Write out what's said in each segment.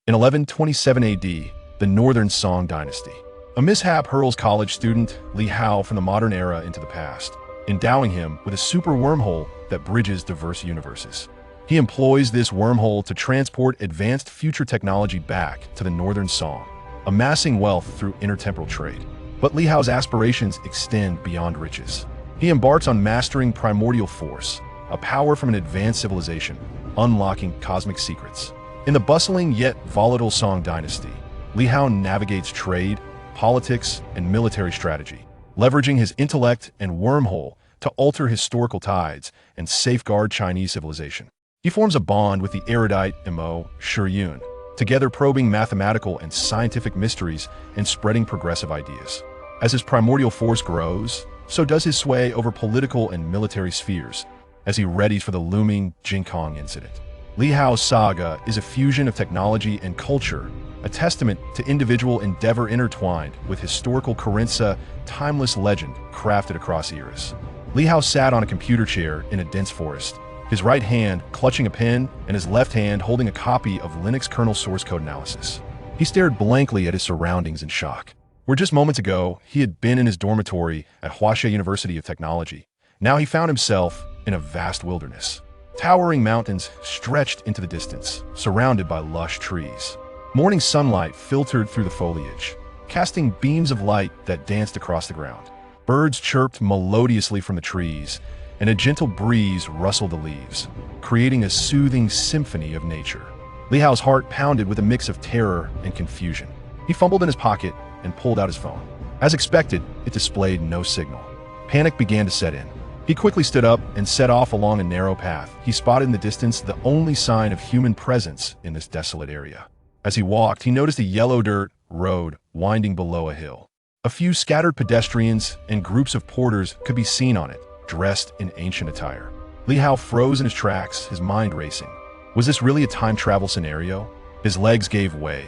In 1127 AD, the Northern Song Dynasty. A mishap hurls college student Li Hao from the modern era into the past, endowing him with a super wormhole that bridges diverse universes. He employs this wormhole to transport advanced future technology back to the Northern Song, amassing wealth through intertemporal trade. But Li Hao's aspirations extend beyond riches. He embarks on mastering Primordial Force, a power from an advanced civilization, unlocking cosmic secrets. In the bustling yet volatile Song Dynasty, Li Hao navigates trade, politics, and military strategy, leveraging his intellect and wormhole to alter historical tides and safeguard Chinese civilization. He forms a bond with the erudite Mo Shiyun, together probing mathematical and scientific mysteries and spreading progressive ideas. As his primordial force grows, so does his sway over political and military spheres, as he readies for the looming Jingkang Incident. Li Hao's saga is a fusion of technology and culture, a testament to individual endeavor intertwined with historical currency, timeless legend crafted across eras. Li Hao sat on a computer chair in a dense forest, his right hand clutching a pen and his left hand holding a copy of Linux kernel source code analysis. He stared blankly at his surroundings in shock. Where just moments ago, he had been in his dormitory at Huaxia University of Technology. Now he found himself in a vast wilderness. Towering mountains stretched into the distance, surrounded by lush trees. Morning sunlight filtered through the foliage, casting beams of light that danced across the ground. Birds chirped melodiously from the trees, and a gentle breeze rustled the leaves, creating a soothing symphony of nature. Li Hao's heart pounded with a mix of terror and confusion. He fumbled in his pocket and pulled out his phone. As expected, it displayed no signal. Panic began to set in. He quickly stood up and set off along a narrow path. He spotted in the distance the only sign of human presence in this desolate area. As he walked, he noticed a yellow dirt road winding below a hill. A few scattered pedestrians and groups of porters could be seen on it, dressed in ancient attire. Li Hao froze in his tracks, his mind racing. Was this really a time travel scenario? His legs gave way,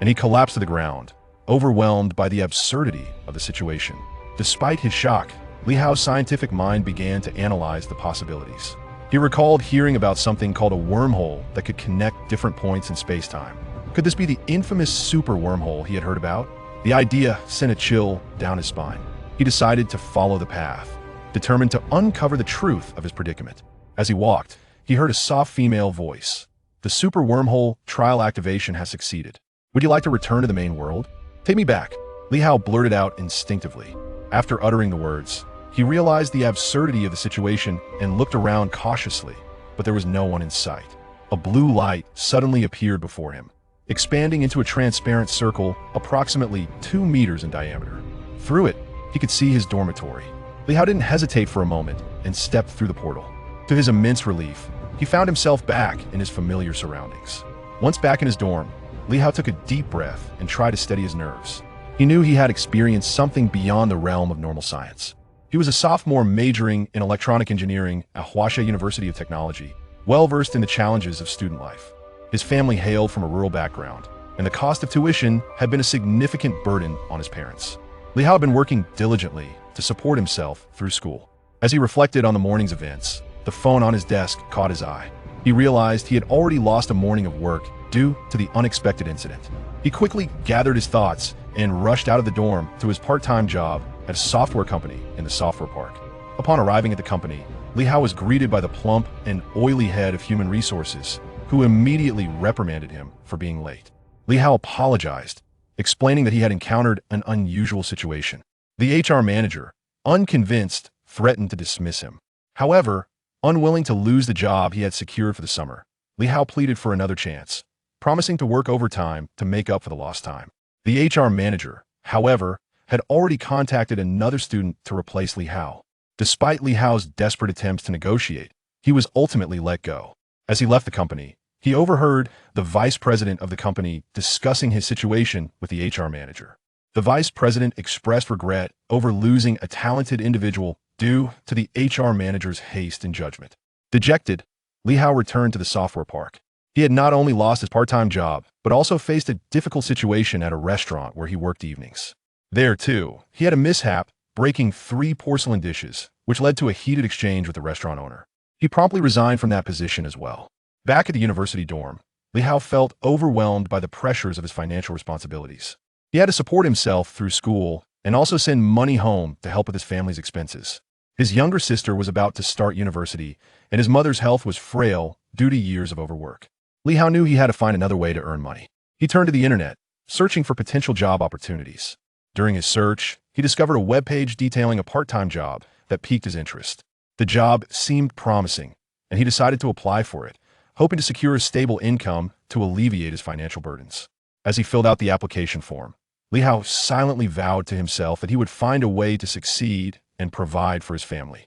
and he collapsed to the ground, overwhelmed by the absurdity of the situation. Despite his shock, Li Hao's scientific mind began to analyze the possibilities. He recalled hearing about something called a wormhole that could connect different points in space-time. Could this be the infamous super wormhole he had heard about? The idea sent a chill down his spine. He decided to follow the path, determined to uncover the truth of his predicament. As he walked, he heard a soft female voice. The super wormhole trial activation has succeeded. Would you like to return to the main world? Take me back, Li Hao blurted out instinctively. After uttering the words, he realized the absurdity of the situation and looked around cautiously, but there was no one in sight. A blue light suddenly appeared before him, expanding into a transparent circle approximately 2 meters in diameter. Through it, he could see his dormitory. Li Hao didn't hesitate for a moment and stepped through the portal. To his immense relief, he found himself back in his familiar surroundings. Once back in his dorm, Li Hao took a deep breath and tried to steady his nerves. He knew he had experienced something beyond the realm of normal science. He was a sophomore majoring in electronic engineering at Huaxia University of Technology, well-versed in the challenges of student life. His family hailed from a rural background, and the cost of tuition had been a significant burden on his parents. Li Hao had been working diligently to support himself through school. As he reflected on the morning's events, the phone on his desk caught his eye. He realized he had already lost a morning of work due to the unexpected incident. He quickly gathered his thoughts and rushed out of the dorm to his part-time job at a software company in the software park. Upon arriving at the company, Li Hao was greeted by the plump and oily head of human resources, who immediately reprimanded him for being late. Li Hao apologized, explaining that he had encountered an unusual situation. The HR manager, unconvinced, threatened to dismiss him. However, unwilling to lose the job he had secured for the summer, Li Hao pleaded for another chance, promising to work overtime to make up for the lost time. The HR manager, however, had already contacted another student to replace Li Hao. Despite Li Hao's desperate attempts to negotiate, he was ultimately let go. As he left the company, he overheard the vice president of the company discussing his situation with the HR manager. The vice president expressed regret over losing a talented individual due to the HR manager's haste and judgment. Dejected, Li Hao returned to the software park. He had not only lost his part-time job, but also faced a difficult situation at a restaurant where he worked evenings. There, too, he had a mishap, breaking 3 porcelain dishes, which led to a heated exchange with the restaurant owner. He promptly resigned from that position as well. Back at the university dorm, Li Hao felt overwhelmed by the pressures of his financial responsibilities. He had to support himself through school and also send money home to help with his family's expenses. His younger sister was about to start university, and his mother's health was frail due to years of overwork. Li Hao knew he had to find another way to earn money. He turned to the internet, searching for potential job opportunities. During his search, he discovered a webpage detailing a part-time job that piqued his interest. The job seemed promising, and he decided to apply for it, hoping to secure a stable income to alleviate his financial burdens. As he filled out the application form, Li Hao silently vowed to himself that he would find a way to succeed and provide for his family.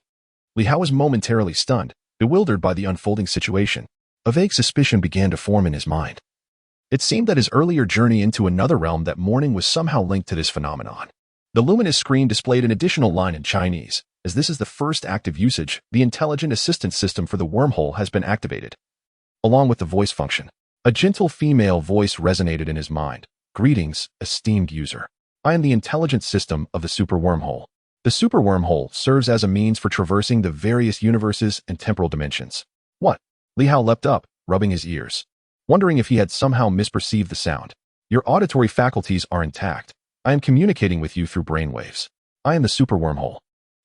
Li Hao was momentarily stunned, bewildered by the unfolding situation. A vague suspicion began to form in his mind. It seemed that his earlier journey into another realm that morning was somehow linked to this phenomenon. The luminous screen displayed an additional line in Chinese. As this is the first active usage, the intelligent assistance system for the wormhole has been activated. Along with the voice function, a gentle female voice resonated in his mind. Greetings, esteemed user. I am the intelligent system of the super wormhole. The super wormhole serves as a means for traversing the various universes and temporal dimensions. What? Li Hao leapt up, rubbing his ears, wondering if he had somehow misperceived the sound. Your auditory faculties are intact. I am communicating with you through brainwaves. I am the super wormhole,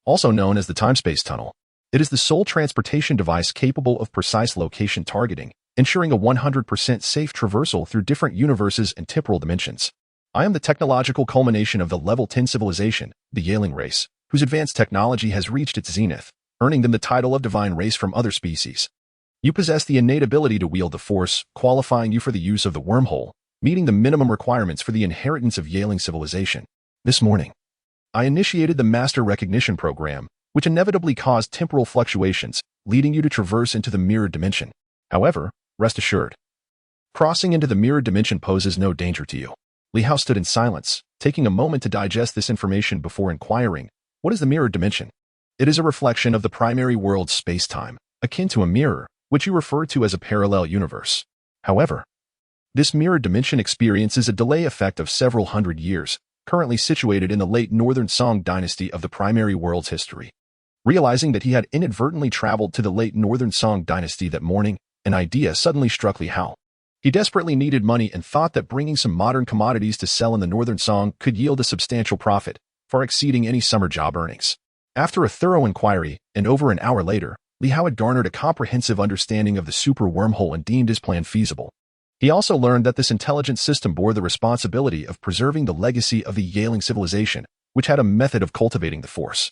also known as the time-space tunnel. It is the sole transportation device capable of precise location targeting, ensuring a 100% safe traversal through different universes and temporal dimensions. I am the technological culmination of the Level 10 civilization, the Yaling race, whose advanced technology has reached its zenith, earning them the title of divine race from other species. You possess the innate ability to wield the Force, qualifying you for the use of the wormhole, meeting the minimum requirements for the inheritance of Yaling civilization. This morning, I initiated the Master Recognition Program, which inevitably caused temporal fluctuations, leading you to traverse into the mirrored dimension. However, rest assured, crossing into the mirrored dimension poses no danger to you. Li Hao stood in silence, taking a moment to digest this information before inquiring, what is the mirrored dimension? It is a reflection of the primary world's space-time, akin to a mirror, which you refer to as a parallel universe. However, this mirrored dimension experiences a delay effect of several hundred years, currently situated in the late Northern Song Dynasty of the primary world's history. Realizing that he had inadvertently traveled to the late Northern Song Dynasty that morning, an idea suddenly struck Li Hao. He desperately needed money and thought that bringing some modern commodities to sell in the Northern Song could yield a substantial profit, far exceeding any summer job earnings. After a thorough inquiry, and over an hour later, Li Hao had garnered a comprehensive understanding of the super wormhole and deemed his plan feasible. He also learned that this intelligent system bore the responsibility of preserving the legacy of the Yaling civilization, which had a method of cultivating the Force,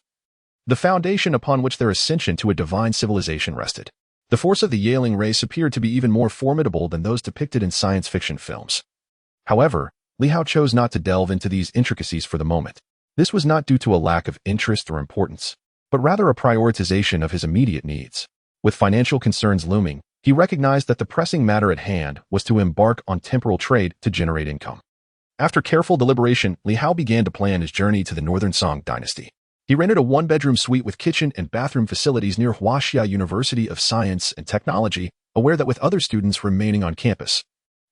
the foundation upon which their ascension to a divine civilization rested. The force of the Yaling race appeared to be even more formidable than those depicted in science fiction films. However, Li Hao chose not to delve into these intricacies for the moment. This was not due to a lack of interest or importance, but rather a prioritization of his immediate needs. With financial concerns looming, he recognized that the pressing matter at hand was to embark on temporal trade to generate income. After careful deliberation, Li Hao began to plan his journey to the Northern Song Dynasty. He rented a one-bedroom suite with kitchen and bathroom facilities near Huaxia University of Science and Technology, aware that with other students remaining on campus,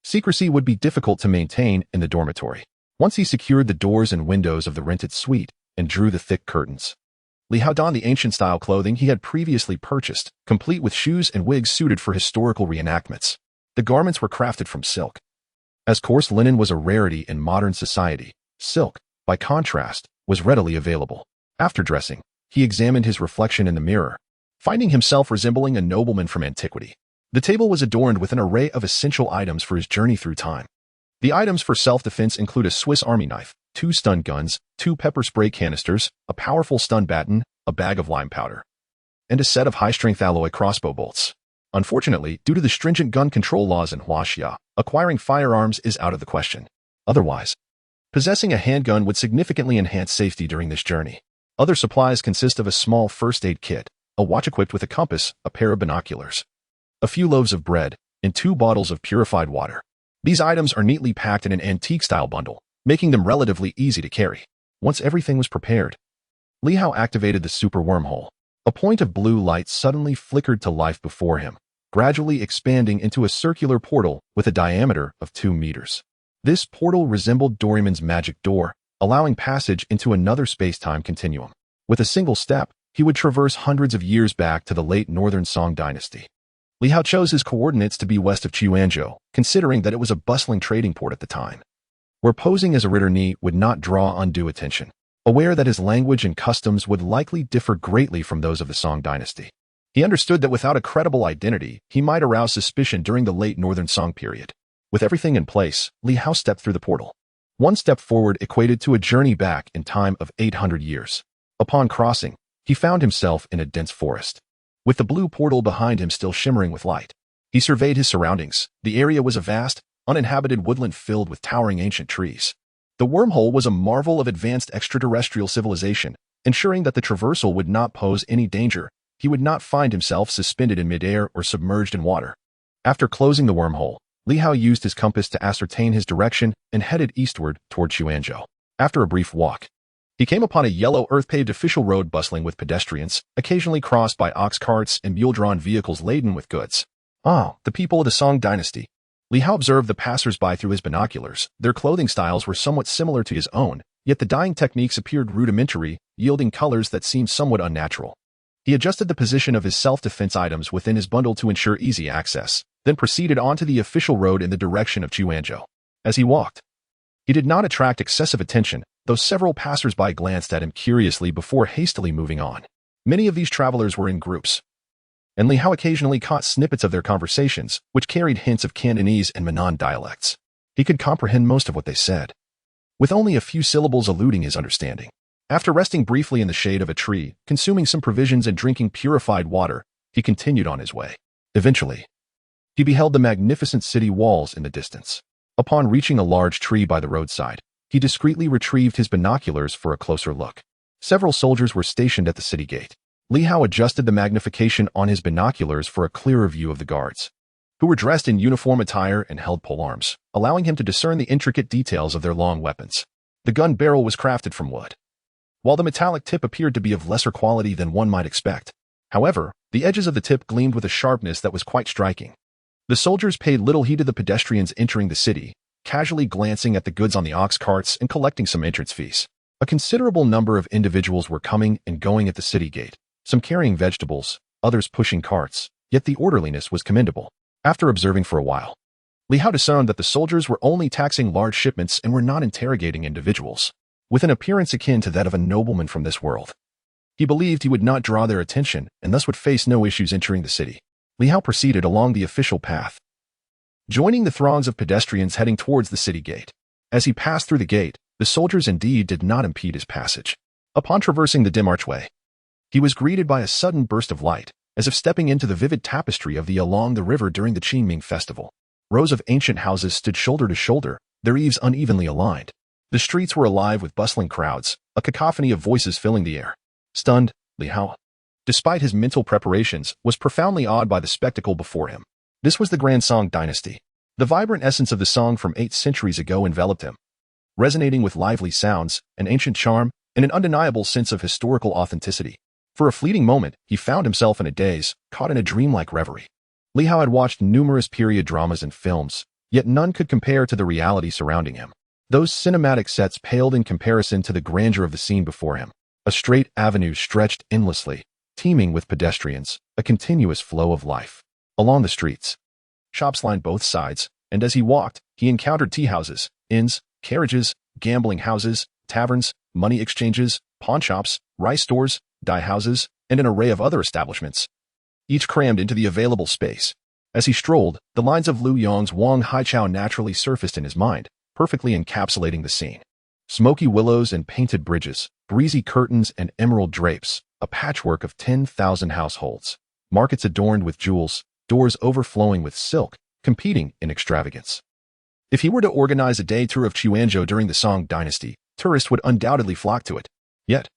secrecy would be difficult to maintain in the dormitory. Once he secured the doors and windows of the rented suite and drew the thick curtains, Li Hao donned the ancient-style clothing he had previously purchased, complete with shoes and wigs suited for historical reenactments. The garments were crafted from silk. As coarse linen was a rarity in modern society, silk, by contrast, was readily available. After dressing, he examined his reflection in the mirror, finding himself resembling a nobleman from antiquity. The table was adorned with an array of essential items for his journey through time. The items for self-defense include a Swiss Army knife, 2 stun guns, 2 pepper spray canisters, a powerful stun baton, a bag of lime powder, and a set of high-strength alloy crossbow bolts. Unfortunately, due to the stringent gun control laws in Huaxia, acquiring firearms is out of the question. Otherwise, possessing a handgun would significantly enhance safety during this journey. Other supplies consist of a small first aid kit, a watch equipped with a compass, a pair of binoculars, a few loaves of bread, and 2 bottles of purified water. These items are neatly packed in an antique-style bundle, making them relatively easy to carry. Once everything was prepared, Li Hao activated the super wormhole. A point of blue light suddenly flickered to life before him, gradually expanding into a circular portal with a diameter of 2 meters. This portal resembled Doraemon's magic door, allowing passage into another space-time continuum. With a single step, he would traverse hundreds of years back to the late Northern Song Dynasty. Li Hao chose his coordinates to be west of Chuanzhou, considering that it was a bustling trading port at the time, where posing as a reader would not draw undue attention, aware that his language and customs would likely differ greatly from those of the Song dynasty. He understood that without a credible identity, he might arouse suspicion during the late Northern Song period. With everything in place, Li Hao stepped through the portal. One step forward equated to a journey back in time of 800 years. Upon crossing, he found himself in a dense forest, with the blue portal behind him still shimmering with light. He surveyed his surroundings. The area was a vast, uninhabited woodland filled with towering ancient trees. The wormhole was a marvel of advanced extraterrestrial civilization, ensuring that the traversal would not pose any danger. He would not find himself suspended in midair or submerged in water. After closing the wormhole, Li Hao used his compass to ascertain his direction and headed eastward toward Chuanzhou. After a brief walk, he came upon a yellow earth-paved official road bustling with pedestrians, occasionally crossed by ox carts and mule-drawn vehicles laden with goods. Ah, the people of the Song dynasty. Li Hao observed the passers-by through his binoculars. Their clothing styles were somewhat similar to his own, yet the dyeing techniques appeared rudimentary, yielding colors that seemed somewhat unnatural. He adjusted the position of his self-defense items within his bundle to ensure easy access, then proceeded onto the official road in the direction of Chuanzhou. As he walked, he did not attract excessive attention, though several passers-by glanced at him curiously before hastily moving on. Many of these travelers were in groups, and Li Hao occasionally caught snippets of their conversations, which carried hints of Cantonese and Minnan dialects. He could comprehend most of what they said, with only a few syllables eluding his understanding. After resting briefly in the shade of a tree, consuming some provisions and drinking purified water, he continued on his way. Eventually, he beheld the magnificent city walls in the distance. Upon reaching a large tree by the roadside, he discreetly retrieved his binoculars for a closer look. Several soldiers were stationed at the city gate. Li Hao adjusted the magnification on his binoculars for a clearer view of the guards, who were dressed in uniform attire and held polearms, allowing him to discern the intricate details of their long weapons. The gun barrel was crafted from wood, while the metallic tip appeared to be of lesser quality than one might expect. However, the edges of the tip gleamed with a sharpness that was quite striking. The soldiers paid little heed to the pedestrians entering the city, casually glancing at the goods on the ox carts and collecting some entrance fees. A considerable number of individuals were coming and going at the city gate, some carrying vegetables, others pushing carts, yet the orderliness was commendable. After observing for a while, Li Hao discerned that the soldiers were only taxing large shipments and were not interrogating individuals, with an appearance akin to that of a nobleman from this world. He believed he would not draw their attention and thus would face no issues entering the city. Li Hao proceeded along the official path, joining the throngs of pedestrians heading towards the city gate. As he passed through the gate, the soldiers indeed did not impede his passage. Upon traversing the dim archway, he was greeted by a sudden burst of light, as if stepping into the vivid tapestry of along the river during the Qingming festival. Rows of ancient houses stood shoulder to shoulder, their eaves unevenly aligned. The streets were alive with bustling crowds, a cacophony of voices filling the air. Stunned, Li Hao, despite his mental preparations, was profoundly awed by the spectacle before him. This was the Grand Song dynasty. The vibrant essence of the Song from 8 centuries ago enveloped him, resonating with lively sounds, an ancient charm, and an undeniable sense of historical authenticity. For a fleeting moment, he found himself in a daze, caught in a dreamlike reverie. Li Hao had watched numerous period dramas and films, yet none could compare to the reality surrounding him. Those cinematic sets paled in comparison to the grandeur of the scene before him. A straight avenue stretched endlessly, teeming with pedestrians, a continuous flow of life. Along the streets, shops lined both sides, and as he walked, he encountered tea-houses, inns, carriages, gambling houses, taverns, money exchanges, pawnshops, rice stores, dye houses, and an array of other establishments, each crammed into the available space. As he strolled, the lines of Lu Yong's Wang Haichao naturally surfaced in his mind, perfectly encapsulating the scene. Smoky willows and painted bridges, breezy curtains and emerald drapes, a patchwork of 10,000 households, markets adorned with jewels, doors overflowing with silk, competing in extravagance. If he were to organize a day tour of Chuanzhou during the Song dynasty, tourists would undoubtedly flock to it. Yet,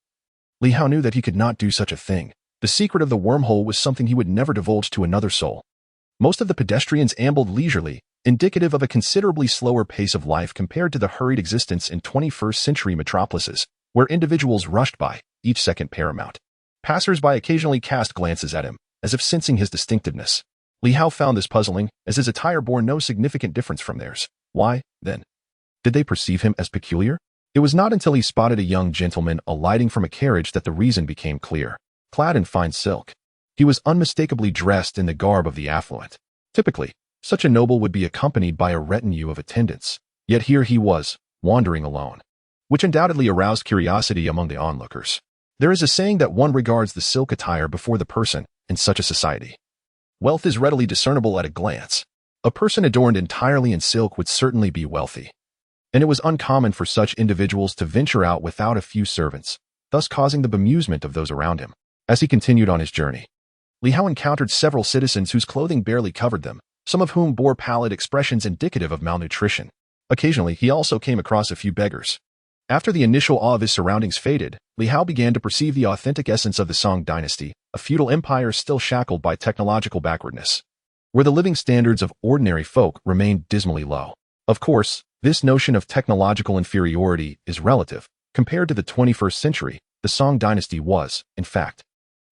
Li Hao knew that he could not do such a thing. The secret of the wormhole was something he would never divulge to another soul. Most of the pedestrians ambled leisurely, indicative of a considerably slower pace of life compared to the hurried existence in 21st century metropolises, where individuals rushed by, each second paramount. Passers-by occasionally cast glances at him, as if sensing his distinctiveness. Li Hao found this puzzling, as his attire bore no significant difference from theirs. Why, then, did they perceive him as peculiar? It was not until he spotted a young gentleman alighting from a carriage that the reason became clear. Clad in fine silk, He was unmistakably dressed in the garb of the affluent. Typically, such a noble would be accompanied by a retinue of attendants, yet here he was, wandering alone, which undoubtedly aroused curiosity among the onlookers. There is a saying that one regards the silk attire before the person in such a society. Wealth is readily discernible at a glance. A person adorned entirely in silk would certainly be wealthy, and it was uncommon for such individuals to venture out without a few servants, thus causing the bemusement of those around him. As he continued on his journey, Li Hao encountered several citizens whose clothing barely covered them, some of whom bore pallid expressions indicative of malnutrition. Occasionally, he also came across a few beggars. After the initial awe of his surroundings faded, Li Hao began to perceive the authentic essence of the Song Dynasty, a feudal empire still shackled by technological backwardness, where the living standards of ordinary folk remained dismally low. Of course, this notion of technological inferiority is relative. Compared to the 21st century, the Song Dynasty was, in fact,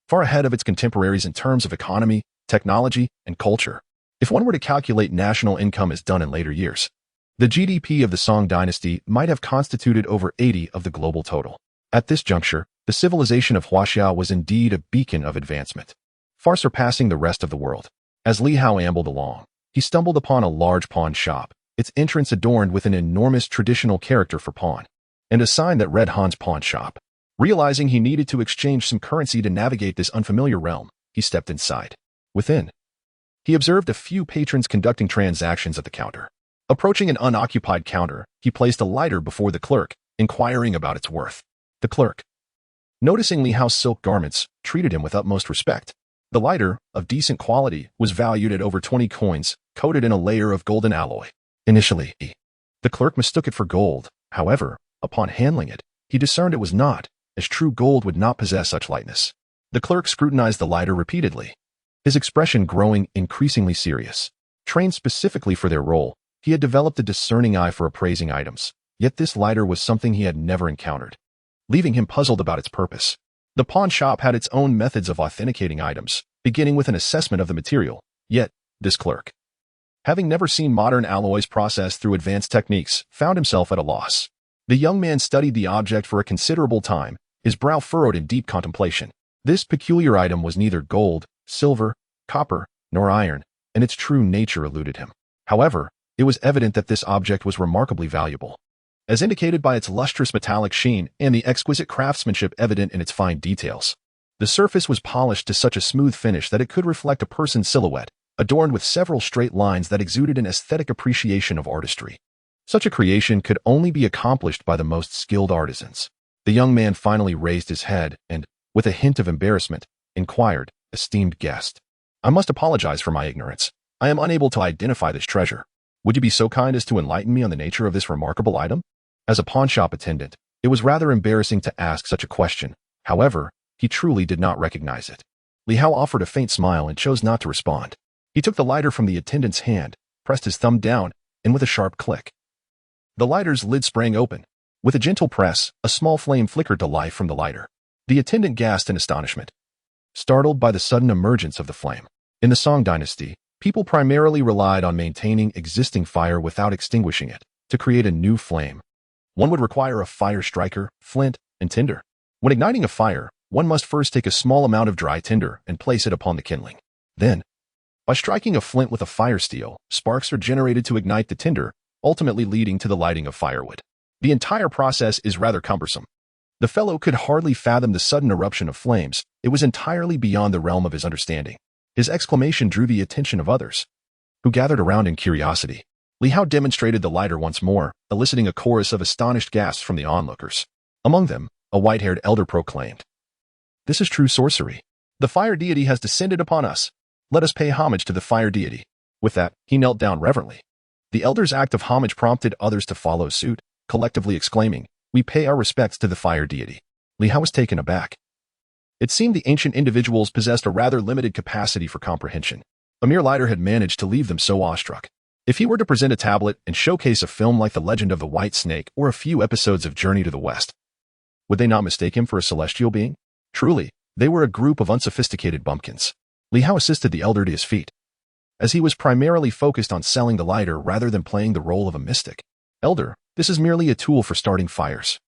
far ahead of its contemporaries in terms of economy, technology, and culture. If one were to calculate national income as done in later years, the GDP of the Song Dynasty might have constituted over 80% of the global total. At this juncture, the civilization of Huaxia was indeed a beacon of advancement, far surpassing the rest of the world. As Li Hao ambled along, he stumbled upon a large pawn shop, its entrance adorned with an enormous traditional character for pawn, and a sign that read Han's Pawn Shop. Realizing he needed to exchange some currency to navigate this unfamiliar realm, he stepped inside. Within, he observed a few patrons conducting transactions at the counter. Approaching an unoccupied counter, he placed a lighter before the clerk, inquiring about its worth. The clerk, noticing Li Hao's silk garments, treated him with utmost respect. The lighter, of decent quality, was valued at over 20 coins, coated in a layer of golden alloy. Initially, the clerk mistook it for gold. However, upon handling it, he discerned it was not, as true gold would not possess such lightness. The clerk scrutinized the lighter repeatedly, his expression growing increasingly serious. Trained specifically for their role, he had developed a discerning eye for appraising items, yet this lighter was something he had never encountered, leaving him puzzled about its purpose. The pawn shop had its own methods of authenticating items, beginning with an assessment of the material, yet this clerk, having never seen modern alloys processed through advanced techniques, found himself at a loss. The young man studied the object for a considerable time, his brow furrowed in deep contemplation. This peculiar item was neither gold, silver, copper, nor iron, and its true nature eluded him. However, it was evident that this object was remarkably valuable, as indicated by its lustrous metallic sheen and the exquisite craftsmanship evident in its fine details. The surface was polished to such a smooth finish that it could reflect a person's silhouette, adorned with several straight lines that exuded an aesthetic appreciation of artistry. Such a creation could only be accomplished by the most skilled artisans. The young man finally raised his head and, with a hint of embarrassment, inquired, "Esteemed guest, I must apologize for my ignorance. I am unable to identify this treasure. Would you be so kind as to enlighten me on the nature of this remarkable item?" As a pawnshop attendant, it was rather embarrassing to ask such a question. However, he truly did not recognize it. Li Hao offered a faint smile and chose not to respond. He took the lighter from the attendant's hand, pressed his thumb down, and with a sharp click, the lighter's lid sprang open. With a gentle press, a small flame flickered to life from the lighter. The attendant gasped in astonishment, startled by the sudden emergence of the flame. In the Song Dynasty, people primarily relied on maintaining existing fire without extinguishing it. To create a new flame, one would require a fire striker, flint, and tinder. When igniting a fire, one must first take a small amount of dry tinder and place it upon the kindling. Then, by striking a flint with a fire steel, sparks are generated to ignite the tinder, ultimately leading to the lighting of firewood. The entire process is rather cumbersome. The fellow could hardly fathom the sudden eruption of flames. It was entirely beyond the realm of his understanding. His exclamation drew the attention of others, who gathered around in curiosity. Li Hao demonstrated the lighter once more, eliciting a chorus of astonished gasps from the onlookers. Among them, a white-haired elder proclaimed, "This is true sorcery. The fire deity has descended upon us. Let us pay homage to the fire deity." With that, he knelt down reverently. The elder's act of homage prompted others to follow suit, collectively exclaiming, "We pay our respects to the fire deity." Li Hao was taken aback. It seemed the ancient individuals possessed a rather limited capacity for comprehension. A mere lighter had managed to leave them so awestruck. If he were to present a tablet and showcase a film like The Legend of the White Snake or a few episodes of Journey to the West, would they not mistake him for a celestial being? Truly, they were a group of unsophisticated bumpkins. Li Hao assisted the elder to his feet, as he was primarily focused on selling the lighter rather than playing the role of a mystic. "Elder, this is merely a tool for starting fires.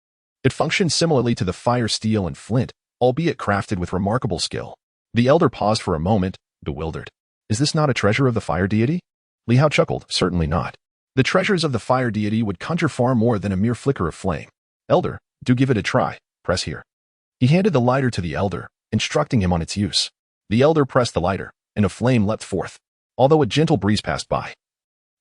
It functions similarly to the fire steel and flint, albeit crafted with remarkable skill. The elder paused for a moment, bewildered. Is this not a treasure of the fire deity? Li Hao chuckled. Certainly not. The treasures of the fire deity would conjure far more than a mere flicker of flame. Elder, do give it a try. Press here. He handed the lighter to the elder, instructing him on its use. The elder pressed the lighter, and a flame leapt forth, although a gentle breeze passed by.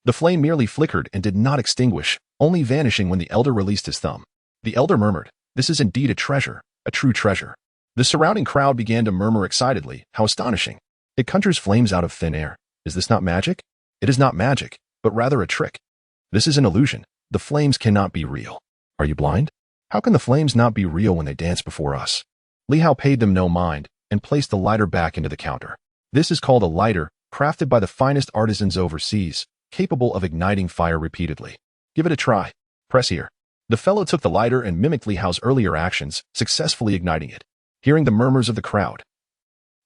The flame merely flickered and did not extinguish, only vanishing when the elder released his thumb. The elder murmured, "This is indeed a treasure, a true treasure." The surrounding crowd began to murmur excitedly, "How astonishing! It conjures flames out of thin air. Is this not magic?" "It is not magic, but rather a trick. This is an illusion. The flames cannot be real." "Are you blind? How can the flames not be real when they dance before us?" Li Hao paid them no mind and placed the lighter back into the counter. This is called a lighter, crafted by the finest artisans overseas, capable of igniting fire repeatedly. Give it a try. Press here. The fellow took the lighter and mimicked Li Hao's earlier actions, successfully igniting it. Hearing the murmurs of the crowd,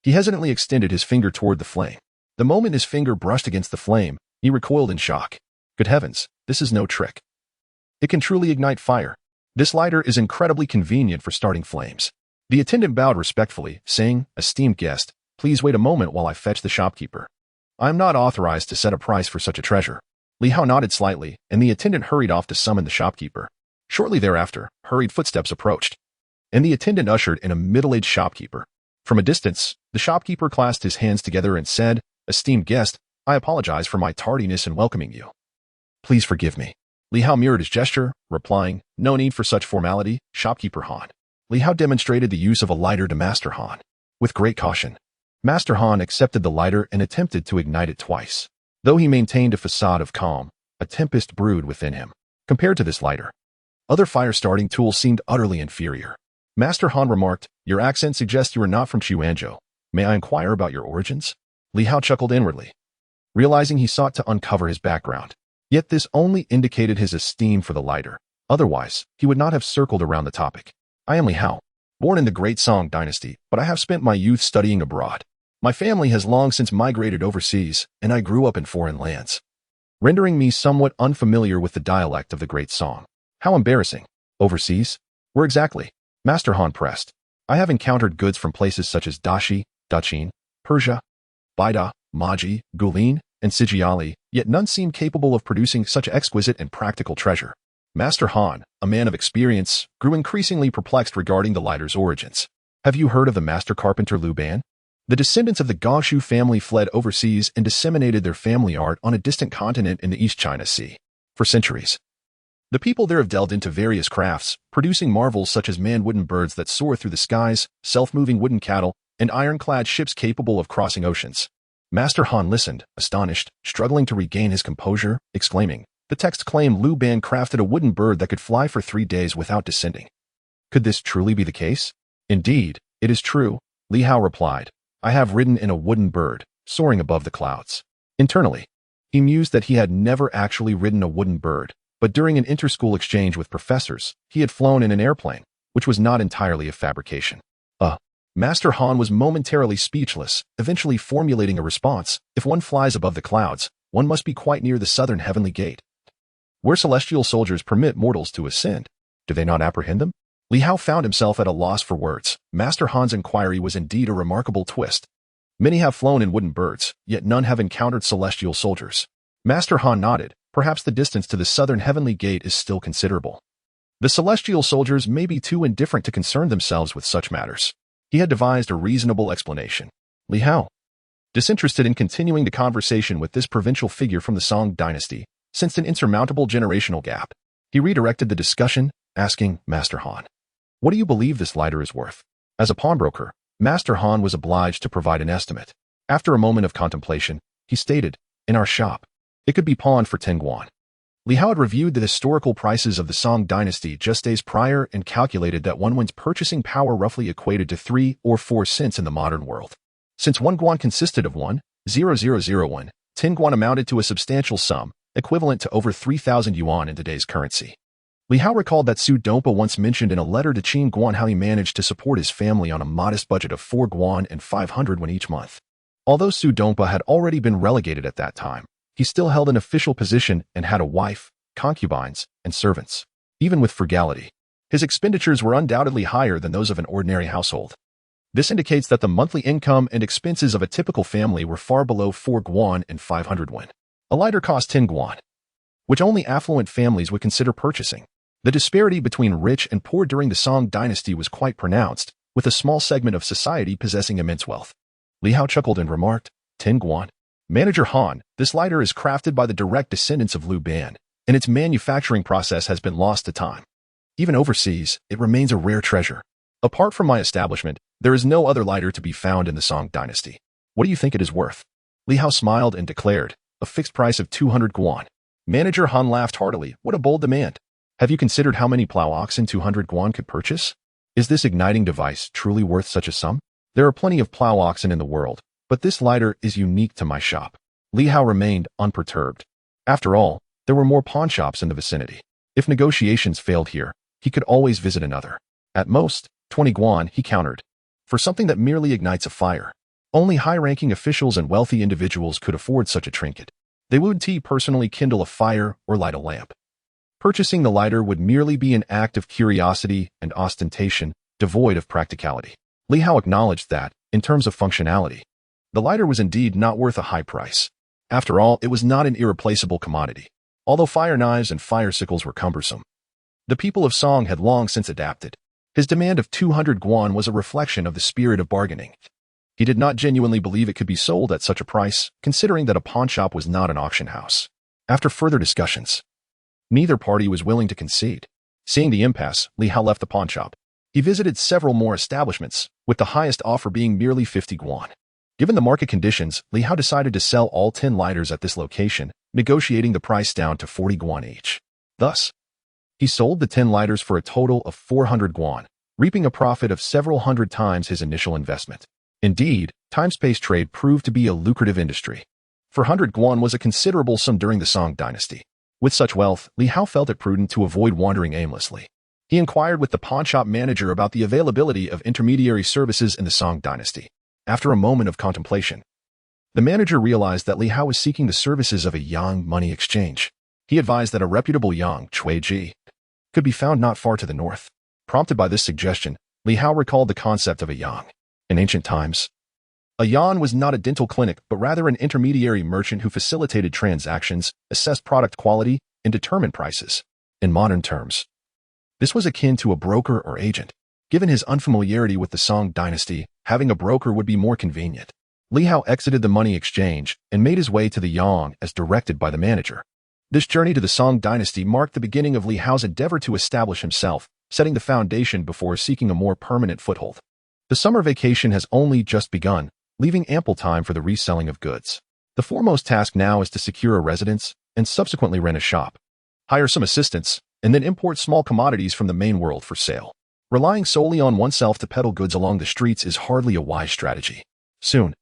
he hesitantly extended his finger toward the flame. The moment his finger brushed against the flame, he recoiled in shock. Good heavens, this is no trick. It can truly ignite fire. This lighter is incredibly convenient for starting flames. The attendant bowed respectfully, saying, "Esteemed guest, please wait a moment while I fetch the shopkeeper. I am not authorized to set a price for such a treasure." Li Hao nodded slightly, and the attendant hurried off to summon the shopkeeper. Shortly thereafter, hurried footsteps approached, and the attendant ushered in a middle-aged shopkeeper. From a distance, the shopkeeper clasped his hands together and said, "Esteemed guest, I apologize for my tardiness in welcoming you. Please forgive me." Li Hao mirrored his gesture, replying, "No need for such formality, shopkeeper Han." Li Hao demonstrated the use of a lighter to Master Han. With great caution, Master Han accepted the lighter and attempted to ignite it twice. Though he maintained a facade of calm, a tempest brewed within him. Compared to this lighter, other fire-starting tools seemed utterly inferior. Master Han remarked, "Your accent suggests you are not from Chuanzhou. May I inquire about your origins?" Li Hao chuckled inwardly, realizing he sought to uncover his background. Yet this only indicated his esteem for the lighter. Otherwise, he would not have circled around the topic. "I am Li Hao, born in the Great Song Dynasty, but I have spent my youth studying abroad. My family has long since migrated overseas, and I grew up in foreign lands, rendering me somewhat unfamiliar with the dialect of the Great Song." "How embarrassing. Overseas? Where exactly?" Master Han pressed. "I have encountered goods from places such as Dashi, Dachin, Persia, Baida, Maji, Gulin, and Sijiali, yet none seem capable of producing such exquisite and practical treasure." Master Han, a man of experience, grew increasingly perplexed regarding the lighter's origins. "Have you heard of the master carpenter Lu Ban? The descendants of the Gongxu family fled overseas and disseminated their family art on a distant continent in the East China Sea. For centuries, the people there have delved into various crafts, producing marvels such as man-wooden birds that soar through the skies, self-moving wooden cattle, and ironclad ships capable of crossing oceans." Master Han listened, astonished, struggling to regain his composure, exclaiming, "The text claimed Lu Ban crafted a wooden bird that could fly for 3 days without descending. Could this truly be the case?" "Indeed, it is true," Li Hao replied. "I have ridden in a wooden bird, soaring above the clouds." Internally, he mused that he had never actually ridden a wooden bird, but during an inter-school exchange with professors, he had flown in an airplane, which was not entirely a fabrication. Master Han was momentarily speechless, eventually formulating a response. "If one flies above the clouds, one must be quite near the southern heavenly gate, where celestial soldiers permit mortals to ascend. Do they not apprehend them?" Li Hao found himself at a loss for words. Master Han's inquiry was indeed a remarkable twist. Many have flown in wooden birds, yet none have encountered celestial soldiers. Master Han nodded. Perhaps the distance to the southern heavenly gate is still considerable. The celestial soldiers may be too indifferent to concern themselves with such matters. He had devised a reasonable explanation. Li Hao, disinterested in continuing the conversation with this provincial figure from the Song Dynasty, sensed an insurmountable generational gap. He redirected the discussion, asking, "Master Han, what do you believe this lighter is worth?" As a pawnbroker, Master Han was obliged to provide an estimate. After a moment of contemplation, he stated, "In our shop, it could be pawned for 10 guan. Li Hao had reviewed the historical prices of the Song Dynasty just days prior and calculated that one one's purchasing power roughly equated to 3 or 4 cents in the modern world. Since 1 guan consisted of 1,001, 10 guan amounted to a substantial sum, equivalent to over 3,000 yuan in today's currency. Li Hao recalled that Su Donpa once mentioned in a letter to Qin Guan how he managed to support his family on a modest budget of 4 guan and 500 yuan each month. Although Su Donpa had already been relegated at that time, he still held an official position and had a wife, concubines, and servants. Even with frugality, his expenditures were undoubtedly higher than those of an ordinary household. This indicates that the monthly income and expenses of a typical family were far below 4 guan and 500 won. A lighter cost 10 guan, which only affluent families would consider purchasing. The disparity between rich and poor during the Song dynasty was quite pronounced, with a small segment of society possessing immense wealth. Li Hao chuckled and remarked, 10 guan. Manager Han, this lighter is crafted by the direct descendants of Liu Ban, and its manufacturing process has been lost to time. Even overseas, it remains a rare treasure. Apart from my establishment, there is no other lighter to be found in the Song dynasty. What do you think it is worth? Li Hao smiled and declared, a fixed price of 200 guan. Manager Han laughed heartily. What a bold demand. Have you considered how many plow oxen 200 guan could purchase? Is this igniting device truly worth such a sum? There are plenty of plow oxen in the world, but this lighter is unique to my shop. Li Hao remained unperturbed. After all, there were more pawn shops in the vicinity. If negotiations failed here, he could always visit another. At most, 20 guan, he countered. For something that merely ignites a fire. Only high-ranking officials and wealthy individuals could afford such a trinket. They wouldn't personally kindle a fire or light a lamp. Purchasing the lighter would merely be an act of curiosity and ostentation, devoid of practicality. Li Hao acknowledged that, in terms of functionality, the lighter was indeed not worth a high price. After all, it was not an irreplaceable commodity. Although fire knives and fire sickles were cumbersome, the people of Song had long since adapted. His demand of 200 guan was a reflection of the spirit of bargaining. He did not genuinely believe it could be sold at such a price, considering that a pawnshop was not an auction house. After further discussions, neither party was willing to concede. Seeing the impasse, Li Hao left the pawnshop. He visited several more establishments, with the highest offer being merely 50 guan. Given the market conditions, Li Hao decided to sell all 10 lighters at this location, negotiating the price down to 40 guan each. Thus, he sold the 10 lighters for a total of 400 guan, reaping a profit of several hundred times his initial investment. Indeed, time-space trade proved to be a lucrative industry. 400 guan was a considerable sum during the Song dynasty. With such wealth, Li Hao felt it prudent to avoid wandering aimlessly. He inquired with the pawnshop manager about the availability of intermediary services in the Song dynasty. After a moment of contemplation, the manager realized that Li Hao was seeking the services of a yang money exchange. He advised that a reputable yang, Cui could be found not far to the north. Prompted by this suggestion, Li Hao recalled the concept of a yang. In ancient times, a yan was not a dental clinic, but rather an intermediary merchant who facilitated transactions, assessed product quality, and determined prices. In modern terms, this was akin to a broker or agent. Given his unfamiliarity with the Song dynasty, having a broker would be more convenient. Li Hao exited the money exchange and made his way to the yang as directed by the manager. This journey to the Song dynasty marked the beginning of Li Hao's endeavor to establish himself, setting the foundation before seeking a more permanent foothold. The summer vacation has only just begun, leaving ample time for the reselling of goods. The foremost task now is to secure a residence and subsequently rent a shop, hire some assistants, and then import small commodities from the main world for sale. Relying solely on oneself to peddle goods along the streets is hardly a wise strategy. Soon,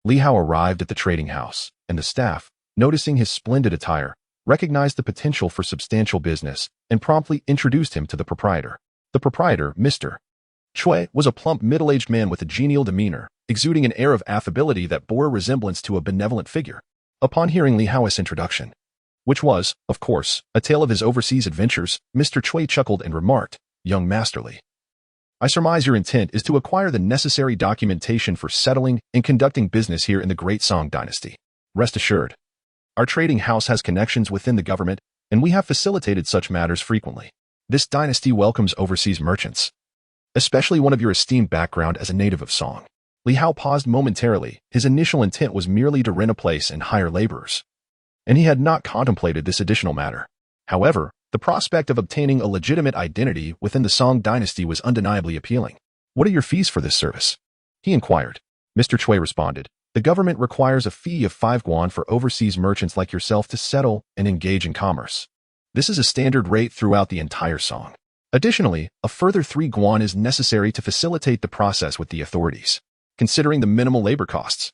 Li Hao arrived at the trading house, and the staff, noticing his splendid attire, recognized the potential for substantial business and promptly introduced him to the proprietor. The proprietor, Mr. Cui, was a plump middle-aged man with a genial demeanor, exuding an air of affability that bore a resemblance to a benevolent figure. Upon hearing Li Hao's introduction, which was, of course, a tale of his overseas adventures, Mr. Cui chuckled and remarked, "Young Masterly, I surmise your intent is to acquire the necessary documentation for settling and conducting business here in the Great Song dynasty. Rest assured, our trading house has connections within the government, and we have facilitated such matters frequently. This dynasty welcomes overseas merchants, especially one of your esteemed background as a native of Song." Li Hao paused momentarily. His initial intent was merely to rent a place and hire laborers, and he had not contemplated this additional matter. However, the prospect of obtaining a legitimate identity within the Song dynasty was undeniably appealing. "What are your fees for this service?" he inquired. Mr. Cui responded, "The government requires a fee of 5 guan for overseas merchants like yourself to settle and engage in commerce. This is a standard rate throughout the entire Song. Additionally, a further 3 guan is necessary to facilitate the process with the authorities. Considering the minimal labor costs,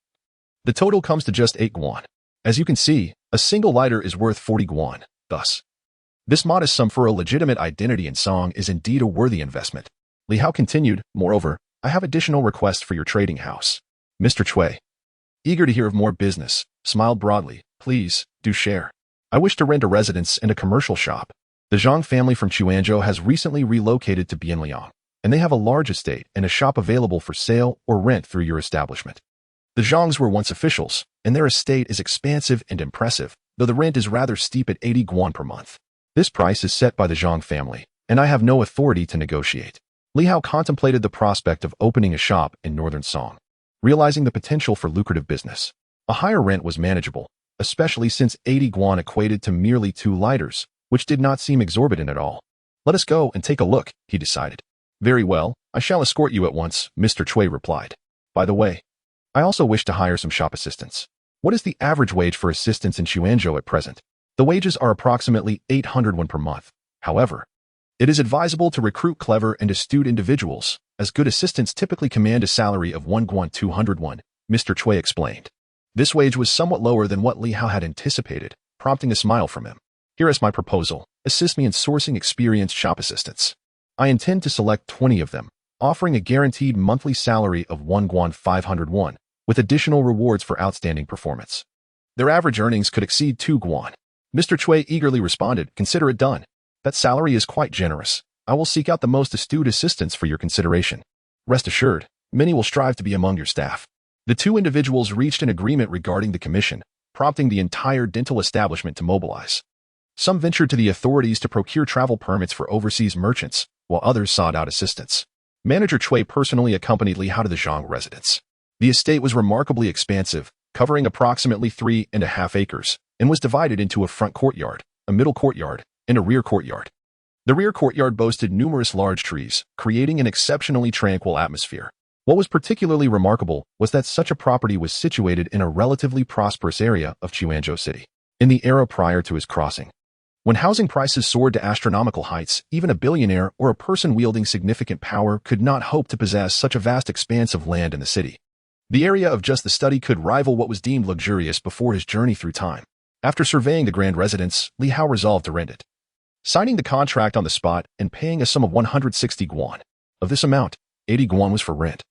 the total comes to just 8 guan. As you can see, a single lighter is worth 40 guan. Thus, this modest sum for a legitimate identity in Song is indeed a worthy investment." Li Hao continued, "Moreover, I have additional requests for your trading house." Mr. Cui, eager to hear of more business, smiled broadly. "Please, do share. I wish to rent a residence and a commercial shop. The Zhang family from Chuanzhou has recently relocated to Bianliang. and they have a large estate and a shop available for sale or rent through your establishment. The Zhangs were once officials, and their estate is expansive and impressive, though the rent is rather steep at 80 guan per month. This price is set by the Zhang family, and I have no authority to negotiate. Li Hao contemplated the prospect of opening a shop in Northern Song, realizing the potential for lucrative business. A higher rent was manageable, especially since 80 guan equated to merely 2 lighters, which did not seem exorbitant at all. Let us go and take a look, he decided. Very well, I shall escort you at once, Mr. Cui replied. By the way, I also wish to hire some shop assistants. What is the average wage for assistants in Xuanzhou at present? The wages are approximately 800 won per month. However, it is advisable to recruit clever and astute individuals, as good assistants typically command a salary of 1 guan 200 won, Mr. Cui explained. This wage was somewhat lower than what Li Hao had anticipated, prompting a smile from him. Here is my proposal. Assist me in sourcing experienced shop assistants. I intend to select 20 of them, offering a guaranteed monthly salary of 1 guan 500 won, with additional rewards for outstanding performance. Their average earnings could exceed 2 guan. Mr. Cui eagerly responded, consider it done. That salary is quite generous. I will seek out the most astute assistants for your consideration. Rest assured, many will strive to be among your staff. The 2 individuals reached an agreement regarding the commission, prompting the entire dental establishment to mobilize. Some ventured to the authorities to procure travel permits for overseas merchants, while others sought out assistance. Manager Cui personally accompanied Li Hao to the Zhang residence. The estate was remarkably expansive, covering approximately 3.5 acres, and was divided into a front courtyard, a middle courtyard, and a rear courtyard. The rear courtyard boasted numerous large trees, creating an exceptionally tranquil atmosphere. What was particularly remarkable was that such a property was situated in a relatively prosperous area of Xuanzhou City, in the era prior to his crossing. When housing prices soared to astronomical heights, even a billionaire or a person wielding significant power could not hope to possess such a vast expanse of land in the city. The area of just the study could rival what was deemed luxurious before his journey through time. After surveying the grand residence, Li Hao resolved to rent it. Signing the contract on the spot and paying a sum of 160 guan. Of this amount, 80 guan was for rent,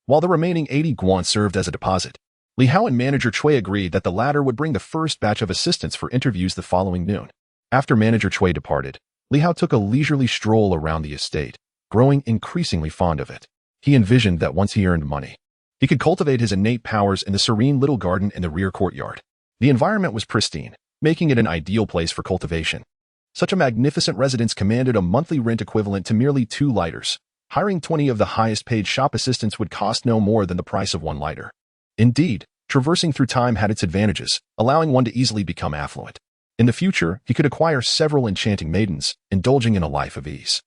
while the remaining 80 guan served as a deposit. Li Hao and manager Cui agreed that the latter would bring the first batch of assistants for interviews the following noon. After manager Cui departed, Li Hao took a leisurely stroll around the estate, growing increasingly fond of it. He envisioned that once he earned money, he could cultivate his innate powers in the serene little garden in the rear courtyard. The environment was pristine, making it an ideal place for cultivation. Such a magnificent residence commanded a monthly rent equivalent to merely 2 lighters. Hiring 20 of the highest-paid shop assistants would cost no more than the price of 1 lighter. Indeed, traversing through time had its advantages, allowing one to easily become affluent. In the future, he could acquire several enchanting maidens, indulging in a life of ease.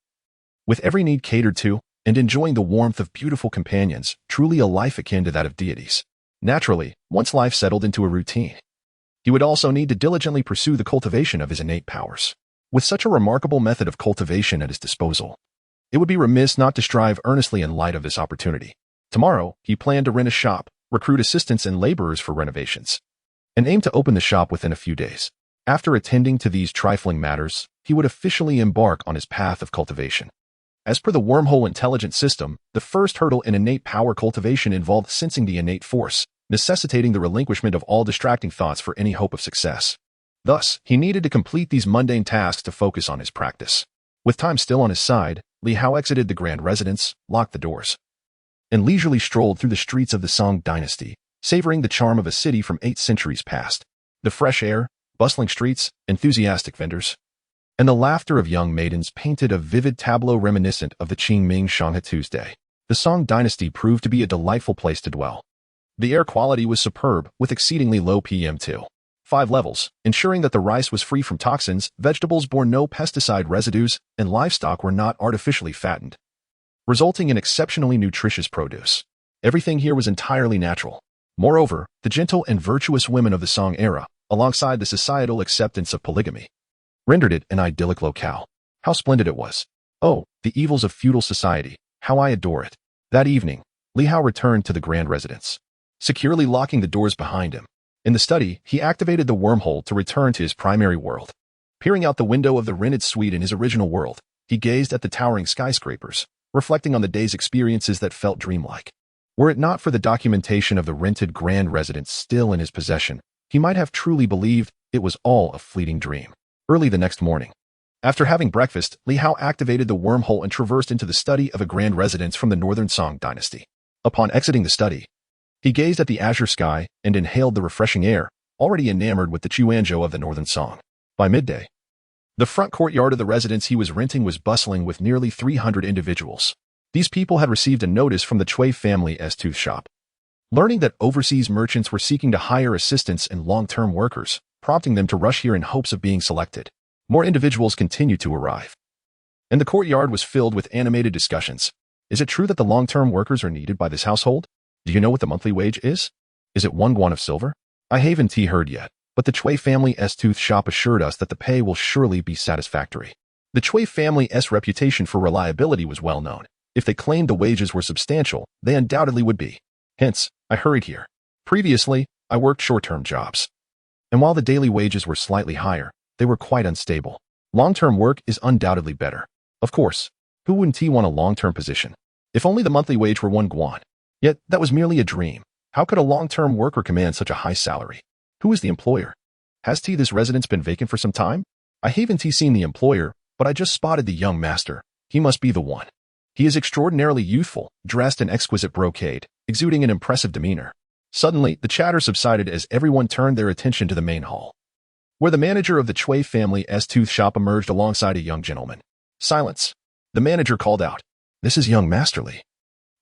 With every need catered to, and enjoying the warmth of beautiful companions, truly a life akin to that of deities. Naturally, once life settled into a routine, he would also need to diligently pursue the cultivation of his innate powers. With such a remarkable method of cultivation at his disposal, it would be remiss not to strive earnestly in light of this opportunity. Tomorrow, he planned to rent a shop, recruit assistants and laborers for renovations, and aimed to open the shop within a few days. After attending to these trifling matters, he would officially embark on his path of cultivation. As per the Wormhole intelligent system, the first hurdle in innate power cultivation involved sensing the innate force, necessitating the relinquishment of all distracting thoughts for any hope of success. Thus, he needed to complete these mundane tasks to focus on his practice. With time still on his side, Li Hao exited the grand residence, locked the doors, and leisurely strolled through the streets of the Song Dynasty, savoring the charm of a city from 8 centuries past. The fresh air, bustling streets, enthusiastic vendors, and the laughter of young maidens painted a vivid tableau reminiscent of the Qingming Shanghai Tuesday. The Song Dynasty proved to be a delightful place to dwell. The air quality was superb, with exceedingly low PM2.5 levels, ensuring that the rice was free from toxins, vegetables bore no pesticide residues, and livestock were not artificially fattened, resulting in exceptionally nutritious produce. Everything here was entirely natural. Moreover, the gentle and virtuous women of the Song era, alongside the societal acceptance of polygamy, rendered it an idyllic locale. How splendid it was. Oh, the evils of feudal society, how I adore it. That evening, Li Hao returned to the grand residence, securely locking the doors behind him. In the study, he activated the wormhole to return to his primary world. Peering out the window of the rented suite in his original world, he gazed at the towering skyscrapers, reflecting on the day's experiences that felt dreamlike. Were it not for the documentation of the rented grand residence still in his possession, he might have truly believed it was all a fleeting dream. Early the next morning, After having breakfast, Li Hao activated the wormhole and traversed into the study of a grand residence from the Northern Song Dynasty. Upon exiting the study, he gazed at the azure sky and inhaled the refreshing air, already enamored with the Chuanzhou of the Northern Song. By midday, the front courtyard of the residence he was renting was bustling with nearly 300 individuals. These people had received a notice from the Cui family's tooth shop, learning that overseas merchants were seeking to hire assistants and long-term workers, prompting them to rush here in hopes of being selected. More individuals continued to arrive, and the courtyard was filled with animated discussions. Is it true that the long-term workers are needed by this household? Do you know what the monthly wage is? Is it 1 guan of silver? I haven't heard yet, but the Cui family's tooth shop assured us that the pay will surely be satisfactory. The Cui family's reputation for reliability was well known. If they claimed the wages were substantial, they undoubtedly would be. Hence, I hurried here. Previously, I worked short-term jobs, and while the daily wages were slightly higher, they were quite unstable. Long-term work is undoubtedly better. Of course, who wouldn't want a long-term position? If only the monthly wage were 1 guan. Yet, that was merely a dream. How could a long-term worker command such a high salary? Who is the employer? Has this residence been vacant for some time? I haven't seen the employer, but I just spotted the young master. He must be the one. He is extraordinarily youthful, dressed in exquisite brocade, exuding an impressive demeanor. Suddenly, the chatter subsided as everyone turned their attention to the main hall, where the manager of the Cui family's tooth shop emerged alongside a young gentleman. Silence. The manager called out. This is young Master Li,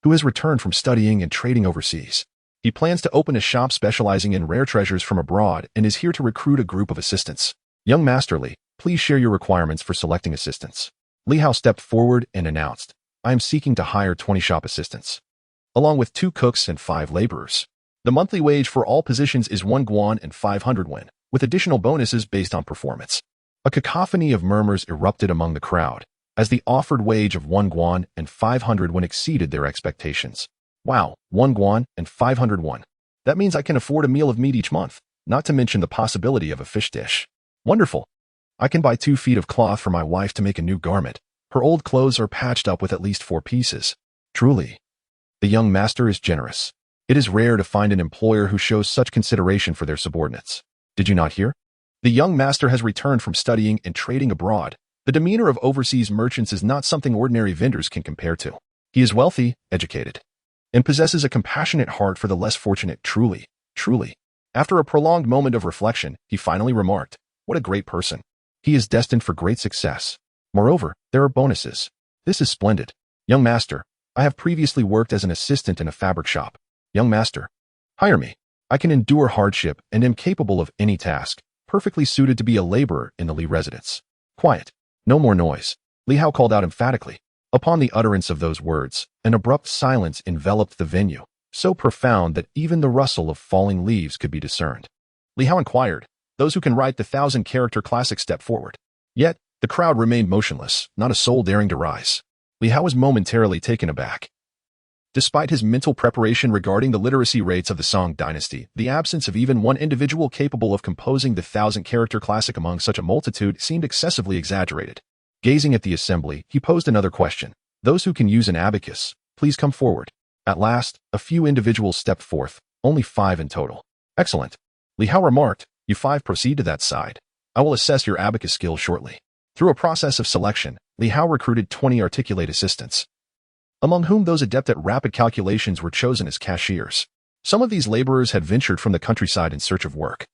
who has returned from studying and trading overseas. He plans to open a shop specializing in rare treasures from abroad and is here to recruit a group of assistants. Young Master Li, please share your requirements for selecting assistants. Li Hao stepped forward and announced, I am seeking to hire 20 shop assistants, along with 2 cooks and 5 laborers. The monthly wage for all positions is 1 guan and 500 wen, with additional bonuses based on performance. A cacophony of murmurs erupted among the crowd, as the offered wage of 1 guan and 500 wen exceeded their expectations. Wow, 1 guan and 500 won. That means I can afford a meal of meat each month, not to mention the possibility of a fish dish. Wonderful. I can buy 2 feet of cloth for my wife to make a new garment. Her old clothes are patched up with at least 4 pieces. Truly, the young master is generous. It is rare to find an employer who shows such consideration for their subordinates. Did you not hear? The young master has returned from studying and trading abroad. The demeanor of overseas merchants is not something ordinary vendors can compare to. He is wealthy, educated, and possesses a compassionate heart for the less fortunate. Truly, truly. After a prolonged moment of reflection, he finally remarked, what a great person. He is destined for great success. Moreover, there are bonuses. This is splendid. Young master, I have previously worked as an assistant in a fabric shop. Young master, hire me. I can endure hardship and am capable of any task, perfectly suited to be a laborer in the Li residence. Quiet. No more noise. Li Hao called out emphatically. Upon the utterance of those words, an abrupt silence enveloped the venue, so profound that even the rustle of falling leaves could be discerned. Li Hao inquired, those who can write the 1,000-character classic step forward. Yet, the crowd remained motionless, not a soul daring to rise. Li Hao was momentarily taken aback. Despite his mental preparation regarding the literacy rates of the Song Dynasty, the absence of even one individual capable of composing the 1,000-character classic among such a multitude seemed excessively exaggerated. Gazing at the assembly, he posed another question. Those who can use an abacus, please come forward. At last, a few individuals stepped forth, only 5 in total. Excellent. Li Hao remarked, you 5 proceed to that side. I will assess your abacus skill shortly. Through a process of selection, Li Hao recruited 20 articulate assistants, among whom those adept at rapid calculations were chosen as cashiers. Some of these laborers had ventured from the countryside in search of work,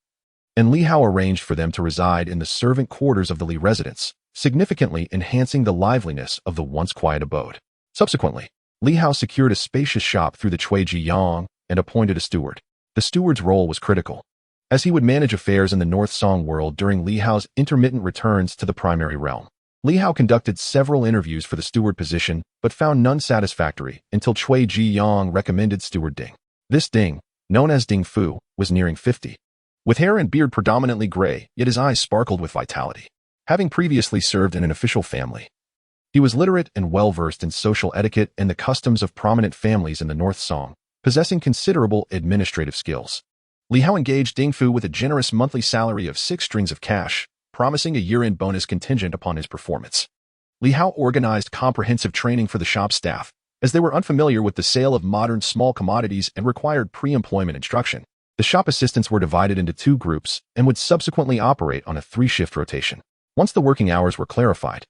and Li Hao arranged for them to reside in the servant quarters of the Li residence, significantly enhancing the liveliness of the once quiet abode. Subsequently, Li Hao secured a spacious shop through the Cui Jiyang and appointed a steward. The steward's role was critical, as he would manage affairs in the North Song world during Li Hao's intermittent returns to the primary realm. Li Hao conducted several interviews for the steward position, but found none satisfactory until Cui Jiyang recommended steward Ding. This Ding, known as Ding Fu, was nearing 50. With hair and beard predominantly gray, yet his eyes sparkled with vitality. Having previously served in an official family, he was literate and well-versed in social etiquette and the customs of prominent families in the North Song, possessing considerable administrative skills. Li Hao engaged Ding Fu with a generous monthly salary of 6 strings of cash, promising a year-end bonus contingent upon his performance. Li Hao organized comprehensive training for the shop staff, as they were unfamiliar with the sale of modern small commodities and required pre-employment instruction. The shop assistants were divided into 2 groups and would subsequently operate on a 3-shift rotation. Once the working hours were clarified,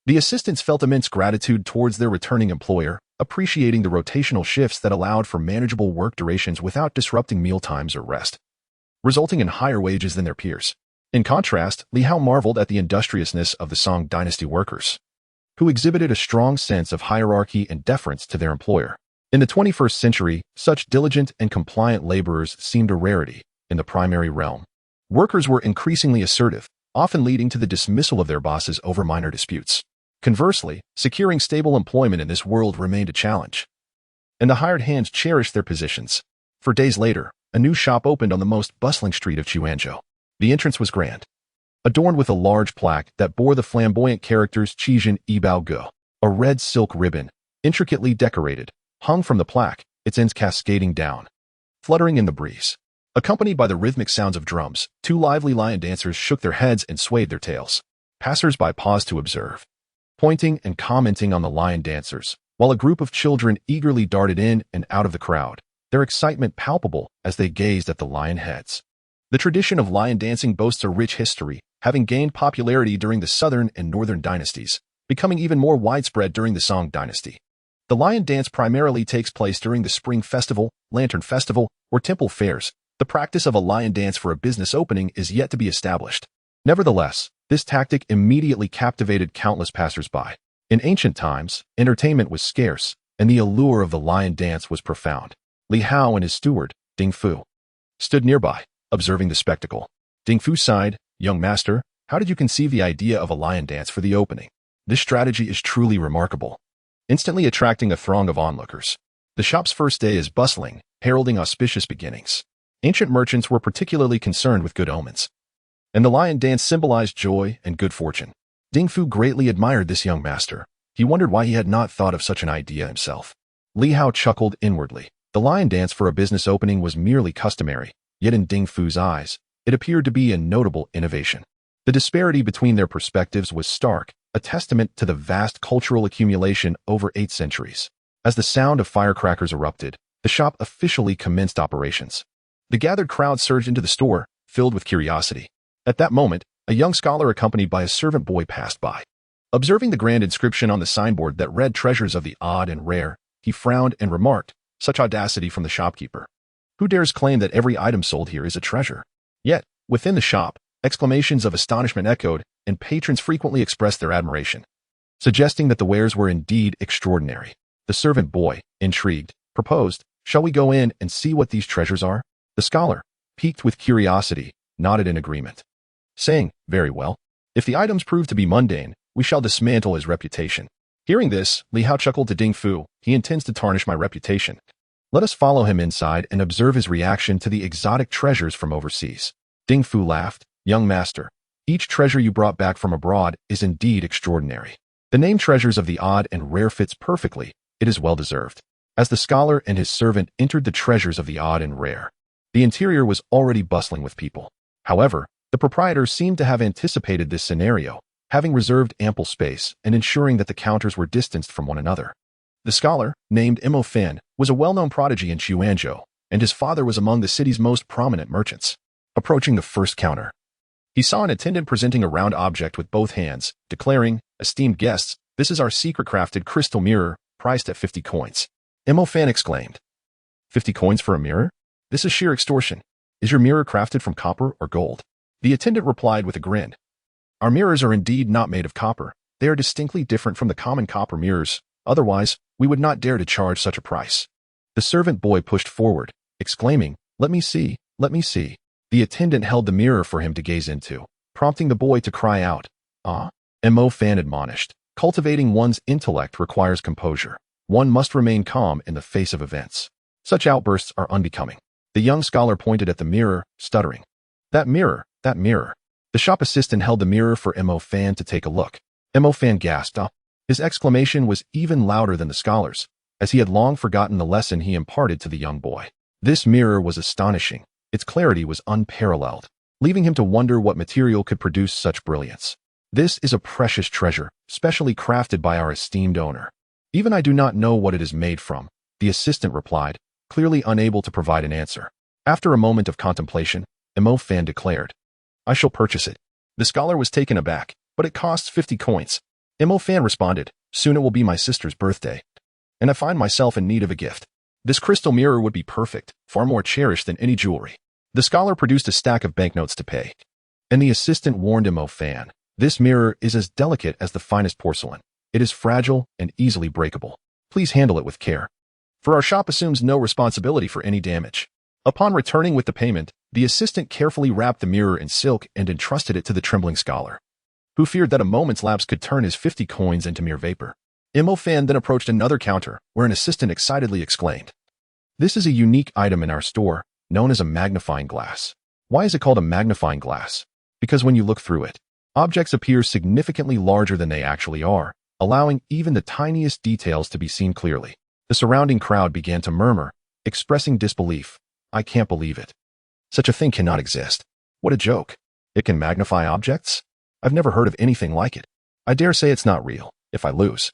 the assistants felt immense gratitude towards their returning employer, appreciating the rotational shifts that allowed for manageable work durations without disrupting mealtimes or rest, resulting in higher wages than their peers. In contrast, Li Hao marveled at the industriousness of the Song Dynasty workers, who exhibited a strong sense of hierarchy and deference to their employer. In the 21st century, such diligent and compliant laborers seemed a rarity in the primary realm. Workers were increasingly assertive, often leading to the dismissal of their bosses over minor disputes. Conversely, securing stable employment in this world remained a challenge, and the hired hands cherished their positions. 4 days later, a new shop opened on the most bustling street of Chuanzhou. The entrance was grand, adorned with a large plaque that bore the flamboyant characters Qijin Yibao Ge. A red silk ribbon, intricately decorated, hung from the plaque, its ends cascading down, fluttering in the breeze. Accompanied by the rhythmic sounds of drums, 2 lively lion dancers shook their heads and swayed their tails. Passers-by paused to observe, pointing and commenting on the lion dancers, while a group of children eagerly darted in and out of the crowd, their excitement palpable as they gazed at the lion heads. The tradition of lion dancing boasts a rich history, having gained popularity during the Southern and Northern dynasties, becoming even more widespread during the Song Dynasty. The lion dance primarily takes place during the Spring Festival, Lantern Festival, or temple fairs. The practice of a lion dance for a business opening is yet to be established. Nevertheless, this tactic immediately captivated countless passers-by. In ancient times, entertainment was scarce, and the allure of the lion dance was profound. Li Hao and his steward, Ding Fu, stood nearby, observing the spectacle. Ding Fu sighed, "Young master, how did you conceive the idea of a lion dance for the opening? This strategy is truly remarkable," instantly attracting a throng of onlookers. The shop's first day is bustling, heralding auspicious beginnings. Ancient merchants were particularly concerned with good omens, and the lion dance symbolized joy and good fortune. Ding Fu greatly admired this young master. He wondered why he had not thought of such an idea himself. Li Hao chuckled inwardly. The lion dance for a business opening was merely customary, yet in Ding Fu's eyes, it appeared to be a notable innovation. The disparity between their perspectives was stark, a testament to the vast cultural accumulation over 8 centuries. As the sound of firecrackers erupted, the shop officially commenced operations. The gathered crowd surged into the store, filled with curiosity. At that moment, a young scholar accompanied by a servant boy passed by. Observing the grand inscription on the signboard that read "Treasures of the Odd and Rare," he frowned and remarked, "Such audacity from the shopkeeper. Who dares claim that every item sold here is a treasure?" Yet, within the shop, exclamations of astonishment echoed, and patrons frequently expressed their admiration, suggesting that the wares were indeed extraordinary. The servant boy, intrigued, proposed, "Shall we go in and see what these treasures are?" The scholar, piqued with curiosity, nodded in agreement, saying, "Very well. If the items prove to be mundane, we shall dismantle his reputation." Hearing this, Li Hao chuckled to Ding Fu. "He intends to tarnish my reputation. Let us follow him inside and observe his reaction to the exotic treasures from overseas." Ding Fu laughed, "Young master, each treasure you brought back from abroad is indeed extraordinary. The name Treasures of the Odd and Rare fits perfectly. It is well deserved." As the scholar and his servant entered the Treasures of the Odd and Rare, the interior was already bustling with people. However, the proprietors seemed to have anticipated this scenario, having reserved ample space and ensuring that the counters were distanced from one another. The scholar, named Mo Shiyun, was a well-known prodigy in Chuanzhou, and his father was among the city's most prominent merchants. Approaching the first counter, he saw an attendant presenting a round object with both hands, declaring, "Esteemed guests, this is our secret-crafted crystal mirror, priced at 50 coins. Mo Shiyun exclaimed, 50 coins for a mirror? This is sheer extortion. Is your mirror crafted from copper or gold?" The attendant replied with a grin, "Our mirrors are indeed not made of copper. They are distinctly different from the common copper mirrors. Otherwise, we would not dare to charge such a price." The servant boy pushed forward, exclaiming, "Let me see, let me see." The attendant held the mirror for him to gaze into, prompting the boy to cry out, "Ah?" Mo Shiyun admonished, "Cultivating one's intellect requires composure. One must remain calm in the face of events. Such outbursts are unbecoming." The young scholar pointed at the mirror, stuttering, That mirror, that mirror." The shop assistant held the mirror for Mo Shiyun to take a look. Mo Shiyun gasped up. His exclamation was even louder than the scholar's, as he had long forgotten the lesson he imparted to the young boy. This mirror was astonishing. Its clarity was unparalleled, leaving him to wonder what material could produce such brilliance. "This is a precious treasure, specially crafted by our esteemed owner. Even I do not know what it is made from," the assistant replied, clearly unable to provide an answer. After a moment of contemplation, Mo Shiyun declared, "I shall purchase it." The scholar was taken aback. But it costs 50 coins. Mo Fan responded, soon it will be my sister's birthday, and I find myself in need of a gift. This crystal mirror would be perfect, far more cherished than any jewelry. The scholar produced a stack of banknotes to pay, and the assistant warned Mo Fan, this mirror is as delicate as the finest porcelain. It is fragile and easily breakable. Please handle it with care, for our shop assumes no responsibility for any damage. Upon returning with the payment, the assistant carefully wrapped the mirror in silk and entrusted it to the trembling scholar, who feared that a moment's lapse could turn his 50 coins into mere vapor. Mo Fan then approached another counter, where an assistant excitedly exclaimed, "This is a unique item in our store, known as a magnifying glass." Why is it called a magnifying glass? Because when you look through it, objects appear significantly larger than they actually are, allowing even the tiniest details to be seen clearly. The surrounding crowd began to murmur, expressing disbelief. I can't believe it. Such a thing cannot exist. What a joke. It can magnify objects? I've never heard of anything like it. I dare say it's not real. If I lose,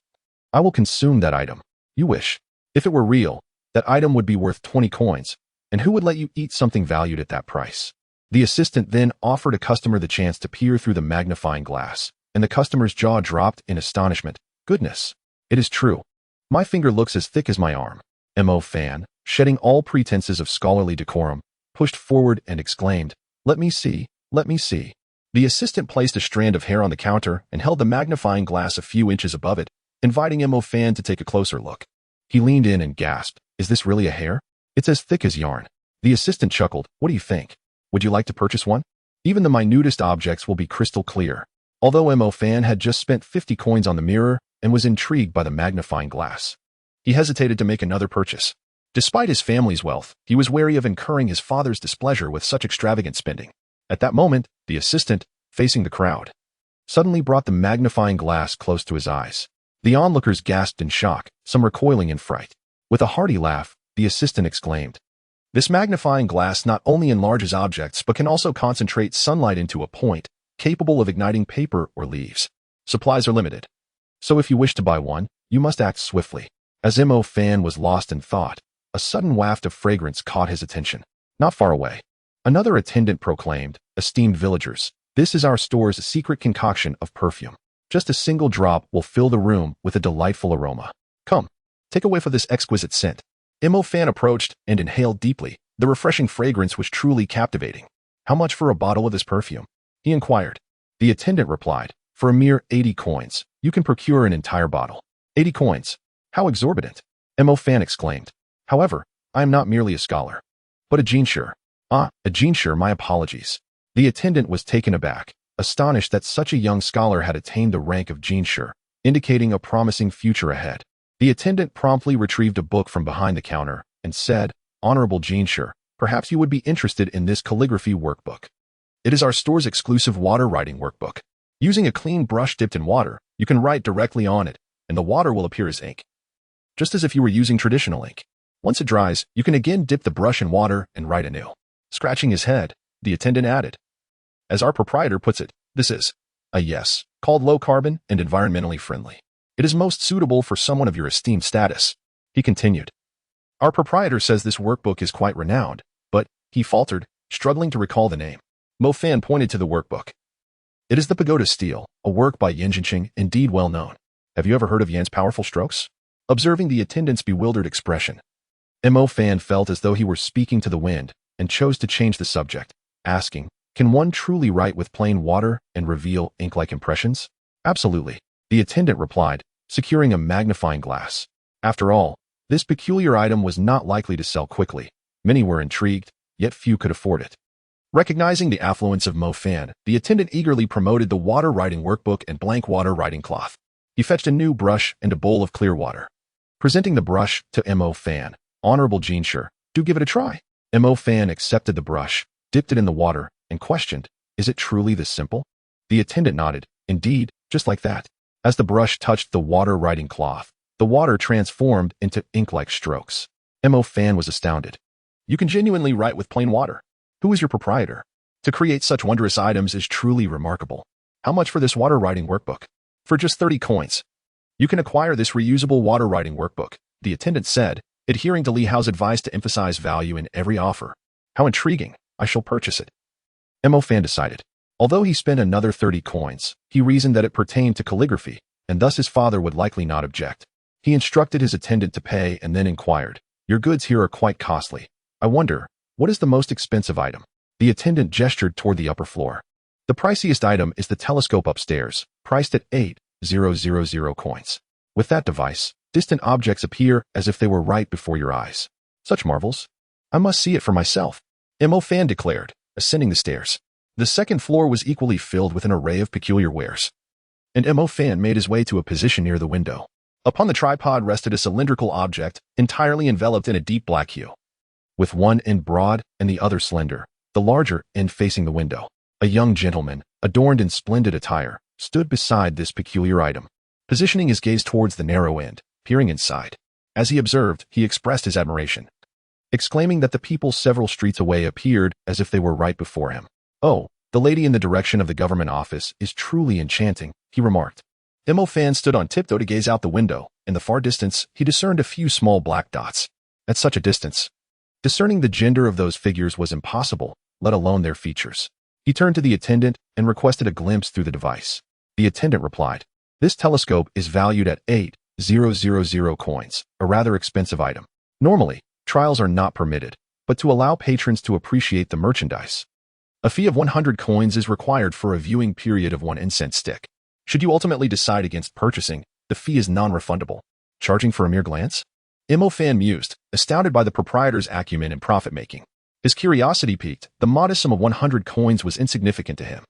I will consume that item. You wish. If it were real, that item would be worth 20 coins, and who would let you eat something valued at that price? The assistant then offered a customer the chance to peer through the magnifying glass, and the customer's jaw dropped in astonishment. Goodness, it is true. My finger looks as thick as my arm. Mo Fan, shedding all pretenses of scholarly decorum, pushed forward and exclaimed, let me see, let me see. The assistant placed a strand of hair on the counter and held the magnifying glass a few inches above it, inviting Mo Fan to take a closer look. He leaned in and gasped, is this really a hair? It's as thick as yarn. The assistant chuckled, what do you think? Would you like to purchase one? Even the minutest objects will be crystal clear. Although Mo Fan had just spent 50 coins on the mirror and was intrigued by the magnifying glass, he hesitated to make another purchase. Despite his family's wealth, he was wary of incurring his father's displeasure with such extravagant spending. At that moment, the assistant, facing the crowd, suddenly brought the magnifying glass close to his eyes. The onlookers gasped in shock, some recoiling in fright. With a hearty laugh, the assistant exclaimed, this magnifying glass not only enlarges objects but can also concentrate sunlight into a point, capable of igniting paper or leaves. Supplies are limited, so if you wish to buy one, you must act swiftly. As Mo Fan was lost in thought, a sudden waft of fragrance caught his attention. Not far away, another attendant proclaimed, esteemed villagers, this is our store's secret concoction of perfume. Just a single drop will fill the room with a delightful aroma. Come, take a whiff of this exquisite scent. Mo Fan approached and inhaled deeply. The refreshing fragrance was truly captivating. How much for a bottle of this perfume? He inquired. The attendant replied, for a mere 80 coins, you can procure an entire bottle. 80 coins. How exorbitant. Mo Fan exclaimed. However, I am not merely a scholar, but a jinshur. A jinshur, my apologies. The attendant was taken aback, astonished that such a young scholar had attained the rank of jinshur, indicating a promising future ahead. The attendant promptly retrieved a book from behind the counter and said, Honorable jinshur, perhaps you would be interested in this calligraphy workbook. It is our store's exclusive water writing workbook. Using a clean brush dipped in water, you can write directly on it, and the water will appear as ink, just as if you were using traditional ink. Once it dries, you can again dip the brush in water and write anew. Scratching his head, the attendant added, as our proprietor puts it, this is a yes, called low carbon and environmentally friendly. It is most suitable for someone of your esteemed status. He continued. Our proprietor says this workbook is quite renowned, but, he faltered, struggling to recall the name. Mo Fan pointed to the workbook. It is the Pagoda Stele, a work by Yan Jingkang, indeed well known. Have you ever heard of Yan's powerful strokes? Observing the attendant's bewildered expression, Mo Fan felt as though he were speaking to the wind and chose to change the subject, asking, can one truly write with plain water and reveal ink-like impressions? Absolutely, the attendant replied, securing a magnifying glass. After all, this peculiar item was not likely to sell quickly. Many were intrigued, yet few could afford it. Recognizing the affluence of Mo Fan, the attendant eagerly promoted the water writing workbook and blank water writing cloth. He fetched a new brush and a bowl of clear water. Presenting the brush to Mo Fan, Honorable jinshur, do give it a try. Mo Fan accepted the brush, dipped it in the water, and questioned, is it truly this simple? The attendant nodded, indeed, just like that. As the brush touched the water writing cloth, the water transformed into ink-like strokes. Mo Fan was astounded. You can genuinely write with plain water. Who is your proprietor? To create such wondrous items is truly remarkable. How much for this water writing workbook? For just 30 coins. You can acquire this reusable water writing workbook, the attendant said, adhering to Li Hao's advice to emphasize value in every offer. How intriguing. I shall purchase it. Mo Fan decided. Although he spent another 30 coins, he reasoned that it pertained to calligraphy, and thus his father would likely not object. He instructed his attendant to pay and then inquired, "Your goods here are quite costly. I wonder, what is the most expensive item?" The attendant gestured toward the upper floor. "The priciest item is the telescope upstairs, priced at 8,000 coins. With that device, distant objects appear as if they were right before your eyes. Such marvels! I must see it for myself," Mo Fan declared, ascending the stairs. The second floor was equally filled with an array of peculiar wares, and Mo Fan made his way to a position near the window. Upon the tripod rested a cylindrical object entirely enveloped in a deep black hue, with one end broad and the other slender, the larger end facing the window. A young gentleman, adorned in splendid attire, stood beside this peculiar item, positioning his gaze towards the narrow end, peering inside. As he observed, he expressed his admiration, exclaiming that the people several streets away appeared as if they were right before him. "Oh, the lady in the direction of the government office is truly enchanting," he remarked. Mo Fan stood on tiptoe to gaze out the window. In the far distance, he discerned a few small black dots. At such a distance, discerning the gender of those figures was impossible, let alone their features. He turned to the attendant and requested a glimpse through the device. The attendant replied, "This telescope is valued at 8,000 coins, a rather expensive item. Normally, trials are not permitted, but to allow patrons to appreciate the merchandise, a fee of 100 coins is required for a viewing period of 1 incense stick. Should you ultimately decide against purchasing, the fee is non-refundable. Charging for a mere glance?" Mo Fan mused, astounded by the proprietor's acumen in profit-making. His curiosity piqued. The modest sum of 100 coins was insignificant to him,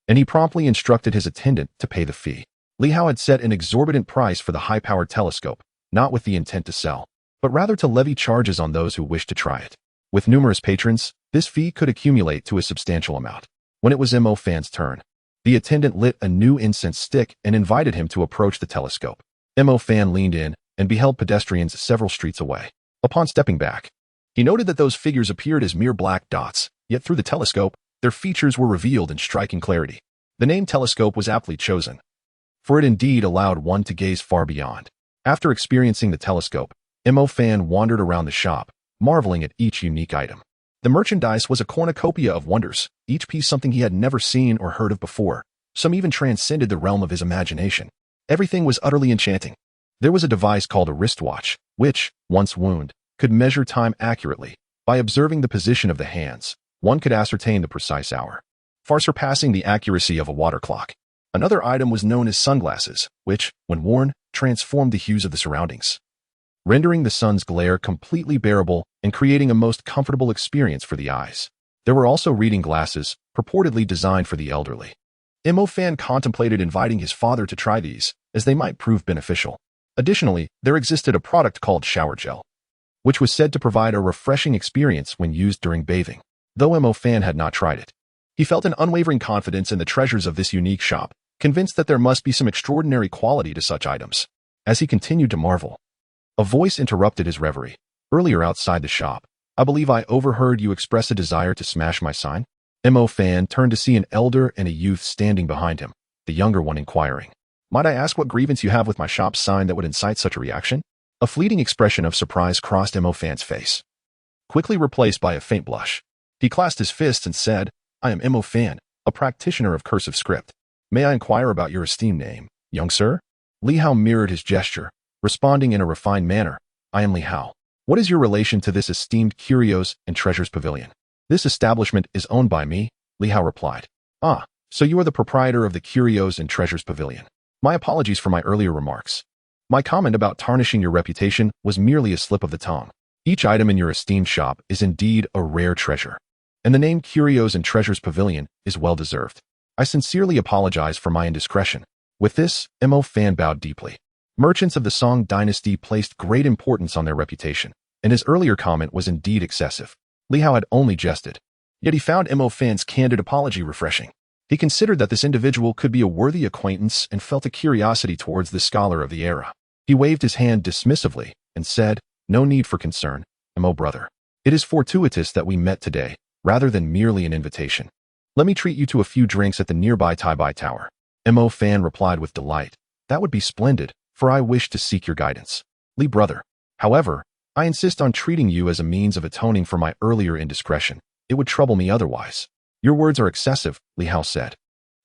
and he promptly instructed his attendant to pay the fee. Li Hao had set an exorbitant price for the high-powered telescope, not with the intent to sell, but rather to levy charges on those who wished to try it. With numerous patrons, this fee could accumulate to a substantial amount. When it was Mo Fan's turn, the attendant lit a new incense stick and invited him to approach the telescope. Mo Fan leaned in and beheld pedestrians several streets away. Upon stepping back, he noted that those figures appeared as mere black dots, yet through the telescope, their features were revealed in striking clarity. The name telescope was aptly chosen, for it indeed allowed one to gaze far beyond. After experiencing the telescope, Mo Fan wandered around the shop, marveling at each unique item. The merchandise was a cornucopia of wonders, each piece something he had never seen or heard of before. Some even transcended the realm of his imagination. Everything was utterly enchanting. There was a device called a wristwatch, which, once wound, could measure time accurately. By observing the position of the hands, one could ascertain the precise hour, far surpassing the accuracy of a water clock. Another item was known as sunglasses, which, when worn, transformed the hues of the surroundings, rendering the sun's glare completely bearable and creating a most comfortable experience for the eyes. There were also reading glasses, purportedly designed for the elderly. Mo Fan contemplated inviting his father to try these, as they might prove beneficial. Additionally, there existed a product called shower gel, which was said to provide a refreshing experience when used during bathing. Though Mo Fan had not tried it, he felt an unwavering confidence in the treasures of this unique shop, convinced that there must be some extraordinary quality to such items. As he continued to marvel, a voice interrupted his reverie. "Earlier outside the shop, I believe I overheard you express a desire to smash my sign?" Mo Fan turned to see an elder and a youth standing behind him, the younger one inquiring, "Might I ask what grievance you have with my shop's sign that would incite such a reaction?" A fleeting expression of surprise crossed Mo Fan's face, quickly replaced by a faint blush. He clasped his fists and said, "I am Mo Fan, a practitioner of cursive script. May I inquire about your esteemed name, young sir?" Li Hao mirrored his gesture, responding in a refined manner, "I am Li Hao. What is your relation to this esteemed Curios and Treasures Pavilion?" "This establishment is owned by me," Li Hao replied. "Ah, so you are the proprietor of the Curios and Treasures Pavilion. My apologies for my earlier remarks. My comment about tarnishing your reputation was merely a slip of the tongue. Each item in your esteemed shop is indeed a rare treasure, and the name Curios and Treasures Pavilion is well-deserved. I sincerely apologize for my indiscretion." With this, Mo Fan bowed deeply. Merchants of the Song Dynasty placed great importance on their reputation, and his earlier comment was indeed excessive. Li Hao had only jested, yet he found Mo Fan's candid apology refreshing. He considered that this individual could be a worthy acquaintance and felt a curiosity towards this scholar of the era. He waved his hand dismissively and said, "No need for concern, Mo brother. It is fortuitous that we met today, rather than merely an invitation. Let me treat you to a few drinks at the nearby Tai-Bai Tower." Mo Fan replied with delight, "That would be splendid, for I wish to seek your guidance, Li brother. However, I insist on treating you as a means of atoning for my earlier indiscretion. It would trouble me otherwise." Your words are excessive, Li Hao said.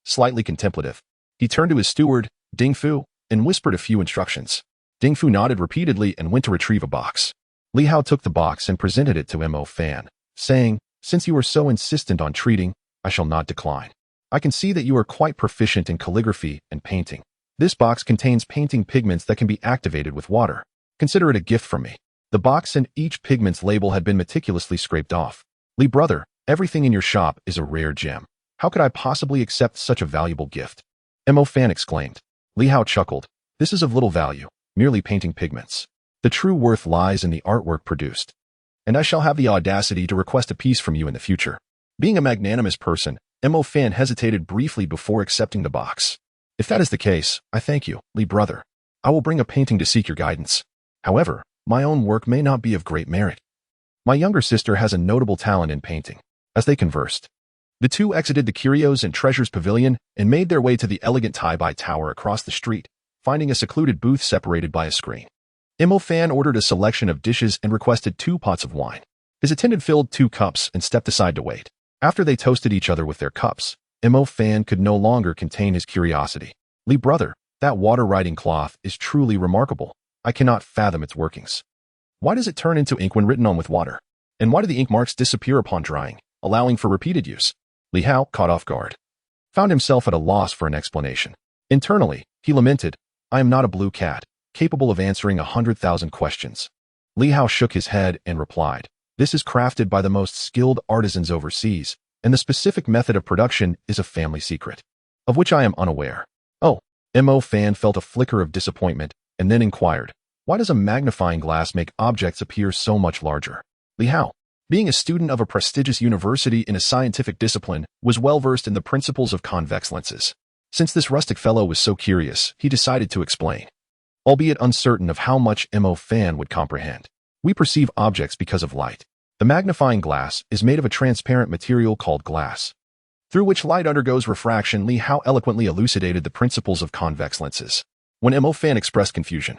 Slightly contemplative, he turned to his steward, Ding Fu, and whispered a few instructions. Ding Fu nodded repeatedly and went to retrieve a box. Li Hao took the box and presented it to Mo Fan, saying, "Since you are so insistent on treating, I shall not decline. I can see that you are quite proficient in calligraphy and painting. This box contains painting pigments that can be activated with water. Consider it a gift from me." The box and each pigment's label had been meticulously scraped off. "Li brother, everything in your shop is a rare gem. How could I possibly accept such a valuable gift?" Mo Fan exclaimed. Li Hao chuckled. "This is of little value, merely painting pigments. The true worth lies in the artwork produced. And I shall have the audacity to request a piece from you in the future." Being a magnanimous person, Mo Fan hesitated briefly before accepting the box. "If that is the case, I thank you, Li brother. I will bring a painting to seek your guidance. However, my own work may not be of great merit. My younger sister has a notable talent in painting." As they conversed, the two exited the Curios and Treasures Pavilion and made their way to the elegant Tai-Bai Tower across the street, finding a secluded booth separated by a screen. Mo Fan ordered a selection of dishes and requested 2 pots of wine. His attendant filled 2 cups and stepped aside to wait. After they toasted each other with their cups, Mo Fan could no longer contain his curiosity. "Li brother, that water-writing cloth is truly remarkable. I cannot fathom its workings. Why does it turn into ink when written on with water? And why do the ink marks disappear upon drying, allowing for repeated use?" Li Hao, caught off guard, found himself at a loss for an explanation. Internally, he lamented, "I am not a blue cat, capable of answering 100,000 questions." Li Hao shook his head and replied, "This is crafted by the most skilled artisans overseas, and the specific method of production is a family secret, of which I am unaware." "Oh." Mo Fan felt a flicker of disappointment and then inquired, "Why does a magnifying glass make objects appear so much larger?" Li Hao, being a student of a prestigious university in a scientific discipline, was well versed in the principles of convex lenses. Since this rustic fellow was so curious, he decided to explain, albeit uncertain of how much Mo Fan would comprehend. "We perceive objects because of light. The magnifying glass is made of a transparent material called glass, through which light undergoes refraction." Li Hao eloquently elucidated the principles of convex lenses. When Mo Fan expressed confusion,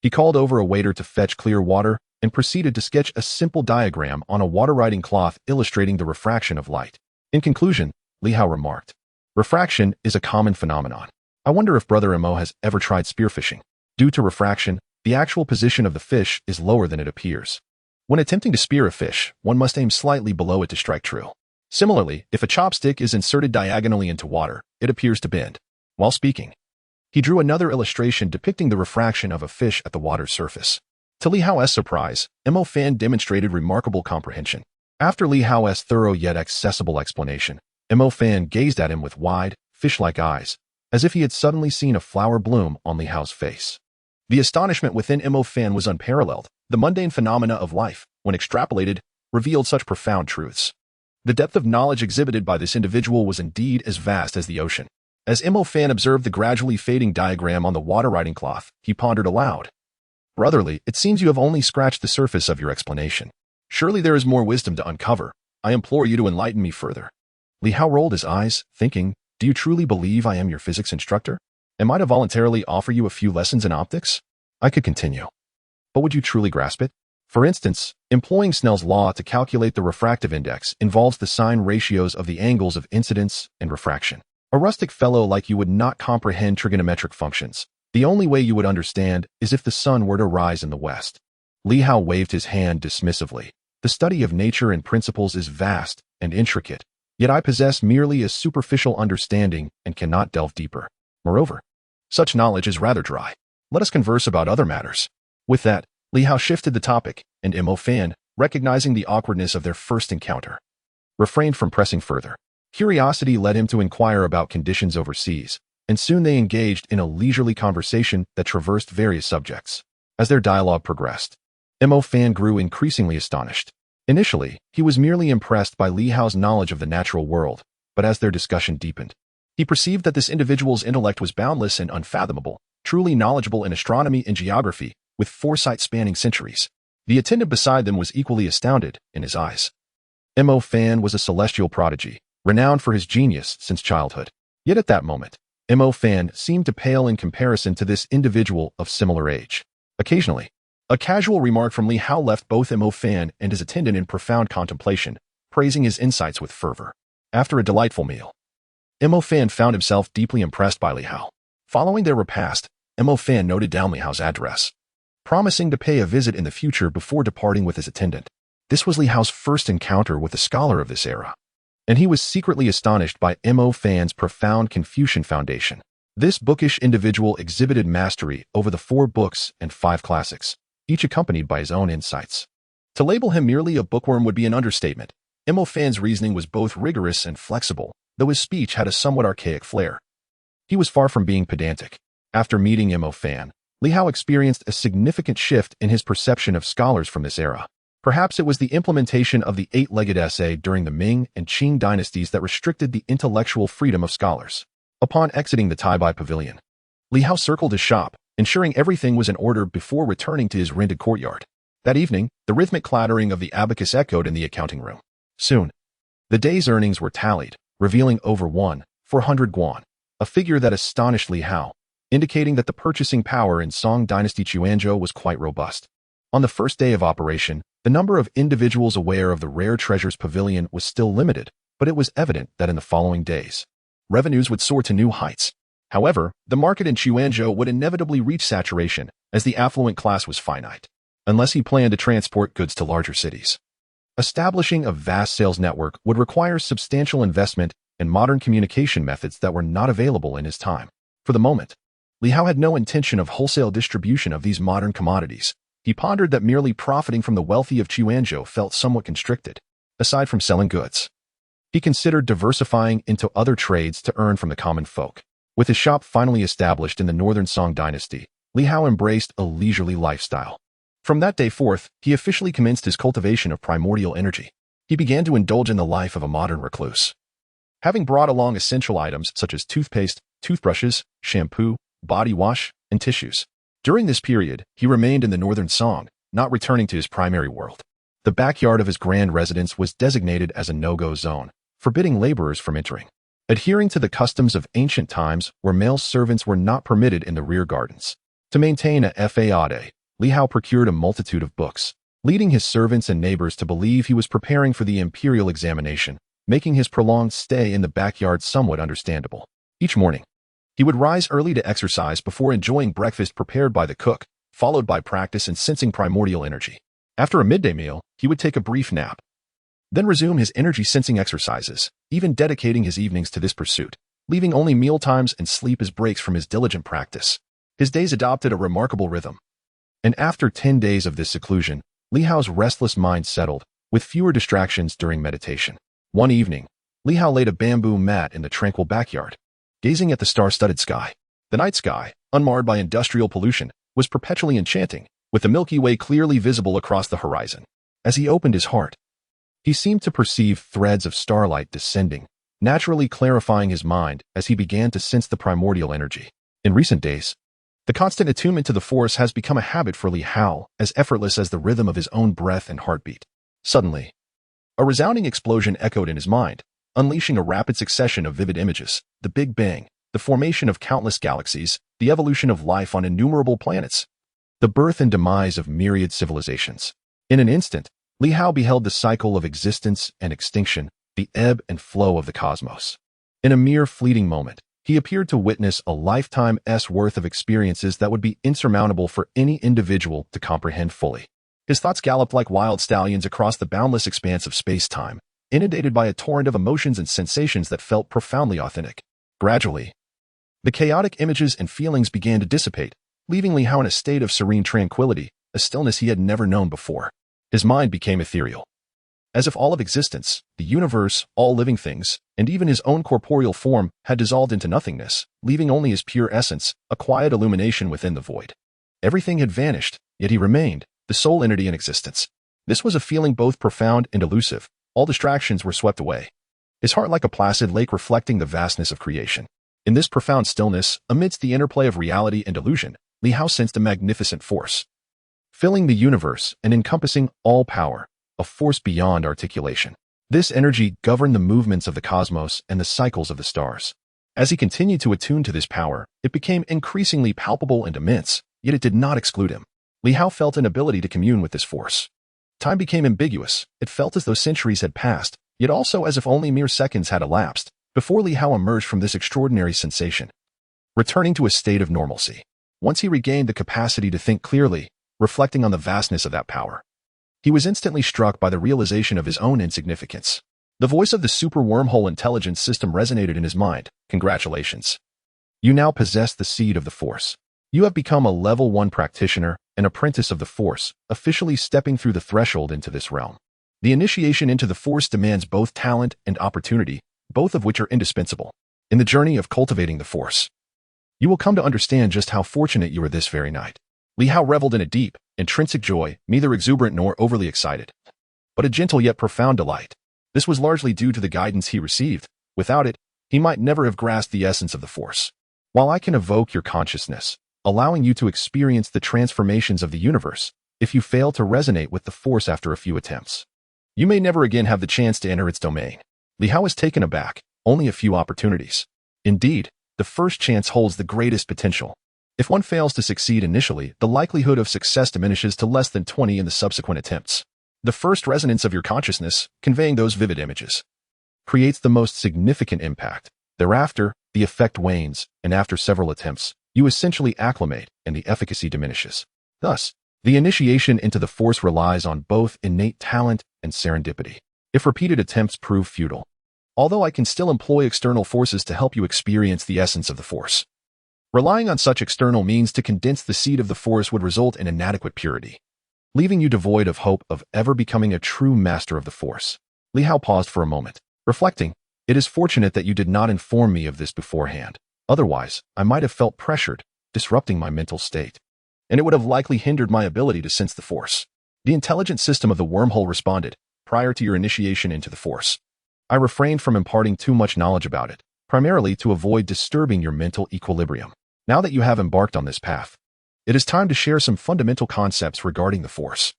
he called over a waiter to fetch clear water and proceeded to sketch a simple diagram on a water-writing cloth illustrating the refraction of light. In conclusion, Li Hao remarked, "Refraction is a common phenomenon. I wonder if Brother Mo has ever tried spearfishing. Due to refraction, the actual position of the fish is lower than it appears. When attempting to spear a fish, one must aim slightly below it to strike true. Similarly, if a chopstick is inserted diagonally into water, it appears to bend." While speaking, he drew another illustration depicting the refraction of a fish at the water's surface. To Li Hao's surprise, Mo Fan demonstrated remarkable comprehension. After Li Hao's thorough yet accessible explanation, Mo Fan gazed at him with wide, fish-like eyes, as if he had suddenly seen a flower bloom on Li Hao's face. The astonishment within Mo Fan was unparalleled. The mundane phenomena of life, when extrapolated, revealed such profound truths. The depth of knowledge exhibited by this individual was indeed as vast as the ocean. As Mo Fan observed the gradually fading diagram on the water-writing cloth, he pondered aloud, "Brotherly, it seems you have only scratched the surface of your explanation. Surely there is more wisdom to uncover. I implore you to enlighten me further." Li Hao rolled his eyes, thinking, "Do you truly believe I am your physics instructor? Am I to voluntarily offer you a few lessons in optics? I could continue. But would you truly grasp it? For instance, employing Snell's law to calculate the refractive index involves the sine ratios of the angles of incidence and refraction. A rustic fellow like you would not comprehend trigonometric functions. The only way you would understand is if the sun were to rise in the west." Li Hao waved his hand dismissively. "The study of nature and principles is vast and intricate, yet I possess merely a superficial understanding and cannot delve deeper. Moreover, such knowledge is rather dry. Let us converse about other matters." With that, Li Hao shifted the topic, and Mo Fan, recognizing the awkwardness of their first encounter, refrained from pressing further. Curiosity led him to inquire about conditions overseas, and soon they engaged in a leisurely conversation that traversed various subjects. As their dialogue progressed, Mo Fan grew increasingly astonished. Initially, he was merely impressed by Li Hao's knowledge of the natural world, but as their discussion deepened, he perceived that this individual's intellect was boundless and unfathomable, truly knowledgeable in astronomy and geography, with foresight spanning centuries. The attendant beside them was equally astounded in his eyes. Mo Fan was a celestial prodigy, renowned for his genius since childhood. Yet at that moment, Mo Fan seemed to pale in comparison to this individual of similar age. Occasionally, a casual remark from Li Hao left both Mo Fan and his attendant in profound contemplation, praising his insights with fervor. After a delightful meal, Mo Fan found himself deeply impressed by Li Hao. Following their repast, Mo Fan noted down Li Hao's address, promising to pay a visit in the future before departing with his attendant. This was Li Hao's first encounter with a scholar of this era, and he was secretly astonished by Mo Fan's profound Confucian foundation. This bookish individual exhibited mastery over the 4 books and 5 classics, each accompanied by his own insights. To label him merely a bookworm would be an understatement. Mo Fan's reasoning was both rigorous and flexible, though his speech had a somewhat archaic flair. He was far from being pedantic. After meeting Mo Fan, Li Hao experienced a significant shift in his perception of scholars from this era. Perhaps it was the implementation of the 8-legged essay during the Ming and Qing dynasties that restricted the intellectual freedom of scholars. Upon exiting the Taibai Pavilion, Li Hao circled his shop, ensuring everything was in order before returning to his rented courtyard. That evening, the rhythmic clattering of the abacus echoed in the accounting room. Soon, the day's earnings were tallied, revealing over 1,400 guan, a figure that astonished Li Hao, indicating that the purchasing power in Song Dynasty Chuanzhou was quite robust. On the first day of operation, the number of individuals aware of the Rare Treasures Pavilion was still limited, but it was evident that in the following days, revenues would soar to new heights. However, the market in Chuanzhou would inevitably reach saturation, as the affluent class was finite, unless he planned to transport goods to larger cities. Establishing a vast sales network would require substantial investment and modern communication methods that were not available in his time. For the moment, Li Hao had no intention of wholesale distribution of these modern commodities. He pondered that merely profiting from the wealthy of Chuanzhou felt somewhat constricted. Aside from selling goods, he considered diversifying into other trades to earn from the common folk. With his shop finally established in the Northern Song Dynasty, Li Hao embraced a leisurely lifestyle. From that day forth, he officially commenced his cultivation of primordial energy. He began to indulge in the life of a modern recluse. Having brought along essential items such as toothpaste, toothbrushes, shampoo, body wash, and tissues. During this period, he remained in the Northern Song, not returning to his primary world. The backyard of his grand residence was designated as a no-go zone, forbidding laborers from entering. Adhering to the customs of ancient times where male servants were not permitted in the rear gardens. To maintain a fade, Li Hao procured a multitude of books, leading his servants and neighbors to believe he was preparing for the imperial examination, making his prolonged stay in the backyard somewhat understandable. Each morning, he would rise early to exercise before enjoying breakfast prepared by the cook, followed by practice in sensing primordial energy. After a midday meal, he would take a brief nap, then resume his energy-sensing exercises, even dedicating his evenings to this pursuit, leaving only mealtimes and sleep as breaks from his diligent practice. His days adopted a remarkable rhythm. And after 10 days of this seclusion, Li Hao's restless mind settled, with fewer distractions during meditation. One evening, Li Hao laid a bamboo mat in the tranquil backyard, gazing at the star-studded sky. The night sky, unmarred by industrial pollution, was perpetually enchanting, with the Milky Way clearly visible across the horizon. As he opened his heart, he seemed to perceive threads of starlight descending, naturally clarifying his mind as he began to sense the primordial energy. In recent days, the constant attunement to the force has become a habit for Li Hao, as effortless as the rhythm of his own breath and heartbeat. Suddenly, a resounding explosion echoed in his mind, unleashing a rapid succession of vivid images: the Big Bang, the formation of countless galaxies, the evolution of life on innumerable planets, the birth and demise of myriad civilizations. In an instant, Li Hao beheld the cycle of existence and extinction, the ebb and flow of the cosmos. In a mere fleeting moment, he appeared to witness a lifetime's worth of experiences that would be insurmountable for any individual to comprehend fully. His thoughts galloped like wild stallions across the boundless expanse of space-time, inundated by a torrent of emotions and sensations that felt profoundly authentic. Gradually, the chaotic images and feelings began to dissipate, leaving Li Hao in a state of serene tranquility, a stillness he had never known before. His mind became ethereal, as if all of existence, the universe, all living things, and even his own corporeal form had dissolved into nothingness, leaving only his pure essence, a quiet illumination within the void. Everything had vanished, yet he remained, the sole entity in existence. This was a feeling both profound and elusive. All distractions were swept away, his heart like a placid lake reflecting the vastness of creation. In this profound stillness, amidst the interplay of reality and illusion, Li Hao sensed a magnificent force, filling the universe and encompassing all power, a force beyond articulation. This energy governed the movements of the cosmos and the cycles of the stars. As he continued to attune to this power, it became increasingly palpable and immense, yet it did not exclude him. Li Hao felt an ability to commune with this force. Time became ambiguous. It felt as though centuries had passed, yet also as if only mere seconds had elapsed before Li Hao emerged from this extraordinary sensation, returning to a state of normalcy. Once he regained the capacity to think clearly, reflecting on the vastness of that power, he was instantly struck by the realization of his own insignificance. The voice of the super wormhole intelligence system resonated in his mind. Congratulations. You now possess the seed of the Force. You have become a level 1 practitioner, an apprentice of the Force, officially stepping through the threshold into this realm. The initiation into the Force demands both talent and opportunity, both of which are indispensable in the journey of cultivating the Force. You will come to understand just how fortunate you are this very night. Li Hao reveled in a deep, intrinsic joy, neither exuberant nor overly excited, but a gentle yet profound delight. This was largely due to the guidance he received. Without it, he might never have grasped the essence of the Force. While I can evoke your consciousness, allowing you to experience the transformations of the universe, if you fail to resonate with the Force after a few attempts, you may never again have the chance to enter its domain. Li Hao is taken aback. Only a few opportunities. Indeed, the first chance holds the greatest potential. If one fails to succeed initially, the likelihood of success diminishes to less than 20 in the subsequent attempts. The first resonance of your consciousness, conveying those vivid images, creates the most significant impact. Thereafter, the effect wanes, and after several attempts, you essentially acclimate, and the efficacy diminishes. Thus, the initiation into the Force relies on both innate talent and serendipity. If repeated attempts prove futile, although I can still employ external forces to help you experience the essence of the Force, relying on such external means to condense the seed of the Force would result in inadequate purity, leaving you devoid of hope of ever becoming a true master of the Force. Li Hao paused for a moment, reflecting, "It is fortunate that you did not inform me of this beforehand. Otherwise, I might have felt pressured, disrupting my mental state, and it would have likely hindered my ability to sense the Force." The intelligent system of the wormhole responded, "Prior to your initiation into the Force, I refrained from imparting too much knowledge about it, primarily to avoid disturbing your mental equilibrium. Now that you have embarked on this path, it is time to share some fundamental concepts regarding the Force.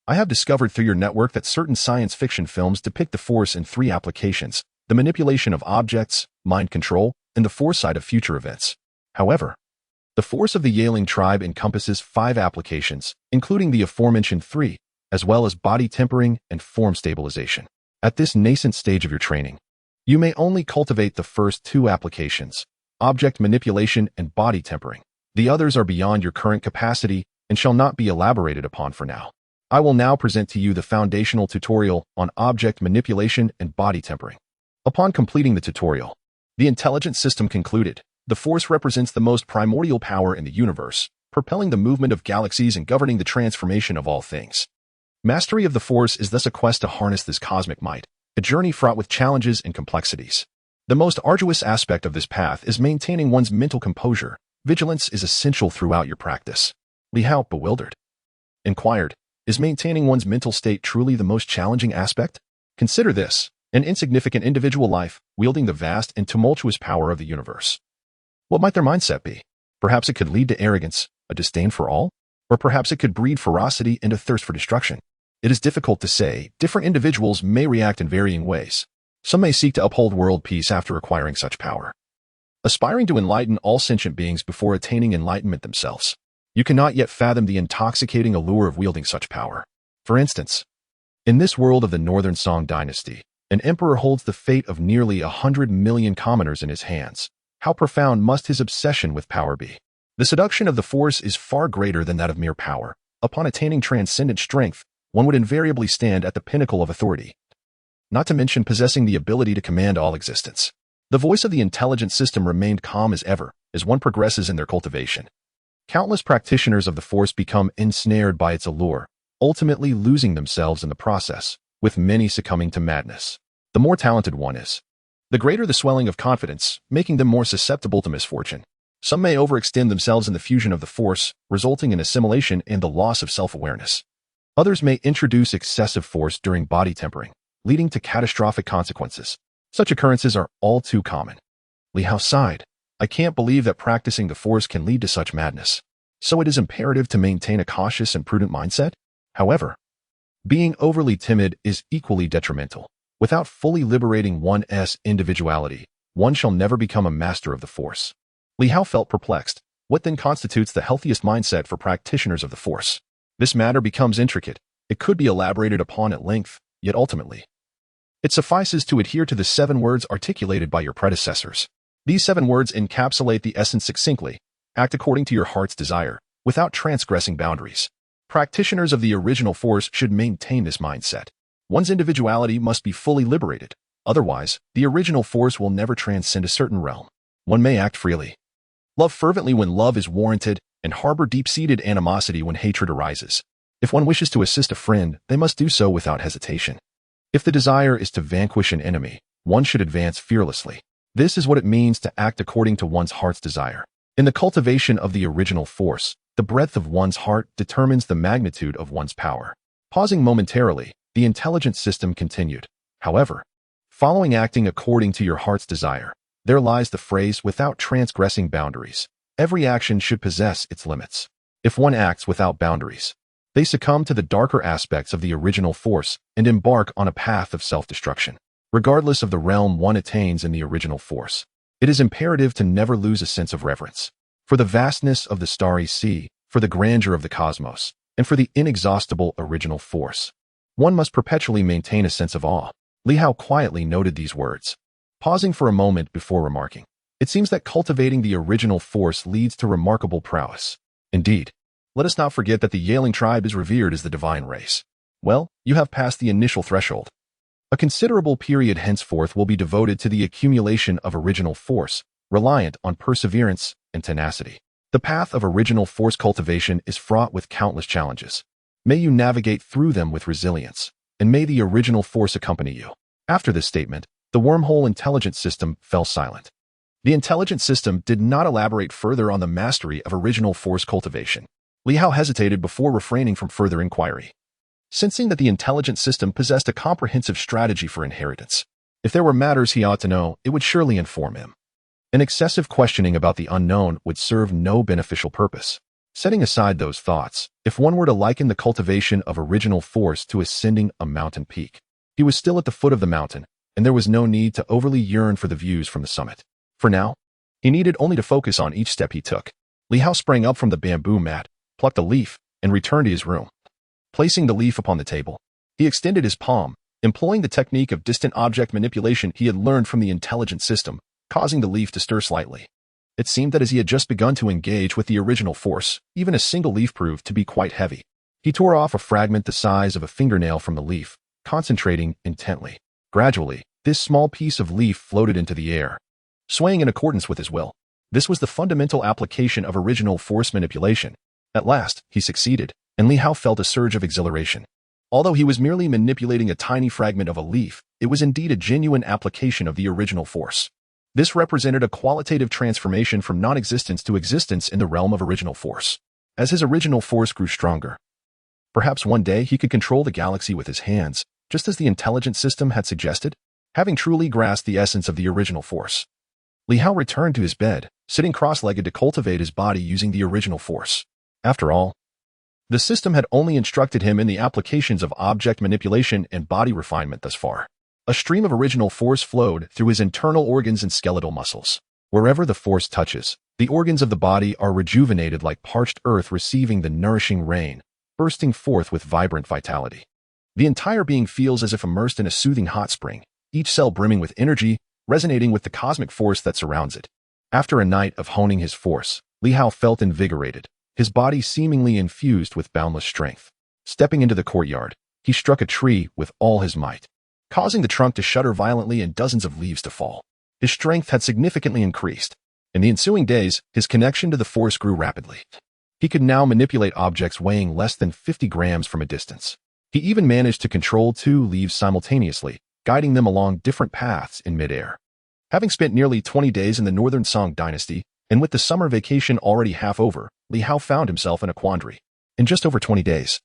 I have discovered through your network that certain science fiction films depict the Force in 3 applications: the manipulation of objects, mind control, and the foresight of future events. However, the Force of the Yaling tribe encompasses 5 applications, including the aforementioned 3, as well as body tempering and form stabilization. At this nascent stage of your training, you may only cultivate the first 2 applications, object manipulation and body tempering. The others are beyond your current capacity and shall not be elaborated upon for now. I will now present to you the foundational tutorial on object manipulation and body tempering. Upon completing the tutorial, the intelligent system concluded, "The Force represents the most primordial power in the universe, propelling the movement of galaxies and governing the transformation of all things. Mastery of the Force is thus a quest to harness this cosmic might, a journey fraught with challenges and complexities. The most arduous aspect of this path is maintaining one's mental composure. Vigilance is essential throughout your practice." Li Hao, bewildered, inquired, "Is maintaining one's mental state truly the most challenging aspect? Consider this, an insignificant individual life, wielding the vast and tumultuous power of the universe. What might their mindset be? Perhaps it could lead to arrogance, a disdain for all, or perhaps it could breed ferocity and a thirst for destruction. It is difficult to say. Different individuals may react in varying ways. Some may seek to uphold world peace after acquiring such power, aspiring to enlighten all sentient beings before attaining enlightenment themselves. You cannot yet fathom the intoxicating allure of wielding such power. For instance, in this world of the Northern Song Dynasty, an emperor holds the fate of nearly 100 million commoners in his hands. How profound must his obsession with power be? The seduction of the Force is far greater than that of mere power. Upon attaining transcendent strength, one would invariably stand at the pinnacle of authority, not to mention possessing the ability to command all existence." The voice of the intelligent system remained calm as ever, as one progresses in their cultivation. Countless practitioners of the Force become ensnared by its allure, ultimately losing themselves in the process, with many succumbing to madness. The more talented one is, the greater the swelling of confidence, making them more susceptible to misfortune. Some may overextend themselves in the fusion of the Force, resulting in assimilation and the loss of self-awareness. Others may introduce excessive force during body tempering, leading to catastrophic consequences. Such occurrences are all too common. Li Hao sighed. "I can't believe that practicing the Force can lead to such madness. So it is imperative to maintain a cautious and prudent mindset? However, being overly timid is equally detrimental. Without fully liberating one's individuality, one shall never become a master of the Force." Li Hao felt perplexed. What then constitutes the healthiest mindset for practitioners of the Force? This matter becomes intricate. It could be elaborated upon at length, yet ultimately, It suffices to adhere to the 7 words articulated by your predecessors. These 7 words encapsulate the essence succinctly. Act according to your heart's desire, without transgressing boundaries. Practitioners of the original force should maintain this mindset. One's individuality must be fully liberated. Otherwise, the original force will never transcend a certain realm. One may act freely. Love fervently when love is warranted, and harbor deep-seated animosity when hatred arises. If one wishes to assist a friend, they must do so without hesitation. If the desire is to vanquish an enemy, one should advance fearlessly. This is what it means to act according to one's heart's desire. In the cultivation of the original force, the breadth of one's heart determines the magnitude of one's power. Pausing momentarily, the intelligent system continued. However, following acting according to your heart's desire, there lies the phrase without transgressing boundaries. Every action should possess its limits. If one acts without boundaries, they succumb to the darker aspects of the original force and embark on a path of self-destruction. Regardless of the realm one attains in the original force, it is imperative to never lose a sense of reverence for the vastness of the starry sea, for the grandeur of the cosmos, and for the inexhaustible original force. One must perpetually maintain a sense of awe. Li Hao quietly noted these words, pausing for a moment before remarking, "It seems that cultivating the original force leads to remarkable prowess. Indeed, let us not forget that the Yaling tribe is revered as the divine race. Well, you have passed the initial threshold. A considerable period henceforth will be devoted to the accumulation of original force, reliant on perseverance and tenacity. The path of original force cultivation is fraught with countless challenges. May you navigate through them with resilience, and may the original force accompany you." After this statement, the Wormhole intelligence system fell silent. The intelligence system did not elaborate further on the mastery of original force cultivation. Li Hao hesitated before refraining from further inquiry, sensing that the intelligence system possessed a comprehensive strategy for inheritance. If there were matters he ought to know, it would surely inform him. An excessive questioning about the unknown would serve no beneficial purpose. Setting aside those thoughts, if one were to liken the cultivation of original force to ascending a mountain peak, he was still at the foot of the mountain, and there was no need to overly yearn for the views from the summit. For now, he needed only to focus on each step he took. Li Hao sprang up from the bamboo mat, plucked a leaf, and returned to his room. Placing the leaf upon the table, he extended his palm, employing the technique of distant object manipulation he had learned from the intelligence system, causing the leaf to stir slightly. It seemed that as he had just begun to engage with the original force, even a single leaf proved to be quite heavy. He tore off a fragment the size of a fingernail from the leaf, concentrating intently. Gradually, this small piece of leaf floated into the air, swaying in accordance with his will. This was the fundamental application of original force manipulation. At last, he succeeded, and Li Hao felt a surge of exhilaration. Although he was merely manipulating a tiny fragment of a leaf, it was indeed a genuine application of the original force. This represented a qualitative transformation from non-existence to existence in the realm of original force. As his original force grew stronger, perhaps one day he could control the galaxy with his hands, just as the intelligence system had suggested. Having truly grasped the essence of the original force, Li Hao returned to his bed, sitting cross-legged to cultivate his body using the original force. After all, the system had only instructed him in the applications of object manipulation and body refinement thus far. A stream of original force flowed through his internal organs and skeletal muscles. Wherever the force touches, the organs of the body are rejuvenated like parched earth receiving the nourishing rain, bursting forth with vibrant vitality. The entire being feels as if immersed in a soothing hot spring, each cell brimming with energy, resonating with the cosmic force that surrounds it. After a night of honing his force, Li Hao felt invigorated, his body seemingly infused with boundless strength. Stepping into the courtyard, he struck a tree with all his might, causing the trunk to shudder violently and dozens of leaves to fall. His strength had significantly increased. In the ensuing days, his connection to the force grew rapidly. He could now manipulate objects weighing less than 50 grams from a distance. He even managed to control 2 leaves simultaneously, guiding them along different paths in midair. Having spent nearly 20 days in the Northern Song Dynasty, and with the summer vacation already half over, Li Hao found himself in a quandary. In just over 20 days,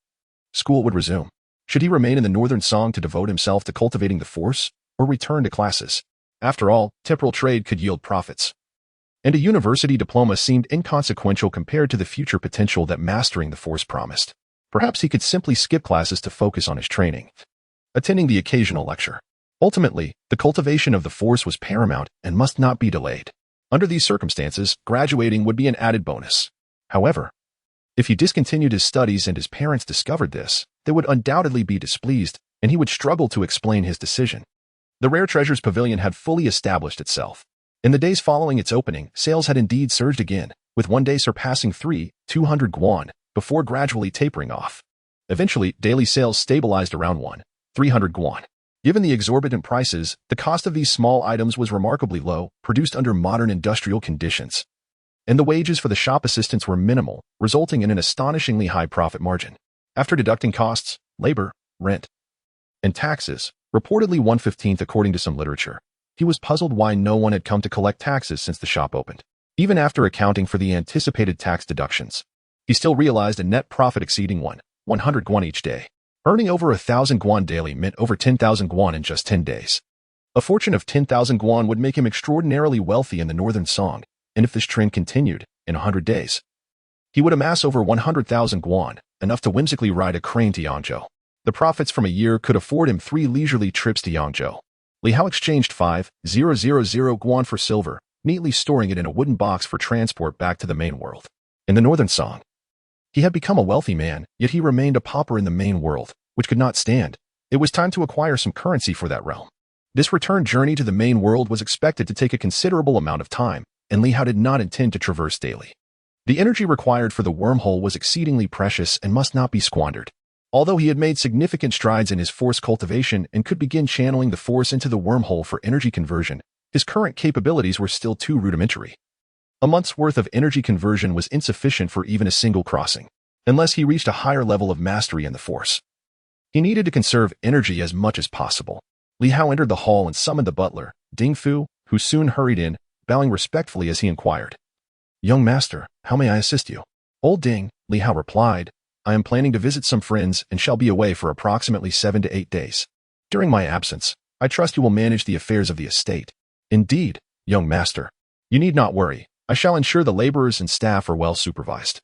school would resume. Should he remain in the Northern Song to devote himself to cultivating the force, or return to classes? After all, temporal trade could yield profits, and a university diploma seemed inconsequential compared to the future potential that mastering the force promised. Perhaps he could simply skip classes to focus on his training, attending the occasional lecture. Ultimately, the cultivation of the force was paramount and must not be delayed. Under these circumstances, graduating would be an added bonus. However, if he discontinued his studies and his parents discovered this, they would undoubtedly be displeased, and he would struggle to explain his decision. The Rare Treasures Pavilion had fully established itself. In the days following its opening, sales had indeed surged again, with one day surpassing 200 guan, before gradually tapering off. Eventually, daily sales stabilized around 300 guan. Given the exorbitant prices, the cost of these small items was remarkably low, produced under modern industrial conditions. And the wages for the shop assistants were minimal, resulting in an astonishingly high profit margin. After deducting costs, labor, rent, and taxes, reportedly 1/15 according to some literature, he was puzzled why no one had come to collect taxes since the shop opened. Even after accounting for the anticipated tax deductions, he still realized a net profit exceeding 100 guan each day. Earning over 1,000 guan daily meant over 10,000 guan in just 10 days. A fortune of 10,000 guan would make him extraordinarily wealthy in the Northern Song, and if this trend continued, in 100 days, he would amass over 100,000 guan, enough to whimsically ride a crane to Yangzhou. The profits from a year could afford him 3 leisurely trips to Yangzhou. Li Hao exchanged 5,000 guan for silver, neatly storing it in a wooden box for transport back to the main world. In the Northern Song, he had become a wealthy man, yet he remained a pauper in the main world, which could not stand. It was time to acquire some currency for that realm. This return journey to the main world was expected to take a considerable amount of time, and Li Hao did not intend to traverse daily. The energy required for the wormhole was exceedingly precious and must not be squandered. Although he had made significant strides in his force cultivation and could begin channeling the force into the wormhole for energy conversion, his current capabilities were still too rudimentary. A month's worth of energy conversion was insufficient for even a single crossing, unless he reached a higher level of mastery in the force. He needed to conserve energy as much as possible. Li Hao entered the hall and summoned the butler, Ding Fu, who soon hurried in, bowing respectfully as he inquired, "Young master, how may I assist you?" "Old Ding," Li Hao replied, "I am planning to visit some friends and shall be away for approximately 7 to 8 days. During my absence, I trust you will manage the affairs of the estate." "Indeed, young master. You need not worry. I shall ensure the laborers and staff are well supervised."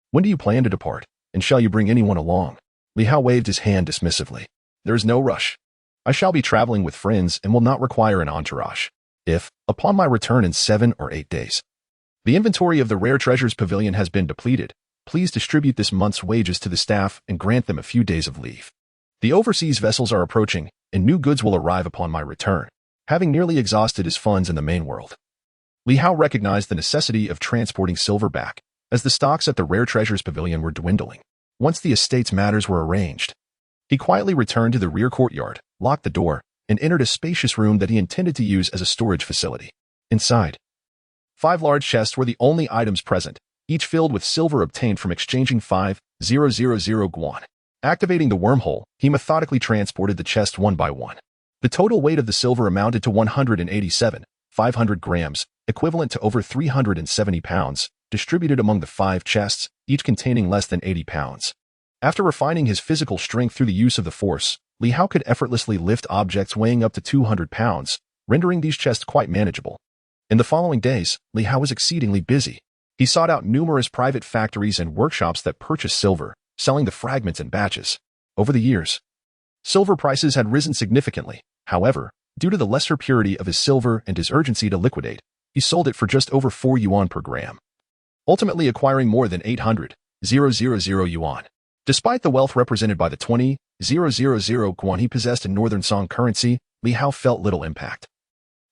"When do you plan to depart, and shall you bring anyone along?" Li Hao waved his hand dismissively. "There is no rush. I shall be traveling with friends and will not require an entourage. If, upon my return in 7 or 8 days, the inventory of the Rare Treasures Pavilion has been depleted, please distribute this month's wages to the staff and grant them a few days of leave. The overseas vessels are approaching, and new goods will arrive upon my return." Having nearly exhausted his funds in the main world, Li Hao recognized the necessity of transporting silver back, as the stocks at the Rare Treasures Pavilion were dwindling. Once the estate's matters were arranged, he quietly returned to the rear courtyard, locked the door, and entered a spacious room that he intended to use as a storage facility. Inside, 5 large chests were the only items present, each filled with silver obtained from exchanging 5,000 guan. Activating the wormhole, he methodically transported the chests one by one. The total weight of the silver amounted to 187,500 grams, equivalent to over 370 pounds, distributed among the 5 chests, each containing less than 80 pounds. After refining his physical strength through the use of the force, Li Hao could effortlessly lift objects weighing up to 200 pounds, rendering these chests quite manageable. In the following days, Li Hao was exceedingly busy. He sought out numerous private factories and workshops that purchased silver, selling the fragments in batches. Over the years, silver prices had risen significantly. However, due to the lesser purity of his silver and his urgency to liquidate, he sold it for just over 4 yuan per gram, ultimately acquiring more than 800,000 yuan. Despite the wealth represented by the 20,000 guan he possessed in Northern Song currency, Li Hao felt little impact.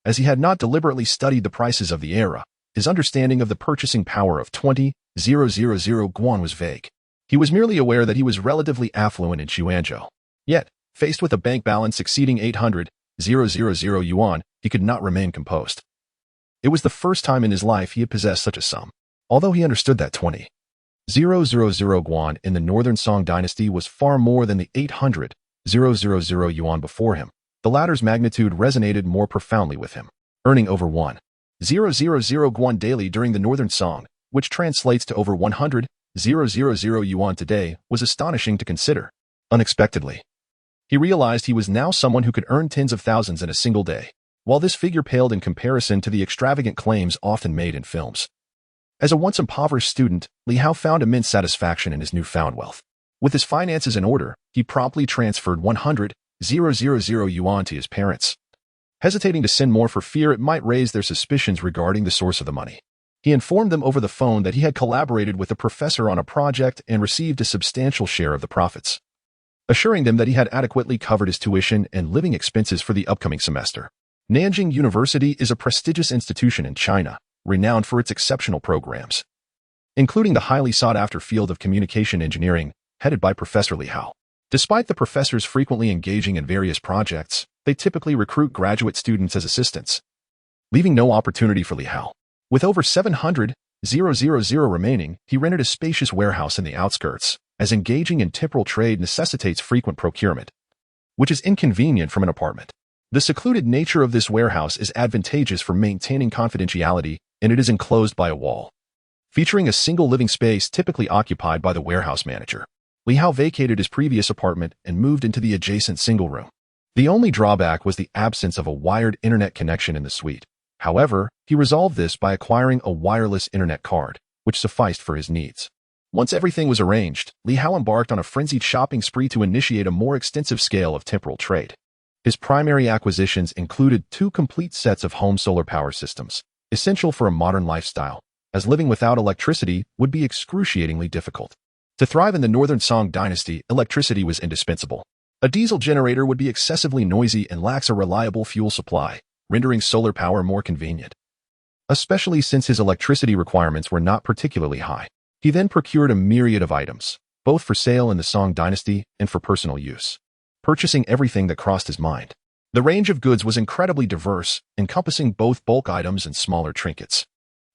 As he had not deliberately studied the prices of the era, his understanding of the purchasing power of 20,000 guan was vague. He was merely aware that he was relatively affluent in Xuanzhou. Yet, faced with a bank balance exceeding 800,000 yuan, he could not remain composed. It was the first time in his life he had possessed such a sum. Although he understood that 20,000 guan in the Northern Song Dynasty was far more than the 800,000 yuan before him, the latter's magnitude resonated more profoundly with him. Earning over 1,000 guan daily during the Northern Song, which translates to over 100,000 yuan today, was astonishing to consider. Unexpectedly, he realized he was now someone who could earn tens of thousands in a single day, while this figure paled in comparison to the extravagant claims often made in films. As a once impoverished student, Li Hao found immense satisfaction in his newfound wealth. With his finances in order, he promptly transferred 100,000 yuan to his parents, hesitating to send more for fear it might raise their suspicions regarding the source of the money. He informed them over the phone that he had collaborated with a professor on a project and received a substantial share of the profits. assuring them that he had adequately covered his tuition and living expenses for the upcoming semester. Nanjing University is a prestigious institution in China, renowned for its exceptional programs, including the highly sought-after field of communication engineering, headed by Professor Li Hao. Despite the professors frequently engaging in various projects, they typically recruit graduate students as assistants, leaving no opportunity for Li Hao. With over 700,000 remaining, he rented a spacious warehouse in the outskirts, as engaging in temporal trade necessitates frequent procurement, which is inconvenient from an apartment. The secluded nature of this warehouse is advantageous for maintaining confidentiality, and it is enclosed by a wall, featuring a single living space typically occupied by the warehouse manager. Li Hao vacated his previous apartment and moved into the adjacent single room. The only drawback was the absence of a wired internet connection in the suite. However, he resolved this by acquiring a wireless internet card, which sufficed for his needs. Once everything was arranged, Li Hao embarked on a frenzied shopping spree to initiate a more extensive scale of temporal trade. His primary acquisitions included 2 complete sets of home solar power systems, essential for a modern lifestyle, as living without electricity would be excruciatingly difficult. To thrive in the Northern Song Dynasty, electricity was indispensable. A diesel generator would be excessively noisy and lacks a reliable fuel supply, rendering solar power more convenient, especially since his electricity requirements were not particularly high. He then procured a myriad of items, both for sale in the Song Dynasty and for personal use, purchasing everything that crossed his mind. The range of goods was incredibly diverse, encompassing both bulk items and smaller trinkets.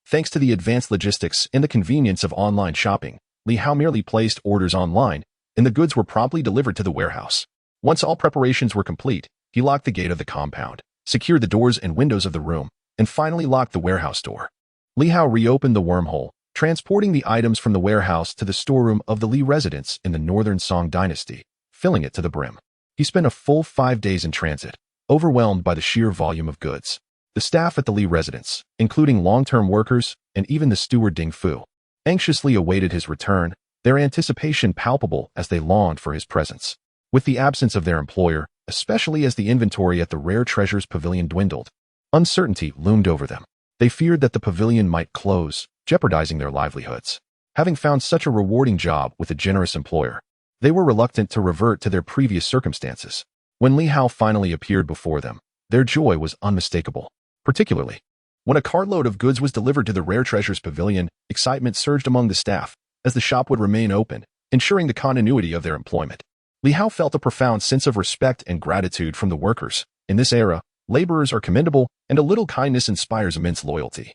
Thanks to the advanced logistics and the convenience of online shopping, Li Hao merely placed orders online, and the goods were promptly delivered to the warehouse. Once all preparations were complete, he locked the gate of the compound, secured the doors and windows of the room, and finally locked the warehouse door. Li Hao reopened the wormhole, transporting the items from the warehouse to the storeroom of the Li residence in the Northern Song Dynasty, filling it to the brim. He spent a full 5 days in transit, overwhelmed by the sheer volume of goods. The staff at the Li residence, including long-term workers and even the steward Ding Fu, anxiously awaited his return, their anticipation palpable as they longed for his presence. With the absence of their employer, especially as the inventory at the Rare Treasures Pavilion dwindled, uncertainty loomed over them. They feared that the pavilion might close, jeopardizing their livelihoods. Having found such a rewarding job with a generous employer, they were reluctant to revert to their previous circumstances. When Li Hao finally appeared before them, their joy was unmistakable. Particularly, when a cartload of goods was delivered to the Rare Treasures Pavilion, excitement surged among the staff, as the shop would remain open, ensuring the continuity of their employment. Li Hao felt a profound sense of respect and gratitude from the workers. In this era, laborers are commendable, and a little kindness inspires immense loyalty.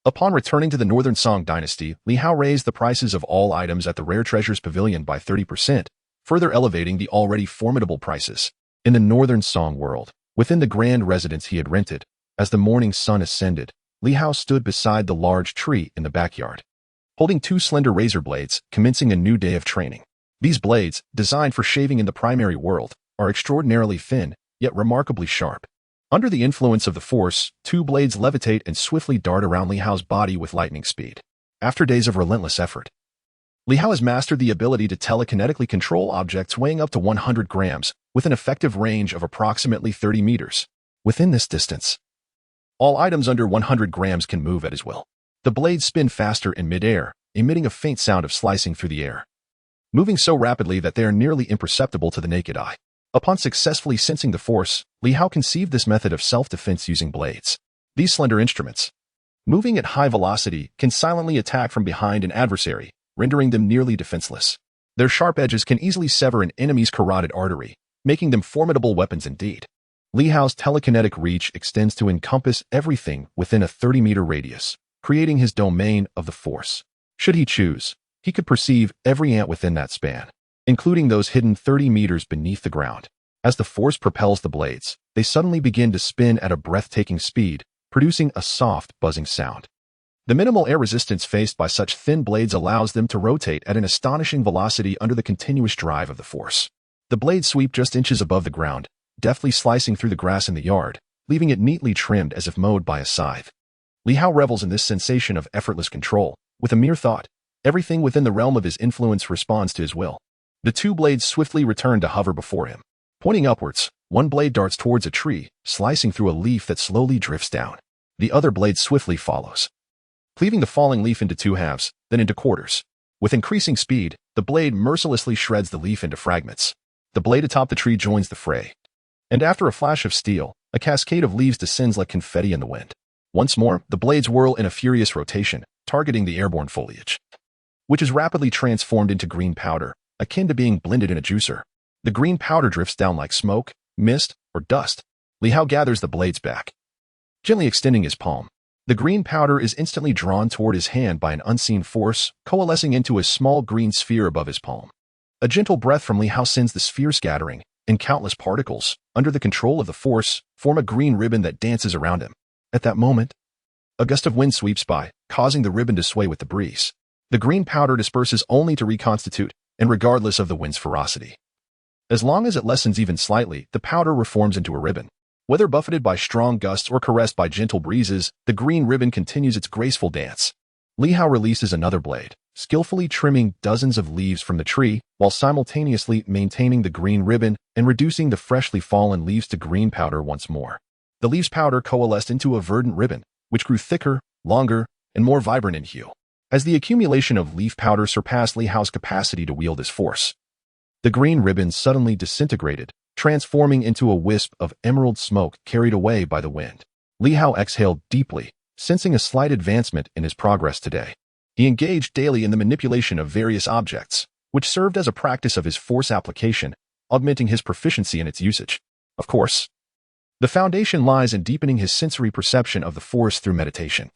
Upon returning to the Northern Song Dynasty, Li Hao raised the prices of all items at the Rare Treasures Pavilion by 30%, further elevating the already formidable prices. In the Northern Song world, within the grand residence he had rented, as the morning sun ascended, Li Hao stood beside the large tree in the backyard, holding 2 slender razor blades, commencing a new day of training. These blades, designed for shaving in the primary world, are extraordinarily thin, yet remarkably sharp. Under the influence of the Force, 2 blades levitate and swiftly dart around Li Hao's body with lightning speed. After days of relentless effort, Li Hao has mastered the ability to telekinetically control objects weighing up to 100 grams, with an effective range of approximately 30 meters. Within this distance, all items under 100 grams can move at his will. The blades spin faster in midair, emitting a faint sound of slicing through the air, moving so rapidly that they are nearly imperceptible to the naked eye. Upon successfully sensing the Force, Li Hao conceived this method of self-defense using blades. These slender instruments, moving at high velocity, can silently attack from behind an adversary, rendering them nearly defenseless. Their sharp edges can easily sever an enemy's carotid artery, making them formidable weapons indeed. Li Hao's telekinetic reach extends to encompass everything within a 30-meter radius, creating his domain of the Force. Should he choose, he could perceive every ant within that span, including those hidden 30 meters beneath the ground. As the Force propels the blades, they suddenly begin to spin at a breathtaking speed, producing a soft, buzzing sound. The minimal air resistance faced by such thin blades allows them to rotate at an astonishing velocity under the continuous drive of the Force. The blades sweep just inches above the ground, deftly slicing through the grass in the yard, leaving it neatly trimmed as if mowed by a scythe. Li Hao revels in this sensation of effortless control. With a mere thought, everything within the realm of his influence responds to his will. The 2 blades swiftly return to hover before him. Pointing upwards, one blade darts towards a tree, slicing through a leaf that slowly drifts down. The other blade swiftly follows, cleaving the falling leaf into 2 halves, then into quarters. With increasing speed, the blade mercilessly shreds the leaf into fragments. The blade atop the tree joins the fray. And after a flash of steel, a cascade of leaves descends like confetti in the wind. Once more, the blades whirl in a furious rotation, targeting the airborne foliage, which is rapidly transformed into green powder, akin to being blended in a juicer. The green powder drifts down like smoke, mist, or dust. Li Hao gathers the blades back, gently extending his palm. The green powder is instantly drawn toward his hand by an unseen force, coalescing into a small green sphere above his palm. A gentle breath from Li Hao sends the sphere scattering, and countless particles, under the control of the force, form a green ribbon that dances around him. At that moment, a gust of wind sweeps by, causing the ribbon to sway with the breeze. The green powder disperses only to reconstitute, and regardless of the wind's ferocity. As long as it lessens even slightly, the powder reforms into a ribbon. Whether buffeted by strong gusts or caressed by gentle breezes, the green ribbon continues its graceful dance. Li Hao releases another blade, skillfully trimming dozens of leaves from the tree, while simultaneously maintaining the green ribbon and reducing the freshly fallen leaves to green powder once more. The leaves powder coalesced into a verdant ribbon, which grew thicker, longer, and more vibrant in hue. As the accumulation of leaf powder surpassed Li Hao's capacity to wield his force, the green ribbon suddenly disintegrated, transforming into a wisp of emerald smoke carried away by the wind. Li Hao exhaled deeply, sensing a slight advancement in his progress today. He engaged daily in the manipulation of various objects, which served as a practice of his force application, augmenting his proficiency in its usage. Of course, the foundation lies in deepening his sensory perception of the force through meditation.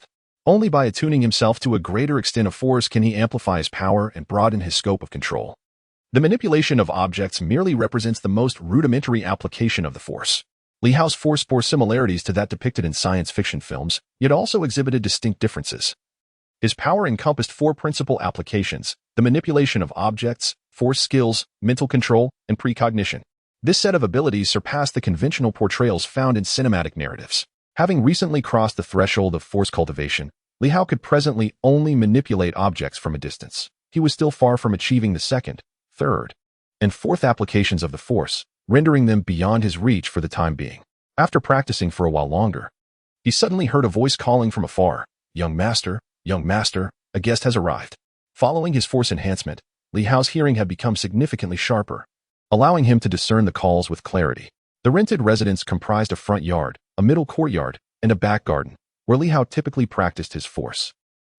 Only by attuning himself to a greater extent of force can he amplify his power and broaden his scope of control. The manipulation of objects merely represents the most rudimentary application of the force. Li Hao's force bore similarities to that depicted in science fiction films, yet also exhibited distinct differences. His power encompassed four principal applications: the manipulation of objects, force skills, mental control, and precognition. This set of abilities surpassed the conventional portrayals found in cinematic narratives. Having recently crossed the threshold of force cultivation, Li Hao could presently only manipulate objects from a distance. He was still far from achieving the second, third, and fourth applications of the force, rendering them beyond his reach for the time being. After practicing for a while longer, he suddenly heard a voice calling from afar, young master, a guest has arrived." Following his force enhancement, Li Hao's hearing had become significantly sharper, allowing him to discern the calls with clarity. The rented residence comprised a front yard, a middle courtyard, and a back garden, where Li Hao typically practiced his force.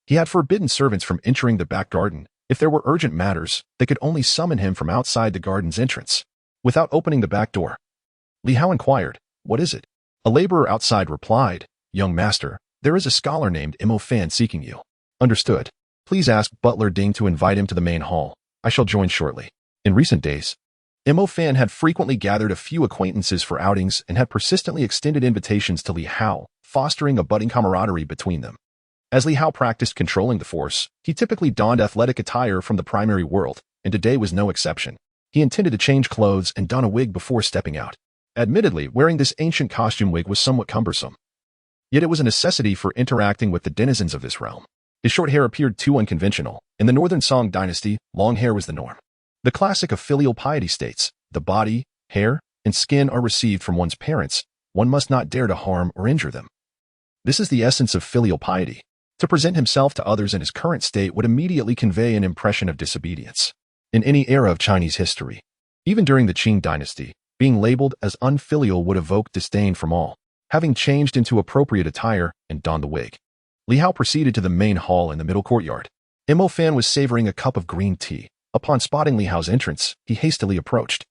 He had forbidden servants from entering the back garden. If there were urgent matters, they could only summon him from outside the garden's entrance. Without opening the back door, Li Hao inquired, "What is it?" A laborer outside replied, "Young master, there is a scholar named Mo Fan seeking you." "Understood. Please ask Butler Ding to invite him to the main hall. I shall join shortly." In recent days, Mo Fan had frequently gathered a few acquaintances for outings and had persistently extended invitations to Li Hao, fostering a budding camaraderie between them. As Li Hao practiced controlling the force, he typically donned athletic attire from the primary world, and today was no exception. He intended to change clothes and don a wig before stepping out. Admittedly, wearing this ancient costume wig was somewhat cumbersome. Yet it was a necessity for interacting with the denizens of this realm. His short hair appeared too unconventional. In the Northern Song Dynasty, long hair was the norm. The classic of filial piety states, "The body, hair, and skin are received from one's parents. One must not dare to harm or injure them." This is the essence of filial piety. To present himself to others in his current state would immediately convey an impression of disobedience. In any era of Chinese history, even during the Qing dynasty, being labeled as unfilial would evoke disdain from all. Having changed into appropriate attire and donned the wig, Li Hao proceeded to the main hall in the middle courtyard. Mo Fan was savoring a cup of green tea. Upon spotting Li Hao's entrance, he hastily approached,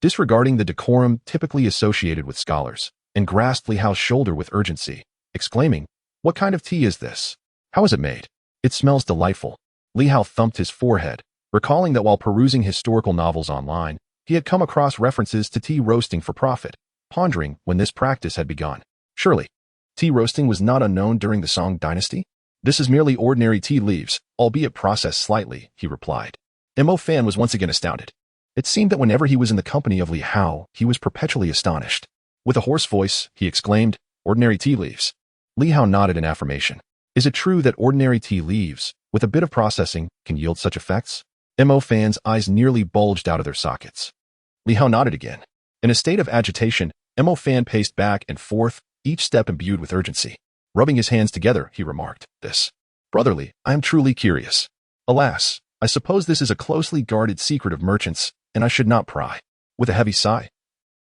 disregarding the decorum typically associated with scholars, and grasped Li Hao's shoulder with urgency, exclaiming, "What kind of tea is this? How is it made? It smells delightful." Li Hao thumped his forehead, recalling that while perusing historical novels online, he had come across references to tea roasting for profit, pondering when this practice had begun. Surely, tea roasting was not unknown during the Song Dynasty? "This is merely ordinary tea leaves, albeit processed slightly," he replied. Mo Fan was once again astounded. It seemed that whenever he was in the company of Li Hao, he was perpetually astonished. With a hoarse voice, he exclaimed, "Ordinary tea leaves." Li Hao nodded in affirmation. "Is it true that ordinary tea leaves, with a bit of processing, can yield such effects?" Mo Fan's eyes nearly bulged out of their sockets. Li Hao nodded again. In a state of agitation, Mo Fan paced back and forth, each step imbued with urgency. Rubbing his hands together, he remarked, "This, brotherly, I am truly curious. Alas, I suppose this is a closely guarded secret of merchants, and I should not pry." With a heavy sigh,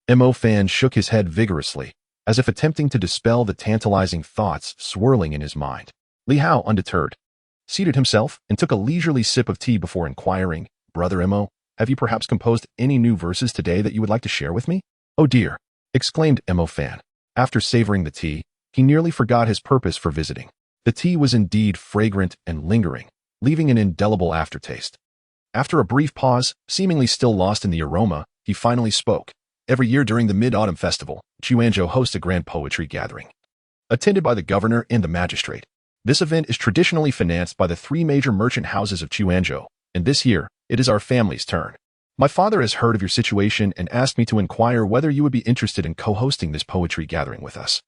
Mo Fan shook his head vigorously, as if attempting to dispel the tantalizing thoughts swirling in his mind. Li Hao, undeterred, seated himself and took a leisurely sip of tea before inquiring, "Brother Mo, have you perhaps composed any new verses today that you would like to share with me?" "Oh dear," exclaimed Mo Fan. After savoring the tea, he nearly forgot his purpose for visiting. The tea was indeed fragrant and lingering, leaving an indelible aftertaste. After a brief pause, seemingly still lost in the aroma, he finally spoke. "Every year during the Mid-Autumn Festival, Chuanzhou hosts a grand poetry gathering, attended by the governor and the magistrate. This event is traditionally financed by the three major merchant houses of Chuanzhou, and this year, it is our family's turn. My father has heard of your situation and asked me to inquire whether you would be interested in co-hosting this poetry gathering with us."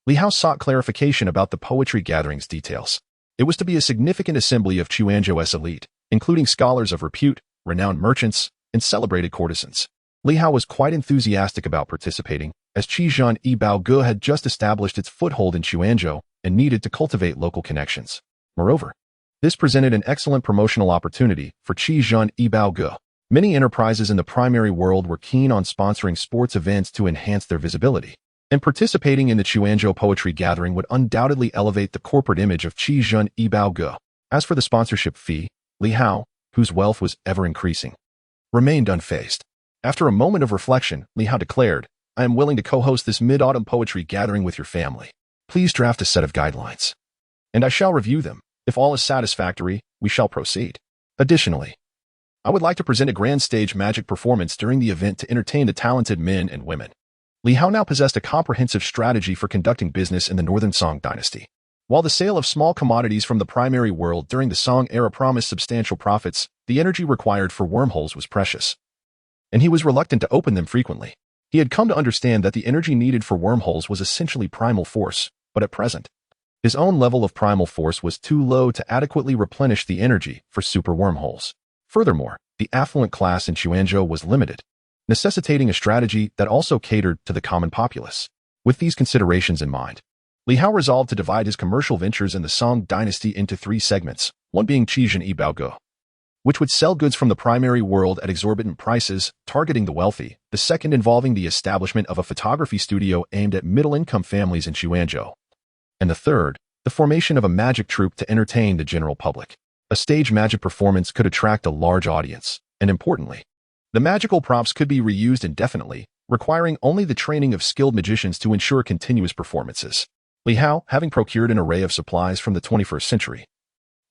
Li Hao sought clarification about the poetry gathering's details. It was to be a significant assembly of Chuanzhou's elite, including scholars of repute, renowned merchants, and celebrated courtesans. Li Hao was quite enthusiastic about participating, as Qizhan Yibaoge had just established its foothold in Chuanzhou and needed to cultivate local connections. Moreover, this presented an excellent promotional opportunity for Qizhan Yibaoge. Many enterprises in the primary world were keen on sponsoring sports events to enhance their visibility, and participating in the Chuanzhou poetry gathering would undoubtedly elevate the corporate image of Qizhan Yibaoge. As for the sponsorship fee, Li Hao, whose wealth was ever increasing, remained unfazed. After a moment of reflection, Li Hao declared, "I am willing to co-host this mid-autumn poetry gathering with your family. Please draft a set of guidelines, and I shall review them. If all is satisfactory, we shall proceed. Additionally, I would like to present a grand stage magic performance during the event to entertain the talented men and women." Li Hao now possessed a comprehensive strategy for conducting business in the Northern Song Dynasty. While the sale of small commodities from the primary world during the Song era promised substantial profits, the energy required for wormholes was precious, and he was reluctant to open them frequently. He had come to understand that the energy needed for wormholes was essentially primal force, but at present, his own level of primal force was too low to adequately replenish the energy for super wormholes. Furthermore, the affluent class in Chuanzhou was limited, necessitating a strategy that also catered to the common populace. With these considerations in mind, Li Hao resolved to divide his commercial ventures in the Song Dynasty into three segments, one being Qizhan Yibaoge, which would sell goods from the primary world at exorbitant prices, targeting the wealthy, the second involving the establishment of a photography studio aimed at middle-income families in Chuanzhou, and the third, the formation of a magic troupe to entertain the general public. A stage magic performance could attract a large audience, and importantly, the magical props could be reused indefinitely, requiring only the training of skilled magicians to ensure continuous performances. Li Hao, having procured an array of supplies from the 21st century,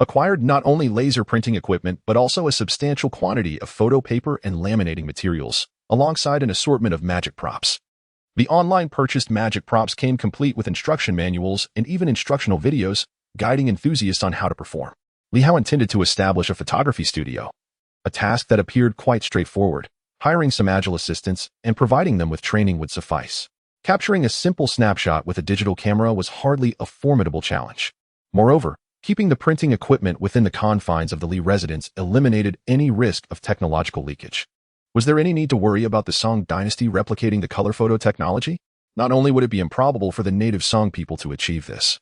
acquired not only laser printing equipment but also a substantial quantity of photo paper and laminating materials, alongside an assortment of magic props. The online purchased magic props came complete with instruction manuals and even instructional videos, guiding enthusiasts on how to perform. Li Hao intended to establish a photography studio, a task that appeared quite straightforward. Hiring some agile assistants and providing them with training would suffice. Capturing a simple snapshot with a digital camera was hardly a formidable challenge. Moreover, keeping the printing equipment within the confines of the Li residence eliminated any risk of technological leakage. Was there any need to worry about the Song dynasty replicating the color photo technology? Not only would it be improbable for the native Song people to achieve this,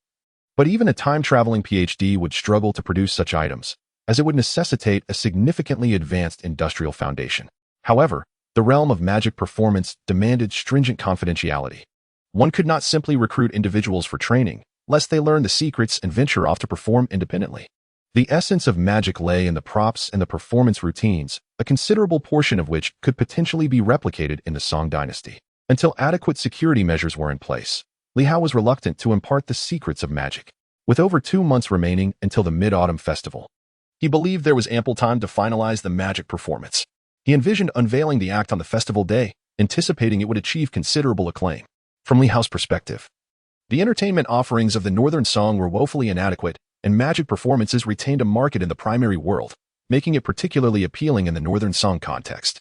but even a time-traveling PhD would struggle to produce such items, as it would necessitate a significantly advanced industrial foundation. However, the realm of magic performance demanded stringent confidentiality. One could not simply recruit individuals for training, lest they learn the secrets and venture off to perform independently. The essence of magic lay in the props and the performance routines, a considerable portion of which could potentially be replicated in the Song dynasty. Until adequate security measures were in place, Li Hao was reluctant to impart the secrets of magic. With over 2 months remaining until the Mid-Autumn Festival, he believed there was ample time to finalize the magic performance. He envisioned unveiling the act on the festival day, anticipating it would achieve considerable acclaim. From Li Hao's perspective, the entertainment offerings of the Northern Song were woefully inadequate, and magic performances retained a market in the primary world, making it particularly appealing in the Northern Song context.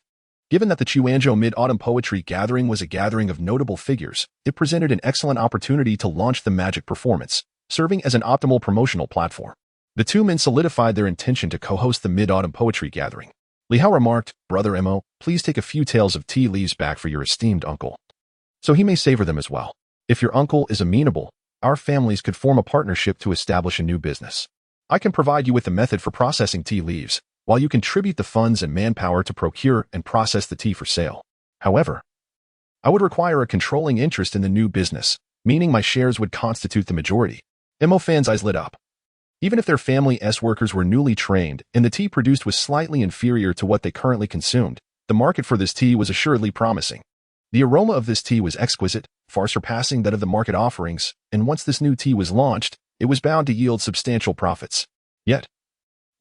Given that the Chuanzhou Mid-Autumn Poetry Gathering was a gathering of notable figures, it presented an excellent opportunity to launch the magic performance, serving as an optimal promotional platform. The two men solidified their intention to co-host the Mid-Autumn Poetry Gathering. Li Hao remarked, "Brother Mo, please take a few tales of tea leaves back for your esteemed uncle, so he may savor them as well. If your uncle is amenable, our families could form a partnership to establish a new business. I can provide you with the method for processing tea leaves, while you contribute the funds and manpower to procure and process the tea for sale." However, I would require a controlling interest in the new business, meaning my shares would constitute the majority. Mo Fan's eyes lit up. Even if their family's workers were newly trained and the tea produced was slightly inferior to what they currently consumed, the market for this tea was assuredly promising. The aroma of this tea was exquisite, far surpassing that of the market offerings, and once this new tea was launched, it was bound to yield substantial profits. Yet,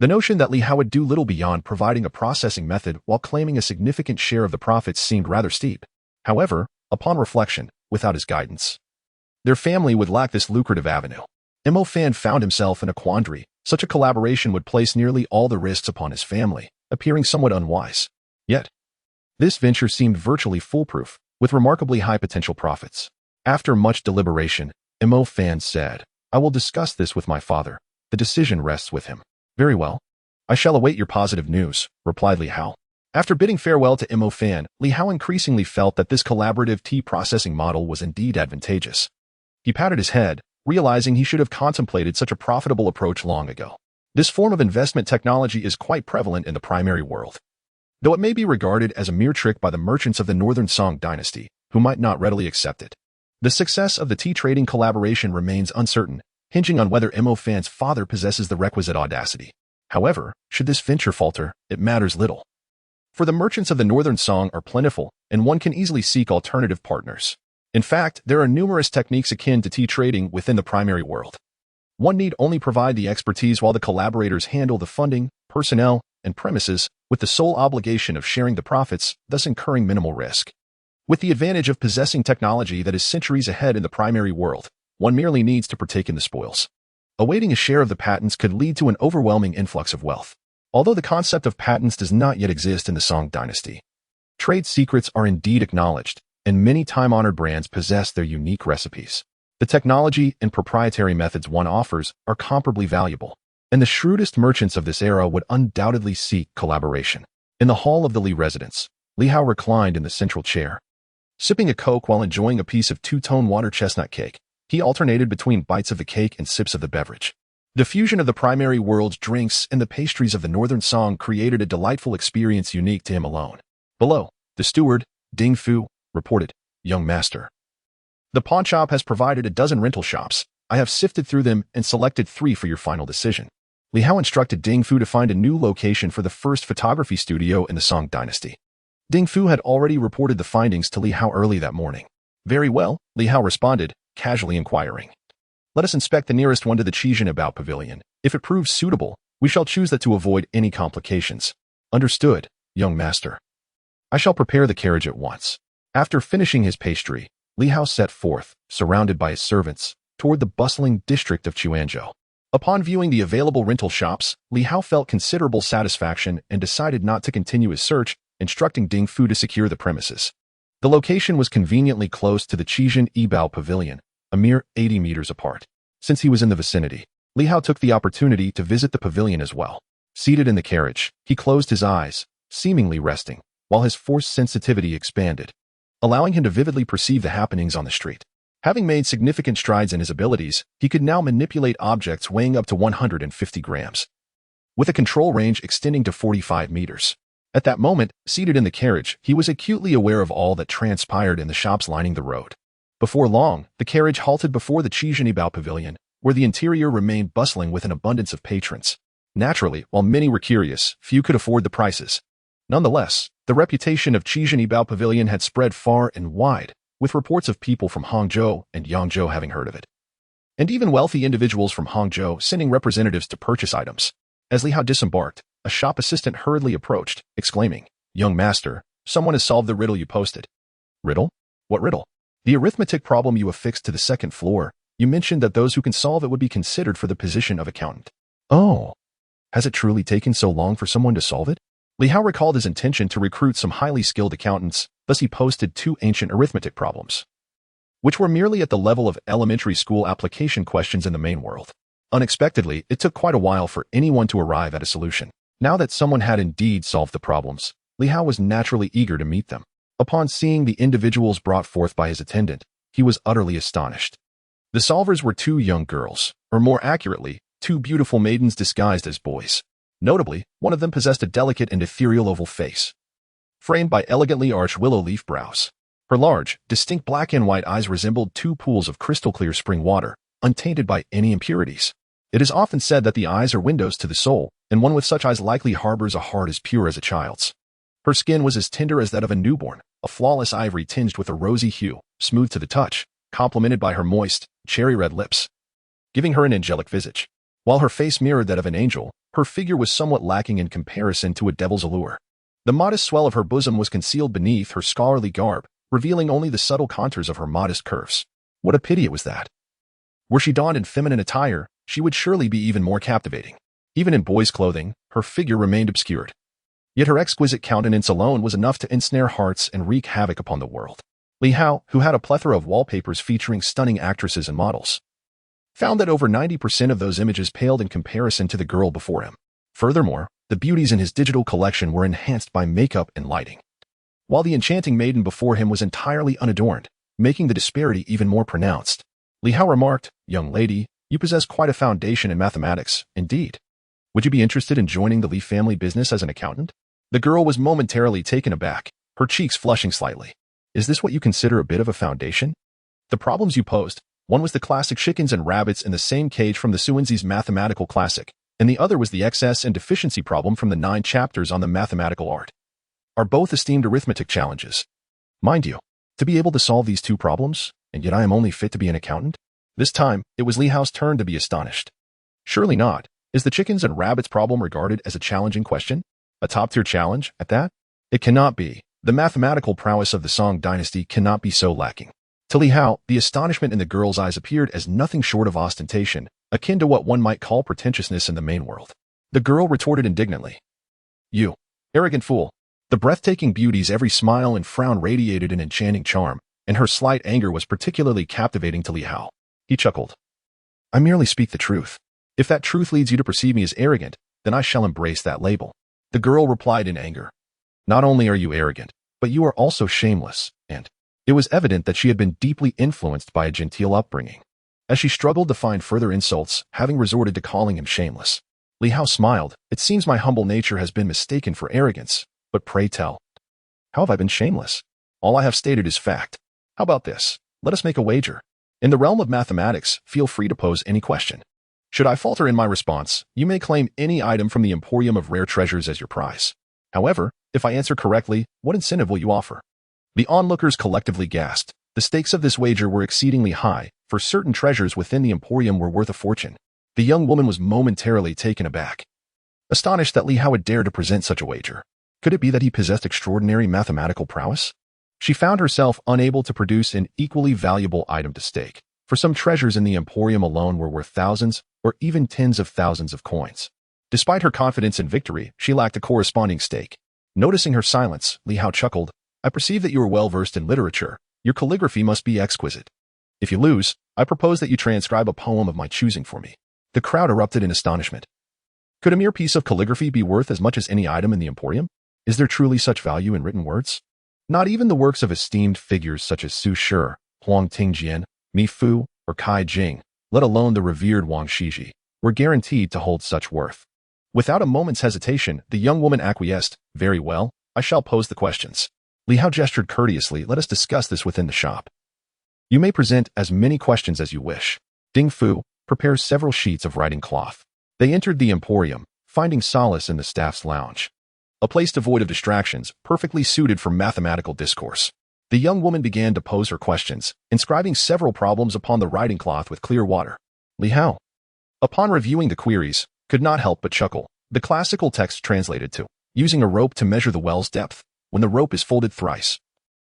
the notion that Li Hao would do little beyond providing a processing method while claiming a significant share of the profits seemed rather steep. However, upon reflection, without his guidance, their family would lack this lucrative avenue. Mo Fan found himself in a quandary. Such a collaboration would place nearly all the risks upon his family, appearing somewhat unwise. Yet, this venture seemed virtually foolproof, with remarkably high potential profits. After much deliberation, Mo Fan said, "I will discuss this with my father. The decision rests with him." "Very well. I shall await your positive news," replied Li Hao. After bidding farewell to Mo Fan, Li Hao increasingly felt that this collaborative tea processing model was indeed advantageous. He patted his head, realizing he should have contemplated such a profitable approach long ago. This form of investment technology is quite prevalent in the primary world, though it may be regarded as a mere trick by the merchants of the Northern Song Dynasty, who might not readily accept it. The success of the tea trading collaboration remains uncertain, hinging on whether Mo Fan's father possesses the requisite audacity. However, should this venture falter, it matters little. For the merchants of the Northern Song are plentiful, and one can easily seek alternative partners. In fact, there are numerous techniques akin to tea trading within the primary world. One need only provide the expertise while the collaborators handle the funding, personnel, and premises, with the sole obligation of sharing the profits, thus incurring minimal risk. With the advantage of possessing technology that is centuries ahead in the primary world, one merely needs to partake in the spoils. Awaiting a share of the patents could lead to an overwhelming influx of wealth. Although the concept of patents does not yet exist in the Song Dynasty, trade secrets are indeed acknowledged, and many time-honored brands possess their unique recipes. The technology and proprietary methods one offers are comparably valuable, and the shrewdest merchants of this era would undoubtedly seek collaboration. In the hall of the Li residence, Li Hao reclined in the central chair. Sipping a Coke while enjoying a piece of two-tone water chestnut cake, he alternated between bites of the cake and sips of the beverage. The fusion of the primary world's drinks and the pastries of the Northern Song created a delightful experience unique to him alone. Below, the steward, Ding Fu, reported, "Young master, the pawnshop has provided a dozen rental shops. I have sifted through them and selected 3 for your final decision." Li Hao instructed Ding Fu to find a new location for the first photography studio in the Song Dynasty. Ding Fu had already reported the findings to Li Hao early that morning. "Very well," Li Hao responded, casually inquiring. "Let us inspect the nearest one to the Jingkang Pavilion. If it proves suitable, we shall choose that to avoid any complications." "Understood, young master. I shall prepare the carriage at once." After finishing his pastry, Li Hao set forth, surrounded by his servants, toward the bustling district of Chuanzhou. Upon viewing the available rental shops, Li Hao felt considerable satisfaction and decided not to continue his search, instructing Ding Fu to secure the premises. The location was conveniently close to the Jingkang Pavilion, a mere 80 meters apart. Since he was in the vicinity, Li Hao took the opportunity to visit the pavilion as well. Seated in the carriage, he closed his eyes, seemingly resting, while his force sensitivity expanded, allowing him to vividly perceive the happenings on the street. Having made significant strides in his abilities, he could now manipulate objects weighing up to 150 grams, with a control range extending to 45 meters. At that moment, seated in the carriage, he was acutely aware of all that transpired in the shops lining the road. Before long, the carriage halted before the Jingkang Pavilion, where the interior remained bustling with an abundance of patrons. Naturally, while many were curious, few could afford the prices. Nonetheless, the reputation of Jingkang Pavilion had spread far and wide, with reports of people from Hangzhou and Yangzhou having heard of it, and even wealthy individuals from Hangzhou sending representatives to purchase items. As Li Hao disembarked, a shop assistant hurriedly approached, exclaiming, "Young master, someone has solved the riddle you posted." "Riddle? What riddle?" "The arithmetic problem you affixed to the second floor. You mentioned that those who can solve it would be considered for the position of accountant." "Oh, has it truly taken so long for someone to solve it?" Li Hao recalled his intention to recruit some highly skilled accountants, thus he posted 2 ancient arithmetic problems, which were merely at the level of elementary school application questions in the main world. Unexpectedly, it took quite a while for anyone to arrive at a solution. Now that someone had indeed solved the problems, Li Hao was naturally eager to meet them. Upon seeing the individuals brought forth by his attendant, he was utterly astonished. The solvers were 2 young girls, or more accurately, 2 beautiful maidens disguised as boys. Notably, one of them possessed a delicate and ethereal oval face, framed by elegantly arched willow leaf brows. Her large, distinct black and white eyes resembled two pools of crystal-clear spring water, untainted by any impurities. It is often said that the eyes are windows to the soul, and one with such eyes likely harbors a heart as pure as a child's. Her skin was as tender as that of a newborn, a flawless ivory tinged with a rosy hue, smooth to the touch, complemented by her moist, cherry-red lips, giving her an angelic visage. While her face mirrored that of an angel, her figure was somewhat lacking in comparison to a devil's allure. The modest swell of her bosom was concealed beneath her scholarly garb, revealing only the subtle contours of her modest curves. What a pity it was that, were she donned in feminine attire, she would surely be even more captivating. Even in boys' clothing, her figure remained obscured. Yet her exquisite countenance alone was enough to ensnare hearts and wreak havoc upon the world. Li Hao, who had a plethora of wallpapers featuring stunning actresses and models, found that over 90% of those images paled in comparison to the girl before him. Furthermore, the beauties in his digital collection were enhanced by makeup and lighting, while the enchanting maiden before him was entirely unadorned, making the disparity even more pronounced. Li Hao remarked, "Young lady, you possess quite a foundation in mathematics, indeed. Would you be interested in joining the Li family business as an accountant?" The girl was momentarily taken aback, her cheeks flushing slightly. "Is this what you consider a bit of a foundation?" The problems you posed, one was the classic chickens and rabbits in the same cage from the Suanzi's mathematical classic, and the other was the excess and deficiency problem from the 9 chapters on the mathematical art, are both esteemed arithmetic challenges. Mind you, to be able to solve these 2 problems, and yet I am only fit to be an accountant? This time, it was Li Hao's turn to be astonished. Surely not. Is the chickens and rabbits problem regarded as a challenging question? A top-tier challenge, at that? It cannot be. The mathematical prowess of the Song Dynasty cannot be so lacking. To Li Hao, the astonishment in the girl's eyes appeared as nothing short of ostentation, akin to what one might call pretentiousness in the main world. The girl retorted indignantly, "You arrogant fool." The breathtaking beauty's every smile and frown radiated an enchanting charm, and her slight anger was particularly captivating to Li Hao. He chuckled. "I merely speak the truth. If that truth leads you to perceive me as arrogant, then I shall embrace that label." The girl replied in anger, "Not only are you arrogant, but you are also shameless," and it was evident that she had been deeply influenced by a genteel upbringing. As she struggled to find further insults, having resorted to calling him shameless, Li Hao smiled. "It seems my humble nature has been mistaken for arrogance, but pray tell, how have I been shameless? All I have stated is fact. How about this? Let us make a wager. In the realm of mathematics, feel free to pose any question. Should I falter in my response, you may claim any item from the Emporium of Rare Treasures as your prize. However, if I answer correctly, what incentive will you offer?" The onlookers collectively gasped. The stakes of this wager were exceedingly high, for certain treasures within the Emporium were worth a fortune. The young woman was momentarily taken aback, astonished that Li Hao had dared to present such a wager. Could it be that he possessed extraordinary mathematical prowess? She found herself unable to produce an equally valuable item to stake, for some treasures in the Emporium alone were worth thousands, or even tens of thousands of coins. Despite her confidence in victory, she lacked a corresponding stake. Noticing her silence, Li Hao chuckled, "I perceive that you are well-versed in literature. Your calligraphy must be exquisite. If you lose, I propose that you transcribe a poem of my choosing for me." The crowd erupted in astonishment. Could a mere piece of calligraphy be worth as much as any item in the Emporium? Is there truly such value in written words? Not even the works of esteemed figures such as Su Shi, Huang Tingjian, Mi Fu, or Kai Jing, let alone the revered Wang Shiji, were guaranteed to hold such worth. Without a moment's hesitation, the young woman acquiesced. "Very well, I shall pose the questions." Li Hao gestured courteously. "Let us discuss this within the shop. You may present as many questions as you wish." Ding Fu prepares several sheets of writing cloth. They entered the Emporium, finding solace in the staff's lounge, a place devoid of distractions, perfectly suited for mathematical discourse. The young woman began to pose her questions, inscribing several problems upon the writing cloth with clear water. Li Hao, upon reviewing the queries, could not help but chuckle. The classical text translated to, "Using a rope to measure the well's depth. When the rope is folded thrice,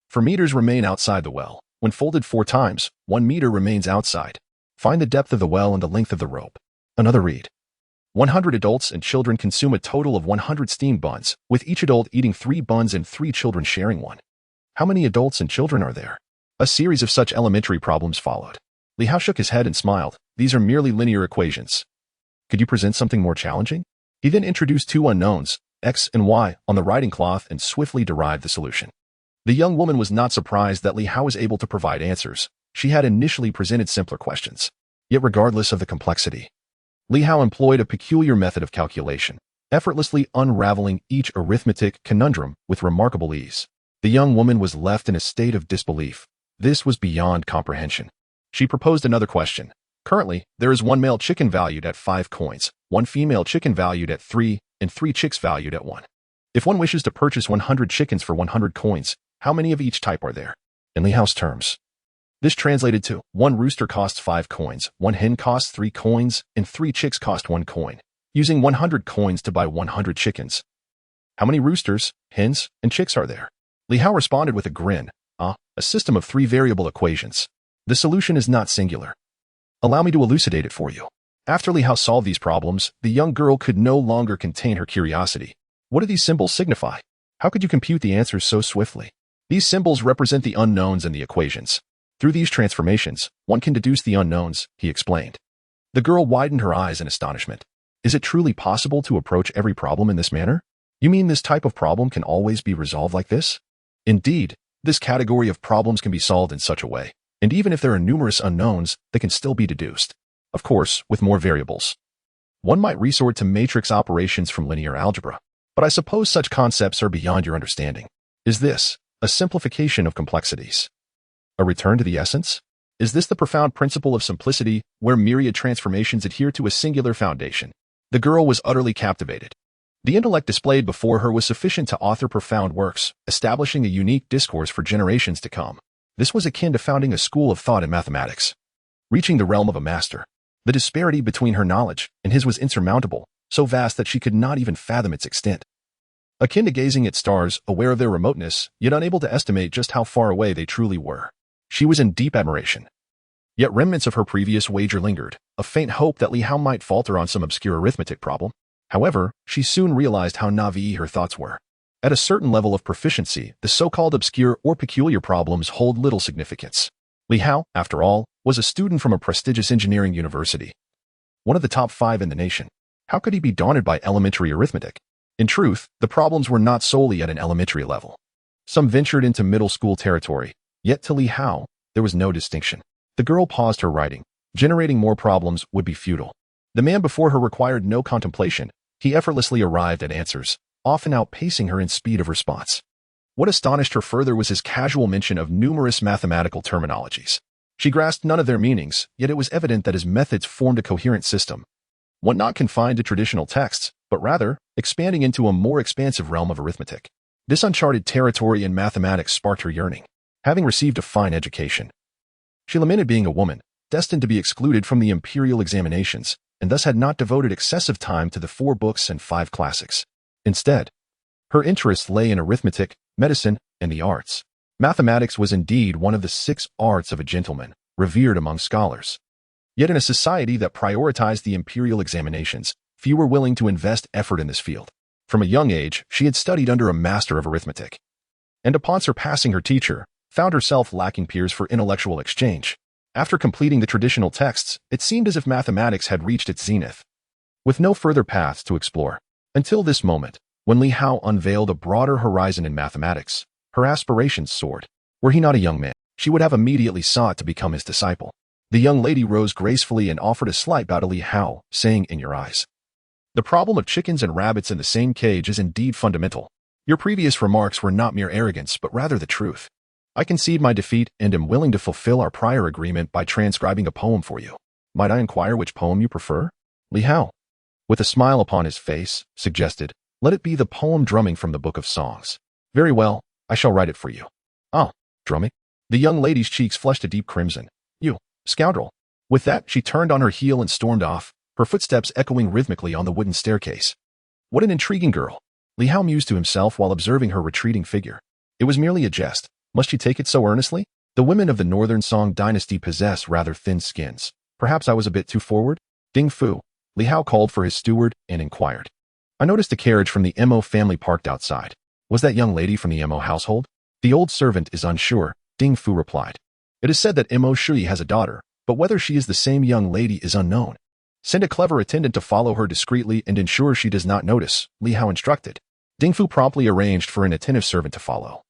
4 meters remain outside the well. When folded 4 times, 1 meter remains outside. Find the depth of the well and the length of the rope." Another read. 100 adults and children consume a total of 100 steamed buns, with each adult eating 3 buns and 3 children sharing one. How many adults and children are there? A series of such elementary problems followed. Li Hao shook his head and smiled. "These are merely linear equations. Could you present something more challenging?" He then introduced 2 unknowns, X and Y, on the writing cloth and swiftly derived the solution. The young woman was not surprised that Li Hao was able to provide answers. She had initially presented simpler questions. Yet regardless of the complexity, Li Hao employed a peculiar method of calculation. effortlessly unraveling each arithmetic conundrum with remarkable ease. The young woman was left in a state of disbelief. This was beyond comprehension. She proposed another question. Currently, there is one male chicken valued at 5 coins, one female chicken valued at 3, and 3 chicks valued at 1. If one wishes to purchase 100 chickens for 100 coins, how many of each type are there? In Li Hao's terms, this translated to, 1 rooster costs 5 coins, 1 hen costs 3 coins, and 3 chicks cost 1 coin, using 100 coins to buy 100 chickens. How many roosters, hens, and chicks are there? Li Hao responded with a grin. A system of 3 variable equations. The solution is not singular. Allow me to elucidate it for you. After Li Hao solved these problems, the young girl could no longer contain her curiosity. What do these symbols signify? How could you compute the answers so swiftly? These symbols represent the unknowns in the equations. Through these transformations, one can deduce the unknowns, he explained. The girl widened her eyes in astonishment. Is it truly possible to approach every problem in this manner? You mean this type of problem can always be resolved like this? Indeed, this category of problems can be solved in such a way, and even if there are numerous unknowns, they can still be deduced. Of course, with more variables. One might resort to matrix operations from linear algebra, but I suppose such concepts are beyond your understanding. Is this a simplification of complexities? A return to the essence? Is this the profound principle of simplicity, where myriad transformations adhere to a singular foundation? The girl was utterly captivated. The intellect displayed before her was sufficient to author profound works, establishing a unique discourse for generations to come. This was akin to founding a school of thought in mathematics, reaching the realm of a master. The disparity between her knowledge and his was insurmountable, so vast that she could not even fathom its extent. Akin to gazing at stars, aware of their remoteness, yet unable to estimate just how far away they truly were. She was in deep admiration. Yet remnants of her previous wager lingered, a faint hope that Li Hao might falter on some obscure arithmetic problem. However, she soon realized how naive her thoughts were. At a certain level of proficiency, the so-called obscure or peculiar problems hold little significance. Li Hao, after all, was a student from a prestigious engineering university, one of the top 5 in the nation. How could he be daunted by elementary arithmetic? In truth, the problems were not solely at an elementary level. Some ventured into middle school territory, yet to Li Hao, there was no distinction. The girl paused her writing. Generating more problems would be futile. The man before her required no contemplation. He effortlessly arrived at answers, often outpacing her in speed of response. What astonished her further was his casual mention of numerous mathematical terminologies. She grasped none of their meanings, yet it was evident that his methods formed a coherent system, one not confined to traditional texts, but rather expanding into a more expansive realm of arithmetic. This uncharted territory in mathematics sparked her yearning. Having received a fine education, she lamented being a woman, destined to be excluded from the imperial examinations, and thus had not devoted excessive time to the 4 books and 5 classics. Instead, her interests lay in arithmetic, medicine, and the arts. Mathematics was indeed one of the 6 arts of a gentleman, revered among scholars. Yet in a society that prioritized the imperial examinations, few were willing to invest effort in this field. From a young age, she had studied under a master of arithmetic, and upon surpassing her teacher, found herself lacking peers for intellectual exchange. After completing the traditional texts, it seemed as if mathematics had reached its zenith, with no further paths to explore. Until this moment, when Li Hao unveiled a broader horizon in mathematics, her aspirations soared. Were he not a young man, she would have immediately sought to become his disciple. The young lady rose gracefully and offered a slight bow to Li Hao, saying, "In your eyes, the problem of chickens and rabbits in the same cage is indeed fundamental. Your previous remarks were not mere arrogance, but rather the truth. I concede my defeat and am willing to fulfill our prior agreement by transcribing a poem for you. Might I inquire which poem you prefer?" Li Hao, with a smile upon his face, suggested, "Let it be the poem Drumming from the Book of Songs." "Very well, I shall write it for you." "Oh, drumming?" The young lady's cheeks flushed a deep crimson. "You scoundrel." With that, she turned on her heel and stormed off, her footsteps echoing rhythmically on the wooden staircase. What an intriguing girl, Li Hao mused to himself while observing her retreating figure. It was merely a jest. Must she take it so earnestly? The women of the Northern Song Dynasty possess rather thin skins. Perhaps I was a bit too forward? Ding Fu. Li Hao called for his steward and inquired. "I noticed a carriage from the Mo family parked outside. Was that young lady from the Mo household?" "The old servant is unsure," Ding Fu replied. "It is said that Mo Shiyun has a daughter, but whether she is the same young lady is unknown. Send a clever attendant to follow her discreetly and ensure she does not notice," Li Hao instructed. Ding Fu promptly arranged for an attentive servant to follow,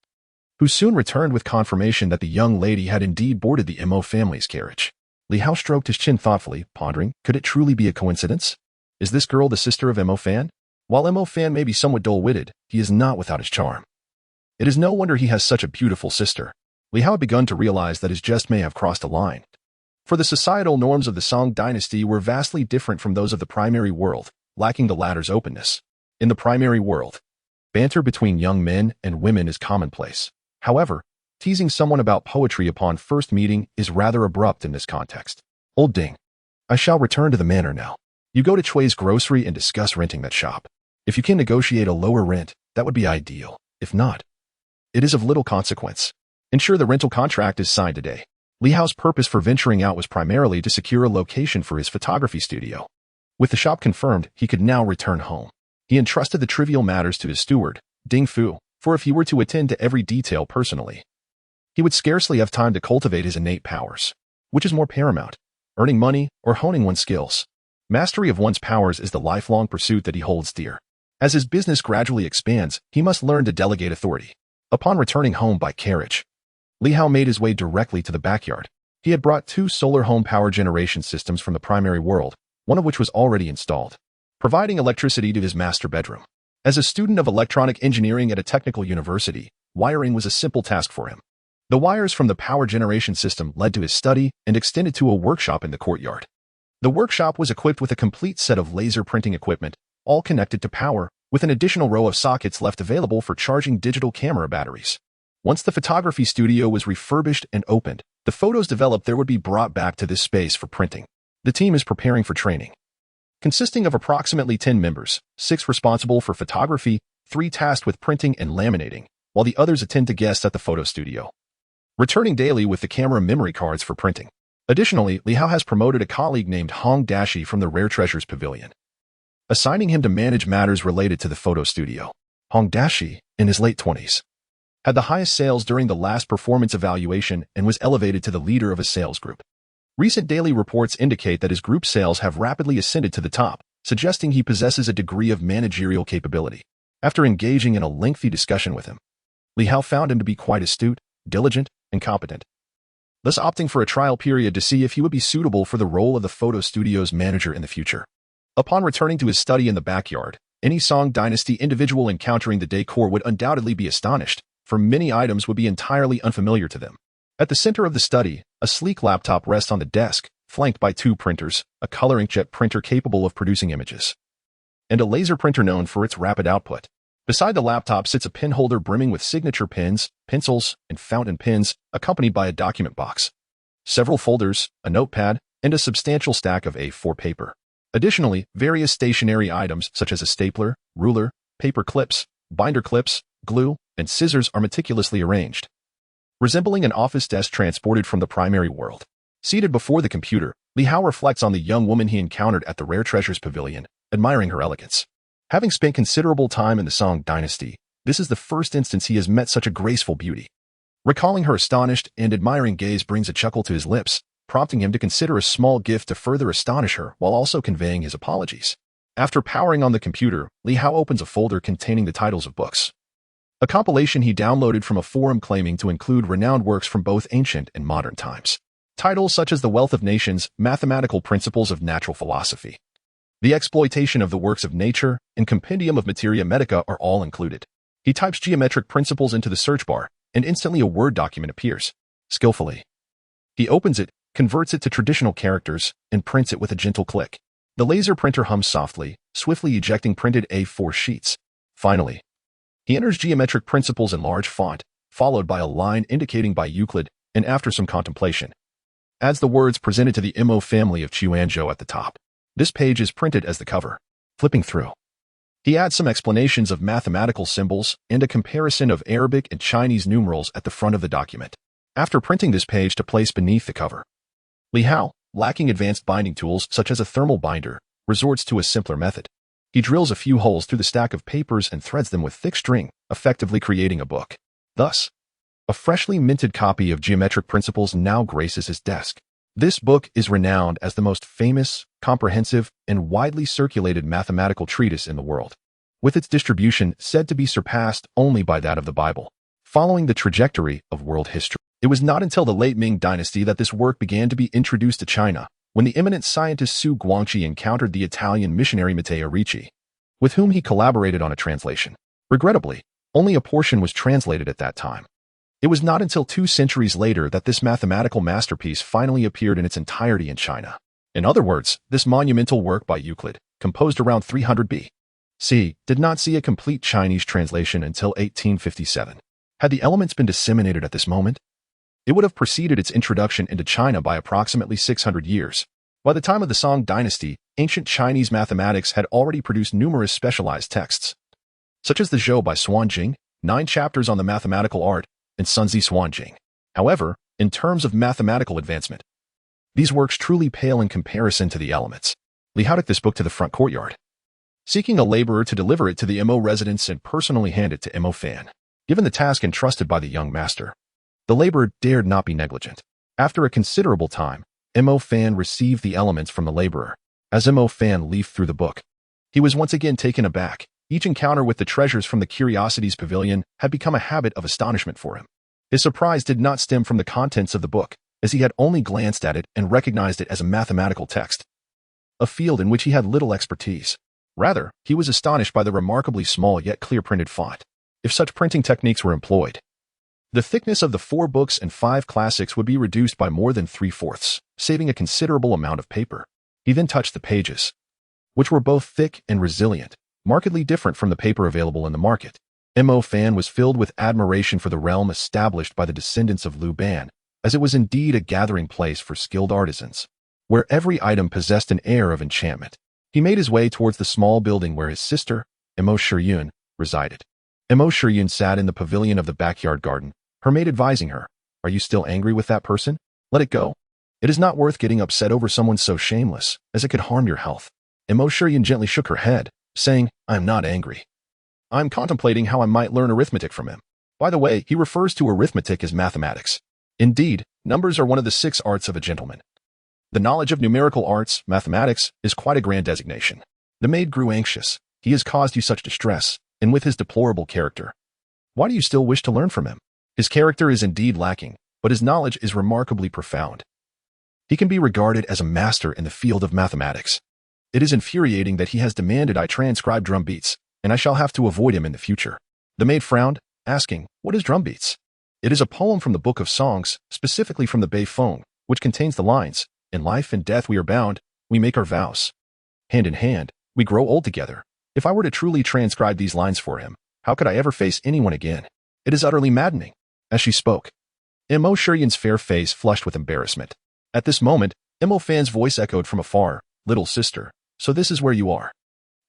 who soon returned with confirmation that the young lady had indeed boarded the Mo family's carriage. Li Hao stroked his chin thoughtfully, pondering, could it truly be a coincidence? Is this girl the sister of Mo Fan? While Mo Fan may be somewhat dull-witted, he is not without his charm. It is no wonder he has such a beautiful sister. Li Hao had begun to realize that his jest may have crossed a line. For the societal norms of the Song dynasty were vastly different from those of the primary world, lacking the latter's openness. In the primary world, banter between young men and women is commonplace. However, teasing someone about poetry upon first meeting is rather abrupt in this context. Old Ding, I shall return to the manor now. You go to Chui's grocery and discuss renting that shop. If you can negotiate a lower rent, that would be ideal. If not, it is of little consequence. Ensure the rental contract is signed today. Li Hao's purpose for venturing out was primarily to secure a location for his photography studio. With the shop confirmed, he could now return home. He entrusted the trivial matters to his steward, Ding Fu, for if he were to attend to every detail personally, he would scarcely have time to cultivate his innate powers. Which is more paramount, earning money or honing one's skills? Mastery of one's powers is the lifelong pursuit that he holds dear. As his business gradually expands, he must learn to delegate authority. Upon returning home by carriage, Li Hao made his way directly to the backyard. He had brought 2 solar home power generation systems from the primary world, one of which was already installed, providing electricity to his master bedroom. As a student of electronic engineering at a technical university, wiring was a simple task for him. The wires from the power generation system led to his study and extended to a workshop in the courtyard. The workshop was equipped with a complete set of laser printing equipment, all connected to power, with an additional row of sockets left available for charging digital camera batteries. Once the photography studio was refurbished and opened, the photos developed there would be brought back to this space for printing. The team is preparing for training. Consisting of approximately 10 members, 6 responsible for photography, 3 tasked with printing and laminating, while the others attend to guests at the photo studio, returning daily with the camera memory cards for printing. Additionally, Li Hao has promoted a colleague named Hong Dashi from the Rare Treasures Pavilion, assigning him to manage matters related to the photo studio. Hong Dashi, in his late 20s, had the highest sales during the last performance evaluation and was elevated to the leader of a sales group. Recent daily reports indicate that his group sales have rapidly ascended to the top, suggesting he possesses a degree of managerial capability. After engaging in a lengthy discussion with him, Li Hao found him to be quite astute, diligent, and competent, thus opting for a trial period to see if he would be suitable for the role of the photo studio's manager in the future. Upon returning to his study in the backyard, any Song dynasty individual encountering the decor would undoubtedly be astonished, for many items would be entirely unfamiliar to them. At the center of the study, a sleek laptop rests on the desk, flanked by 2 printers, a color inkjet printer capable of producing images, and a laser printer known for its rapid output. Beside the laptop sits a pen holder brimming with signature pens, pencils, and fountain pens, accompanied by a document box, several folders, a notepad, and a substantial stack of A4 paper. Additionally, various stationery items such as a stapler, ruler, paper clips, binder clips, glue, and scissors are meticulously arranged, resembling an office desk transported from the primary world. Seated before the computer, Li Hao reflects on the young woman he encountered at the Rare Treasures Pavilion, admiring her elegance. Having spent considerable time in the Song dynasty, this is the first instance he has met such a graceful beauty. Recalling her astonished and admiring gaze brings a chuckle to his lips, prompting him to consider a small gift to further astonish her while also conveying his apologies. After powering on the computer, Li Hao opens a folder containing the titles of books, a compilation he downloaded from a forum claiming to include renowned works from both ancient and modern times. Titles such as The Wealth of Nations, Mathematical Principles of Natural Philosophy, The Exploitation of the Works of Nature, and Compendium of Materia Medica are all included. He types geometric principles into the search bar, and instantly a Word document appears. Skillfully, he opens it, converts it to traditional characters, and prints it with a gentle click. The laser printer hums softly, swiftly ejecting printed A4 sheets. Finally, he enters geometric principles in large font, followed by a line indicating by Euclid, and after some contemplation, adds the words presented to the Mo family of Chuanzhou at the top. This page is printed as the cover. Flipping through, he adds some explanations of mathematical symbols and a comparison of Arabic and Chinese numerals at the front of the document. After printing this page to place beneath the cover, Li Hao, lacking advanced binding tools such as a thermal binder, resorts to a simpler method. He drills a few holes through the stack of papers and threads them with thick string, effectively creating a book. Thus, a freshly minted copy of Geometric Principles now graces his desk. This book is renowned as the most famous, comprehensive, and widely circulated mathematical treatise in the world, with its distribution said to be surpassed only by that of the Bible. Following the trajectory of world history, it was not until the late Ming dynasty that this work began to be introduced to China, when the eminent scientist Su Guangqi encountered the Italian missionary Matteo Ricci, with whom he collaborated on a translation. Regrettably, only a portion was translated at that time. It was not until 2 centuries later that this mathematical masterpiece finally appeared in its entirety in China. In other words, this monumental work by Euclid, composed around 300 B.C., did not see a complete Chinese translation until 1857. Had the elements been disseminated at this moment, it would have preceded its introduction into China by approximately 600 years. By the time of the Song Dynasty, ancient Chinese mathematics had already produced numerous specialized texts, such as the Zhou by Xuanjing, 9 chapters on the mathematical art, and Sunzi Xuanjing. However, in terms of mathematical advancement, these works truly pale in comparison to the elements. Li Hao took this book to the front courtyard, seeking a laborer to deliver it to the Mo residence and personally hand it to Mo Fan. Given the task entrusted by the young master, the laborer dared not be negligent. After a considerable time, Mo Fan received the elements from the laborer. As Mo Fan leafed through the book, he was once again taken aback. Each encounter with the treasures from the Curiosities Pavilion had become a habit of astonishment for him. His surprise did not stem from the contents of the book, as he had only glanced at it and recognized it as a mathematical text, a field in which he had little expertise. Rather, he was astonished by the remarkably small yet clear-printed font. If such printing techniques were employed, the thickness of the 4 books and 5 classics would be reduced by more than 3/4, saving a considerable amount of paper. He then touched the pages, which were both thick and resilient, markedly different from the paper available in the market. Mo Fan was filled with admiration for the realm established by the descendants of Liu Ban, as it was indeed a gathering place for skilled artisans, where every item possessed an air of enchantment. He made his way towards the small building where his sister, Mo Shiyun, resided. Mo Shiyun sat in the pavilion of the backyard garden, her maid advising her, "Are you still angry with that person? Let it go. It is not worth getting upset over someone so shameless, as it could harm your health." Mo Shiyun gently shook her head, saying, "I am not angry. I am contemplating how I might learn arithmetic from him." By the way, he refers to arithmetic as mathematics. Indeed, numbers are one of the 6 arts of a gentleman. The knowledge of numerical arts, mathematics, is quite a grand designation. The maid grew anxious. "He has caused you such distress, and with his deplorable character, why do you still wish to learn from him? His character is indeed lacking, but his knowledge is remarkably profound. He can be regarded as a master in the field of mathematics. It is infuriating that he has demanded I transcribe drum beats, and I shall have to avoid him in the future." The maid frowned, asking, "What is drum beats?" "It is a poem from the Book of Songs, specifically from the Bei Feng, which contains the lines, 'In life and death we are bound, we make our vows. Hand in hand, we grow old together.' If I were to truly transcribe these lines for him, how could I ever face anyone again? It is utterly maddening." As she spoke, Mo Shiyun's fair face flushed with embarrassment. At this moment, Mo Fan's voice echoed from afar, "Little sister, so this is where you are.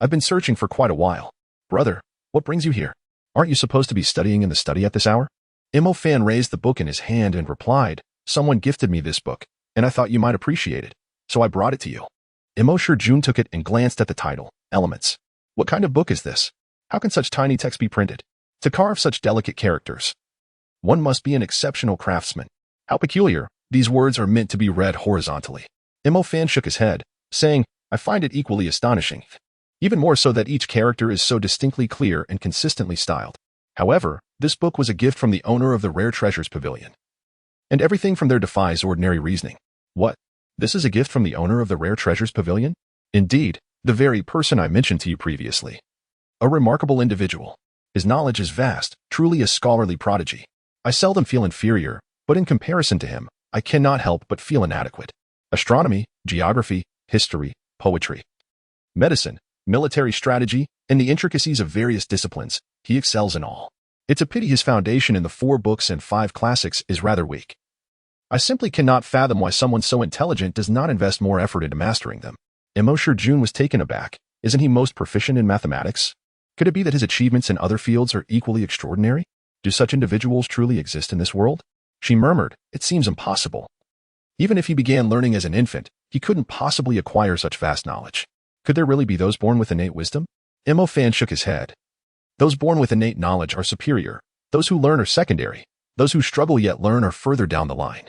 I've been searching for quite a while. Brother, what brings you here? Aren't you supposed to be studying in the study at this hour?" Mo Fan raised the book in his hand and replied, "Someone gifted me this book, and I thought you might appreciate it, so I brought it to you." Mo Shiyun took it and glanced at the title, Elements. What kind of book is this? How can such tiny text be printed? To carve such delicate characters, one must be an exceptional craftsman. How peculiar, these words are meant to be read horizontally. Mo Fan shook his head, saying, "I find it equally astonishing. Even more so that each character is so distinctly clear and consistently styled. However, this book was a gift from the owner of the Rare Treasures Pavilion, and everything from there defies ordinary reasoning." "What? This is a gift from the owner of the Rare Treasures Pavilion?" "Indeed, the very person I mentioned to you previously. A remarkable individual. His knowledge is vast, truly a scholarly prodigy. I seldom feel inferior, but in comparison to him, I cannot help but feel inadequate. Astronomy, geography, history, poetry, medicine, military strategy, and the intricacies of various disciplines, he excels in all. It's a pity his foundation in the 4 books and 5 classics is rather weak. I simply cannot fathom why someone so intelligent does not invest more effort into mastering them." Mo Shiyun was taken aback. Isn't he most proficient in mathematics? Could it be that his achievements in other fields are equally extraordinary? Do such individuals truly exist in this world? She murmured, "It seems impossible. Even if he began learning as an infant, he couldn't possibly acquire such vast knowledge. Could there really be those born with innate wisdom?" Mo Fan shook his head. "Those born with innate knowledge are superior. Those who learn are secondary. Those who struggle yet learn are further down the line.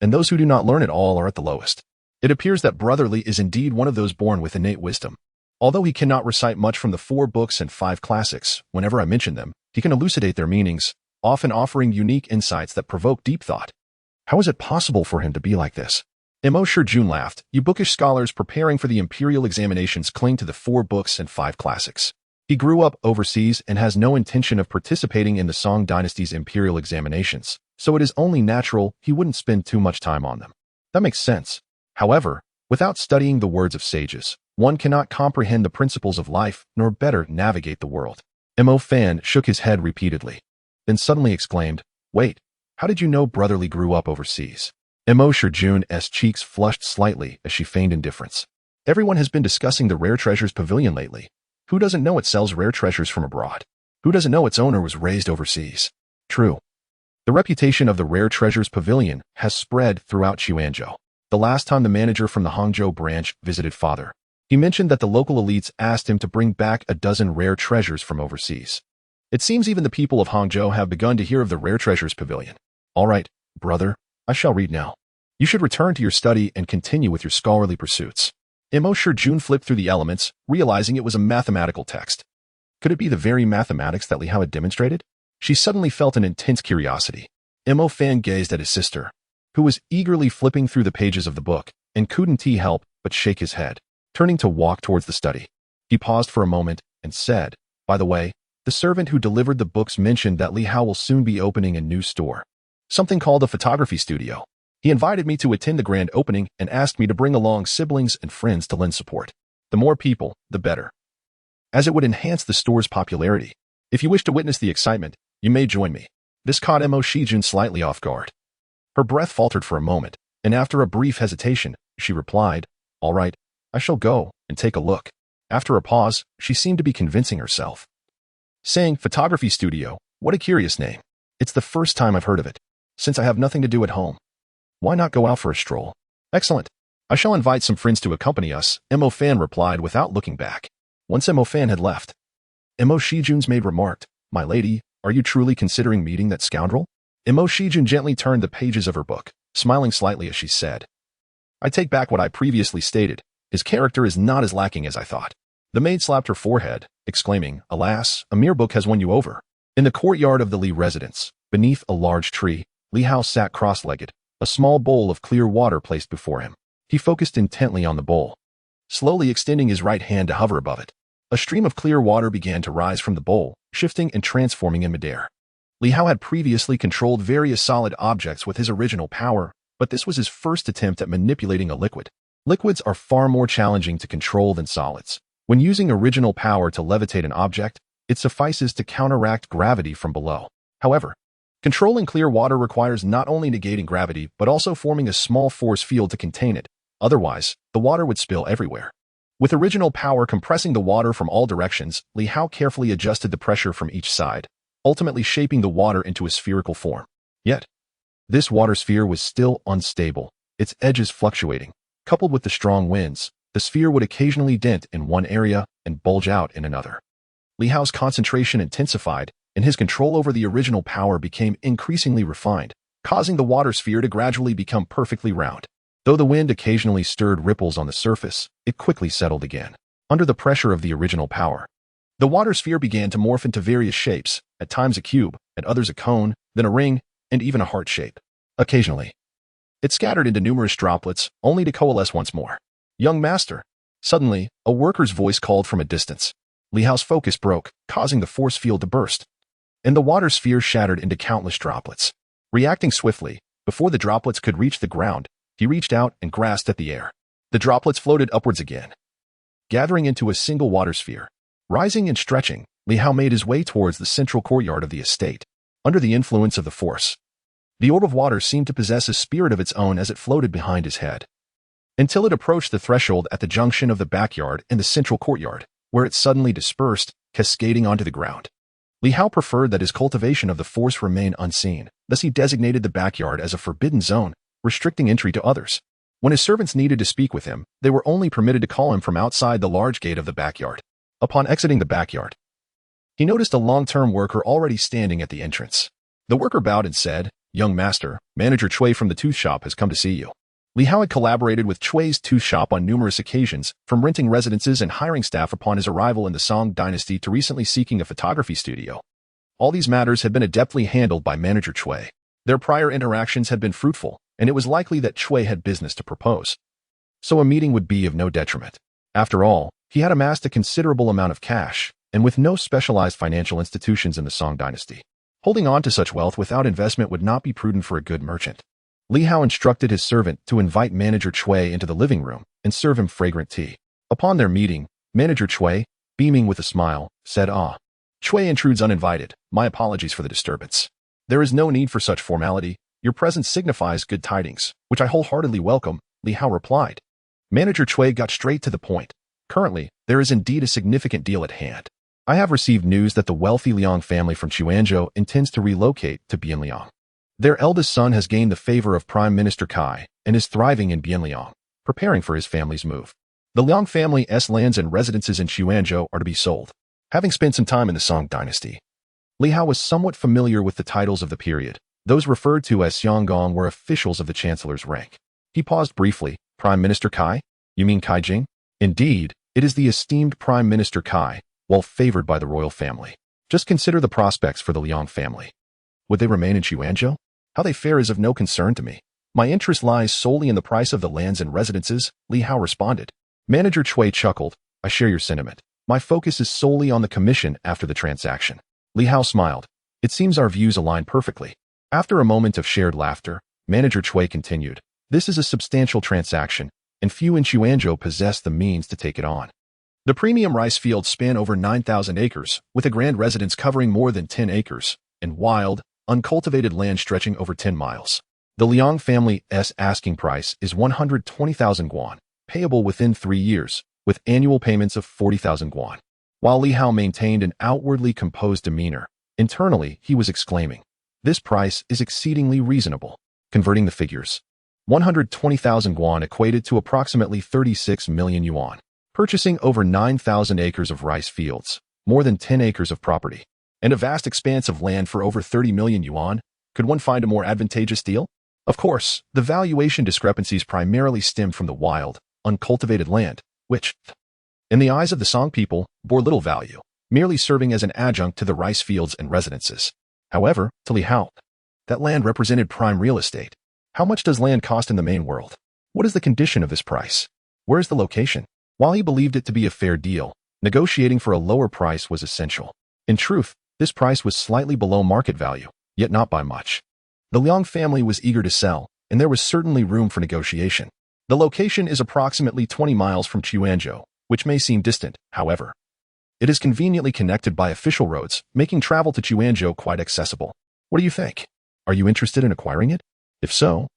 And those who do not learn at all are at the lowest. It appears that Brotherly is indeed one of those born with innate wisdom. Although he cannot recite much from the 4 books and 5 classics, whenever I mention them, he can elucidate their meanings, often offering unique insights that provoke deep thought. How is it possible for him to be like this? Mo Shiyun laughed. You bookish scholars preparing for the imperial examinations cling to the 4 books and 5 classics. He grew up overseas and has no intention of participating in the Song Dynasty's imperial examinations, so it is only natural he wouldn't spend too much time on them. That makes sense. However, without studying the words of sages, one cannot comprehend the principles of life nor better navigate the world. Mo Fan shook his head repeatedly, then suddenly exclaimed, Wait, how did you know Brother Li grew up overseas? Mo Shiyun's cheeks flushed slightly as she feigned indifference. Everyone has been discussing the Rare Treasures Pavilion lately. Who doesn't know it sells rare treasures from abroad? Who doesn't know its owner was raised overseas? True. The reputation of the Rare Treasures Pavilion has spread throughout Xuanzhou. The last time the manager from the Hangzhou branch visited Father, he mentioned that the local elites asked him to bring back a dozen rare treasures from overseas. It seems even the people of Hangzhou have begun to hear of the Rare Treasures Pavilion. All right, brother, I shall read now. You should return to your study and continue with your scholarly pursuits. Mo Shiyun flipped through the elements, realizing it was a mathematical text. Could it be the very mathematics that Li Hao had demonstrated? She suddenly felt an intense curiosity. Mo Fan gazed at his sister, who was eagerly flipping through the pages of the book, and couldn't he help but shake his head. Turning to walk towards the study, he paused for a moment and said, By the way, the servant who delivered the books mentioned that Li Hao will soon be opening a new store, something called a photography studio. He invited me to attend the grand opening and asked me to bring along siblings and friends to lend support. The more people, the better, as it would enhance the store's popularity. If you wish to witness the excitement, you may join me. This caught Mo Shiyun slightly off guard. Her breath faltered for a moment, and after a brief hesitation, she replied, All right, I shall go and take a look. After a pause, she seemed to be convincing herself, saying, Photography studio, what a curious name. It's the first time I've heard of it. Since I have nothing to do at home, why not go out for a stroll? Excellent. I shall invite some friends to accompany us, Mo Fan replied without looking back. Once Mo Fan had left, Mo Shiyun's maid remarked, My lady, are you truly considering meeting that scoundrel? Mo Shiyun gently turned the pages of her book, smiling slightly as she said, I take back what I previously stated. His character is not as lacking as I thought. The maid slapped her forehead, exclaiming, Alas, a mere book has won you over. In the courtyard of the Li residence, beneath a large tree, Li Hao sat cross-legged, a small bowl of clear water placed before him. He focused intently on the bowl, slowly extending his right hand to hover above it. A stream of clear water began to rise from the bowl, shifting and transforming in midair. Li Hao had previously controlled various solid objects with his original power, but this was his first attempt at manipulating a liquid. Liquids are far more challenging to control than solids. When using original power to levitate an object, it suffices to counteract gravity from below. However, controlling clear water requires not only negating gravity but also forming a small force field to contain it. Otherwise, the water would spill everywhere. With original power compressing the water from all directions, Li Hao carefully adjusted the pressure from each side, ultimately shaping the water into a spherical form. Yet, this water sphere was still unstable, its edges fluctuating. Coupled with the strong winds, the sphere would occasionally dent in one area and bulge out in another. Li Hao's concentration intensified, and his control over the original power became increasingly refined, causing the water sphere to gradually become perfectly round. Though the wind occasionally stirred ripples on the surface, it quickly settled again. Under the pressure of the original power, the water sphere began to morph into various shapes, at times a cube, at others a cone, then a ring, and even a heart shape. Occasionally, it scattered into numerous droplets, only to coalesce once more. Young master. Suddenly, a worker's voice called from a distance. Li Hao's focus broke, causing the force field to burst, and the water sphere shattered into countless droplets. Reacting swiftly, before the droplets could reach the ground, he reached out and grasped at the air. The droplets floated upwards again, gathering into a single water sphere. Rising and stretching, Li Hao made his way towards the central courtyard of the estate. Under the influence of the force, the orb of water seemed to possess a spirit of its own as it floated behind his head, until it approached the threshold at the junction of the backyard and the central courtyard, where it suddenly dispersed, cascading onto the ground. Li Hao preferred that his cultivation of the force remain unseen, thus he designated the backyard as a forbidden zone, restricting entry to others. When his servants needed to speak with him, they were only permitted to call him from outside the large gate of the backyard. Upon exiting the backyard, he noticed a long-term worker already standing at the entrance. The worker bowed and said, Young master, Manager Cui from the tooth shop has come to see you. Li Hao had collaborated with Cui's tooth shop on numerous occasions, from renting residences and hiring staff upon his arrival in the Song Dynasty to recently seeking a photography studio. All these matters had been adeptly handled by Manager Cui. Their prior interactions had been fruitful, and it was likely that Cui had business to propose. So a meeting would be of no detriment. After all, he had amassed a considerable amount of cash, and with no specialized financial institutions in the Song Dynasty, holding on to such wealth without investment would not be prudent for a good merchant. Li Hao instructed his servant to invite Manager Cui into the living room and serve him fragrant tea. Upon their meeting, Manager Cui, beaming with a smile, said, "Ah, Cui intrudes uninvited. My apologies for the disturbance. There is no need for such formality. Your presence signifies good tidings, which I wholeheartedly welcome," Li Hao replied. Manager Cui got straight to the point. "Currently, there is indeed a significant deal at hand. I have received news that the wealthy Liang family from Chuanzhou intends to relocate to Bianliang. Their eldest son has gained the favor of Prime Minister Kai and is thriving in Bianliang, preparing for his family's move. The Liang family's lands and residences in Chuanzhou are to be sold." Having spent some time in the Song Dynasty, Li Hao was somewhat familiar with the titles of the period. Those referred to as Xianggong were officials of the chancellor's rank. He paused briefly. "Prime Minister Kai? You mean Kai Jing?" "Indeed, it is the esteemed Prime Minister Kai, well favored by the royal family. Just consider the prospects for the Liang family. Would they remain in Chuanzhou? How they fare is of no concern to me. My interest lies solely in the price of the lands and residences," Li Hao responded. Manager Cui chuckled. "I share your sentiment. My focus is solely on the commission after the transaction." Li Hao smiled. "It seems our views align perfectly." After a moment of shared laughter, Manager Cui continued, "This is a substantial transaction, and few in Chuanzhou possess the means to take it on. The premium rice fields span over 9,000 acres, with a grand residence covering more than 10 acres, and wild, uncultivated land stretching over 10 miles. The Liang family's asking price is 120,000 guan, payable within 3 years, with annual payments of 40,000 guan." While Li Hao maintained an outwardly composed demeanor, internally he was exclaiming, "This price is exceedingly reasonable." Converting the figures, 120,000 guan equated to approximately 36 million yuan. Purchasing over 9,000 acres of rice fields, more than 10 acres of property, and a vast expanse of land for over 30 million yuan, could one find a more advantageous deal? Of course, the valuation discrepancies primarily stemmed from the wild, uncultivated land, which, in the eyes of the Song people, bore little value, merely serving as an adjunct to the rice fields and residences. However, to Li Hao, that land represented prime real estate. How much does land cost in the main world? What is the condition of this price? Where is the location? While he believed it to be a fair deal, negotiating for a lower price was essential. In truth, this price was slightly below market value, yet not by much. The Liang family was eager to sell, and there was certainly room for negotiation. The location is approximately 20 miles from Chuanzhou, which may seem distant, however. It is conveniently connected by official roads, making travel to Chuanzhou quite accessible. What do you think? Are you interested in acquiring it? If so,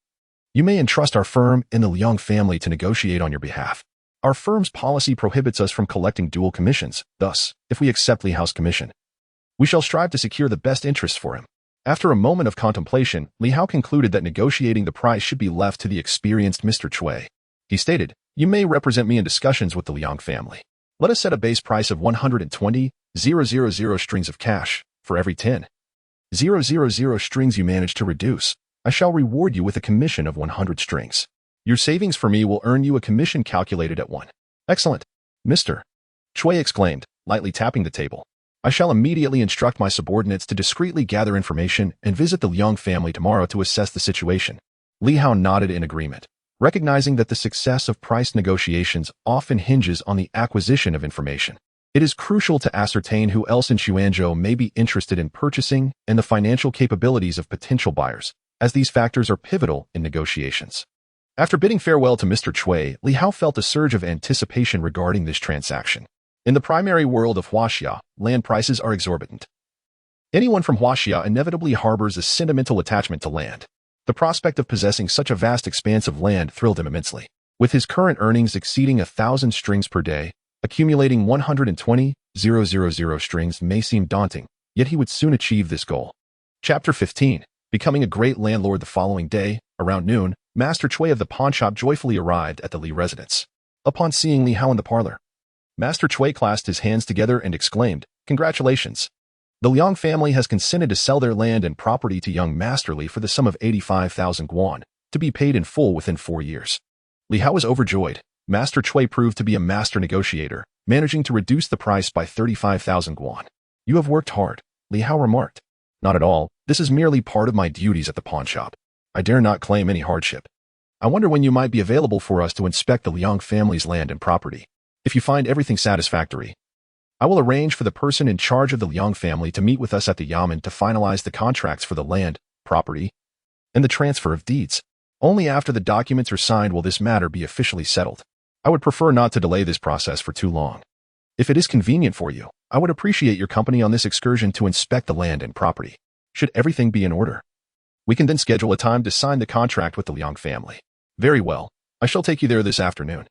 you may entrust our firm and the Liang family to negotiate on your behalf. Our firm's policy prohibits us from collecting dual commissions. Thus, if we accept Li Hao's commission, we shall strive to secure the best interests for him." After a moment of contemplation, Li Hao concluded that negotiating the price should be left to the experienced Mr. Cui. He stated, "You may represent me in discussions with the Liang family. Let us set a base price of 120,000 strings of cash for every 10,000 strings you manage to reduce. I shall reward you with a commission of 100 strings. Your savings for me will earn you a commission calculated at 1. Excellent, Mr. Cui exclaimed, lightly tapping the table. "I shall immediately instruct my subordinates to discreetly gather information and visit the Liang family tomorrow to assess the situation." Li Hao nodded in agreement, recognizing that the success of price negotiations often hinges on the acquisition of information. It is crucial to ascertain who else in Chuanzhou may be interested in purchasing and the financial capabilities of potential buyers, as these factors are pivotal in negotiations. After bidding farewell to Mr. Cui, Li Hao felt a surge of anticipation regarding this transaction. In the primary world of Huaxia, land prices are exorbitant. Anyone from Huaxia inevitably harbors a sentimental attachment to land. The prospect of possessing such a vast expanse of land thrilled him immensely. With his current earnings exceeding 1,000 strings per day, accumulating 120,000 strings may seem daunting, yet he would soon achieve this goal. Chapter 15. Becoming a great landlord. The following day, around noon, Master Cui of the pawnshop joyfully arrived at the Li residence. Upon seeing Li Hao in the parlor, Master Cui clasped his hands together and exclaimed, "Congratulations! The Liang family has consented to sell their land and property to young Master Li for the sum of 85,000 guan, to be paid in full within 4 years." Li Hao was overjoyed. Master Cui proved to be a master negotiator, managing to reduce the price by 35,000 guan. "You have worked hard," Li Hao remarked. "Not at all. This is merely part of my duties at the pawnshop. I dare not claim any hardship. I wonder when you might be available for us to inspect the Liang family's land and property. If you find everything satisfactory, I will arrange for the person in charge of the Liang family to meet with us at the Yamen to finalize the contracts for the land, property, and the transfer of deeds. Only after the documents are signed will this matter be officially settled. I would prefer not to delay this process for too long. If it is convenient for you, I would appreciate your company on this excursion to inspect the land and property. Should everything be in order, we can then schedule a time to sign the contract with the Liang family. Very well, I shall take you there this afternoon.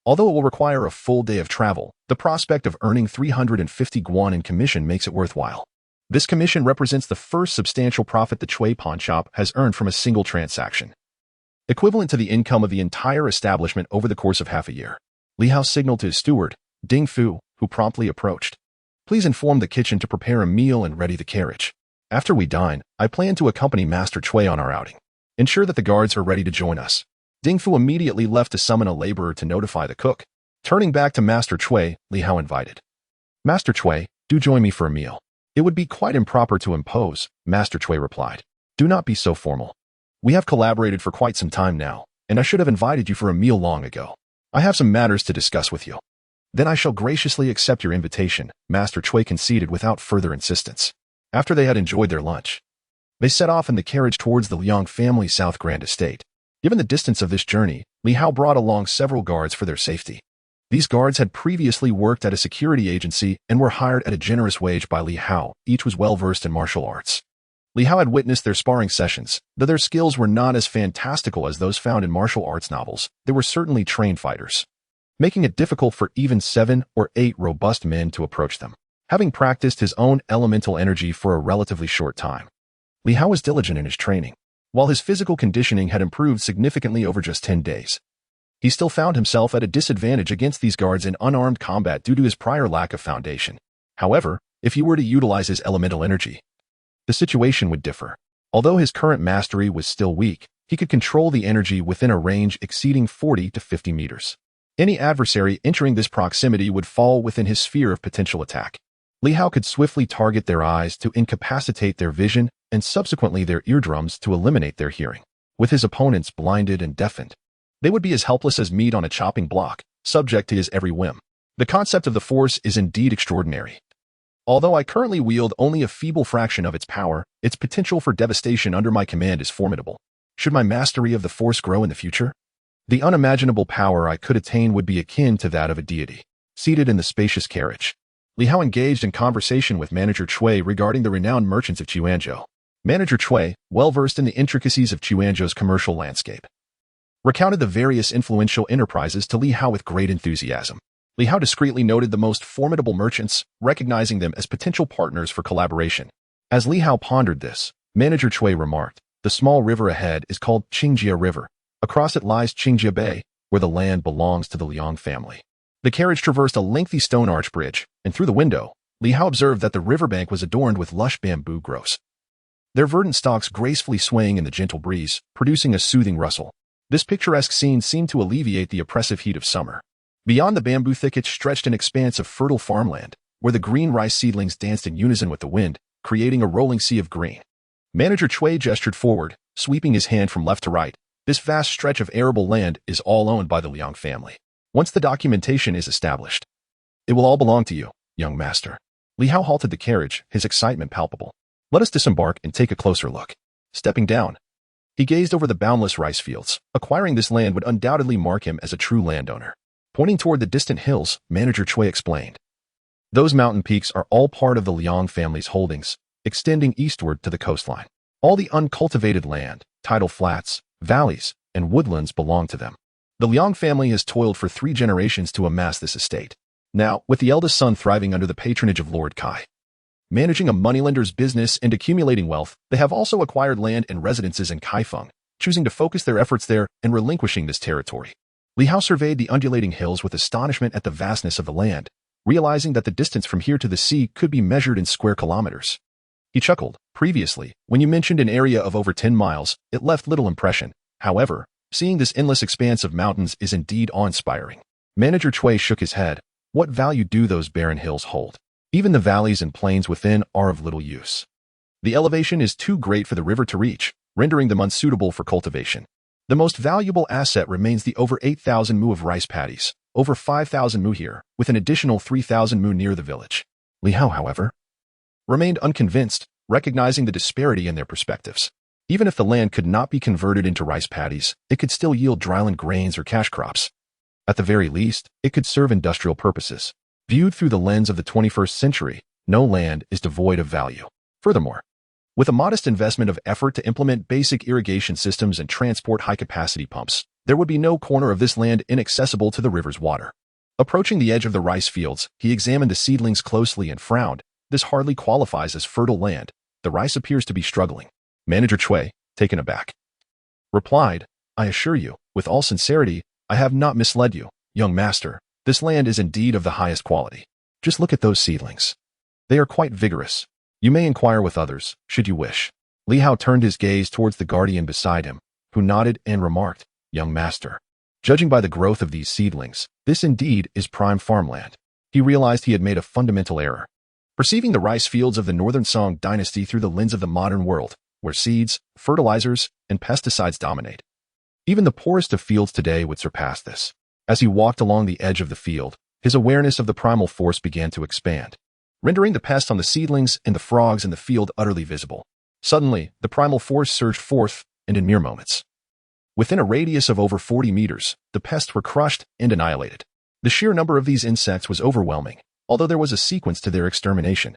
Although it will require a full day of travel, the prospect of earning 350 guan in commission makes it worthwhile. This commission represents the first substantial profit the Chui pawn shop has earned from a single transaction, equivalent to the income of the entire establishment over the course of half a year. Li Hao signaled to his steward, Ding Fu, who promptly approached. Please inform the kitchen to prepare a meal and ready the carriage. After we dine, I plan to accompany Master Chui on our outing. Ensure that the guards are ready to join us. Ding Fu immediately left to summon a laborer to notify the cook. Turning back to Master Chui, Li Hao invited. Master Chui, do join me for a meal. It would be quite improper to impose, Master Chui replied. Do not be so formal. We have collaborated for quite some time now, and I should have invited you for a meal long ago. I have some matters to discuss with you. Then I shall graciously accept your invitation, Master Chui conceded without further insistence. After they had enjoyed their lunch, they set off in the carriage towards the Liang family's South Grand Estate. Given the distance of this journey, Li Hao brought along several guards for their safety. These guards had previously worked at a security agency and were hired at a generous wage by Li Hao. Each was well-versed in martial arts. Li Hao had witnessed their sparring sessions. Though their skills were not as fantastical as those found in martial arts novels, they were certainly trained fighters, making it difficult for even 7 or 8 robust men to approach them. Having practiced his own elemental energy for a relatively short time, Li Hao was diligent in his training. While his physical conditioning had improved significantly over just 10 days, he still found himself at a disadvantage against these guards in unarmed combat due to his prior lack of foundation. However, if he were to utilize his elemental energy, the situation would differ. Although his current mastery was still weak, he could control the energy within a range exceeding 40 to 50 meters. Any adversary entering this proximity would fall within his sphere of potential attack. Li Hao could swiftly target their eyes to incapacitate their vision and subsequently their eardrums to eliminate their hearing. With his opponents blinded and deafened, they would be as helpless as meat on a chopping block, subject to his every whim. The concept of the Force is indeed extraordinary. Although I currently wield only a feeble fraction of its power, its potential for devastation under my command is formidable. Should my mastery of the Force grow in the future, the unimaginable power I could attain would be akin to that of a deity. Seated in the spacious carriage, Li Hao engaged in conversation with Manager Chui regarding the renowned merchants of Chuanzhou. Manager Chui, well-versed in the intricacies of Chuanzhou's commercial landscape, recounted the various influential enterprises to Li Hao with great enthusiasm. Li Hao discreetly noted the most formidable merchants, recognizing them as potential partners for collaboration. As Li Hao pondered this, Manager Chui remarked, the small river ahead is called Qingjia River. Across it lies Qingjia Bay, where the land belongs to the Liang family. The carriage traversed a lengthy stone arch bridge, and through the window, Li Hao observed that the riverbank was adorned with lush bamboo growths, their verdant stalks gracefully swaying in the gentle breeze, producing a soothing rustle. This picturesque scene seemed to alleviate the oppressive heat of summer. Beyond the bamboo thickets stretched an expanse of fertile farmland, where the green rice seedlings danced in unison with the wind, creating a rolling sea of green. Manager Chui gestured forward, sweeping his hand from left to right. This vast stretch of arable land is all owned by the Liang family. Once the documentation is established, it will all belong to you, young master. Li Hao halted the carriage, his excitement palpable. Let us disembark and take a closer look. Stepping down, he gazed over the boundless rice fields. Acquiring this land would undoubtedly mark him as a true landowner. Pointing toward the distant hills, Manager Chui explained. Those mountain peaks are all part of the Liang family's holdings, extending eastward to the coastline. All the uncultivated land, tidal flats, valleys, and woodlands belong to them. The Liang family has toiled for 3 generations to amass this estate. Now, with the eldest son thriving under the patronage of Lord Kai, managing a moneylender's business and accumulating wealth, they have also acquired land and residences in Kaifeng, choosing to focus their efforts there and relinquishing this territory. Li Hao surveyed the undulating hills with astonishment at the vastness of the land, realizing that the distance from here to the sea could be measured in square kilometers. He chuckled. Previously, when you mentioned an area of over 10 miles, it left little impression. However, seeing this endless expanse of mountains is indeed awe-inspiring. Manager Chui shook his head. What value do those barren hills hold? Even the valleys and plains within are of little use. The elevation is too great for the river to reach. rendering them unsuitable for cultivation. The most valuable asset remains the over 8,000 mu of rice paddies, over 5,000 mu here, with an additional 3,000 mu near the village. Li Hao, however, remained unconvinced, recognizing the disparity in their perspectives. Even if the land could not be converted into rice paddies, it could still yield dryland grains or cash crops. At the very least, it could serve industrial purposes. Viewed through the lens of the 21st century, no land is devoid of value. Furthermore, with a modest investment of effort to implement basic irrigation systems and transport high-capacity pumps, there would be no corner of this land inaccessible to the river's water. Approaching the edge of the rice fields, he examined the seedlings closely and frowned. This hardly qualifies as fertile land. The rice appears to be struggling. Manager Cui, taken aback, replied, I assure you, with all sincerity, I have not misled you, young master. This land is indeed of the highest quality. Just look at those seedlings. They are quite vigorous. You may inquire with others, should you wish. Li Hao turned his gaze towards the guardian beside him, who nodded and remarked, young master. Judging by the growth of these seedlings, this indeed is prime farmland. He realized he had made a fundamental error. Perceiving the rice fields of the Northern Song Dynasty through the lens of the modern world, where seeds, fertilizers, and pesticides dominate. Even the poorest of fields today would surpass this. As he walked along the edge of the field, his awareness of the primal force began to expand, rendering the pest on the seedlings and the frogs in the field utterly visible. Suddenly, the primal force surged forth, and in mere moments, within a radius of over 40 meters, the pests were crushed and annihilated. The sheer number of these insects was overwhelming, although there was a sequence to their extermination.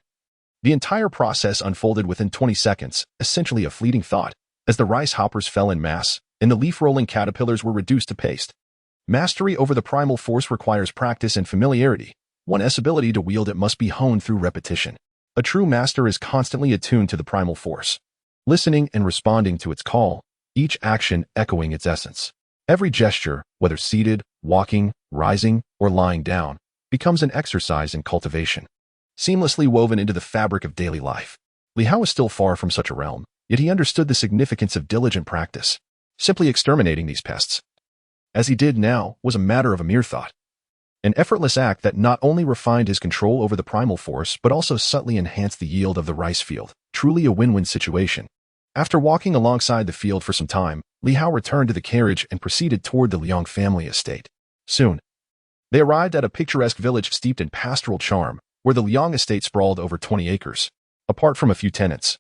The entire process unfolded within 20 seconds, essentially a fleeting thought, as the rice hoppers fell in mass, and the leaf-rolling caterpillars were reduced to paste. Mastery over the primal force requires practice and familiarity. One's ability to wield it must be honed through repetition. A true master is constantly attuned to the primal force, listening and responding to its call, each action echoing its essence. Every gesture, whether seated, walking, rising, or lying down, becomes an exercise in cultivation, seamlessly woven into the fabric of daily life. Li Hao was still far from such a realm, yet he understood the significance of diligent practice. Simply exterminating these pests, as he did now, was a matter of a mere thought. An effortless act that not only refined his control over the primal force but also subtly enhanced the yield of the rice field, truly a win-win situation. After walking alongside the field for some time, Li Hao returned to the carriage and proceeded toward the Liang family estate. Soon, they arrived at a picturesque village steeped in pastoral charm, where the Liang estate sprawled over 20 acres. Apart from a few tenants,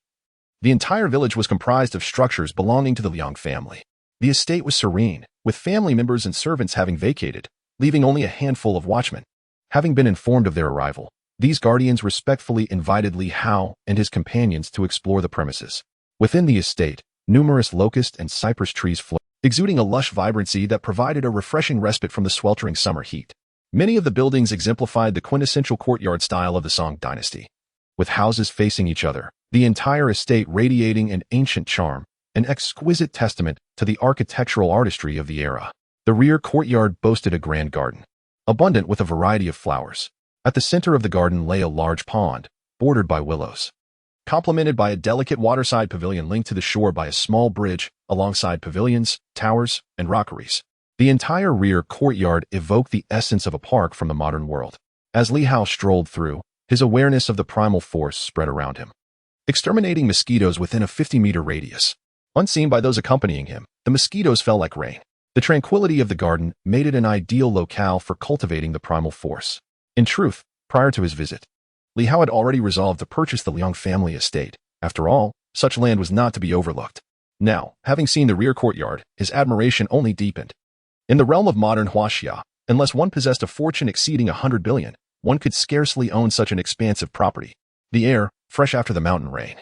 the entire village was comprised of structures belonging to the Liang family. The estate was serene, with family members and servants having vacated, leaving only a handful of watchmen. Having been informed of their arrival, these guardians respectfully invited Li Hao and his companions to explore the premises. Within the estate, numerous locust and cypress trees flourished, exuding a lush vibrancy that provided a refreshing respite from the sweltering summer heat. Many of the buildings exemplified the quintessential courtyard style of the Song Dynasty, with houses facing each other, the entire estate radiating an ancient charm, an exquisite testament to the architectural artistry of the era. The rear courtyard boasted a grand garden, abundant with a variety of flowers. At the center of the garden lay a large pond, bordered by willows, complemented by a delicate waterside pavilion linked to the shore by a small bridge, alongside pavilions, towers, and rockeries. The entire rear courtyard evoked the essence of a park from the modern world. As Li Hao strolled through, his awareness of the primal force spread around him, exterminating mosquitoes within a 50-meter radius. Unseen by those accompanying him, the mosquitoes fell like rain. The tranquility of the garden made it an ideal locale for cultivating the primal force. In truth, prior to his visit, Li Hao had already resolved to purchase the Liang family estate. After all, such land was not to be overlooked. Now, having seen the rear courtyard, his admiration only deepened. In the realm of modern Huaxia, unless one possessed a fortune exceeding 100 billion, one could scarcely own such an expansive property. The air, fresh after the mountain rain,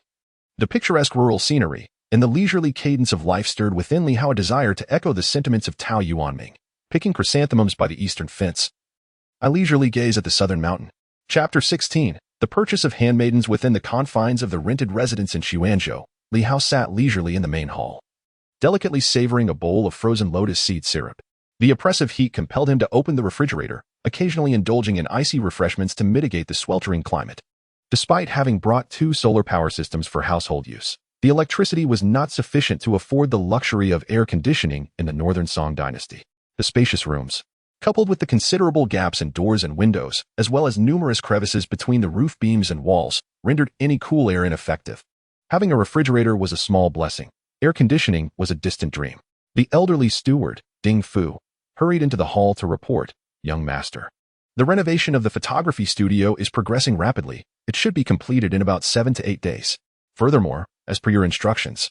the picturesque rural scenery, and the leisurely cadence of life stirred within Li Hao a desire to echo the sentiments of Tao Yuanming. Picking chrysanthemums by the eastern fence, I leisurely gaze at the southern mountain. Chapter 16. The purchase of handmaidens within the confines of the rented residence in Xuanzhou. Li Hao sat leisurely in the main hall, delicately savoring a bowl of frozen lotus seed syrup. The oppressive heat compelled him to open the refrigerator, occasionally indulging in icy refreshments to mitigate the sweltering climate. Despite having brought 2 solar power systems for household use, the electricity was not sufficient to afford the luxury of air conditioning in the Northern Song Dynasty. The spacious rooms, coupled with the considerable gaps in doors and windows, as well as numerous crevices between the roof beams and walls, rendered any cool air ineffective. Having a refrigerator was a small blessing. Air conditioning was a distant dream. The elderly steward, Ding Fu, hurried into the hall to report, "Young master. The renovation of the photography studio is progressing rapidly. It should be completed in about 7 to 8 days. Furthermore, as per your instructions,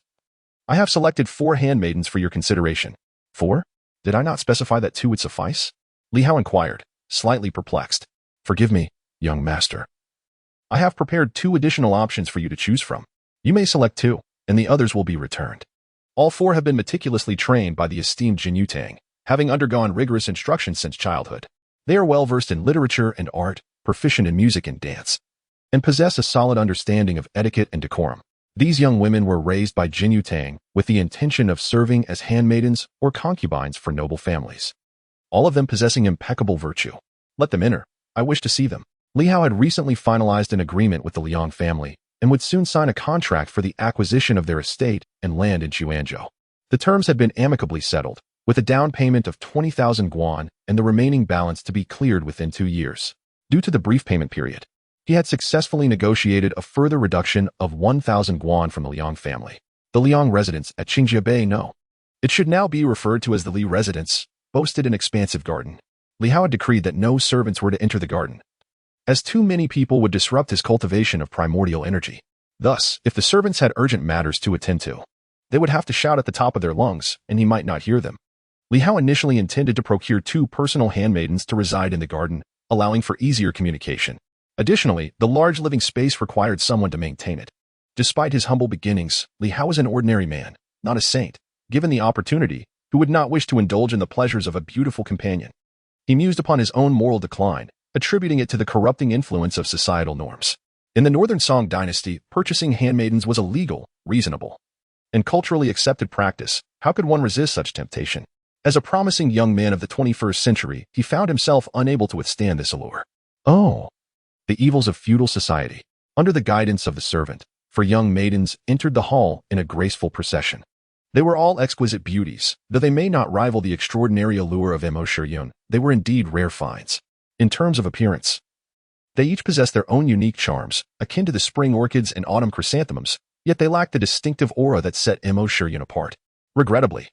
I have selected 4 handmaidens for your consideration." 4? Did I not specify that 2 would suffice? Li Hao inquired, slightly perplexed. "Forgive me, young master. I have prepared 2 additional options for you to choose from. You may select 2, and the others will be returned." All 4 have been meticulously trained by the esteemed Jin Yutang, having undergone rigorous instruction since childhood. They are well-versed in literature and art, proficient in music and dance, and possess a solid understanding of etiquette and decorum. These young women were raised by Jin Yutang with the intention of serving as handmaidens or concubines for noble families, all of them possessing impeccable virtue. "Let them enter. I wish to see them." Li Hao had recently finalized an agreement with the Liang family and would soon sign a contract for the acquisition of their estate and land in Chuanzhou. The terms had been amicably settled, with a down payment of 20,000 guan and the remaining balance to be cleared within 2 years. Due to the brief payment period, he had successfully negotiated a further reduction of 1,000 guan from the Liang family. The Liang residence at Qingjie No. It should now be referred to as the Li residence, boasted an expansive garden. Li Hao had decreed that no servants were to enter the garden, as too many people would disrupt his cultivation of primordial energy. Thus, if the servants had urgent matters to attend to, they would have to shout at the top of their lungs, and he might not hear them. Li Hao initially intended to procure 2 personal handmaidens to reside in the garden, allowing for easier communication. Additionally, the large living space required someone to maintain it. Despite his humble beginnings, Li Hao was an ordinary man, not a saint, given the opportunity, who would not wish to indulge in the pleasures of a beautiful companion. He mused upon his own moral decline, attributing it to the corrupting influence of societal norms. In the Northern Song Dynasty, purchasing handmaidens was a legal, reasonable, and culturally accepted practice. How could one resist such temptation? As a promising young man of the 21st century, he found himself unable to withstand this allure. Oh, the evils of feudal society. Under the guidance of the servant, 4 young maidens entered the hall in a graceful procession. They were all exquisite beauties. Though they may not rival the extraordinary allure of Mo Shiyun, they were indeed rare finds. In terms of appearance, they each possessed their own unique charms, akin to the spring orchids and autumn chrysanthemums, yet they lacked the distinctive aura that set Mo Shiyun apart. Regrettably,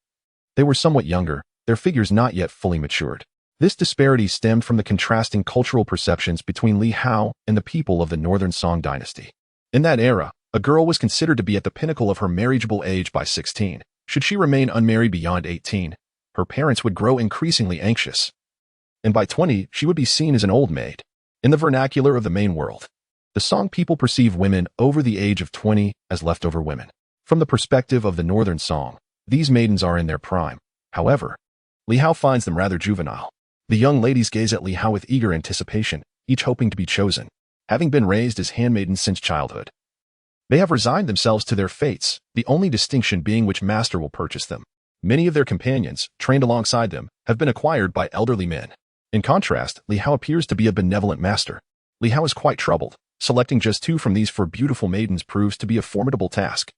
they were somewhat younger, their figures not yet fully matured. This disparity stemmed from the contrasting cultural perceptions between Li Hao and the people of the Northern Song Dynasty. In that era, a girl was considered to be at the pinnacle of her marriageable age by 16. Should she remain unmarried beyond 18, her parents would grow increasingly anxious, and by 20, she would be seen as an old maid. In the vernacular of the main world, the Song people perceive women over the age of 20 as leftover women. From the perspective of the Northern Song, these maidens are in their prime. However, Li Hao finds them rather juvenile. The young ladies gaze at Li Hao with eager anticipation, each hoping to be chosen. Having been raised as handmaidens since childhood, they have resigned themselves to their fates, the only distinction being which master will purchase them. Many of their companions, trained alongside them, have been acquired by elderly men. In contrast, Li Hao appears to be a benevolent master. Li Hao is quite troubled. Selecting just 2 from these 4 beautiful maidens proves to be a formidable task.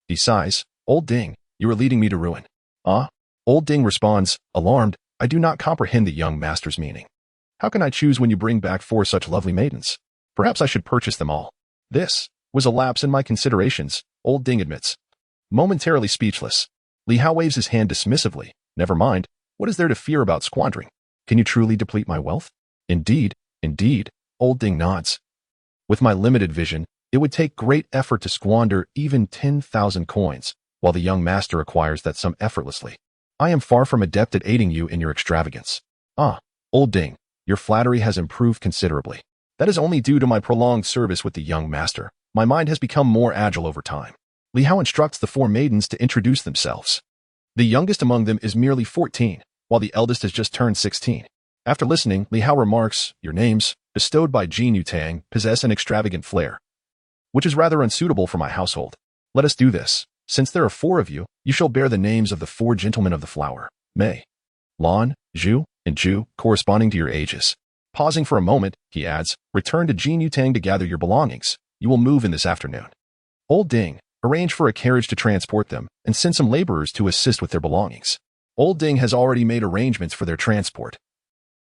He sighs, "Old Ding, you are leading me to ruin." "Ah?" Old Ding responds, alarmed, "I do not comprehend the young master's meaning. How can I choose when you bring back 4 such lovely maidens? Perhaps I should purchase them all." "This was a lapse in my considerations," Old Ding admits. Momentarily speechless, Li Hao waves his hand dismissively. "Never mind. What is there to fear about squandering? Can you truly deplete my wealth?" Indeed, Old Ding nods. "With my limited vision, it would take great effort to squander even 10,000 coins, while the young master acquires that sum effortlessly. I am far from adept at aiding you in your extravagance." "Ah, Old Ding, your flattery has improved considerably. That is only due to my prolonged service with the young master. My mind has become more agile over time." Li Hao instructs the 4 maidens to introduce themselves. The youngest among them is merely 14, while the eldest has just turned 16. After listening, Li Hao remarks, "Your names, bestowed by Jin Yutang, possess an extravagant flair, which is rather unsuitable for my household. Let us do this. Since there are 4 of you, you shall bear the names of the 4 gentlemen of the flower, Mei, Lan, Zhu, and Zhu, corresponding to your ages." Pausing for a moment, he adds, "Return to Jin Yutang to gather your belongings. You will move in this afternoon. Old Ding, arrange for a carriage to transport them, and send some laborers to assist with their belongings." Old Ding has already made arrangements for their transport,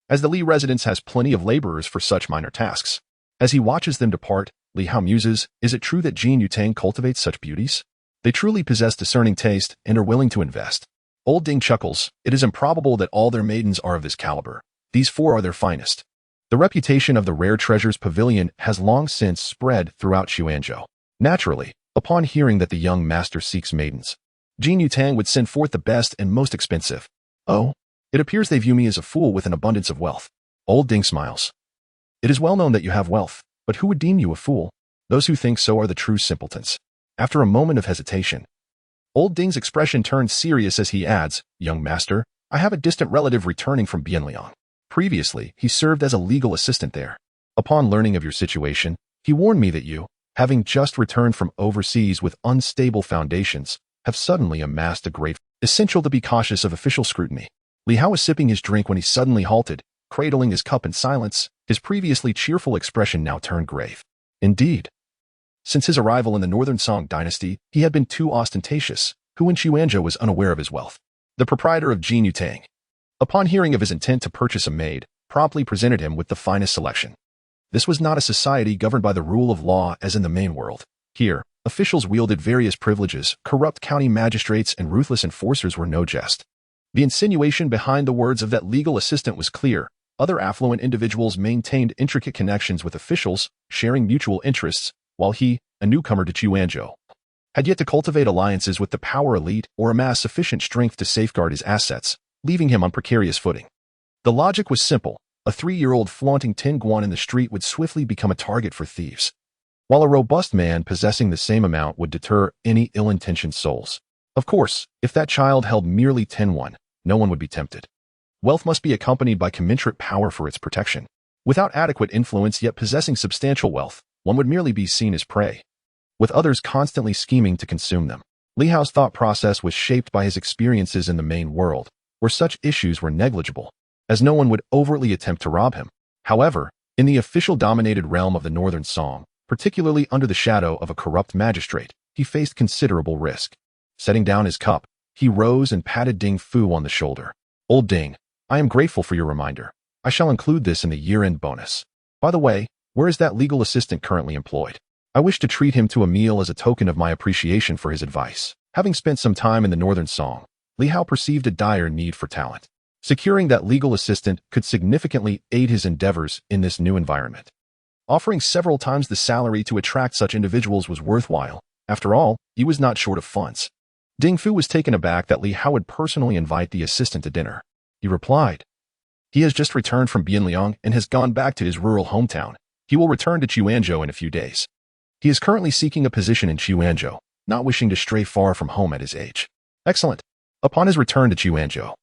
as the Li residence has plenty of laborers for such minor tasks. As he watches them depart, Li Hao muses, "Is it true that Jin Yutang cultivates such beauties? They truly possess discerning taste and are willing to invest. Old Ding chuckles. It is improbable that all their maidens are of this caliber. These 4 are their finest. The reputation of the Rare Treasures Pavilion has long since spread throughout Xuanzhou. Naturally, upon hearing that the young master seeks maidens, Jin Yutang would send forth the best and most expensive. Oh, it appears they view me as a fool with an abundance of wealth. Old Ding smiles. It is well known that you have wealth, but who would deem you a fool? Those who think so are the true simpletons. After a moment of hesitation, Old Ding's expression turns serious as he adds, Young master, I have a distant relative returning from Bianliang. Previously, he served as a legal assistant there. Upon learning of your situation, he warned me that you, having just returned from overseas with unstable foundations, have suddenly amassed a great essential to be cautious of official scrutiny. Li Hao was sipping his drink when he suddenly halted, cradling his cup in silence. His previously cheerful expression now turned grave. Indeed, since his arrival in the Northern Song Dynasty, he had been too ostentatious, who in Xuanzhou was unaware of his wealth. The proprietor of Jin Yutang, upon hearing of his intent to purchase a maid, promptly presented him with the finest selection. This was not a society governed by the rule of law as in the main world. Here, officials wielded various privileges, corrupt county magistrates and ruthless enforcers were no jest. The insinuation behind the words of that legal assistant was clear. Other affluent individuals maintained intricate connections with officials, sharing mutual interests, while he, a newcomer to Xuanzhou, had yet to cultivate alliances with the power elite or amass sufficient strength to safeguard his assets, leaving him on precarious footing. The logic was simple. A 3-year-old flaunting 10 guan in the street would swiftly become a target for thieves, while a robust man possessing the same amount would deter any ill-intentioned souls. Of course, if that child held merely 10 yuan, no one would be tempted. Wealth must be accompanied by commensurate power for its protection. Without adequate influence yet possessing substantial wealth, one would merely be seen as prey, with others constantly scheming to consume them. Li Hao's thought process was shaped by his experiences in the main world, where such issues were negligible, as no one would overtly attempt to rob him. However, in the official-dominated realm of the Northern Song, particularly under the shadow of a corrupt magistrate, he faced considerable risk. Setting down his cup, he rose and patted Ding Fu on the shoulder. Old Ding, I am grateful for your reminder. I shall include this in the year-end bonus. By the way, where is that legal assistant currently employed? I wish to treat him to a meal as a token of my appreciation for his advice. Having spent some time in the Northern Song, Li Hao perceived a dire need for talent. Securing that legal assistant could significantly aid his endeavors in this new environment. Offering several times the salary to attract such individuals was worthwhile. After all, he was not short of funds. Ding Fu was taken aback that Li Hao would personally invite the assistant to dinner. He replied, he has just returned from Bianliang and has gone back to his rural hometown. He will return to Xuanzhou in a few days. He is currently seeking a position in Xuanzhou, not wishing to stray far from home at his age. Excellent. Upon his return to Xuanzhou,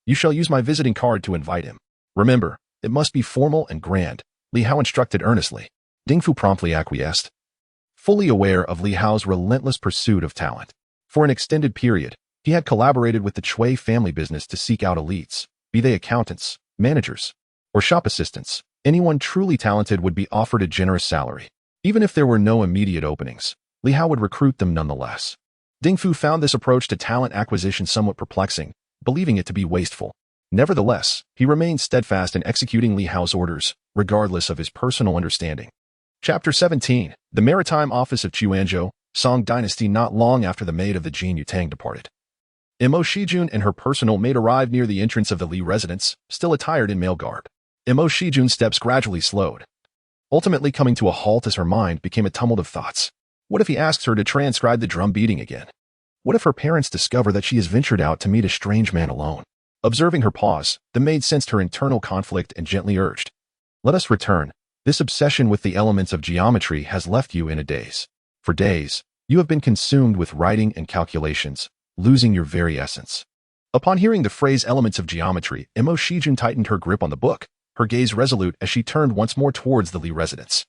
you shall use my visiting card to invite him. Remember, it must be formal and grand. Li Hao instructed earnestly. Ding Fu promptly acquiesced, fully aware of Li Hao's relentless pursuit of talent. For an extended period, he had collaborated with the Cui family business to seek out elites, be they accountants, managers, or shop assistants. Anyone truly talented would be offered a generous salary. Even if there were no immediate openings, Li Hao would recruit them nonetheless. Ding Fu found this approach to talent acquisition somewhat perplexing, believing it to be wasteful. Nevertheless, he remained steadfast in executing Li Hao's orders, regardless of his personal understanding. Chapter 17. The Maritime Office of Xuanzhou, Song Dynasty. Not long after the maid of the Jin Yutang departed, Mo Shiyun and her personal maid arrived near the entrance of the Li residence, still attired in male garb. Mo Shiyun's steps gradually slowed, ultimately coming to a halt as her mind became a tumult of thoughts. What if he asks her to transcribe the drum beating again? What if her parents discover that she has ventured out to meet a strange man alone? Observing her pause, the maid sensed her internal conflict and gently urged, let us return. This obsession with the elements of geometry has left you in a daze. For days, you have been consumed with writing and calculations, losing your very essence. Upon hearing the phrase elements of geometry, Mo Shijun tightened her grip on the book, her gaze resolute as she turned once more towards the Li residence.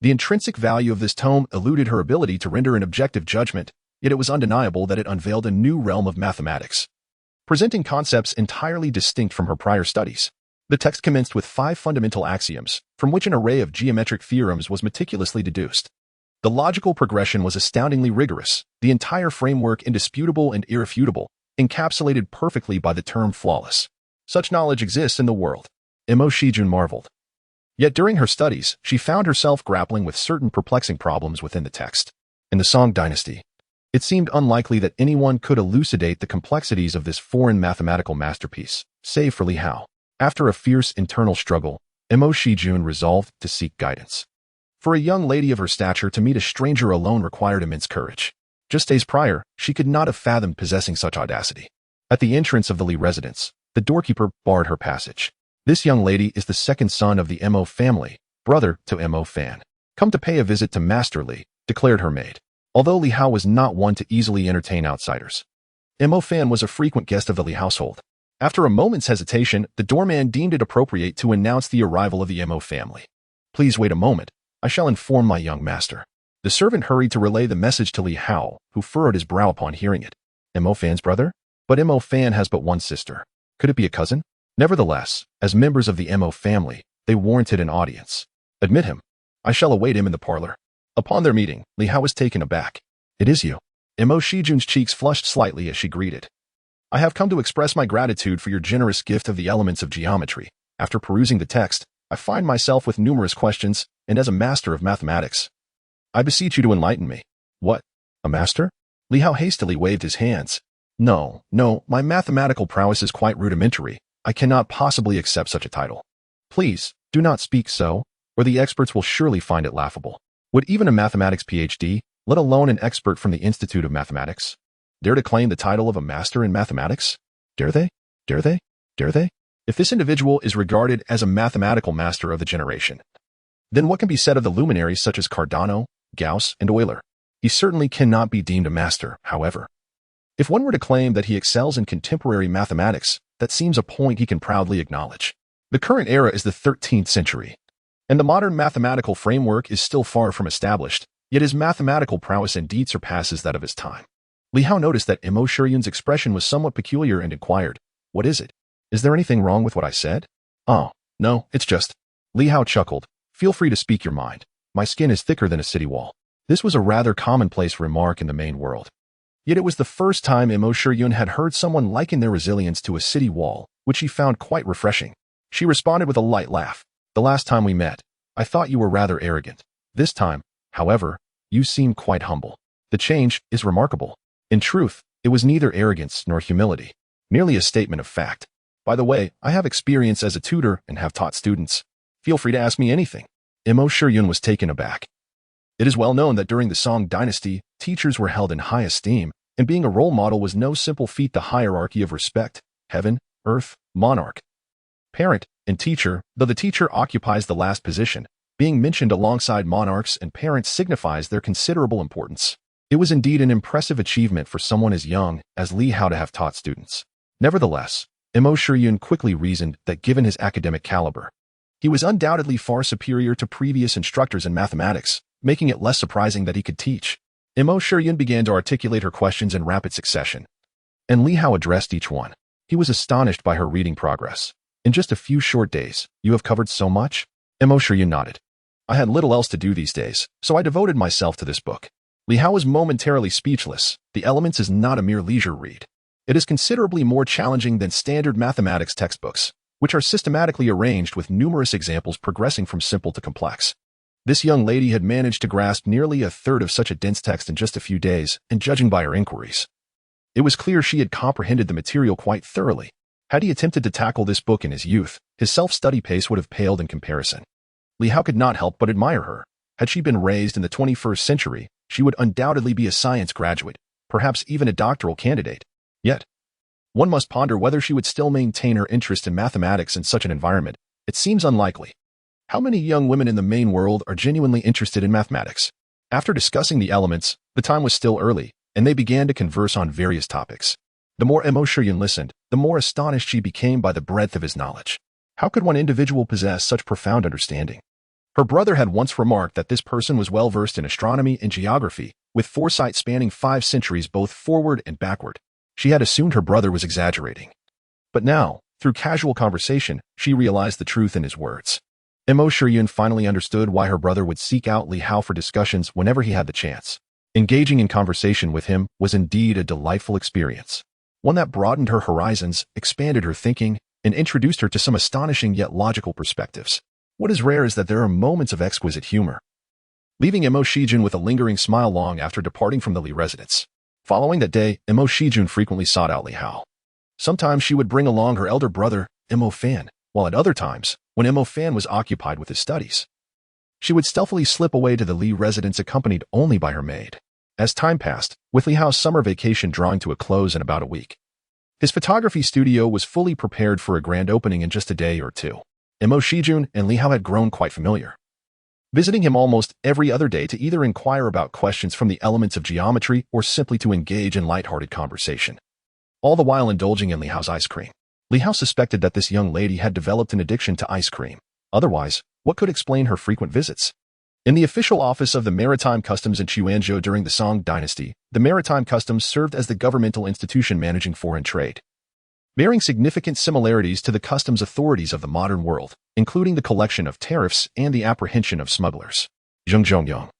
The intrinsic value of this tome eluded her ability to render an objective judgment, yet it was undeniable that it unveiled a new realm of mathematics, presenting concepts entirely distinct from her prior studies. The text commenced with 5 fundamental axioms, from which an array of geometric theorems was meticulously deduced. The logical progression was astoundingly rigorous, the entire framework indisputable and irrefutable, encapsulated perfectly by the term flawless. Such knowledge exists in the world. Mo Shijun marveled. Yet during her studies, she found herself grappling with certain perplexing problems within the text. In the Song Dynasty, It seemed unlikely that anyone could elucidate the complexities of this foreign mathematical masterpiece, save for Li Hao. After a fierce internal struggle, Mo Shiyun resolved to seek guidance. For a young lady of her stature to meet a stranger alone required immense courage. Just days prior, she could not have fathomed possessing such audacity. At the entrance of the Li residence, the doorkeeper barred her passage. This young lady is the second son of the Mo family, brother to Mo Fan. Come to pay a visit to Master Li, declared her maid. Although Li Hao was not one to easily entertain outsiders, Mo Fan was a frequent guest of the Li household. After a moment's hesitation, the doorman deemed it appropriate to announce the arrival of the Mo family. Please wait a moment. I shall inform my young master. The servant hurried to relay the message to Li Hao, who furrowed his brow upon hearing it. Mo Fan's brother? But Mo Fan has but one sister. Could it be a cousin? Nevertheless, as members of the Mo family, they warranted an audience. Admit him. I shall await him in the parlor. Upon their meeting, Li Hao was taken aback. It is you. Mo Shiyun's cheeks flushed slightly as she greeted. I have come to express my gratitude for your generous gift of the elements of geometry. After perusing the text, I find myself with numerous questions, and as a master of mathematics, I beseech you to enlighten me. What? A master? Li Hao hastily waved his hands. No, my mathematical prowess is quite rudimentary. I cannot possibly accept such a title. Please, do not speak so, or the experts will surely find it laughable. Would even a mathematics PhD, let alone an expert from the Institute of Mathematics, dare to claim the title of a master in mathematics? Dare they? Dare they? Dare they? If this individual is regarded as a mathematical master of the generation, then what can be said of the luminaries such as Cardano, Gauss, and Euler? He certainly cannot be deemed a master, however. If one were to claim that he excels in contemporary mathematics, that seems a point he can proudly acknowledge. The current era is the 13th century, and the modern mathematical framework is still far from established, yet his mathematical prowess indeed surpasses that of his time. Li Hao noticed that Mo Shiyun's expression was somewhat peculiar and inquired, What is it? Is there anything wrong with what I said? Oh, no, it's just... Li Hao chuckled. Feel free to speak your mind. My skin is thicker than a city wall. This was a rather commonplace remark in the main world. Yet it was the first time Mo Shiyun had heard someone liken their resilience to a city wall, which she found quite refreshing. She responded with a light laugh. The last time we met, I thought you were rather arrogant. This time, however, you seem quite humble. The change is remarkable. In truth, it was neither arrogance nor humility, merely a statement of fact. By the way, I have experience as a tutor and have taught students. Feel free to ask me anything. Mo Shiyun was taken aback. It is well known that during the Song Dynasty, teachers were held in high esteem, and being a role model was no simple feat. The hierarchy of respect, heaven, earth, monarch, parent, and teacher, though the teacher occupies the last position, being mentioned alongside monarchs and parents signifies their considerable importance. It was indeed an impressive achievement for someone as young as Li Hao to have taught students. Nevertheless, Mo Shiyun quickly reasoned that given his academic caliber, he was undoubtedly far superior to previous instructors in mathematics, making it less surprising that he could teach. Mo Shiyun began to articulate her questions in rapid succession, and Li Hao addressed each one. He was astonished by her reading progress. In just a few short days, you have covered so much? Mo Shiyun nodded. I had little else to do these days, so I devoted myself to this book. Li Hao was momentarily speechless. The Elements is not a mere leisure read. It is considerably more challenging than standard mathematics textbooks, which are systematically arranged with numerous examples progressing from simple to complex. This young lady had managed to grasp nearly a third of such a dense text in just a few days, and judging by her inquiries, it was clear she had comprehended the material quite thoroughly. Had he attempted to tackle this book in his youth, his self-study pace would have paled in comparison. Li Hao could not help but admire her. Had she been raised in the 21st century, she would undoubtedly be a science graduate, perhaps even a doctoral candidate. Yet, one must ponder whether she would still maintain her interest in mathematics in such an environment. It seems unlikely. How many young women in the main world are genuinely interested in mathematics? After discussing the elements, the time was still early, and they began to converse on various topics. The more Mo Shiyun listened, the more astonished she became by the breadth of his knowledge. How could one individual possess such profound understanding? Her brother had once remarked that this person was well versed in astronomy and geography, with foresight spanning 5 centuries both forward and backward. She had assumed her brother was exaggerating. But now, through casual conversation, she realized the truth in his words. Mo Shiyun finally understood why her brother would seek out Li Hao for discussions whenever he had the chance. Engaging in conversation with him was indeed a delightful experience, one that broadened her horizons, expanded her thinking, and introduced her to some astonishing yet logical perspectives. What is rare is that there are moments of exquisite humor. Leaving Mo Shiyun with a lingering smile long after departing from the Li residence, Following that day, Mo Shiyun frequently sought out Li Hao. Sometimes she would bring along her elder brother, Mo Fan, while at other times, when Mo Fan was occupied with his studies, she would stealthily slip away to the Li residence accompanied only by her maid. As time passed, with Li Hao's summer vacation drawing to a close in about a week, his photography studio was fully prepared for a grand opening in just a day or two. Mo Shiyun and Li Hao had grown quite familiar, visiting him almost every other day to either inquire about questions from the elements of geometry or simply to engage in light-hearted conversation, all the while indulging in Li Hao's ice cream. Li Hao suspected that this young lady had developed an addiction to ice cream. Otherwise, what could explain her frequent visits? In the official office of the Maritime Customs in Chuanzhou during the Song Dynasty, the Maritime Customs served as the governmental institution managing foreign trade, bearing significant similarities to the customs authorities of the modern world, including the collection of tariffs and the apprehension of smugglers. Zheng Zhongyong,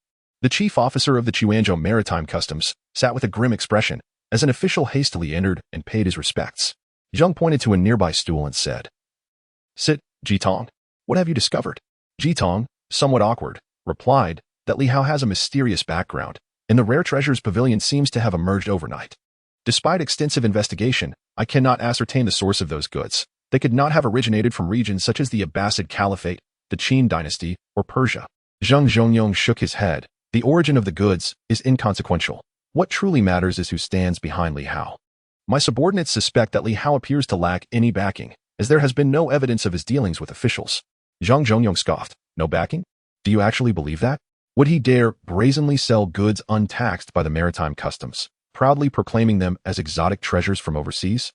the chief officer of the Chuanzhou Maritime Customs, sat with a grim expression as an official hastily entered and paid his respects. Zheng pointed to a nearby stool and said, "Sit, Jitong. What have you discovered?" Jitong, somewhat awkward, replied that Li Hao has a mysterious background, and the rare treasures pavilion seems to have emerged overnight. Despite extensive investigation, I cannot ascertain the source of those goods. They could not have originated from regions such as the Abbasid Caliphate, the Qin Dynasty, or Persia. Zheng Zhongyong shook his head. The origin of the goods is inconsequential. What truly matters is who stands behind Li Hao. My subordinates suspect that Li Hao appears to lack any backing, as there has been no evidence of his dealings with officials. Zheng Zhongyong scoffed. No backing? Do you actually believe that? Would he dare brazenly sell goods untaxed by the maritime customs, proudly proclaiming them as exotic treasures from overseas?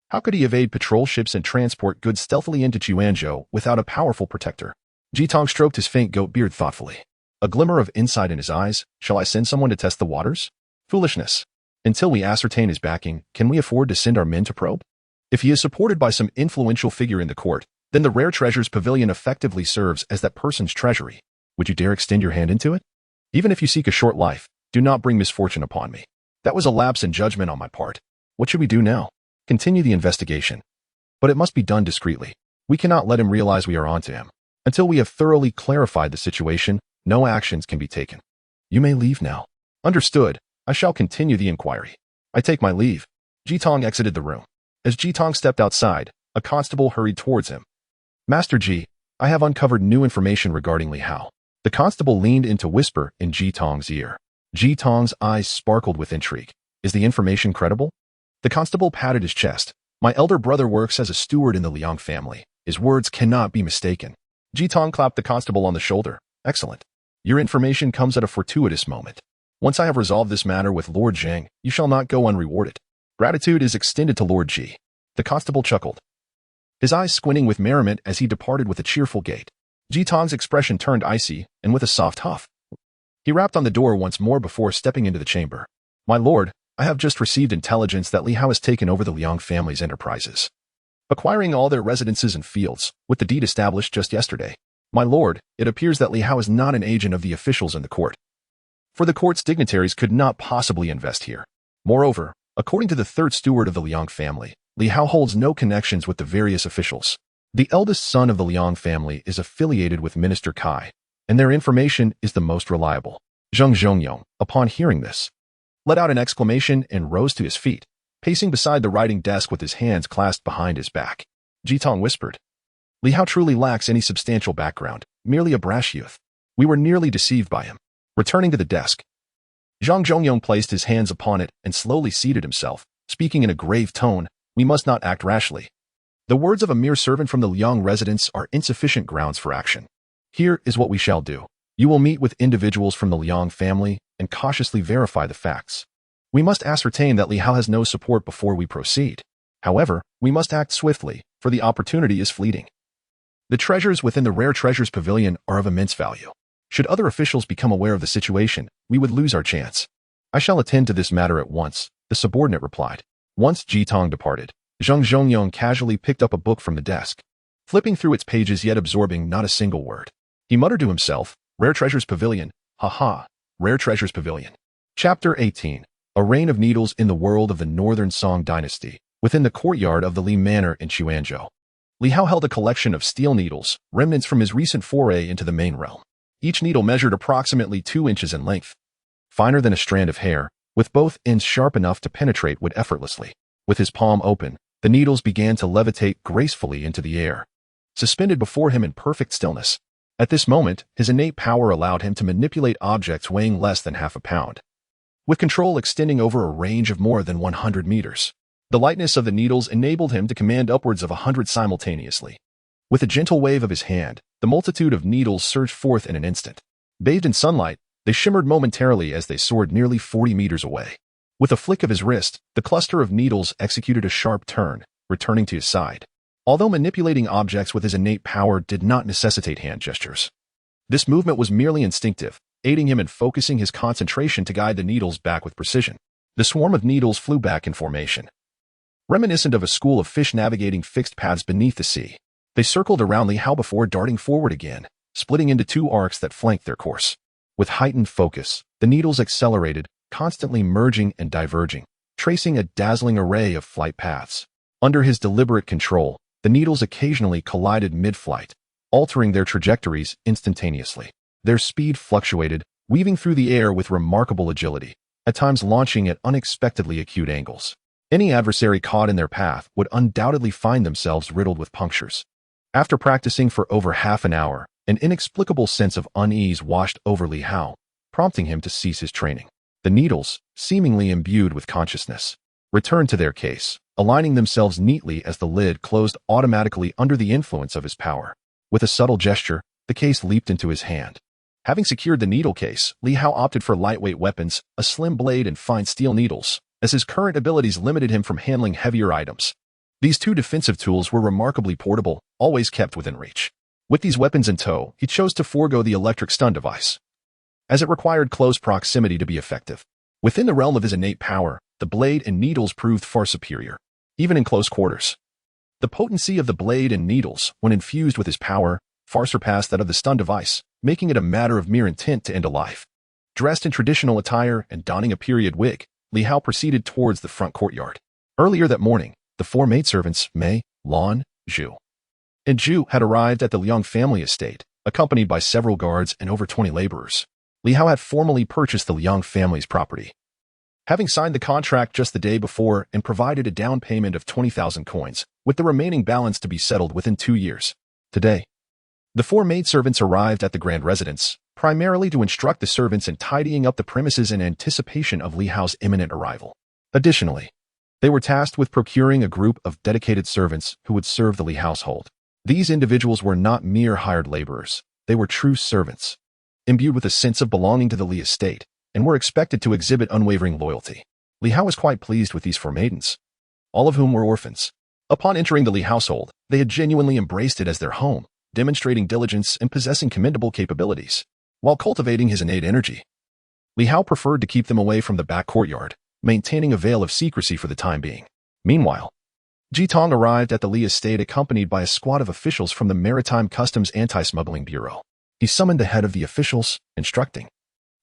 How could he evade patrol ships and transport goods stealthily into Chuanzhou without a powerful protector? Jitong stroked his faint goat beard thoughtfully. A glimmer of insight in his eyes. Shall I send someone to test the waters? Foolishness. Until we ascertain his backing, can we afford to send our men to probe? If he is supported by some influential figure in the court, then the Rare Treasures Pavilion effectively serves as that person's treasury. Would you dare extend your hand into it? Even if you seek a short life, do not bring misfortune upon me. That was a lapse in judgment on my part. What should we do now? Continue the investigation. But it must be done discreetly. We cannot let him realize we are onto him. Until we have thoroughly clarified the situation, no actions can be taken. You may leave now. Understood. I shall continue the inquiry. I take my leave. Jitong exited the room. As Jitong stepped outside, a constable hurried towards him. Master Ji, I have uncovered new information regarding Li Hao. The constable leaned in to whisper in Jitong's ear. Jitong's eyes sparkled with intrigue. Is the information credible? The constable patted his chest. My elder brother works as a steward in the Liang family. His words cannot be mistaken. Jitong clapped the constable on the shoulder. Excellent. Your information comes at a fortuitous moment. Once I have resolved this matter with Lord Zhang, you shall not go unrewarded. Gratitude is extended to Lord Ji. The constable chuckled, his eyes squinting with merriment as he departed with a cheerful gait. Jitong's expression turned icy, and with a soft huff, he rapped on the door once more before stepping into the chamber. My lord, I have just received intelligence that Li Hao has taken over the Liang family's enterprises, acquiring all their residences and fields, with the deed established just yesterday. My lord, it appears that Li Hao is not an agent of the officials in the court, for the court's dignitaries could not possibly invest here. Moreover, according to the third steward of the Liang family, Li Hao holds no connections with the various officials. The eldest son of the Liang family is affiliated with Minister Kai, and their information is the most reliable. Zheng Zhongyong, upon hearing this, let out an exclamation and rose to his feet, pacing beside the writing desk with his hands clasped behind his back. Jitong whispered, Li Hao truly lacks any substantial background, merely a brash youth. We were nearly deceived by him. Returning to the desk, Zheng Zhongyong placed his hands upon it and slowly seated himself, speaking in a grave tone. We must not act rashly. The words of a mere servant from the Liang residence are insufficient grounds for action. Here is what we shall do. You will meet with individuals from the Liang family and cautiously verify the facts. We must ascertain that Li Hao has no support before we proceed. However, we must act swiftly, for the opportunity is fleeting. The treasures within the Rare Treasures Pavilion are of immense value. Should other officials become aware of the situation, we would lose our chance. I shall attend to this matter at once, the subordinate replied. Once Jitong departed, Zheng Zhongyong casually picked up a book from the desk, flipping through its pages yet absorbing not a single word. He muttered to himself, Rare Treasures Pavilion, haha, Rare Treasures Pavilion. Chapter 18. A Reign of Needles in the World of the Northern Song Dynasty, within the courtyard of the Li Manor in Chuanzhou. Li Hao held a collection of steel needles, remnants from his recent foray into the main realm. Each needle measured approximately 2 inches in length. Finer than a strand of hair, with both ends sharp enough to penetrate wood effortlessly. With his palm open, the needles began to levitate gracefully into the air, suspended before him in perfect stillness. At this moment, his innate power allowed him to manipulate objects weighing less than half a pound, with control extending over a range of more than 100 meters. The lightness of the needles enabled him to command upwards of 100 simultaneously. With a gentle wave of his hand, the multitude of needles surged forth in an instant. Bathed in sunlight, they shimmered momentarily as they soared nearly 40 meters away. With a flick of his wrist, the cluster of needles executed a sharp turn, returning to his side. Although manipulating objects with his innate power did not necessitate hand gestures, this movement was merely instinctive, aiding him in focusing his concentration to guide the needles back with precision. The swarm of needles flew back in formation, reminiscent of a school of fish navigating fixed paths beneath the sea. They circled around Li Hao before darting forward again, splitting into two arcs that flanked their course. With heightened focus, the needles accelerated, constantly merging and diverging, tracing a dazzling array of flight paths. Under his deliberate control, the needles occasionally collided mid-flight, altering their trajectories instantaneously. Their speed fluctuated, weaving through the air with remarkable agility, at times launching at unexpectedly acute angles. Any adversary caught in their path would undoubtedly find themselves riddled with punctures. After practicing for over half an hour, an inexplicable sense of unease washed over Li Hao, prompting him to cease his training. The needles, seemingly imbued with consciousness, returned to their case, aligning themselves neatly as the lid closed automatically under the influence of his power. With a subtle gesture, the case leaped into his hand. Having secured the needle case, Li Hao opted for lightweight weapons, a slim blade and fine steel needles, as his current abilities limited him from handling heavier items. These two defensive tools were remarkably portable, always kept within reach. With these weapons in tow, he chose to forego the electric stun device, as it required close proximity to be effective. Within the realm of his innate power, the blade and needles proved far superior, even in close quarters. The potency of the blade and needles, when infused with his power, far surpassed that of the stun device, making it a matter of mere intent to end a life. Dressed in traditional attire and donning a period wig, Li Hao proceeded towards the front courtyard. Earlier that morning, the four maidservants, Mei, Lan, Zhu, and Zhu had arrived at the Liang family estate, accompanied by several guards and over 20 laborers. Li Hao had formally purchased the Liang family's property, having signed the contract just the day before and provided a down payment of 20,000 coins, with the remaining balance to be settled within 2 years. Today, the four maidservants arrived at the grand residence, primarily to instruct the servants in tidying up the premises in anticipation of Li Hao's imminent arrival. Additionally, they were tasked with procuring a group of dedicated servants who would serve the Li household. These individuals were not mere hired laborers. They were true servants, imbued with a sense of belonging to the Li estate, and were expected to exhibit unwavering loyalty. Li Hao was quite pleased with these four maidens, all of whom were orphans. Upon entering the Li household, they had genuinely embraced it as their home, demonstrating diligence and possessing commendable capabilities, while cultivating his innate energy. Li Hao preferred to keep them away from the back courtyard, maintaining a veil of secrecy for the time being. Meanwhile, Jingkang arrived at the Li estate accompanied by a squad of officials from the Maritime Customs Anti-Smuggling Bureau. He summoned the head of the officials, instructing,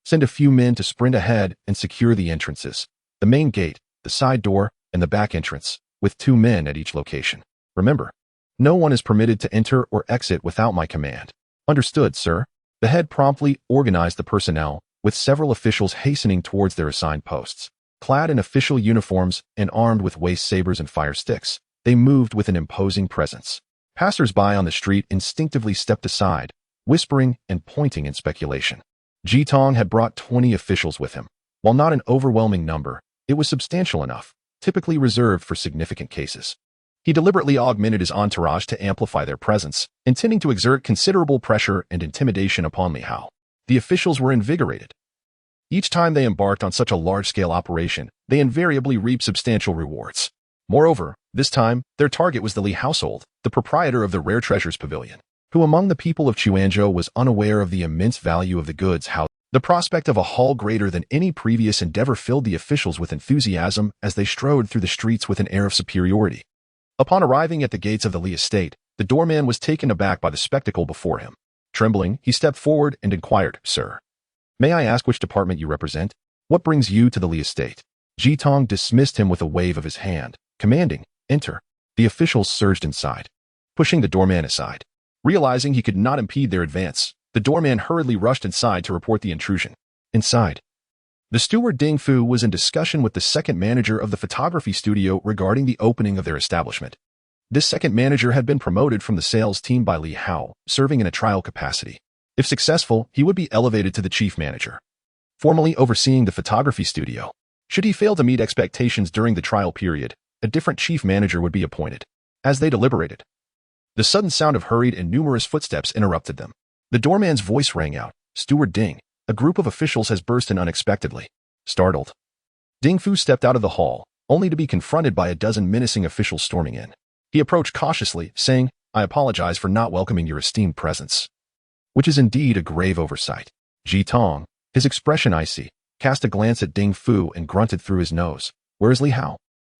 "Send a few men to sprint ahead and secure the entrances, the main gate, the side door, and the back entrance, with 2 men at each location. Remember, no one is permitted to enter or exit without my command." "Understood, sir." The head promptly organized the personnel, with several officials hastening towards their assigned posts. Clad in official uniforms and armed with waist sabers and fire sticks, they moved with an imposing presence. Passers-by on the street instinctively stepped aside, whispering and pointing in speculation. Jingkang had brought 20 officials with him. While not an overwhelming number, it was substantial enough, typically reserved for significant cases. He deliberately augmented his entourage to amplify their presence, intending to exert considerable pressure and intimidation upon Li Hao. The officials were invigorated. Each time they embarked on such a large-scale operation, they invariably reaped substantial rewards. Moreover, this time, their target was the Li household, the proprietor of the Rare Treasures Pavilion, who among the people of Chuanzhou was unaware of the immense value of the goods housed. The prospect of a haul greater than any previous endeavor filled the officials with enthusiasm as they strode through the streets with an air of superiority. Upon arriving at the gates of the Li estate, the doorman was taken aback by the spectacle before him. Trembling, he stepped forward and inquired, "Sir, may I ask which department you represent? What brings you to the Li estate?" Jingkang dismissed him with a wave of his hand, commanding, "Enter." The officials surged inside, pushing the doorman aside. Realizing he could not impede their advance, the doorman hurriedly rushed inside to report the intrusion. Inside, The steward Ding Fu was in discussion with the second manager of the photography studio regarding the opening of their establishment. This second manager had been promoted from the sales team by Li Hao, serving in a trial capacity. If successful, he would be elevated to the chief manager, formally overseeing the photography studio. Should he fail to meet expectations during the trial period, a different chief manager would be appointed. As they deliberated, the sudden sound of hurried and numerous footsteps interrupted them. The doorman's voice rang out. "Steward Ding, a group of officials has burst in unexpectedly." Startled, Ding Fu stepped out of the hall, only to be confronted by a dozen menacing officials storming in. He approached cautiously, saying, "I apologize for not welcoming your esteemed presence," which is indeed a grave oversight. Jingkang, his expression icy, cast a glance at Ding Fu and grunted through his nose. "Where is Li Hao?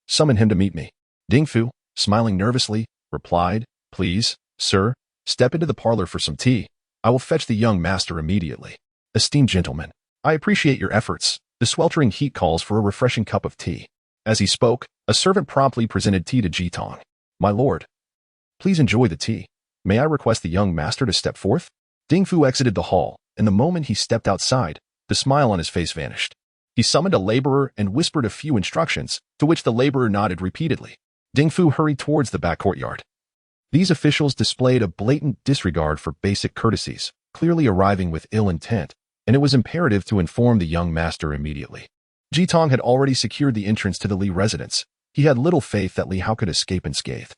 Summon him to meet me." Ding Fu, smiling nervously, replied, "Please, sir, step into the parlor for some tea. I will fetch the young master immediately." "Esteemed gentlemen, I appreciate your efforts." The sweltering heat calls for a refreshing cup of tea. As he spoke, a servant promptly presented tea to Jingkang. "My lord, please enjoy the tea. May I request the young master to step forth?" Ding Fu exited the hall, and the moment he stepped outside, the smile on his face vanished. He summoned a laborer and whispered a few instructions, to which the laborer nodded repeatedly. Ding Fu hurried towards the back courtyard. These officials displayed a blatant disregard for basic courtesies, clearly arriving with ill intent, and it was imperative to inform the young master immediately. Jingkang had already secured the entrance to the Li residence. He had little faith that Li Hao could escape unscathed.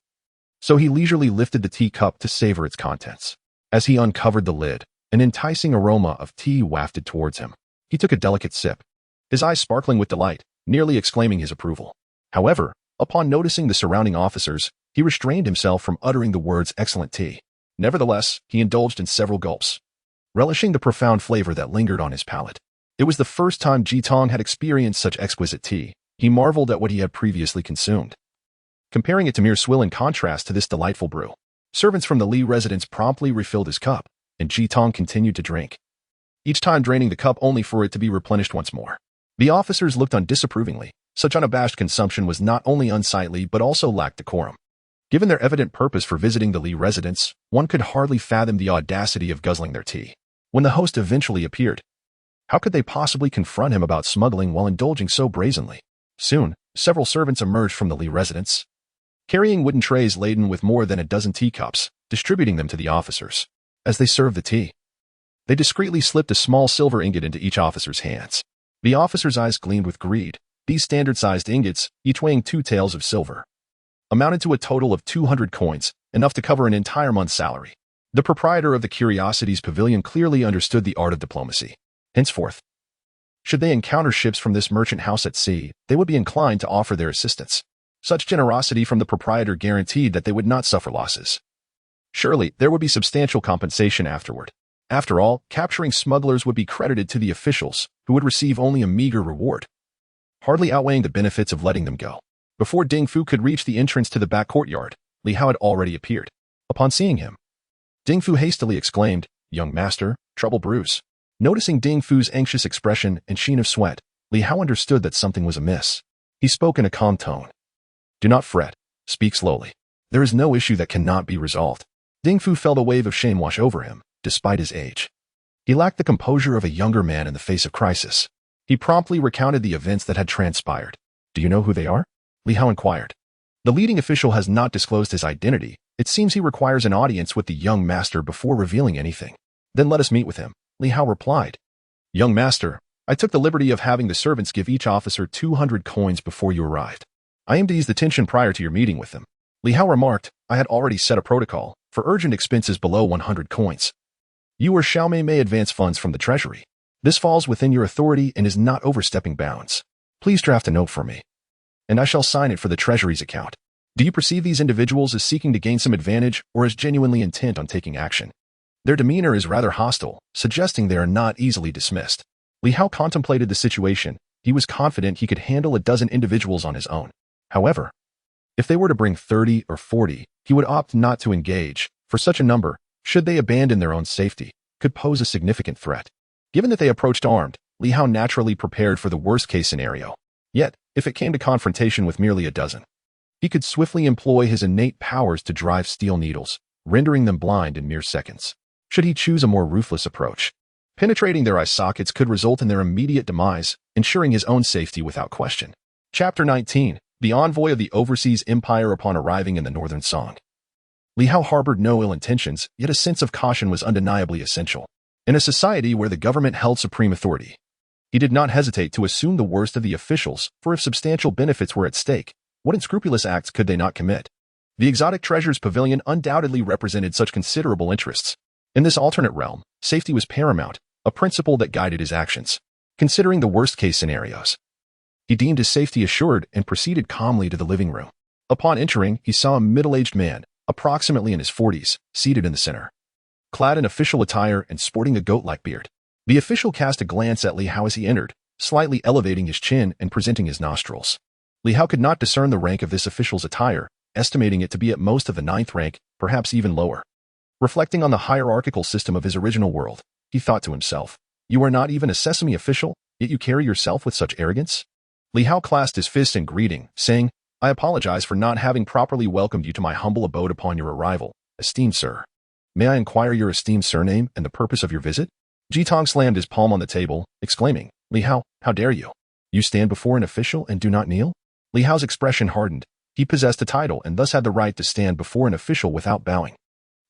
So he leisurely lifted the teacup to savor its contents. As he uncovered the lid, an enticing aroma of tea wafted towards him. He took a delicate sip, his eyes sparkling with delight, nearly exclaiming his approval. However, upon noticing the surrounding officers, he restrained himself from uttering the words "excellent tea." Nevertheless, he indulged in several gulps, relishing the profound flavor that lingered on his palate. It was the first time Jingkang had experienced such exquisite tea. He marveled at what he had previously consumed, comparing it to mere swill in contrast to this delightful brew. Servants from the Li residence promptly refilled his cup, and Jingkang continued to drink, each time draining the cup only for it to be replenished once more. The officers looked on disapprovingly. Such unabashed consumption was not only unsightly but also lacked decorum. Given their evident purpose for visiting the Li residence, one could hardly fathom the audacity of guzzling their tea. When the host eventually appeared, how could they possibly confront him about smuggling while indulging so brazenly? Soon, several servants emerged from the Li residence, carrying wooden trays laden with more than a dozen teacups, distributing them to the officers. As they served the tea, they discreetly slipped a small silver ingot into each officer's hands. The officer's eyes gleamed with greed. These standard-sized ingots, each weighing 2 taels of silver, amounted to a total of 200 coins, enough to cover an entire month's salary. The proprietor of the Curiosities Pavilion clearly understood the art of diplomacy. Henceforth, should they encounter ships from this merchant house at sea, they would be inclined to offer their assistance. Such generosity from the proprietor guaranteed that they would not suffer losses. Surely, there would be substantial compensation afterward. After all, capturing smugglers would be credited to the officials, who would receive only a meager reward, hardly outweighing the benefits of letting them go. Before Ding Fu could reach the entrance to the back courtyard, Li Hao had already appeared. Upon seeing him, Ding Fu hastily exclaimed, "Young master, trouble brews." Noticing Ding Fu's anxious expression and sheen of sweat, Li Hao understood that something was amiss. He spoke in a calm tone. "Do not fret. Speak slowly. There is no issue that cannot be resolved." Ding Fu felt a wave of shame wash over him, despite his age. He lacked the composure of a younger man in the face of crisis. He promptly recounted the events that had transpired. "Do you know who they are?" Li Hao inquired. "The leading official has not disclosed his identity. It seems he requires an audience with the young master before revealing anything." "Then let us meet with him," Li Hao replied. "Young master, I took the liberty of having the servants give each officer 200 coins before you arrived. I aim to ease the tension prior to your meeting with them." Li Hao remarked, "I had already set a protocol for urgent expenses below 100 coins. You or Xiaomei may advance funds from the treasury. This falls within your authority and is not overstepping bounds. Please draft a note for me, and I shall sign it for the treasury's account." Do you perceive these individuals as seeking to gain some advantage or as genuinely intent on taking action? Their demeanor is rather hostile, suggesting they are not easily dismissed. Li Hao contemplated the situation. He was confident he could handle a dozen individuals on his own. However, if they were to bring 30 or 40, he would opt not to engage, for such a number, should they abandon their own safety, could pose a significant threat. Given that they approached armed, Li Hao naturally prepared for the worst-case scenario. Yet, if it came to confrontation with merely a dozen, he could swiftly employ his innate powers to drive steel needles, rendering them blind in mere seconds. Should he choose a more ruthless approach, Penetrating their eye sockets could result in their immediate demise, ensuring his own safety without question. Chapter 19. The Envoy of the Overseas Empire upon arriving in the Northern Song. Li Hao harbored no ill intentions, yet a sense of caution was undeniably essential. In a society where the government held supreme authority, he did not hesitate to assume the worst of the officials, for if substantial benefits were at stake, what unscrupulous acts could they not commit? The Exotic Treasures Pavilion undoubtedly represented such considerable interests. In this alternate realm, safety was paramount, a principle that guided his actions. Considering the worst-case scenarios, he deemed his safety assured and proceeded calmly to the living room. Upon entering, he saw a middle-aged man, approximately in his 40s, seated in the center, clad in official attire and sporting a goat-like beard. The official cast a glance at Li Hao as he entered, slightly elevating his chin and presenting his nostrils. Li Hao could not discern the rank of this official's attire, estimating it to be at most of the 9th rank, perhaps even lower. Reflecting on the hierarchical system of his original world, he thought to himself, "You are not even a Sesame official, yet you carry yourself with such arrogance?" Li Hao clasped his fist in greeting, saying, "I apologize for not having properly welcomed you to my humble abode upon your arrival, esteemed sir. May I inquire your esteemed surname and the purpose of your visit?" Jingkang slammed his palm on the table, exclaiming, "Li Hao, how dare you? You stand before an official and do not kneel?" Li Hao's expression hardened. He possessed a title and thus had the right to stand before an official without bowing.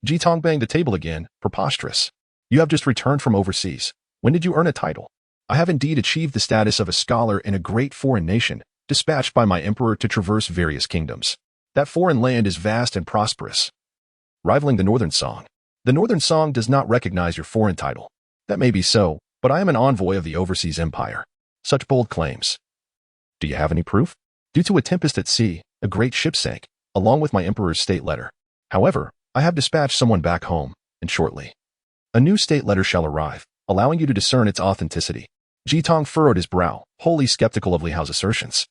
Jingkang banged the table again, preposterous. "You have just returned from overseas. When did you earn a title?" "I have indeed achieved the status of a scholar in a great foreign nation, dispatched by my emperor to traverse various kingdoms. That foreign land is vast and prosperous, rivaling the Northern Song. The Northern Song does not recognize your foreign title. That may be so, but I am an envoy of the overseas empire." Such bold claims. "Do you have any proof?" "Due to a tempest at sea, a great ship sank, along with my emperor's state letter. However, I have dispatched someone back home, and shortly a new state letter shall arrive, allowing you to discern its authenticity." Jingkang furrowed his brow, wholly skeptical of Li Hao's assertions.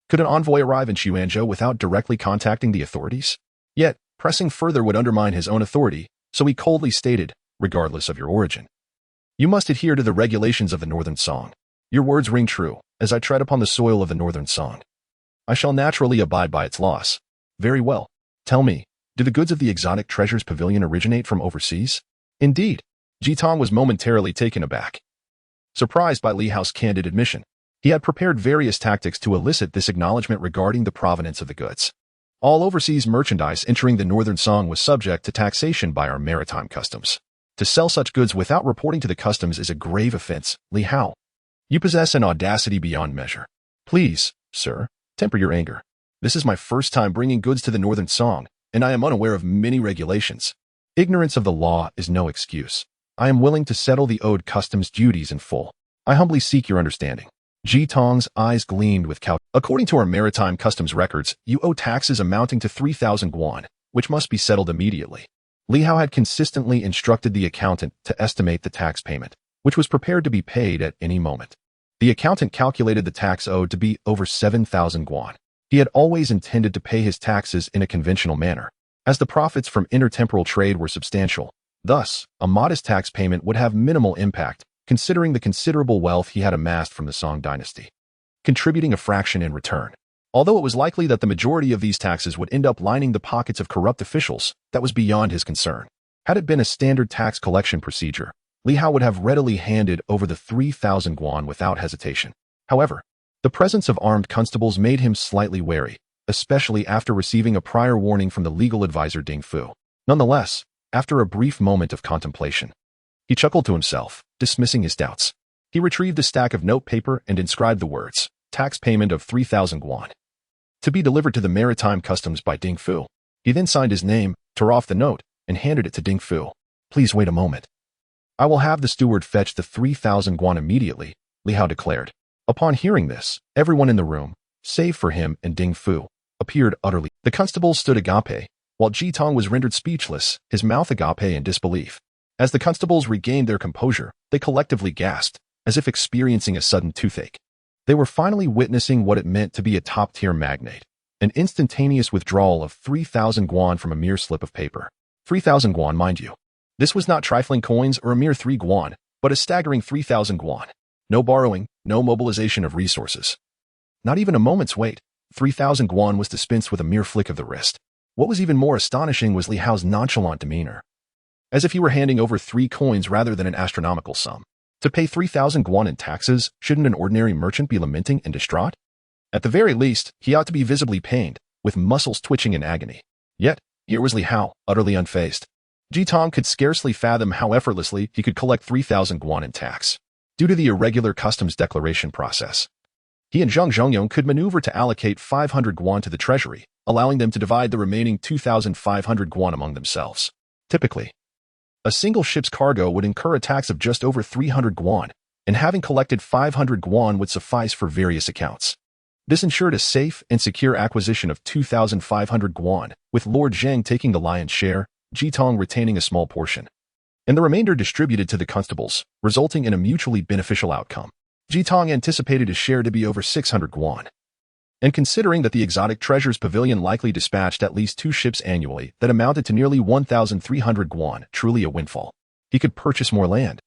Could an envoy arrive in Xuanzhou without directly contacting the authorities? Yet, pressing further would undermine his own authority, so he coldly stated, "Regardless of your origin, you must adhere to the regulations of the Northern Song. Your words ring true, as I tread upon the soil of the Northern Song. I shall naturally abide by its laws." "Very well. Tell me, do the goods of the Exotic Treasures Pavilion originate from overseas?" "Indeed." Jingkang was momentarily taken aback, surprised by Li Hao's candid admission. He had prepared various tactics to elicit this acknowledgement regarding the provenance of the goods. All overseas merchandise entering the Northern Song was subject to taxation by our maritime customs. To sell such goods without reporting to the customs is a grave offense. Li Hao, you possess an audacity beyond measure. Please, sir, temper your anger. This is my first time bringing goods to the Northern Song, and I am unaware of many regulations. Ignorance of the law is no excuse. I am willing to settle the owed customs duties in full. I humbly seek your understanding." Jingkang's eyes gleamed with calculation. "According to our maritime customs records, you owe taxes amounting to 3,000 guan, which must be settled immediately." Li Hao had consistently instructed the accountant to estimate the tax payment, which was prepared to be paid at any moment. The accountant calculated the tax owed to be over 7,000 guan. He had always intended to pay his taxes in a conventional manner, as the profits from intertemporal trade were substantial. Thus, a modest tax payment would have minimal impact, considering the considerable wealth he had amassed from the Song Dynasty, contributing a fraction in return. Although it was likely that the majority of these taxes would end up lining the pockets of corrupt officials, that was beyond his concern. Had it been a standard tax collection procedure, Li Hao would have readily handed over the 3,000 guan without hesitation. However, the presence of armed constables made him slightly wary, especially after receiving a prior warning from the legal advisor Ding Fu. Nonetheless, after a brief moment of contemplation, he chuckled to himself, dismissing his doubts. He retrieved a stack of note paper and inscribed the words, "Tax payment of 3,000 guan. To be delivered to the maritime customs by Ding Fu." He then signed his name, tore off the note, and handed it to Ding Fu. "Please wait a moment. I will have the steward fetch the 3,000 guan immediately," Li Hao declared. Upon hearing this, everyone in the room, save for him and Ding Fu, appeared utterly. The constables stood agape, while Jingkang was rendered speechless, his mouth agape in disbelief. As the constables regained their composure, they collectively gasped, as if experiencing a sudden toothache. They were finally witnessing what it meant to be a top-tier magnate, an instantaneous withdrawal of 3,000 guan from a mere slip of paper. 3,000 guan, mind you. This was not trifling coins or a mere 3 guan, but a staggering 3,000 guan. No borrowing, no mobilization of resources. Not even a moment's wait. 3,000 guan was dispensed with a mere flick of the wrist. What was even more astonishing was Li Hao's nonchalant demeanor, as if he were handing over 3 coins rather than an astronomical sum. To pay 3,000 guan in taxes, shouldn't an ordinary merchant be lamenting and distraught? At the very least, he ought to be visibly pained, with muscles twitching in agony. Yet, here was Li Hao, utterly unfazed. Jingkang could scarcely fathom how effortlessly he could collect 3,000 guan in tax. Due to the irregular customs declaration process, he and Zhang Zhongyong could maneuver to allocate 500 guan to the treasury, allowing them to divide the remaining 2,500 guan among themselves. Typically, a single ship's cargo would incur a tax of just over 300 guan, and having collected 500 guan would suffice for various accounts. This ensured a safe and secure acquisition of 2,500 guan, with Lord Zheng taking the lion's share, Jingkang retaining a small portion, and the remainder distributed to the constables, resulting in a mutually beneficial outcome. Jingkang anticipated his share to be over 600 guan. And considering that the exotic treasures pavilion likely dispatched at least 2 ships annually that amounted to nearly 1,300 guan, truly a windfall. He could purchase more land.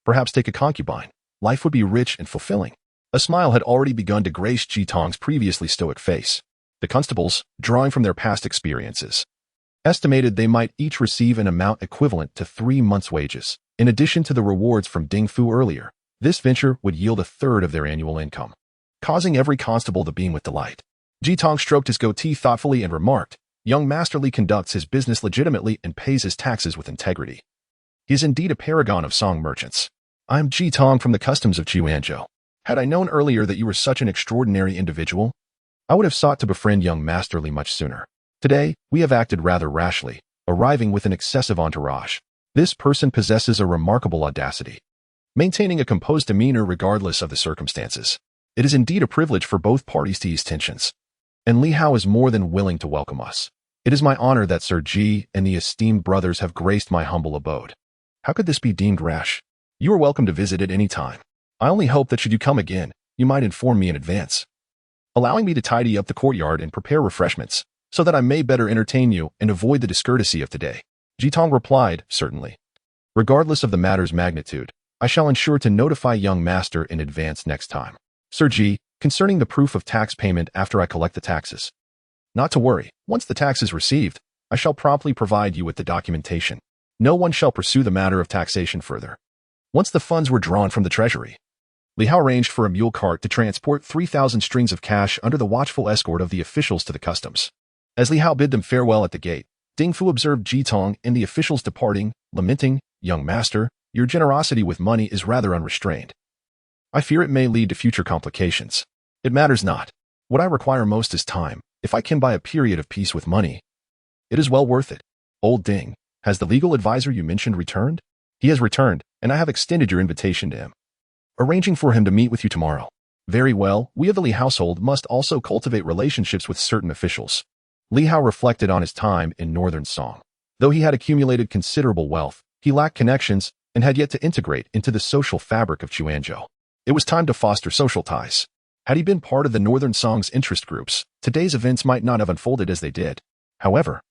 Perhaps take a concubine. Life would be rich and fulfilling. A smile had already begun to grace Jingkang's previously stoic face. The constables, drawing from their past experiences, estimated they might each receive an amount equivalent to 3 months' wages. In addition to the rewards from Ding Fu earlier, this venture would yield 1/3 of their annual income, causing every constable to beam with delight. Jingkang stroked his goatee thoughtfully and remarked, "Young Master Li conducts his business legitimately and pays his taxes with integrity. He is indeed a paragon of song merchants. I am Jingkang from the customs of Chuanzhou. Had I known earlier that you were such an extraordinary individual, I would have sought to befriend young Master Li much sooner. Today, we have acted rather rashly, arriving with an excessive entourage. This person possesses a remarkable audacity, maintaining a composed demeanor regardless of the circumstances. It is indeed a privilege for both parties to ease tensions, and Li Hao is more than willing to welcome us. It is my honor that Sir Ji and the esteemed brothers have graced my humble abode. How could this be deemed rash? You are welcome to visit at any time. I only hope that should you come again, you might inform me in advance, allowing me to tidy up the courtyard and prepare refreshments, so that I may better entertain you and avoid the discourtesy of today." Jingkang replied, "Certainly. Regardless of the matter's magnitude, I shall ensure to notify young master in advance next time. Sir Ji, concerning the proof of tax payment after I collect the taxes. Not to worry, once the tax is received, I shall promptly provide you with the documentation. No one shall pursue the matter of taxation further." Once the funds were drawn from the treasury, Li Hao arranged for a mule cart to transport 3,000 strings of cash under the watchful escort of the officials to the customs. As Li Hao bid them farewell at the gate, Ding Fu observed Jingkang and the officials departing, lamenting, "Young master, your generosity with money is rather unrestrained. I fear it may lead to future complications. It matters not. What I require most is time. If I can buy a period of peace with money, it is well worth it. Old Ding, has the legal advisor you mentioned returned?" "He has returned, and I have extended your invitation to him, arranging for him to meet with you tomorrow." "Very well, we of the Li household must also cultivate relationships with certain officials." Li Hao reflected on his time in Northern Song. Though he had accumulated considerable wealth, he lacked connections and had yet to integrate into the social fabric of Chuanzhou. It was time to foster social ties. Had he been part of the Northern Song's interest groups, today's events might not have unfolded as they did. However,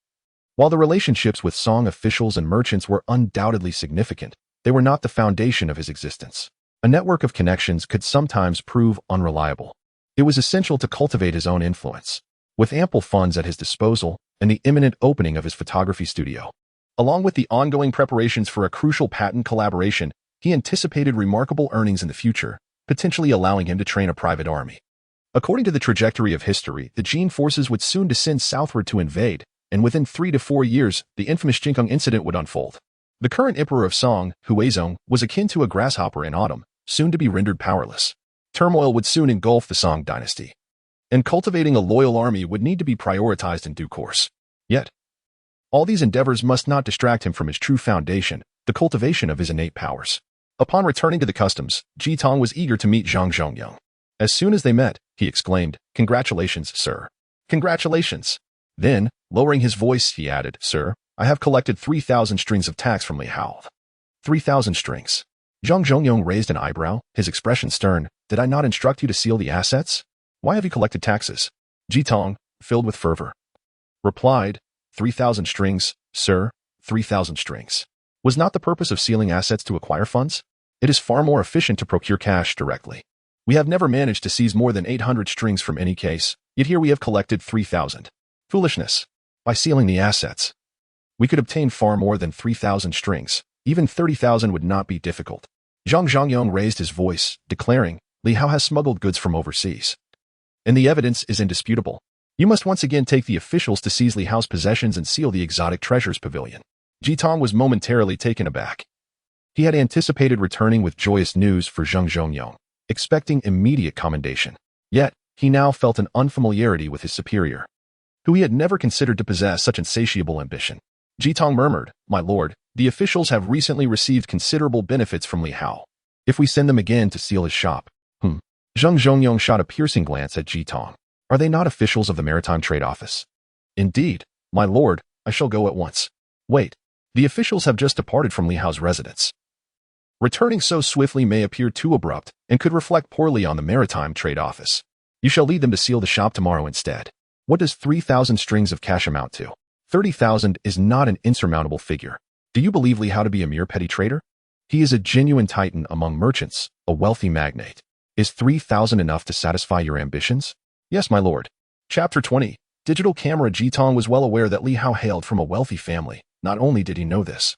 while the relationships with Song officials and merchants were undoubtedly significant, they were not the foundation of his existence. A network of connections could sometimes prove unreliable. It was essential to cultivate his own influence. With ample funds at his disposal and the imminent opening of his photography studio, along with the ongoing preparations for a crucial patent collaboration, he anticipated remarkable earnings in the future, potentially allowing him to train a private army. According to the trajectory of history, the Jin forces would soon descend southward to invade, and within 3 to 4 years, the infamous Jingkang Incident would unfold. The current emperor of Song, Huizong, was akin to a grasshopper in autumn, soon to be rendered powerless. Turmoil would soon engulf the Song dynasty, and cultivating a loyal army would need to be prioritized in due course. Yet, all these endeavors must not distract him from his true foundation, the cultivation of his innate powers. Upon returning to the customs, Jingkang was eager to meet Zhang Zhongyong. As soon as they met, he exclaimed, "Congratulations, sir. Congratulations." Then, lowering his voice, he added, "Sir, I have collected 3,000 strings of tax from Li Hao." 3,000 strings. Zhang Zhongyong raised an eyebrow, his expression stern. "Did I not instruct you to seal the assets? Why have you collected taxes?" Jingkang, filled with fervor, replied, 3,000 strings, sir, 3,000 strings. Was not the purpose of sealing assets to acquire funds? It is far more efficient to procure cash directly. We have never managed to seize more than 800 strings from any case, yet here we have collected 3,000. Foolishness. By sealing the assets, we could obtain far more than 3,000 strings. Even 30,000 would not be difficult. Zhang Zhangyong raised his voice, declaring, Li Hao has smuggled goods from overseas. And the evidence is indisputable. You must once again take the officials to seize Li Hao's possessions and seal the exotic treasures pavilion. Jitong was momentarily taken aback. He had anticipated returning with joyous news for Zhang Zhangyong, expecting immediate commendation. Yet, he now felt an unfamiliarity with his superior, who he had never considered to possess such insatiable ambition. Jitong murmured, My lord, the officials have recently received considerable benefits from Li Hao. If we send them again to seal his shop. Zhang Zhangyong shot a piercing glance at Jitong. Are they not officials of the Maritime Trade Office? Indeed, my lord, I shall go at once. Wait, the officials have just departed from Li Hao's residence. Returning so swiftly may appear too abrupt and could reflect poorly on the Maritime Trade Office. You shall lead them to seal the shop tomorrow instead. What does 3,000 strings of cash amount to? 30,000 is not an insurmountable figure. Do you believe Li Hao to be a mere petty trader? He is a genuine titan among merchants, a wealthy magnate. Is 3,000 enough to satisfy your ambitions? Yes, my lord. Chapter 20. Digital Camera. Jitong was well aware that Li Hao hailed from a wealthy family. Not only did he know this,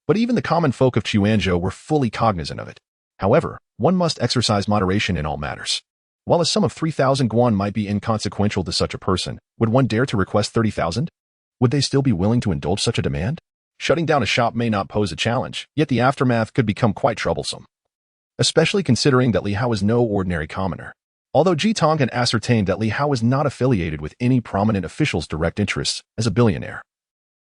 but even the common folk of Chuanzhou were fully cognizant of it. However, one must exercise moderation in all matters. While a sum of 3,000 guan might be inconsequential to such a person, would one dare to request 30,000? Would they still be willing to indulge such a demand? Shutting down a shop may not pose a challenge, yet the aftermath could become quite troublesome, especially considering that Li Hao is no ordinary commoner. Although Jitong had ascertained that Li Hao was not affiliated with any prominent official's direct interests as a billionaire,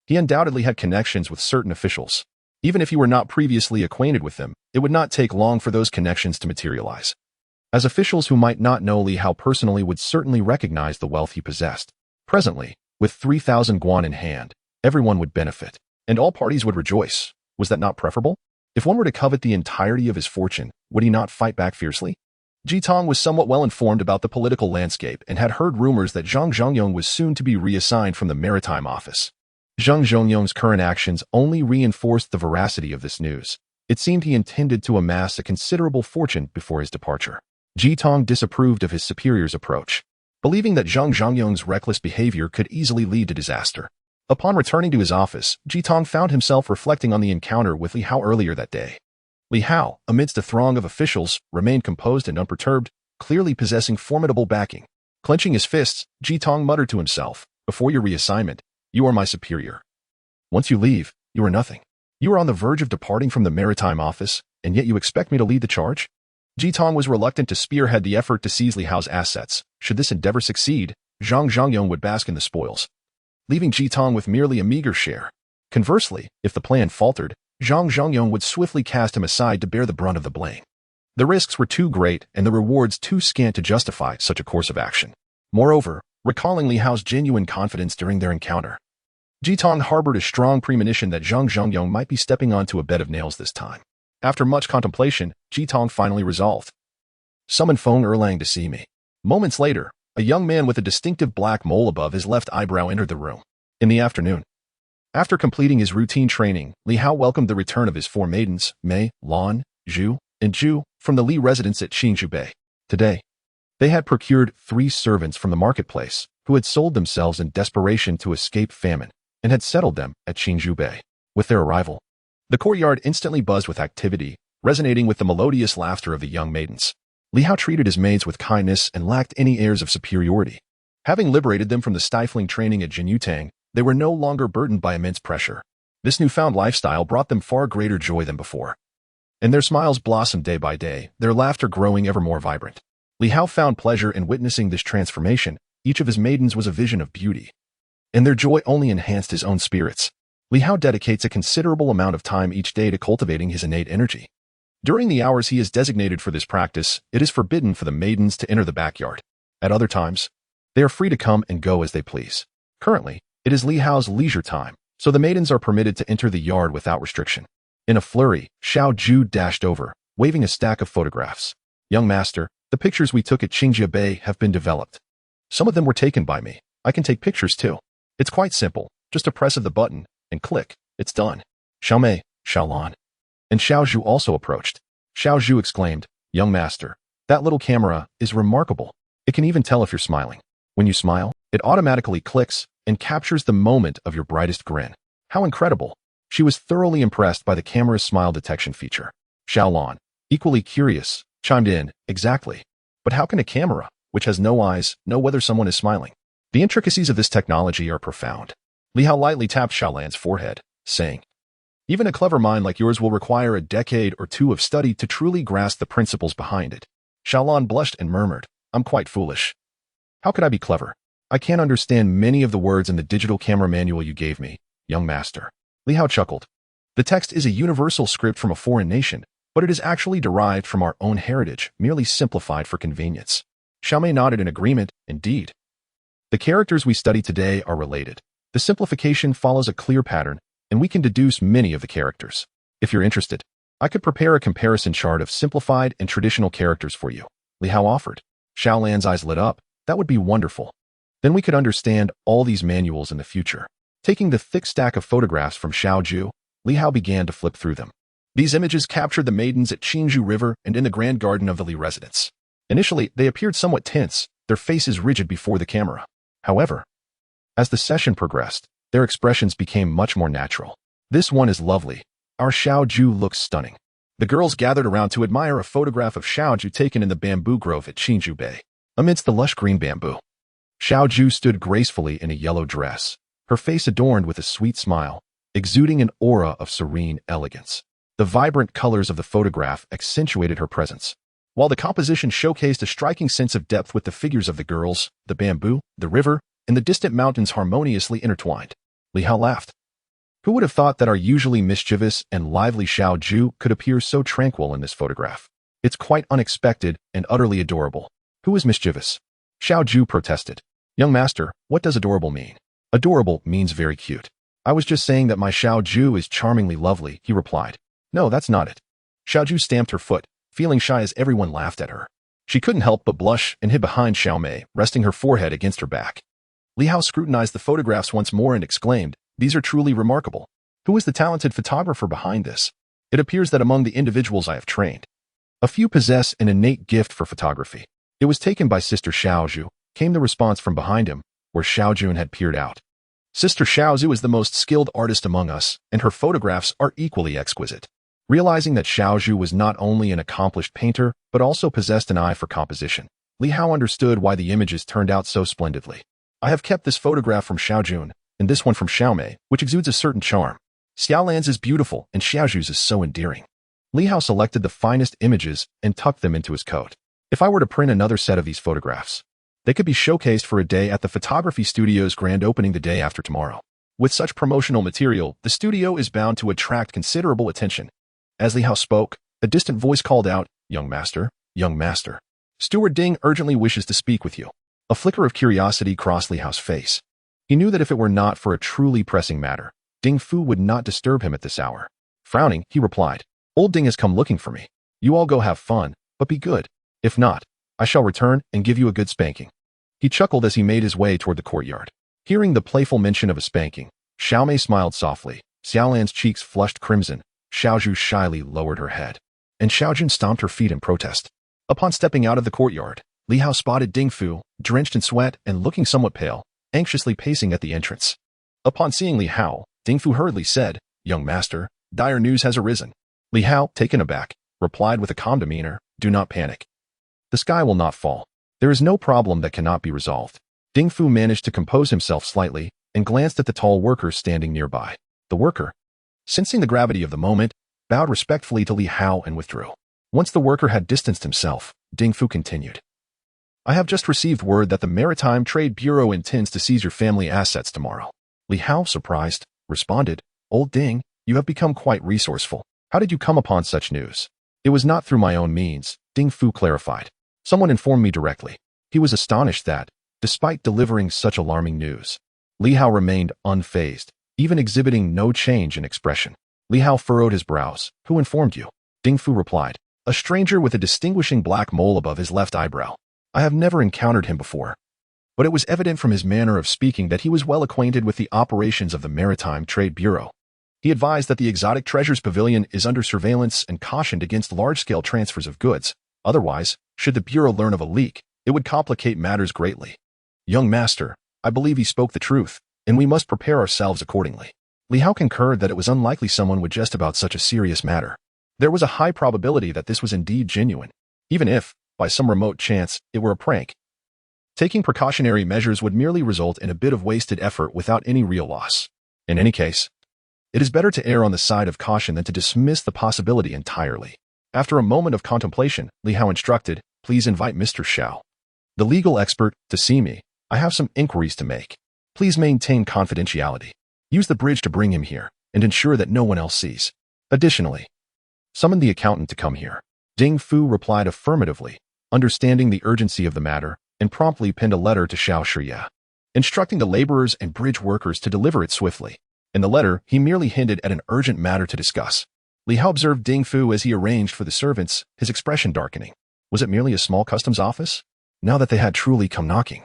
he undoubtedly had connections with certain officials. Even if he were not previously acquainted with them, it would not take long for those connections to materialize, as officials who might not know Li Hao personally would certainly recognize the wealth he possessed. Presently, with 3,000 guan in hand, everyone would benefit, and all parties would rejoice. Was that not preferable? If one were to covet the entirety of his fortune, would he not fight back fiercely? Jitong was somewhat well informed about the political landscape and had heard rumors that Zhang Zhangyong was soon to be reassigned from the Maritime Office. Zhang Zhangyong's current actions only reinforced the veracity of this news. It seemed he intended to amass a considerable fortune before his departure. Jitong disapproved of his superior's approach, believing that Zhang Zhangyong's reckless behavior could easily lead to disaster. Upon returning to his office, Jitong found himself reflecting on the encounter with Li Hao earlier that day. Li Hao, amidst a throng of officials, remained composed and unperturbed, clearly possessing formidable backing. Clenching his fists, Jitong muttered to himself, Before your reassignment, you are my superior. Once you leave, you are nothing. You are on the verge of departing from the Maritime Office, and yet you expect me to lead the charge? Jitong was reluctant to spearhead the effort to seize Li Hao's assets. Should this endeavor succeed, Zhang Zhangyong would bask in the spoils, leaving Jitong with merely a meager share. Conversely, if the plan faltered, Zhang Zhangyong would swiftly cast him aside to bear the brunt of the blame. The risks were too great and the rewards too scant to justify such a course of action. Moreover, recalling Li Hao's genuine confidence during their encounter, Jitong harbored a strong premonition that Zhang Zhangyong might be stepping onto a bed of nails this time. After much contemplation, Jitong finally resolved. Summon Feng Erlang to see me. Moments later, a young man with a distinctive black mole above his left eyebrow entered the room. In the afternoon, after completing his routine training, Li Hao welcomed the return of his 4 maidens, Mei, Lan, Zhu, and Zhu, from the Li residence at Qingzhou Bay. Today, they had procured 3 servants from the marketplace who had sold themselves in desperation to escape famine and had settled them at Qingzhou Bay. With their arrival, the courtyard instantly buzzed with activity, resonating with the melodious laughter of the young maidens. Li Hao treated his maids with kindness and lacked any airs of superiority. Having liberated them from the stifling training at Jinyutang, they were no longer burdened by immense pressure. This newfound lifestyle brought them far greater joy than before, and their smiles blossomed day by day, their laughter growing ever more vibrant. Li Hao found pleasure in witnessing this transformation. Each of his maidens was a vision of beauty, and their joy only enhanced his own spirits. Li Hao dedicates a considerable amount of time each day to cultivating his innate energy. During the hours he has designated for this practice, it is forbidden for the maidens to enter the backyard. At other times, they are free to come and go as they please. Currently, it is Li Hao's leisure time, so the maidens are permitted to enter the yard without restriction. In a flurry, Xiao Zhu dashed over, waving a stack of photographs. Young master, the pictures we took at Qingzhou Bay have been developed. Some of them were taken by me. I can take pictures too. It's quite simple, just a press of the button, and click, it's done. Xiao Mei, Xiao Lan, and Xiao Zhu also approached. Xiao Zhu exclaimed, Young master, that little camera is remarkable. It can even tell if you're smiling. When you smile, it automatically clicks and captures the moment of your brightest grin. How incredible. She was thoroughly impressed by the camera's smile detection feature. Xiao Lan, Equally curious, chimed in, exactly. But how can a camera, which has no eyes, know whether someone is smiling? The intricacies of this technology are profound. Li Hao lightly tapped Xiaolan's forehead, saying, even a clever mind like yours will require a decade or two of study to truly grasp the principles behind it. Xiaolan blushed and murmured, I'm quite foolish. How could I be clever? I can't understand many of the words in the digital camera manual you gave me, young master. Li Hao chuckled. The text is a universal script from a foreign nation, but it is actually derived from our own heritage, merely simplified for convenience. Xiaomei nodded in agreement, indeed. The characters we study today are related. The simplification follows a clear pattern, and we can deduce many of the characters. If you're interested, I could prepare a comparison chart of simplified and traditional characters for you. Li Hao offered. Xiaolan's eyes lit up. That would be wonderful. Then we could understand all these manuals in the future. Taking the thick stack of photographs from Xiaoju, Li Hao began to flip through them. These images captured the maidens at Qingzhou River and in the grand garden of the Li residence. Initially, they appeared somewhat tense, their faces rigid before the camera. However, as the session progressed, their expressions became much more natural. This one is lovely. Our Xiaoju looks stunning. The girls gathered around to admire a photograph of Xiaoju taken in the bamboo grove at Qingzhou Bay. Amidst the lush green bamboo, Xiaoju stood gracefully in a yellow dress, her face adorned with a sweet smile, exuding an aura of serene elegance. The vibrant colors of the photograph accentuated her presence, while the composition showcased a striking sense of depth with the figures of the girls, the bamboo, the river, and the distant mountains harmoniously intertwined. Li Hao laughed. Who would have thought that our usually mischievous and lively Xiaoju could appear so tranquil in this photograph? It's quite unexpected and utterly adorable. Who is mischievous? Xiaoju protested. Young master, what does adorable mean? Adorable means very cute. I was just saying that my Xiaoju is charmingly lovely, he replied. No, that's not it. Xiaoju stamped her foot, feeling shy as everyone laughed at her. She couldn't help but blush and hid behind Xiaomei, resting her forehead against her back. Li Hao scrutinized the photographs once more and exclaimed, these are truly remarkable. Who is the talented photographer behind this? It appears that among the individuals I have trained, a few possess an innate gift for photography. It was taken by Sister Xiaoju, came the response from behind him, where Xiaojun had peered out. Sister Xiaozu is the most skilled artist among us, and her photographs are equally exquisite. Realizing that Xiaoju was not only an accomplished painter, but also possessed an eye for composition, Li Hao understood why the images turned out so splendidly. I have kept this photograph from Xiaojun, and this one from Xiaomei, which exudes a certain charm. Xiaolan's is beautiful, and Xiaoju's is so endearing. Li Hao selected the finest images and tucked them into his coat. If I were to print another set of these photographs, they could be showcased for a day at the photography studio's grand opening the day after tomorrow. With such promotional material, the studio is bound to attract considerable attention. As Li Hao spoke, a distant voice called out, young master, young master. Steward Ding urgently wishes to speak with you. A flicker of curiosity crossed Li Hao's face. He knew that if it were not for a truly pressing matter, Ding Fu would not disturb him at this hour. Frowning, he replied, Old Ding has come looking for me. You all go have fun, but be good. If not, I shall return and give you a good spanking. He chuckled as he made his way toward the courtyard. Hearing the playful mention of a spanking, Xiaomei smiled softly. Xiaolan's cheeks flushed crimson. Xiaoju shyly lowered her head, and Xiaojun stomped her feet in protest. Upon stepping out of the courtyard, Li Hao spotted Ding Fu, drenched in sweat and looking somewhat pale, anxiously pacing at the entrance. Upon seeing Li Hao, Ding Fu hurriedly said, Young master, dire news has arisen. Li Hao, taken aback, replied with a calm demeanor, Do not panic. The sky will not fall. There is no problem that cannot be resolved. Ding Fu managed to compose himself slightly and glanced at the tall worker standing nearby. The worker, sensing the gravity of the moment, bowed respectfully to Li Hao and withdrew. Once the worker had distanced himself, Ding Fu continued. I have just received word that the Maritime Trade Bureau intends to seize your family assets tomorrow. Li Hao, surprised, responded, Old Ding, you have become quite resourceful. How did you come upon such news? It was not through my own means, Ding Fu clarified. Someone informed me directly. He was astonished that, despite delivering such alarming news, Li Hao remained unfazed, even exhibiting no change in expression. Li Hao furrowed his brows. Who informed you? Ding Fu replied. A stranger with a distinguishing black mole above his left eyebrow. I have never encountered him before, but it was evident from his manner of speaking that he was well acquainted with the operations of the Maritime Trade Bureau. He advised that the Exotic Treasures Pavilion is under surveillance and cautioned against large-scale transfers of goods. Otherwise, should the Bureau learn of a leak, it would complicate matters greatly. Young master, I believe he spoke the truth, and we must prepare ourselves accordingly. Li Hao concurred that it was unlikely someone would jest about such a serious matter. There was a high probability that this was indeed genuine, even if, by some remote chance, it were a prank. Taking precautionary measures would merely result in a bit of wasted effort without any real loss. In any case, it is better to err on the side of caution than to dismiss the possibility entirely. After a moment of contemplation, Li Hao instructed, "Please invite Mr. Xiao, the legal expert, to see me. I have some inquiries to make. Please maintain confidentiality. Use the bridge to bring him here, and ensure that no one else sees. Additionally, summon the accountant to come here." Ding Fu replied affirmatively, understanding the urgency of the matter, and promptly penned a letter to Xiao Shiya, instructing the laborers and bridge workers to deliver it swiftly. In the letter, he merely hinted at an urgent matter to discuss. Li Hao observed Ding Fu as he arranged for the servants, his expression darkening. Was it merely a small customs office? Now that they had truly come knocking,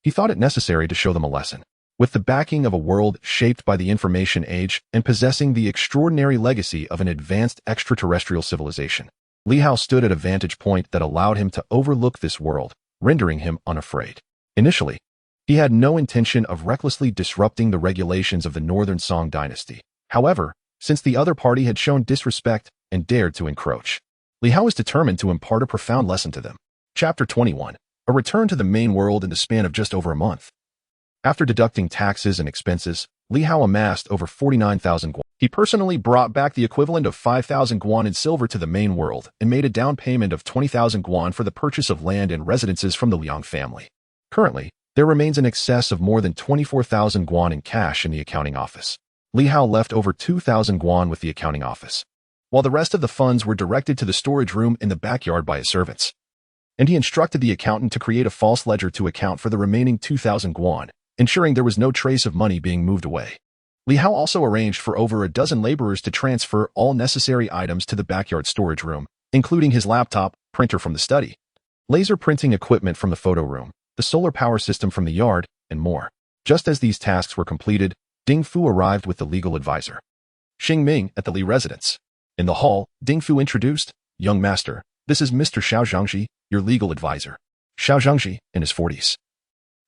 he thought it necessary to show them a lesson. With the backing of a world shaped by the information age and possessing the extraordinary legacy of an advanced extraterrestrial civilization, Li Hao stood at a vantage point that allowed him to overlook this world, rendering him unafraid. Initially, he had no intention of recklessly disrupting the regulations of the Northern Song Dynasty. However, since the other party had shown disrespect and dared to encroach, Li Hao was determined to impart a profound lesson to them. Chapter 21. A return to the main world in the span of just over a month. After deducting taxes and expenses, Li Hao amassed over 49,000 guan. He personally brought back the equivalent of 5,000 guan in silver to the main world and made a down payment of 20,000 guan for the purchase of land and residences from the Liang family. Currently, there remains an excess of more than 24,000 guan in cash in the accounting office. Li Hao left over 2,000 guan with the accounting office, while the rest of the funds were directed to the storage room in the backyard by his servants. And he instructed the accountant to create a false ledger to account for the remaining 2,000 guan, ensuring there was no trace of money being moved away. Li Hao also arranged for over a dozen laborers to transfer all necessary items to the backyard storage room, including his laptop, printer from the study, laser printing equipment from the photo room, the solar power system from the yard, and more. Just as these tasks were completed, Ding Fu arrived with the legal advisor, Xing Ming, at the Li residence. In the hall, Ding Fu introduced, "Young master, this is Mr. Xiao Zhangxi, your legal advisor." Xiao Zhangxi, in his 40s,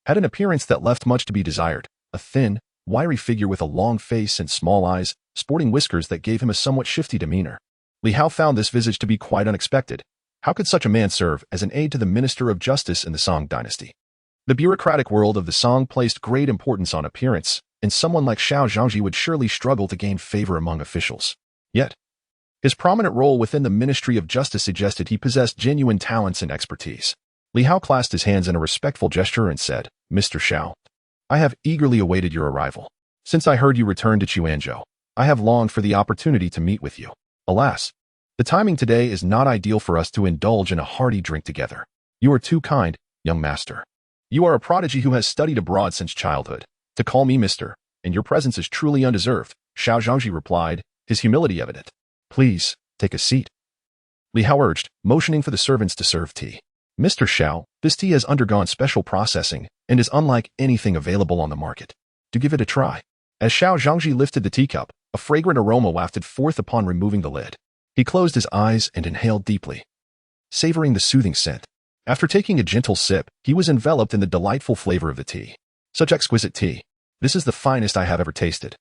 had an appearance that left much to be desired, a thin, wiry figure with a long face and small eyes, sporting whiskers that gave him a somewhat shifty demeanor. Li Hao found this visage to be quite unexpected. How could such a man serve as an aide to the Minister of Justice in the Song Dynasty? The bureaucratic world of the Song placed great importance on appearance, and someone like Xiao Zhangxi would surely struggle to gain favor among officials. Yet, his prominent role within the Ministry of Justice suggested he possessed genuine talents and expertise. Li Hao clasped his hands in a respectful gesture and said, "Mr. Xiao, I have eagerly awaited your arrival. Since I heard you returned to Chuanzhou, I have longed for the opportunity to meet with you. Alas, the timing today is not ideal for us to indulge in a hearty drink together. You are too kind, young master. You are a prodigy who has studied abroad since childhood. To call me Mr., and your presence is truly undeserved," Xiao Zhangxi replied, his humility evident. "Please, take a seat," Li Hao urged, motioning for the servants to serve tea. "Mr. Xiao, this tea has undergone special processing and is unlike anything available on the market. Do give it a try." As Xiao Zhangxi lifted the teacup, a fragrant aroma wafted forth upon removing the lid. He closed his eyes and inhaled deeply, savoring the soothing scent. After taking a gentle sip, he was enveloped in the delightful flavor of the tea. "Such exquisite tea. This is the finest I have ever tasted,"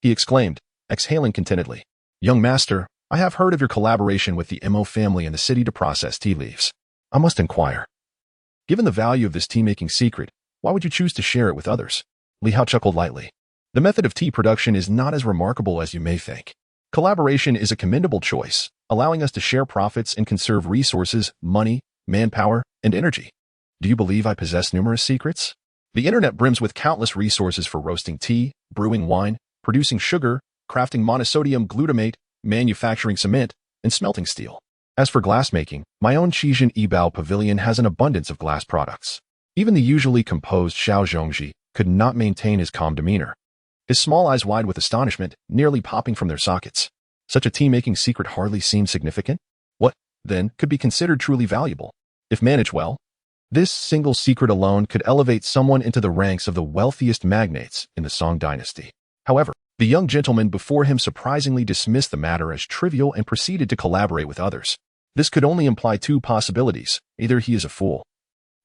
he exclaimed, exhaling contentedly. "Young master, I have heard of your collaboration with the Mo family in the city to process tea leaves. I must inquire. Given the value of this tea-making secret, why would you choose to share it with others?" Li Hao chuckled lightly. "The method of tea production is not as remarkable as you may think. Collaboration is a commendable choice, allowing us to share profits and conserve resources, money, manpower, and energy. Do you believe I possess numerous secrets? The internet brims with countless resources for roasting tea, brewing wine, producing sugar, crafting monosodium glutamate, manufacturing cement, and smelting steel. As for glassmaking, my own Qijin Yibao pavilion has an abundance of glass products." Even the usually composed Xiao Zhongji could not maintain his calm demeanor, his small eyes wide with astonishment, nearly popping from their sockets. Such a tea-making secret hardly seemed significant. What, then, could be considered truly valuable? If managed well, this single secret alone could elevate someone into the ranks of the wealthiest magnates in the Song Dynasty. However, the young gentleman before him surprisingly dismissed the matter as trivial and proceeded to collaborate with others. This could only imply two possibilities. Either he is a fool,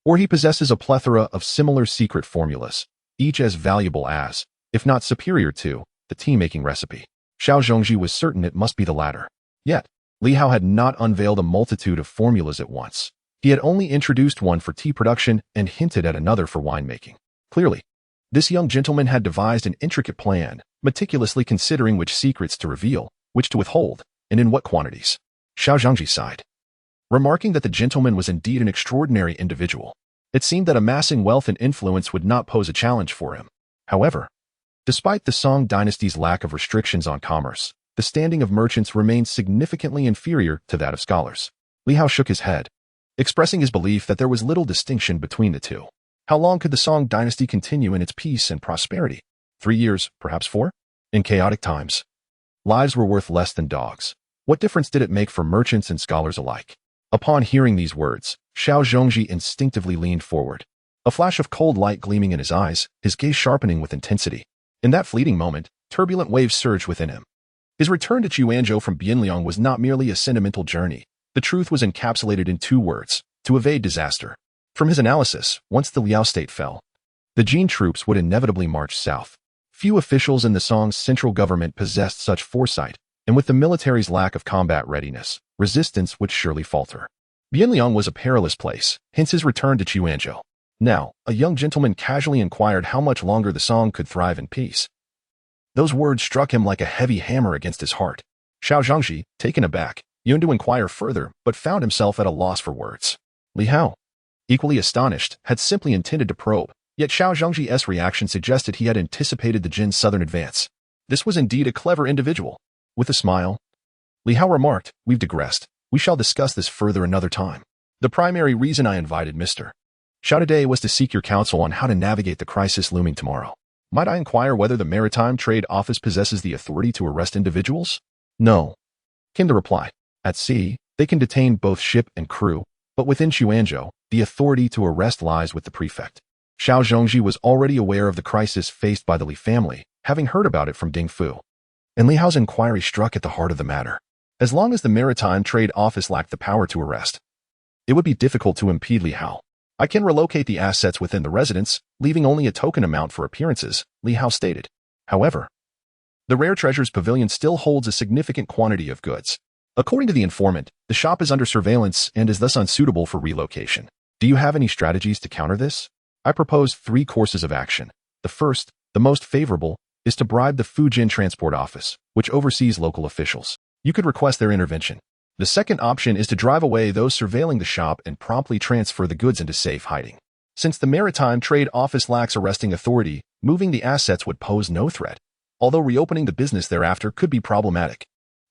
or he possesses a plethora of similar secret formulas, each as valuable as, if not superior to, the tea-making recipe. Xiao Zhongji was certain it must be the latter. Yet, Li Hao had not unveiled a multitude of formulas at once. He had only introduced one for tea production and hinted at another for winemaking. Clearly, this young gentleman had devised an intricate plan, meticulously considering which secrets to reveal, which to withhold, and in what quantities. Xiao Zhangji sighed, remarking that the gentleman was indeed an extraordinary individual. It seemed that amassing wealth and influence would not pose a challenge for him. However, despite the Song dynasty's lack of restrictions on commerce, the standing of merchants remained significantly inferior to that of scholars. Li Hao shook his head, expressing his belief that there was little distinction between the two. How long could the Song dynasty continue in its peace and prosperity? 3 years, perhaps 4? In chaotic times, lives were worth less than dogs. What difference did it make for merchants and scholars alike? Upon hearing these words, Xiao Zhongji instinctively leaned forward, a flash of cold light gleaming in his eyes, his gaze sharpening with intensity. In that fleeting moment, turbulent waves surged within him. His return to Chuanzhou from Bianliang was not merely a sentimental journey. The truth was encapsulated in 2 words: to evade disaster. From his analysis, once the Liao state fell, the Jin troops would inevitably march south. Few officials in the Song's central government possessed such foresight, and with the military's lack of combat readiness, resistance would surely falter. Bianliang was a perilous place, hence his return to Chuanzhou. Now, a young gentleman casually inquired how much longer the Song could thrive in peace. Those words struck him like a heavy hammer against his heart. Xiao Zhangji, taken aback, yearned to inquire further, but found himself at a loss for words. Li Hao, equally astonished, had simply intended to probe, yet Xiao Zhangji's reaction suggested he had anticipated the Jin's southern advance. This was indeed a clever individual. With a smile, Li Hao remarked, "We've digressed. We shall discuss this further another time. The primary reason I invited Mr. Xiao today was to seek your counsel on how to navigate the crisis looming tomorrow. Might I inquire whether the Maritime Trade Office possesses the authority to arrest individuals?" "No," came the reply. "At sea, they can detain both ship and crew, but within Chuanzhou, the authority to arrest lies with the prefect." Xiao Zhongji was already aware of the crisis faced by the Li family, having heard about it from Ding Fu. And Li Hao's inquiry struck at the heart of the matter. As long as the Maritime Trade Office lacked the power to arrest, it would be difficult to impede Li Hao. "I can relocate the assets within the residence, leaving only a token amount for appearances," Li Hao stated. "However, the Rare Treasures Pavilion still holds a significant quantity of goods. According to the informant, the shop is under surveillance and is thus unsuitable for relocation. Do you have any strategies to counter this?" "I propose 3 courses of action. The first, the most favorable, is to bribe the Fujin Transport Office, which oversees local officials. You could request their intervention. The second option is to drive away those surveilling the shop and promptly transfer the goods into safe hiding. Since the Maritime Trade Office lacks arresting authority, moving the assets would pose no threat, although reopening the business thereafter could be problematic.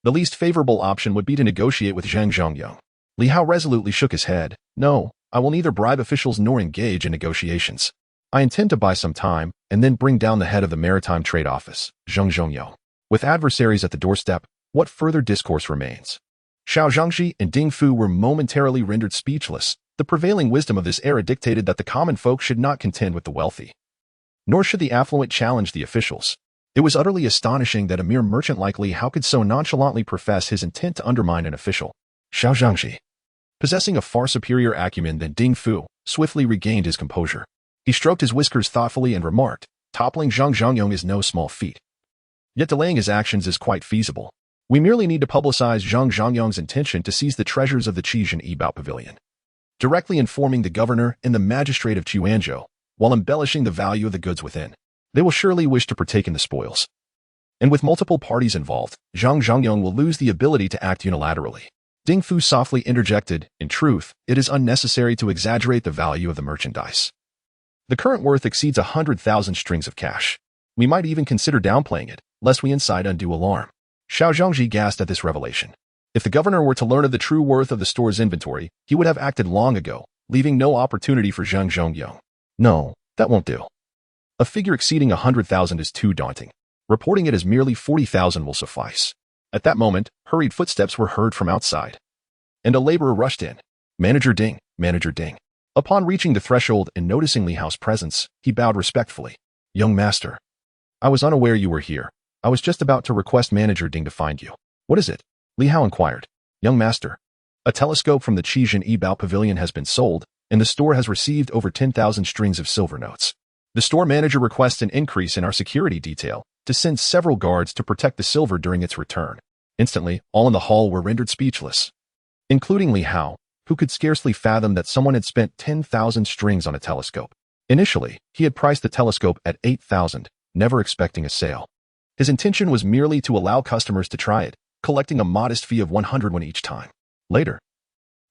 The least favorable option would be to negotiate with Zhang Zhongyong." Li Hao resolutely shook his head. "No, I will neither bribe officials nor engage in negotiations. I intend to buy some time and then bring down the head of the Maritime Trade Office, Zhang Zhongyong. With adversaries at the doorstep, what further discourse remains?" Xiao Zhangji and Ding Fu were momentarily rendered speechless. The prevailing wisdom of this era dictated that the common folk should not contend with the wealthy, nor should the affluent challenge the officials. It was utterly astonishing that a mere merchant like Li Hao could so nonchalantly profess his intent to undermine an official. Xiao Zhangji, possessing a far superior acumen than Ding Fu, swiftly regained his composure. He stroked his whiskers thoughtfully and remarked, "Toppling Zhang Zhongyong is no small feat. Yet delaying his actions is quite feasible. We merely need to publicize Zhang Zhongyong's intention to seize the treasures of the Qijin Yibao Pavilion, directly informing the governor and the magistrate of Chuanzhou, while embellishing the value of the goods within. They will surely wish to partake in the spoils. And with multiple parties involved, Zhang Zhongyong will lose the ability to act unilaterally." Ding Fu softly interjected, "In truth, it is unnecessary to exaggerate the value of the merchandise. The current worth exceeds 100,000 strings of cash. We might even consider downplaying it, lest we incite undue alarm." Xiao Zhongji gasped at this revelation. If the governor were to learn of the true worth of the store's inventory, he would have acted long ago, leaving no opportunity for Zhang Zhongyong. "No, that won't do. A figure exceeding 100,000 is too daunting. Reporting it as merely 40,000 will suffice." At that moment, hurried footsteps were heard from outside, and a laborer rushed in. "Manager Ding, Manager Ding." Upon reaching the threshold and noticing Li Hao's presence, he bowed respectfully. "Young master, I was unaware you were here. I was just about to request Manager Ding to find you." "What is it?" Li Hao inquired. "Young master, a telescope from the Qijin Yibao Pavilion has been sold, and the store has received over 10,000 strings of silver notes. The store manager requests an increase in our security detail to send several guards to protect the silver during its return. Instantly, all in the hall were rendered speechless, including Li Hao, who could scarcely fathom that someone had spent 10,000 strings on a telescope. Initially, he had priced the telescope at 8,000, never expecting a sale. His intention was merely to allow customers to try it, collecting a modest fee of 100 each time. Later,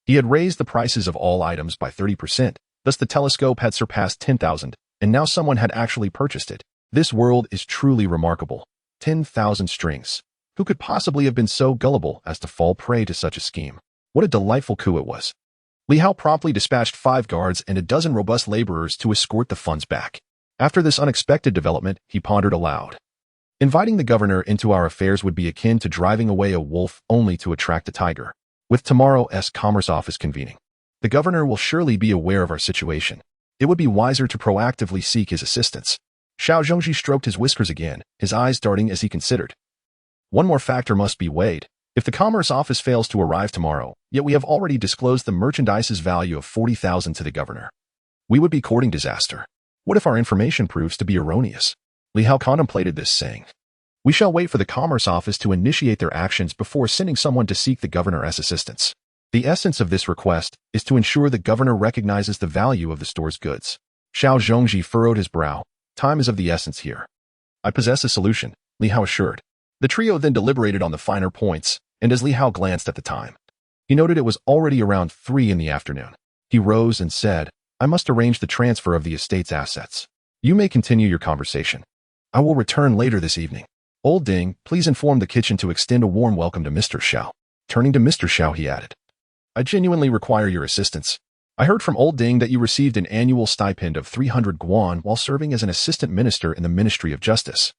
he had raised the prices of all items by 30%, thus the telescope had surpassed 10,000, and now someone had actually purchased it. This world is truly remarkable. 10,000 strings. Who could possibly have been so gullible as to fall prey to such a scheme? What a delightful coup it was. Li Hao promptly dispatched 5 guards and a dozen robust laborers to escort the funds back. After this unexpected development, he pondered aloud. Inviting the governor into our affairs would be akin to driving away a wolf only to attract a tiger. With tomorrow's Commerce Office convening, the governor will surely be aware of our situation. It would be wiser to proactively seek his assistance. Xiao Zhongji stroked his whiskers again, his eyes darting as he considered. One more factor must be weighed. If the Commerce Office fails to arrive tomorrow, yet we have already disclosed the merchandise's value of 40,000 to the governor, we would be courting disaster. What if our information proves to be erroneous? Li Hao contemplated this, saying, "We shall wait for the Commerce Office to initiate their actions before sending someone to seek the governor's assistance. The essence of this request is to ensure the governor recognizes the value of the store's goods." Xiao Zhongji furrowed his brow. Time is of the essence here. "I possess a solution," Li Hao assured. The trio then deliberated on the finer points, and as Li Hao glanced at the time, he noted it was already around 3 in the afternoon. He rose and said, "I must arrange the transfer of the estate's assets. You may continue your conversation. I will return later this evening. Old Ding, please inform the kitchen to extend a warm welcome to Mr. Xiao." Turning to Mr. Xiao, he added, "I genuinely require your assistance. I heard from Old Ding that you received an annual stipend of 300 guan while serving as an assistant minister in the Ministry of Justice.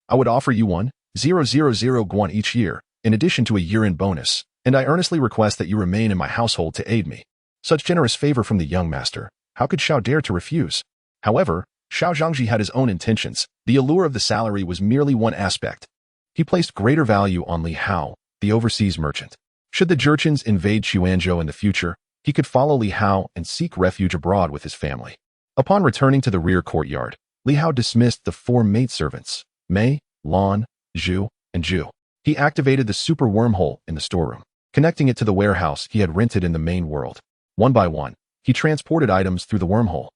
I would offer you 1,000 guan each year, in addition to a year-end bonus, and I earnestly request that you remain in my household to aid me." Such generous favor from the young master, how could Xiao dare to refuse? However, Xiao Zhongji had his own intentions. The allure of the salary was merely one aspect. He placed greater value on Li Hao, the overseas merchant. Should the Jurchens invade Xuanzhou in the future, he could follow Li Hao and seek refuge abroad with his family. Upon returning to the rear courtyard, Li Hao dismissed the 4 maidservants, Mei, Lan, Zhu, and Zhu. He activated the super wormhole in the storeroom, connecting it to the warehouse he had rented in the main world. One by one, he transported items through the wormhole,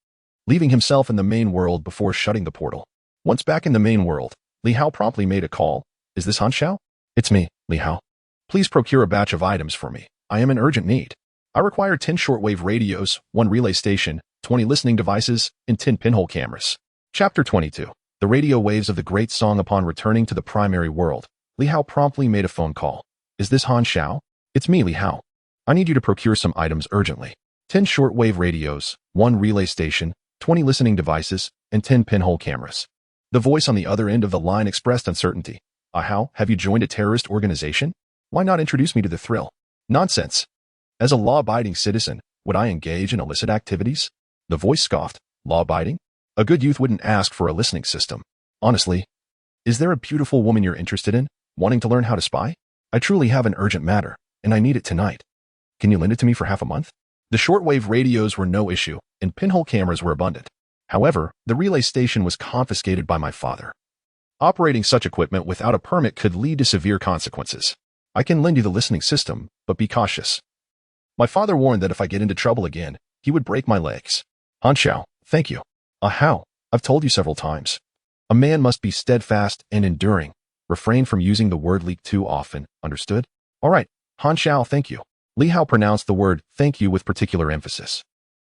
leaving himself in the main world before shutting the portal. Once back in the main world, Li Hao promptly made a call. "Is this Han Xiao?" "It's me, Li Hao. Please procure a batch of items for me. I am in urgent need. I require 10 shortwave radios, 1 relay station, 20 listening devices, and 10 pinhole cameras." Chapter 22. The radio waves of the Great Song. Upon returning to the primary world, Li Hao promptly made a phone call. "Is this Han Xiao?" "It's me, Li Hao. I need you to procure some items urgently. 10 shortwave radios, 1 relay station, 20 listening devices, and 10 pinhole cameras." The voice on the other end of the line expressed uncertainty. "How, have you joined a terrorist organization? Why not introduce me to the thrill?" "Nonsense. As a law-abiding citizen, would I engage in illicit activities?" The voice scoffed. "Law-abiding? A good youth wouldn't ask for a listening system. Honestly, is there a beautiful woman you're interested in, wanting to learn how to spy? I truly have an urgent matter, and I need it tonight. Can you lend it to me for half a month?" The shortwave radios were no issue, and pinhole cameras were abundant. However, the relay station was confiscated by my father. Operating such equipment without a permit could lead to severe consequences. I can lend you the listening system, but be cautious. My father warned that if I get into trouble again, he would break my legs. Han Xiao, thank you. How? I've told you several times. A man must be steadfast and enduring. Refrain from using the word leak too often, understood? All right, Han Xiao, thank you. Li Hao pronounced the word thank you with particular emphasis.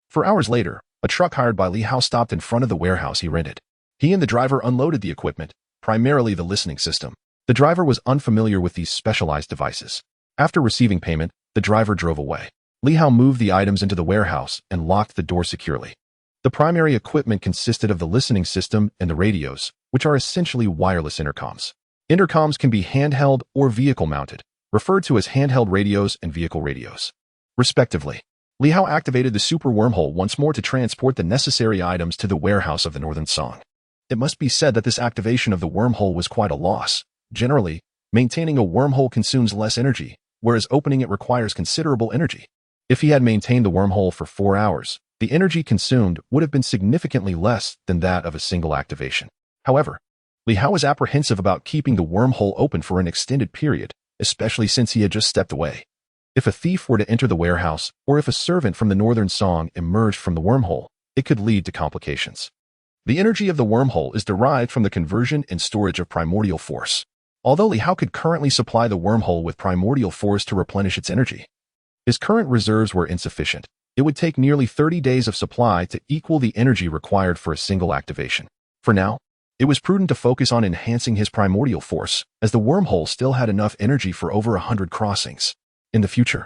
For hours later, a truck hired by Li Hao stopped in front of the warehouse he rented. He and the driver unloaded the equipment, primarily the listening system. The driver was unfamiliar with these specialized devices. After receiving payment, the driver drove away. Li Hao moved the items into the warehouse and locked the door securely. The primary equipment consisted of the listening system and the radios, which are essentially wireless intercoms. Intercoms can be handheld or vehicle-mounted, referred to as handheld radios and vehicle radios, respectively. Li Hao activated the super wormhole once more to transport the necessary items to the warehouse of the Northern Song. It must be said that this activation of the wormhole was quite a loss. Generally, maintaining a wormhole consumes less energy, whereas opening it requires considerable energy. If he had maintained the wormhole for 4 hours, the energy consumed would have been significantly less than that of a single activation. However, Li Hao was apprehensive about keeping the wormhole open for an extended period, especially since he had just stepped away. If a thief were to enter the warehouse, or if a servant from the Northern Song emerged from the wormhole, it could lead to complications. The energy of the wormhole is derived from the conversion and storage of primordial force. Although Li Hao could currently supply the wormhole with primordial force to replenish its energy, his current reserves were insufficient. It would take nearly 30 days of supply to equal the energy required for a single activation. For now, it was prudent to focus on enhancing his primordial force, as the wormhole still had enough energy for over 100 crossings. In the future,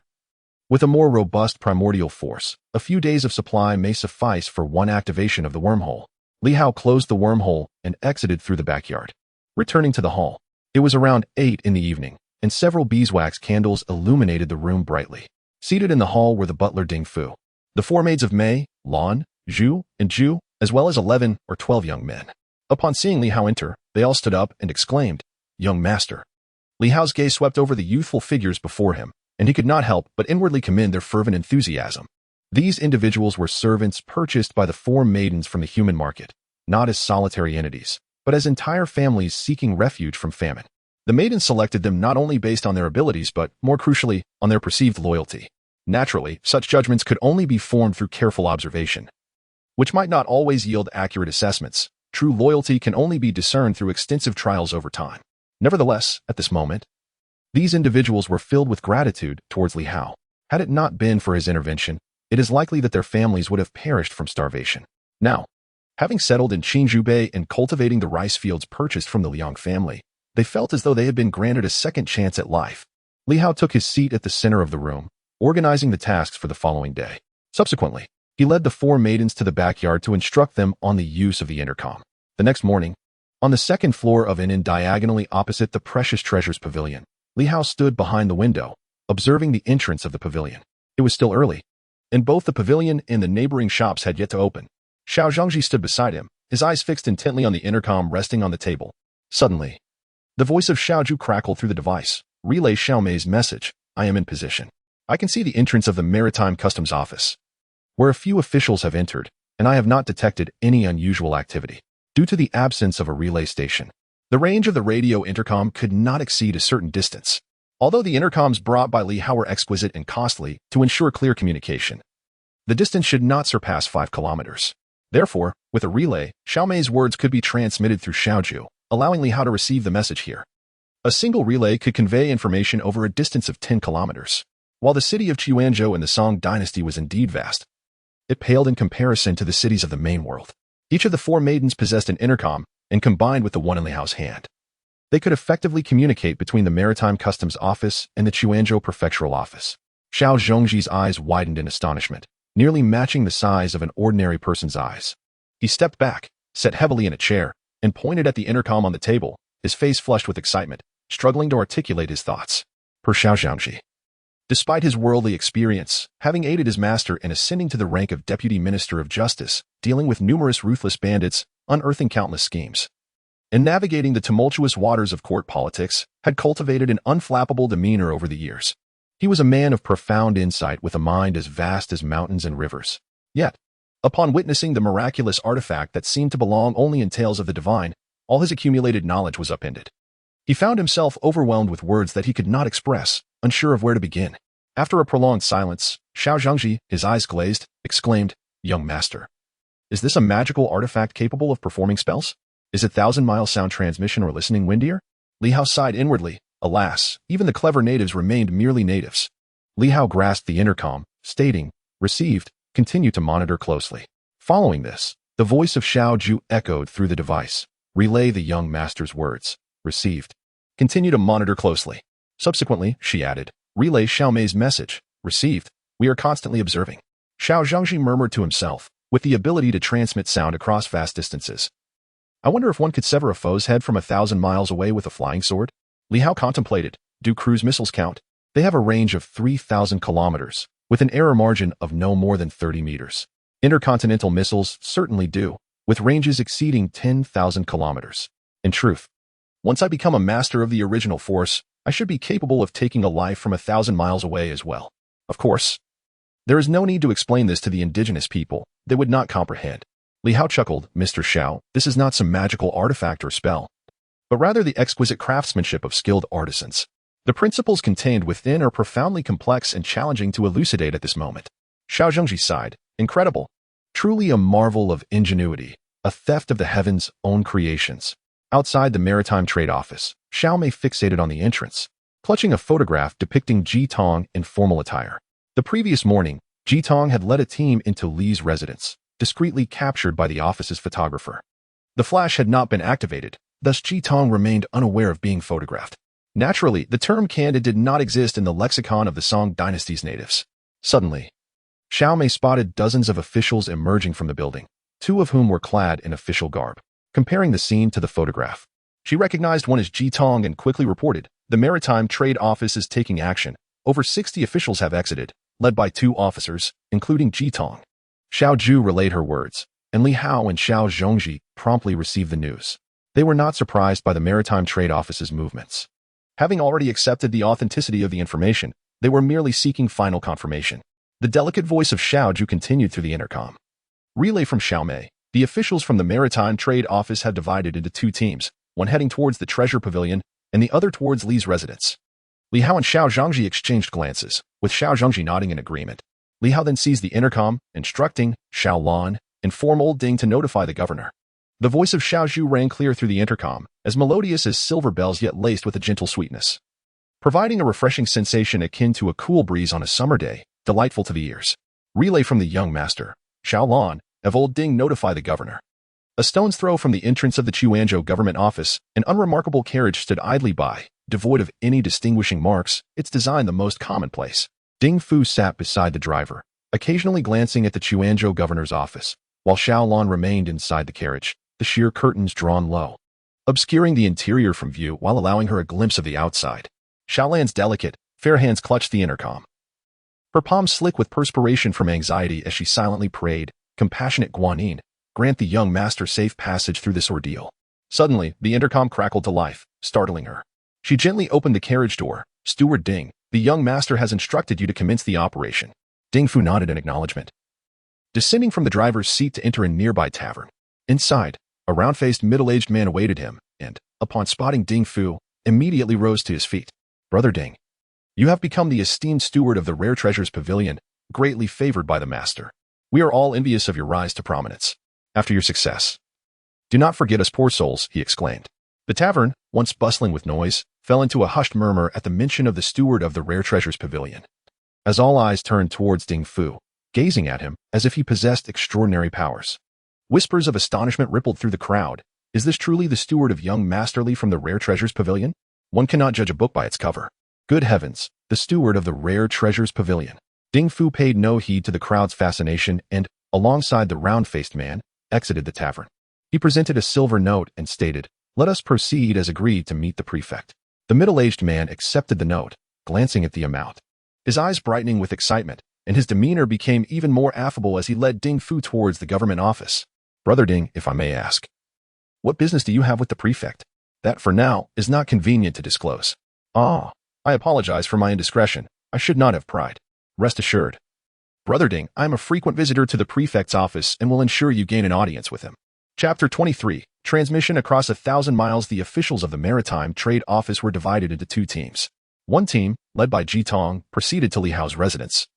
with a more robust primordial force, a few days of supply may suffice for one activation of the wormhole. Li Hao closed the wormhole and exited through the backyard. Returning to the hall, it was around 8 in the evening, and several beeswax candles illuminated the room brightly. Seated in the hall were the butler Ding Fu, the 4 maids of Mei, Lan, Zhu, and Zhu, as well as 11 or 12 young men. Upon seeing Li Hao enter, they all stood up and exclaimed, "Young master." Li Hao's gaze swept over the youthful figures before him, and he could not help but inwardly commend their fervent enthusiasm. These individuals were servants purchased by the 4 maidens from the human market, not as solitary entities, but as entire families seeking refuge from famine. The maidens selected them not only based on their abilities but, more crucially, on their perceived loyalty. Naturally, such judgments could only be formed through careful observation, which might not always yield accurate assessments. True loyalty can only be discerned through extensive trials over time. Nevertheless, at this moment, these individuals were filled with gratitude towards Li Hao. Had it not been for his intervention, it is likely that their families would have perished from starvation. Now, having settled in Qinzhubei and cultivating the rice fields purchased from the Liang family, they felt as though they had been granted a second chance at life. Li Hao took his seat at the center of the room, organizing the tasks for the following day. Subsequently, he led the 4 maidens to the backyard to instruct them on the use of the intercom. The next morning, on the second floor of an inn diagonally opposite the Precious Treasures Pavilion, Li Hao stood behind the window, observing the entrance of the pavilion. It was still early, and both the pavilion and the neighboring shops had yet to open. Xiao Zhangji stood beside him, his eyes fixed intently on the intercom resting on the table. Suddenly, the voice of Xiao Zhu crackled through the device. "Relay Xiao Mei's message. I am in position. I can see the entrance of the Maritime Customs Office, where a few officials have entered, and I have not detected any unusual activity. Due to the absence of a relay station, the range of the radio intercom could not exceed a certain distance. Although the intercoms brought by Li Hao were exquisite and costly to ensure clear communication, the distance should not surpass 5 kilometers. Therefore, with a relay, Xiao Mei's words could be transmitted through Xiaozhu, allowing Li Hao to receive the message here. A single relay could convey information over a distance of 10 kilometers. While the city of Qiuanzhou in the Song Dynasty was indeed vast, it paled in comparison to the cities of the main world. Each of the 4 maidens possessed an intercom, and combined with the one in Li Hao's hand, they could effectively communicate between the Maritime Customs Office and the Qiuanzhou Prefectural Office. Xiao Zhongji's eyes widened in astonishment, nearly matching the size of an ordinary person's eyes. He stepped back, sat heavily in a chair, and pointed at the intercom on the table, his face flushed with excitement, struggling to articulate his thoughts. Per Xiao Zhongji. Despite his worldly experience, having aided his master in ascending to the rank of Deputy Minister of Justice, dealing with numerous ruthless bandits, unearthing countless schemes, and navigating the tumultuous waters of court politics, had cultivated an unflappable demeanor over the years. He was a man of profound insight with a mind as vast as mountains and rivers. Yet, upon witnessing the miraculous artifact that seemed to belong only in tales of the divine, all his accumulated knowledge was upended. He found himself overwhelmed with words that he could not express, unsure of where to begin. After a prolonged silence, Xiao Zhangji, his eyes glazed, exclaimed, "Young master, is this a magical artifact capable of performing spells? Is it 1,000-mile sound transmission or listening wind ear?" Li Hao sighed inwardly. Alas, even the clever natives remained merely natives. Li Hao grasped the intercom, stating, "Received, continue to monitor closely." Following this, the voice of Xiao Zhu echoed through the device. "Relay the young master's words. Received. Continue to monitor closely." Subsequently, she added, "Relay Xiao Mei's message. Received. We are constantly observing." Xiao Zhangji murmured to himself, with the ability to transmit sound across vast distances. "I wonder if one could sever a foe's head from 1,000 miles away with a flying sword?" Li Hao contemplated. Do cruise missiles count? They have a range of 3,000 kilometers, with an error margin of no more than 30 meters. Intercontinental missiles certainly do, with ranges exceeding 10,000 kilometers. In truth, once I become a master of the original force, I should be capable of taking a life from 1,000 miles away as well. Of course, there is no need to explain this to the indigenous people. They would not comprehend. Li Hao chuckled. "Mr. Xiao, this is not some magical artifact or spell, but rather the exquisite craftsmanship of skilled artisans. The principles contained within are profoundly complex and challenging to elucidate at this moment. Xiao Zhengji sighed. Incredible. Truly a marvel of ingenuity, a theft of the heavens' own creations. Outside the Maritime Trade Office, Xiao Mei fixated on the entrance, clutching a photograph depicting Ji Tong in formal attire. The previous morning, Ji Tong had led a team into Li's residence, discreetly captured by the office's photographer. The flash had not been activated, thus Ji Tong remained unaware of being photographed. Naturally, the term candid did not exist in the lexicon of the Song Dynasty's natives. Suddenly, Xiao Mei spotted dozens of officials emerging from the building, 2 of whom were clad in official garb. Comparing the scene to the photograph, she recognized one as Ji Tong and quickly reported, "The Maritime Trade Office is taking action. Over 60 officials have exited, led by 2 officers, including Ji Tong." Xiao Zhu relayed her words, and Li Hao and Xiao Zhongji promptly received the news. They were not surprised by the Maritime Trade Office's movements. Having already accepted the authenticity of the information, they were merely seeking final confirmation. The delicate voice of Xiao Zhu continued through the intercom. Relay from Xiao Mei. The officials from the Maritime Trade Office have divided into 2 teams, one heading towards the Treasure Pavilion and the other towards Li's residence. Li Hao and Xiao Zhongji exchanged glances, with Xiao Zhongji nodding in agreement. Li Hao then seized the intercom, instructing Xiao Lan, inform Old Ding to notify the governor. The voice of Xiao Zhu rang clear through the intercom, as melodious as silver bells yet laced with a gentle sweetness, providing a refreshing sensation akin to a cool breeze on a summer day, delightful to the ears. Relay from the young master, Xiao Lan, have Old Ding notify the governor. A stone's throw from the entrance of the Chuanzhou government office, an unremarkable carriage stood idly by, devoid of any distinguishing marks, its design the most commonplace. Ding Fu sat beside the driver, occasionally glancing at the Chuanzhou governor's office, while Xiao Lan remained inside the carriage, the sheer curtains drawn low, obscuring the interior from view while allowing her a glimpse of the outside. Xiao Lan's delicate, fair hands clutched the intercom, her palms slick with perspiration from anxiety as she silently prayed, "Compassionate Guanyin, grant the young master safe passage through this ordeal." Suddenly, the intercom crackled to life, startling her. She gently opened the carriage door. "Steward Ding, the young master has instructed you to commence the operation." Ding Fu nodded in acknowledgement, descending from the driver's seat to enter a nearby tavern. Inside, a round-faced middle-aged man awaited him, and, upon spotting Ding Fu, immediately rose to his feet. "Brother Ding, you have become the esteemed steward of the Rare Treasures Pavilion, greatly favored by the master. We are all envious of your rise to prominence. After your success, do not forget us poor souls," he exclaimed. The tavern, once bustling with noise, fell into a hushed murmur at the mention of the steward of the Rare Treasures Pavilion, as all eyes turned towards Ding Fu, gazing at him as if he possessed extraordinary powers. Whispers of astonishment rippled through the crowd. Is this truly the steward of young Master Li from the Rare Treasures Pavilion? One cannot judge a book by its cover. Good heavens, the steward of the Rare Treasures Pavilion. Ding Fu paid no heed to the crowd's fascination and, alongside the round-faced man, exited the tavern. He presented a silver note and stated, "Let us proceed as agreed to meet the prefect." The middle-aged man accepted the note, glancing at the amount, his eyes brightening with excitement, and his demeanor became even more affable as he led Ding Fu towards the government office. "Brother Ding, if I may ask, what business do you have with the prefect?" "That, for now, is not convenient to disclose." "Ah, I apologize for my indiscretion. I should not have pried. Rest assured, Brother Ding, I am a frequent visitor to the prefect's office and will ensure you gain an audience with him." Chapter 23. Transmission across 1,000 miles. The officials of the Maritime Trade Office were divided into 2 teams. One team, led by Ji Tong, proceeded to Li Hao's residence,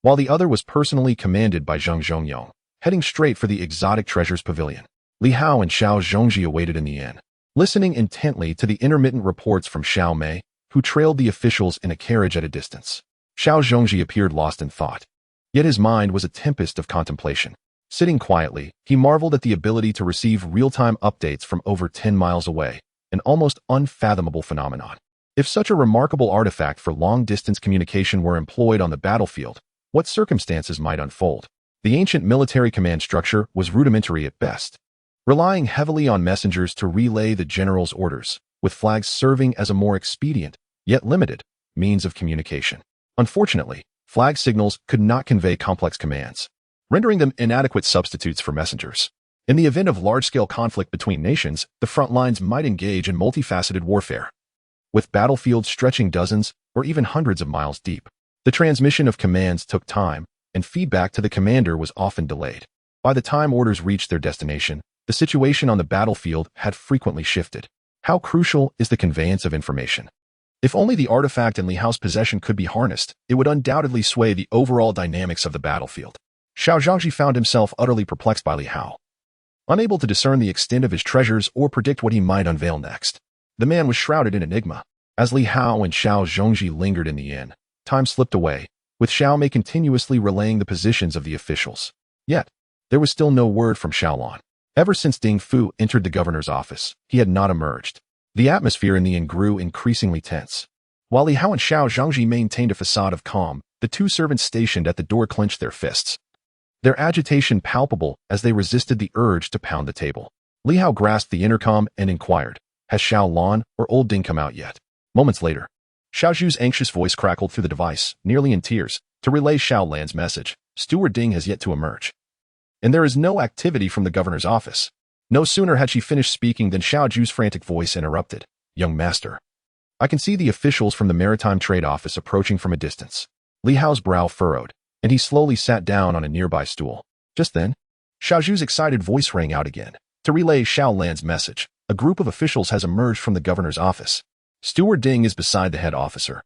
while the other was personally commanded by Zheng Zhongyong, heading straight for the Exotic Treasures Pavilion. Li Hao and Xiao Zhongji awaited in the inn, listening intently to the intermittent reports from Xiao Mei, who trailed the officials in a carriage at a distance. Xiao Zhongji appeared lost in thought, yet his mind was a tempest of contemplation. Sitting quietly, he marveled at the ability to receive real-time updates from over 10 miles away, an almost unfathomable phenomenon. If such a remarkable artifact for long-distance communication were employed on the battlefield, what circumstances might unfold? The ancient military command structure was rudimentary at best, relying heavily on messengers to relay the general's orders, with flags serving as a more expedient, yet limited, means of communication. Unfortunately, flag signals could not convey complex commands, rendering them inadequate substitutes for messengers. In the event of large-scale conflict between nations, the front lines might engage in multifaceted warfare, with battlefields stretching dozens or even hundreds of miles deep. The transmission of commands took time, and feedback to the commander was often delayed. By the time orders reached their destination, the situation on the battlefield had frequently shifted. How crucial is the conveyance of information? If only the artifact in Li Hao's possession could be harnessed, it would undoubtedly sway the overall dynamics of the battlefield. Xiao Zhangji found himself utterly perplexed by Li Hao, unable to discern the extent of his treasures or predict what he might unveil next. The man was shrouded in enigma. As Li Hao and Xiao Zhangji lingered in the inn, time slipped away, with Xiao Mei continuously relaying the positions of the officials. Yet, there was still no word from Xiaolon. Ever since Ding Fu entered the governor's office, he had not emerged. The atmosphere in the inn grew increasingly tense. While Li Hao and Xiao Zhangji maintained a facade of calm, the two servants stationed at the door clenched their fists, their agitation palpable as they resisted the urge to pound the table. Li Hao grasped the intercom and inquired, "Has Xiaolon or old Ding come out yet?" Moments later, Xiao Zhu's anxious voice crackled through the device, nearly in tears, to relay Xiaolan's message. "Steward Ding has yet to emerge. And there is no activity from the governor's office." No sooner had she finished speaking than Xiao Zhu's frantic voice interrupted. "Young master, I can see the officials from the Maritime Trade Office approaching from a distance." Li Hao's brow furrowed, and he slowly sat down on a nearby stool. Just then, Xiao Zhu's excited voice rang out again. To relay Xiaolan's message, a group of officials has emerged from the governor's office. Steward Ding is beside the head officer,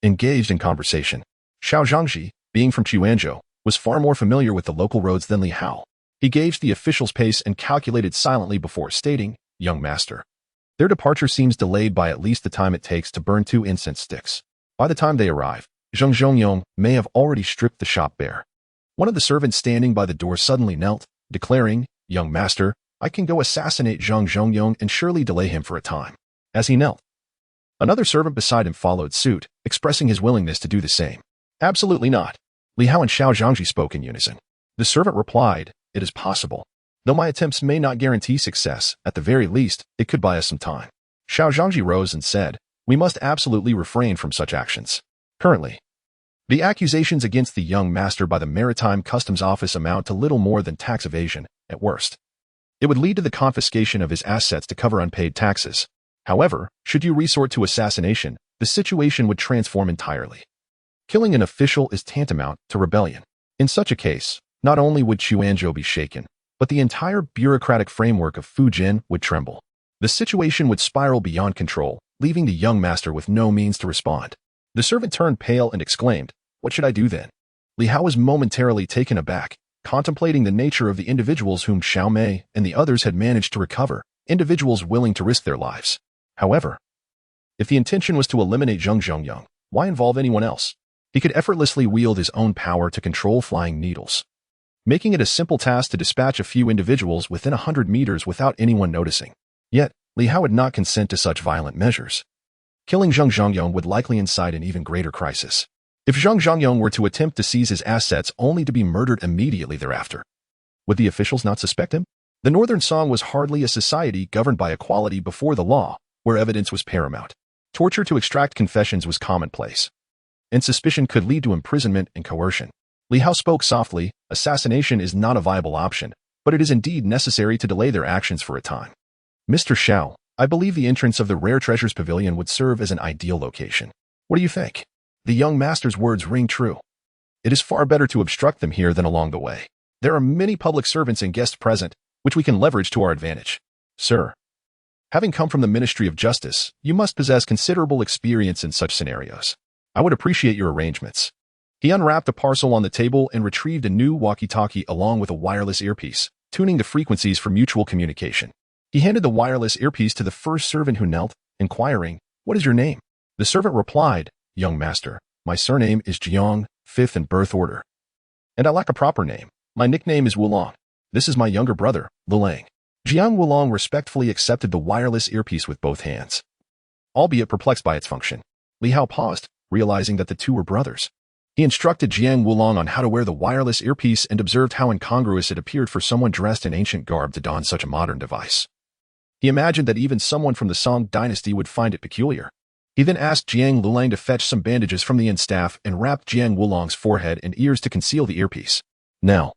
engaged in conversation. Xiao Zhangji, being from Chuanzhou, was far more familiar with the local roads than Li Hao. He gauged the official's pace and calculated silently before stating, "Young master, their departure seems delayed by at least the time it takes to burn 2 incense sticks. By the time they arrive, Zheng Zhongyong may have already stripped the shop bare." One of the servants standing by the door suddenly knelt, declaring, "Young master, I can go assassinate Zheng Zhongyong and surely delay him for a time." As he knelt, another servant beside him followed suit, expressing his willingness to do the same. "Absolutely not." Li Hao and Xiao Zhangji spoke in unison. The servant replied, "It is possible. Though my attempts may not guarantee success, at the very least, it could buy us some time." Xiao Zhangji rose and said, "We must absolutely refrain from such actions. Currently, the accusations against the young master by the Maritime Customs Office amount to little more than tax evasion, at worst. It would lead to the confiscation of his assets to cover unpaid taxes. However, should you resort to assassination, the situation would transform entirely. Killing an official is tantamount to rebellion. In such a case, not only would Chuanzhou be shaken, but the entire bureaucratic framework of Fujin would tremble. The situation would spiral beyond control, leaving the young master with no means to respond." The servant turned pale and exclaimed, "What should I do then?" Li Hao was momentarily taken aback, contemplating the nature of the individuals whom Xiao Mei and the others had managed to recover, individuals willing to risk their lives. However, if the intention was to eliminate Zheng Zhongyang, why involve anyone else? He could effortlessly wield his own power to control flying needles, making it a simple task to dispatch a few individuals within 100 meters without anyone noticing. Yet, Li Hao would not consent to such violent measures. Killing Zheng Zhongyang would likely incite an even greater crisis. If Zheng Zhongyang were to attempt to seize his assets only to be murdered immediately thereafter, would the officials not suspect him? The Northern Song was hardly a society governed by equality before the law, where evidence was paramount. Torture to extract confessions was commonplace, and suspicion could lead to imprisonment and coercion. Li Hao spoke softly, "Assassination is not a viable option, but it is indeed necessary to delay their actions for a time. Mr. Xiao, I believe the entrance of the Rare Treasures Pavilion would serve as an ideal location. What do you think?" The young master's words ring true. "It is far better to obstruct them here than along the way. There are many public servants and guests present, which we can leverage to our advantage. Sir, having come from the Ministry of Justice, you must possess considerable experience in such scenarios. I would appreciate your arrangements." He unwrapped a parcel on the table and retrieved a new walkie-talkie along with a wireless earpiece, tuning the frequencies for mutual communication. He handed the wireless earpiece to the first servant who knelt, inquiring, "What is your name?" The servant replied, "Young master, my surname is Jiang, 5th in birth order. And I lack a proper name. My nickname is Wulong. This is my younger brother, Lulang." Jiang Wulong respectfully accepted the wireless earpiece with both hands, albeit perplexed by its function. Li Hao paused, realizing that the two were brothers. He instructed Jiang Wulong on how to wear the wireless earpiece and observed how incongruous it appeared for someone dressed in ancient garb to don such a modern device. He imagined that even someone from the Song Dynasty would find it peculiar. He then asked Jiang Lulang to fetch some bandages from the inn staff and wrapped Jiang Wulong's forehead and ears to conceal the earpiece. Now,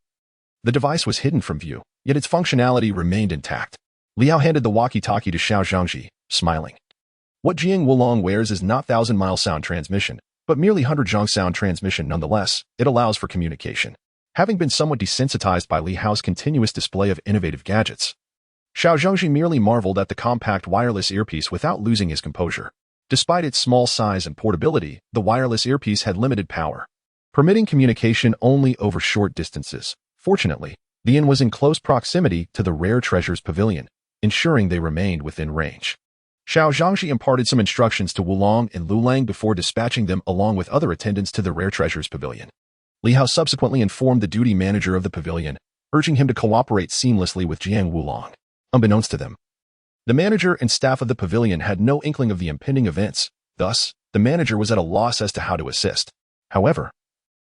the device was hidden from view, yet its functionality remained intact. Li Hao handed the walkie-talkie to Xiao Zhangji, smiling. What Jiang Wulong wears is not 1,000-mile sound transmission, but merely 100-zhong sound transmission nonetheless. It allows for communication. Having been somewhat desensitized by Li Hao's continuous display of innovative gadgets, Xiao Zhangji merely marveled at the compact wireless earpiece without losing his composure. Despite its small size and portability, the wireless earpiece had limited power, permitting communication only over short distances. Fortunately, the inn was in close proximity to the Rare Treasures Pavilion, ensuring they remained within range. Xiao Zhangxi imparted some instructions to Wulong and Lulang before dispatching them along with other attendants to the Rare Treasures Pavilion. Li Hao subsequently informed the duty manager of the pavilion, urging him to cooperate seamlessly with Jiang Wulong. Unbeknownst to them, the manager and staff of the pavilion had no inkling of the impending events. Thus, the manager was at a loss as to how to assist. However,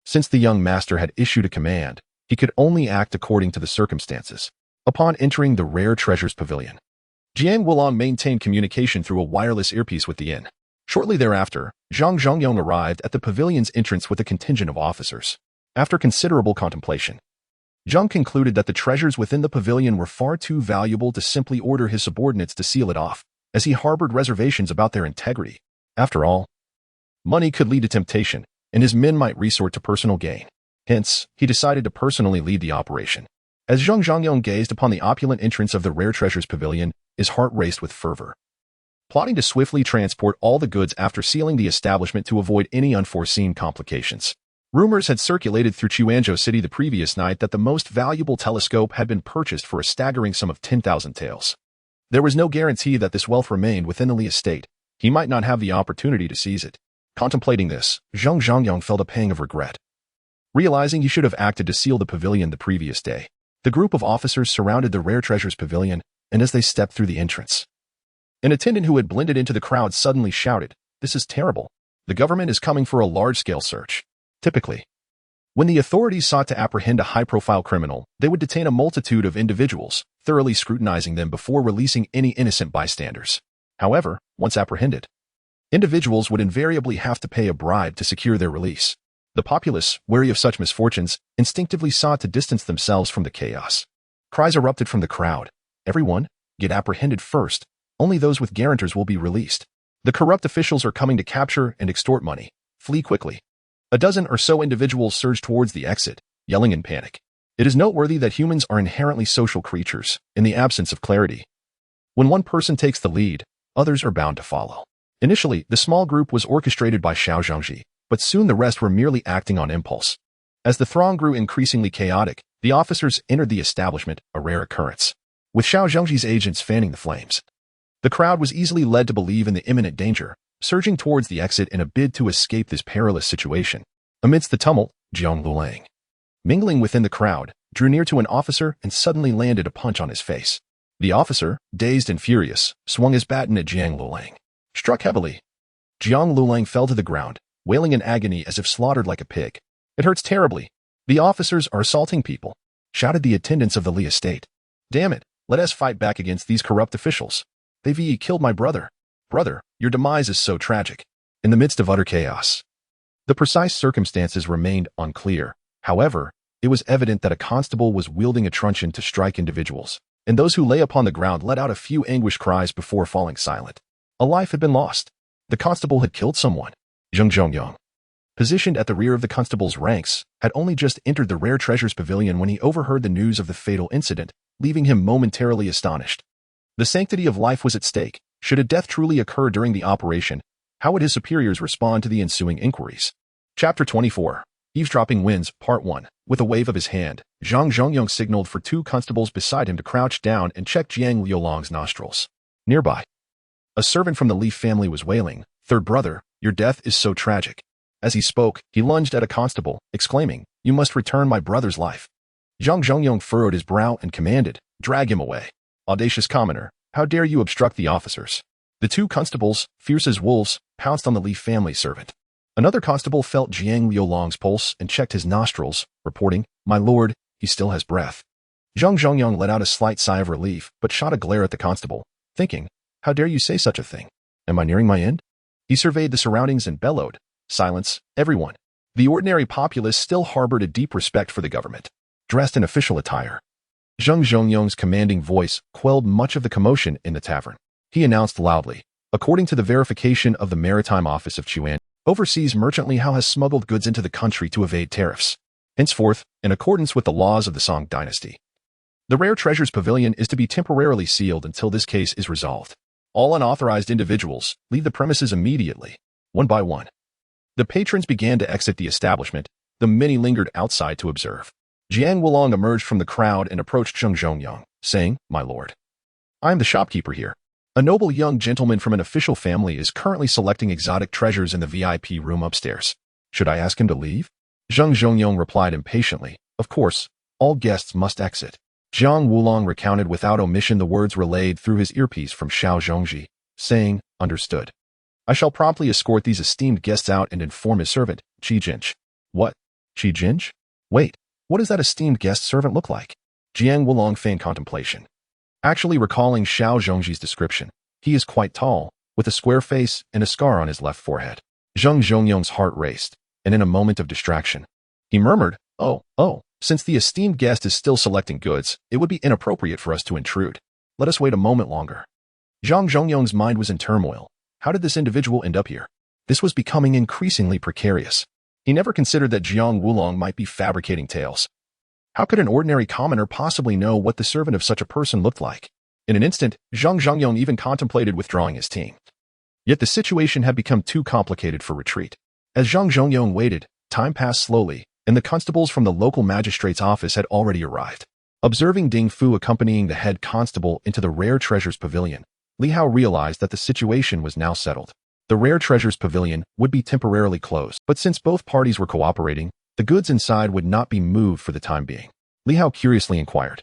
since the young master had issued a command, he could only act according to the circumstances. Upon entering the Rare Treasures Pavilion, Jiang Wulong maintained communication through a wireless earpiece with the inn. Shortly thereafter, Zhang Zhongyong arrived at the pavilion's entrance with a contingent of officers. After considerable contemplation, Zhang concluded that the treasures within the pavilion were far too valuable to simply order his subordinates to seal it off, as he harbored reservations about their integrity. After all, money could lead to temptation, and his men might resort to personal gain. Hence, he decided to personally lead the operation. As Zhang Zhongyong gazed upon the opulent entrance of the Rare Treasures Pavilion, his heart raced with fervor. Plotting to swiftly transport all the goods after sealing the establishment to avoid any unforeseen complications. Rumors had circulated through Chuanzhou City the previous night that the most valuable telescope had been purchased for a staggering sum of 10,000 taels. There was no guarantee that this wealth remained within the Li estate. He might not have the opportunity to seize it. Contemplating this, Zhang Zhongyong felt a pang of regret. Realizing he should have acted to seal the pavilion the previous day, the group of officers surrounded the Rare Treasures Pavilion, and as they stepped through the entrance, an attendant who had blended into the crowd suddenly shouted, "This is terrible. The government is coming for a large-scale search." Typically, when the authorities sought to apprehend a high-profile criminal, they would detain a multitude of individuals, thoroughly scrutinizing them before releasing any innocent bystanders. However, once apprehended, individuals would invariably have to pay a bribe to secure their release. The populace, wary of such misfortunes, instinctively sought to distance themselves from the chaos. Cries erupted from the crowd. "Everyone, get apprehended first. Only those with guarantors will be released. The corrupt officials are coming to capture and extort money. Flee quickly." A dozen or so individuals surged towards the exit, yelling in panic. It is noteworthy that humans are inherently social creatures, in the absence of clarity. When one person takes the lead, others are bound to follow. Initially, the small group was orchestrated by Xiao Zhangxi, but soon the rest were merely acting on impulse. As the throng grew increasingly chaotic, the officers entered the establishment, a rare occurrence, with Xiao Zhangxi's agents fanning the flames. The crowd was easily led to believe in the imminent danger, surging towards the exit in a bid to escape this perilous situation. Amidst the tumult, Jiang Lulang, mingling within the crowd, drew near to an officer and suddenly landed a punch on his face. The officer, dazed and furious, swung his baton at Jiang Lulang. Struck heavily, Jiang Lulang fell to the ground, wailing in agony as if slaughtered like a pig. "It hurts terribly. The officers are assaulting people," shouted the attendants of the Li estate. "Damn it, let us fight back against these corrupt officials. They've killed my brother. Brother, your demise is so tragic." In the midst of utter chaos, the precise circumstances remained unclear. However, it was evident that a constable was wielding a truncheon to strike individuals, and those who lay upon the ground let out a few anguished cries before falling silent. A life had been lost. The constable had killed someone. Zhang Zhongyong, positioned at the rear of the constable's ranks, had only just entered the Rare Treasures Pavilion when he overheard the news of the fatal incident, leaving him momentarily astonished. The sanctity of life was at stake. Should a death truly occur during the operation, how would his superiors respond to the ensuing inquiries? Chapter 24. Eavesdropping Winds, Part 1. With a wave of his hand, Zhang Zhongyong signaled for two constables beside him to crouch down and check Jiang Liulong's nostrils. Nearby, a servant from the Li family was wailing, "Third brother, your death is so tragic." As he spoke, he lunged at a constable, exclaiming, "You must return my brother's life." Zhang Zhongyong furrowed his brow and commanded, "Drag him away. Audacious commoner, how dare you obstruct the officers?" The two constables, fierce as wolves, pounced on the Li family servant. Another constable felt Jiang Liulong's pulse and checked his nostrils, reporting, "My lord, he still has breath." Zhang Zhongyong let out a slight sigh of relief, but shot a glare at the constable, thinking, "How dare you say such a thing? Am I nearing my end?" He surveyed the surroundings and bellowed, "Silence, everyone." The ordinary populace still harbored a deep respect for the government. Dressed in official attire, Zhang Zhongyong's commanding voice quelled much of the commotion in the tavern. He announced loudly, "According to the verification of the Maritime Office of Chuan, overseas merchant Li Hao has smuggled goods into the country to evade tariffs. Henceforth, in accordance with the laws of the Song Dynasty, the Rare Treasures Pavilion is to be temporarily sealed until this case is resolved. All unauthorized individuals leave the premises immediately, one by one. The patrons began to exit the establishment. The many lingered outside to observe. Jiang Wulong emerged from the crowd and approached Zheng Zhongyang, saying, "My lord, I am the shopkeeper here. A noble young gentleman from an official family is currently selecting exotic treasures in the VIP room upstairs. Should I ask him to leave?" Zheng Zhongyang replied impatiently, "Of course, all guests must exit." Jiang Wulong recounted without omission the words relayed through his earpiece from Xiao Zhongji, saying, "Understood. I shall promptly escort these esteemed guests out and inform his servant, Qi Jinch." "What? Qi Jinch? Wait, what does that esteemed guest servant look like?" Jiang Wulong feigned contemplation. Actually recalling Xiao Zhongji's description, he is quite tall, with a square face and a scar on his left forehead. Zheng Zhongyang's heart raced, and in a moment of distraction, he murmured, Oh, since the esteemed guest is still selecting goods, it would be inappropriate for us to intrude. Let us wait a moment longer." Zheng Zhongyang's mind was in turmoil. How did this individual end up here? This was becoming increasingly precarious. He never considered that Jiang Wulong might be fabricating tales. How could an ordinary commoner possibly know what the servant of such a person looked like? In an instant, Zheng Zhongyang even contemplated withdrawing his team. Yet the situation had become too complicated for retreat. As Zheng Zhongyang waited, time passed slowly, and the constables from the local magistrate's office had already arrived. Observing Ding Fu accompanying the head constable into the Rare Treasures Pavilion, Li Hao realized that the situation was now settled. The Rare Treasures Pavilion would be temporarily closed, but since both parties were cooperating, the goods inside would not be moved for the time being. Li Hao curiously inquired,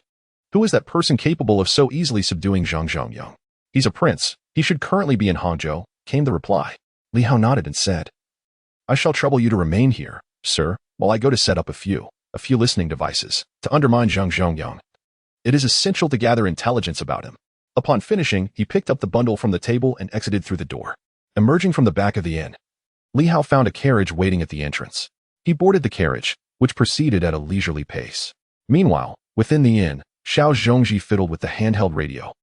"Who is that person capable of so easily subduing Zheng Zhongyang?" "He's a prince. He should currently be in Hangzhou," came the reply. Li Hao nodded and said, "I shall trouble you to remain here, sir, while I go to set up a few listening devices to undermine Zheng Zhongyang. It is essential to gather intelligence about him." Upon finishing, he picked up the bundle from the table and exited through the door. Emerging from the back of the inn, Li Hao found a carriage waiting at the entrance. He boarded the carriage, which proceeded at a leisurely pace. Meanwhile, within the inn, Xiao Zhongji fiddled with the handheld radio,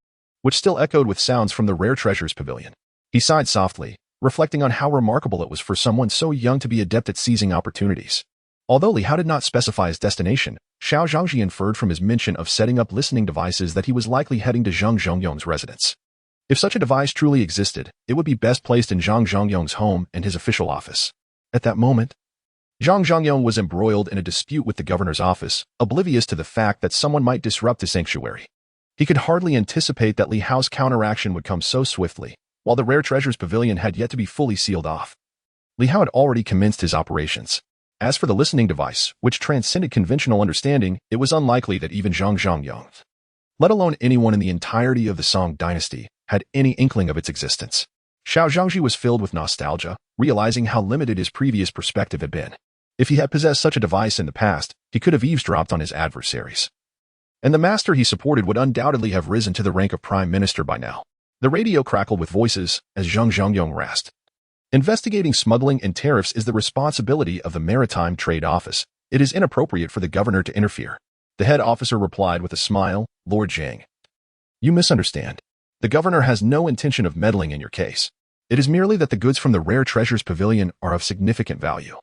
which still echoed with sounds from the Rare Treasures Pavilion. He sighed softly, reflecting on how remarkable it was for someone so young to be adept at seizing opportunities. Although Li Hao did not specify his destination, Xiao Zhongji inferred from his mention of setting up listening devices that he was likely heading to Zheng Zhongyang's residence. If such a device truly existed, it would be best placed in Zheng Zhongyang's home and his official office. At that moment, Zheng Zhongyang was embroiled in a dispute with the governor's office, oblivious to the fact that someone might disrupt the sanctuary. He could hardly anticipate that Li Hao's counteraction would come so swiftly, while the Rare Treasures Pavilion had yet to be fully sealed off. Li Hao had already commenced his operations. As for the listening device, which transcended conventional understanding, it was unlikely that even Zheng Zhongyang, let alone anyone in the entirety of the Song Dynasty, had any inkling of its existence. Xiao Zhongji was filled with nostalgia, realizing how limited his previous perspective had been. If he had possessed such a device in the past, he could have eavesdropped on his adversaries. And the master he supported would undoubtedly have risen to the rank of prime minister by now. The radio crackled with voices as Zheng Zhongyang rasped. "Investigating smuggling and tariffs is the responsibility of the Maritime Trade Office. It is inappropriate for the governor to interfere." The head officer replied with a smile, "Lord Zhang, you misunderstand. The governor has no intention of meddling in your case. It is merely that the goods from the Rare Treasures Pavilion are of significant value.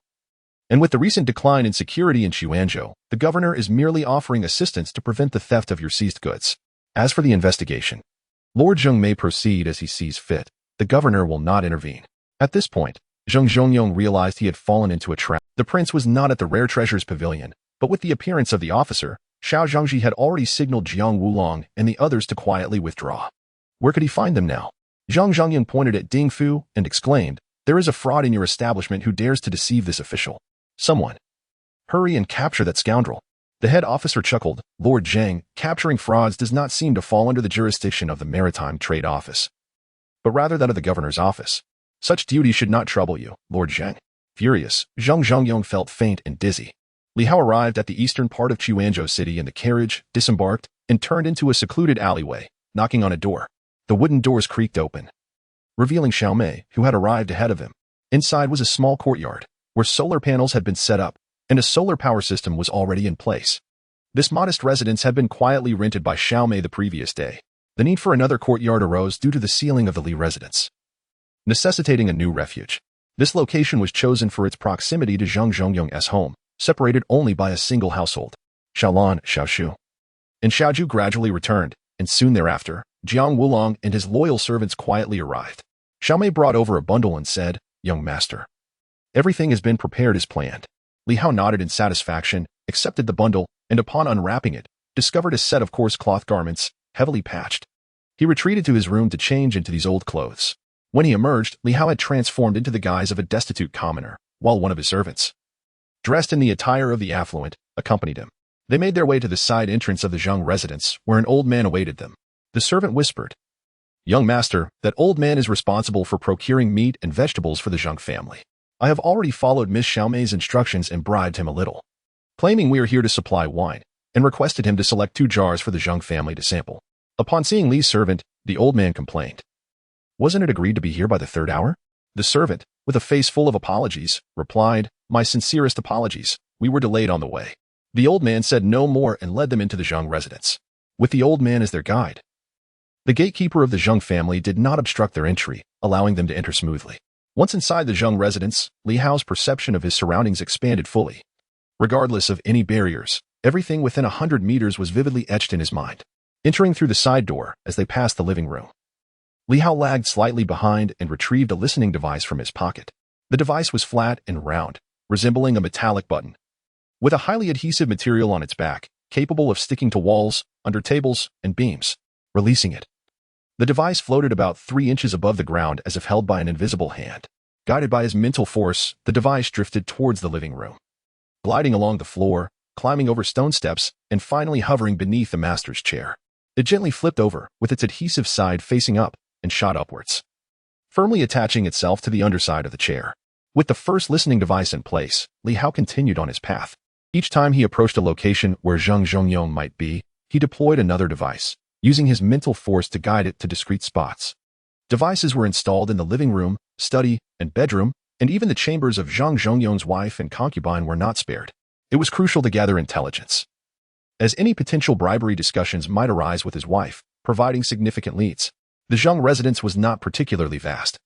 And with the recent decline in security in Xuanzhou, the governor is merely offering assistance to prevent the theft of your seized goods. As for the investigation, Lord Zheng may proceed as he sees fit. The governor will not intervene." At this point, Zheng Zhongyang realized he had fallen into a trap. The prince was not at the Rare Treasures Pavilion, but with the appearance of the officer, Xiao Zhongji had already signaled Jiang Wulong and the others to quietly withdraw. Where could he find them now? Zheng Zhongyang pointed at Ding Fu and exclaimed, "There is a fraud in your establishment who dares to deceive this official. Someone, hurry and capture that scoundrel." The head officer chuckled, "Lord Zhang, capturing frauds does not seem to fall under the jurisdiction of the Maritime Trade Office, but rather that of the governor's office. Such duty should not trouble you, Lord Zhang." Furious, Zheng Zhongyang felt faint and dizzy. Li Hao arrived at the eastern part of Xuanzhou City in the carriage, disembarked, and turned into a secluded alleyway, knocking on a door. The wooden doors creaked open, revealing Xiao Mei, who had arrived ahead of him. Inside was a small courtyard, where solar panels had been set up, and a solar power system was already in place. This modest residence had been quietly rented by Xiao Mei the previous day. The need for another courtyard arose due to the ceiling of the Li residence, necessitating a new refuge. This location was chosen for its proximity to Zheng Zhongyang's home, separated only by a single household. Xiaolan, Xiaoshu, and Xiaoju gradually returned, and soon thereafter, Jiang Wulong and his loyal servants quietly arrived. Xiaomei brought over a bundle and said, "Young master, everything has been prepared as planned." Li Hao nodded in satisfaction, accepted the bundle, and upon unwrapping it, discovered a set of coarse cloth garments, heavily patched. He retreated to his room to change into these old clothes. When he emerged, Li Hao had transformed into the guise of a destitute commoner, while one of his servants, dressed in the attire of the affluent, accompanied him. They made their way to the side entrance of the Zheng residence, where an old man awaited them. The servant whispered, "Young master, that old man is responsible for procuring meat and vegetables for the Zheng family. I have already followed Miss Xiaomei's instructions and bribed him a little, claiming we are here to supply wine, and requested him to select 2 jars for the Zheng family to sample." Upon seeing Li's servant, the old man complained, "Wasn't it agreed to be here by the 3rd hour?" The servant, with a face full of apologies, replied, "My sincerest apologies. We were delayed on the way." The old man said no more and led them into the Zheng residence, with the old man as their guide. The gatekeeper of the Zheng family did not obstruct their entry, allowing them to enter smoothly. Once inside the Zheng residence, Li Hao's perception of his surroundings expanded fully. Regardless of any barriers, everything within 100 meters was vividly etched in his mind. Entering through the side door as they passed the living room, Li Hao lagged slightly behind and retrieved a listening device from his pocket. The device was flat and round, resembling a metallic button, with a highly adhesive material on its back, capable of sticking to walls, under tables, and beams. Releasing it, the device floated about 3 inches above the ground as if held by an invisible hand. Guided by his mental force, the device drifted towards the living room, gliding along the floor, climbing over stone steps, and finally hovering beneath the master's chair. It gently flipped over, with its adhesive side facing up, and shot upwards, firmly attaching itself to the underside of the chair. With the first listening device in place, Li Hao continued on his path. Each time he approached a location where Zheng Zhongyong might be, he deployed another device, using his mental force to guide it to discrete spots. Devices were installed in the living room, study, and bedroom, and even the chambers of Zheng Zhongyong's wife and concubine were not spared. It was crucial to gather intelligence, as any potential bribery discussions might arise with his wife, providing significant leads. The Zheng residence was not particularly vast,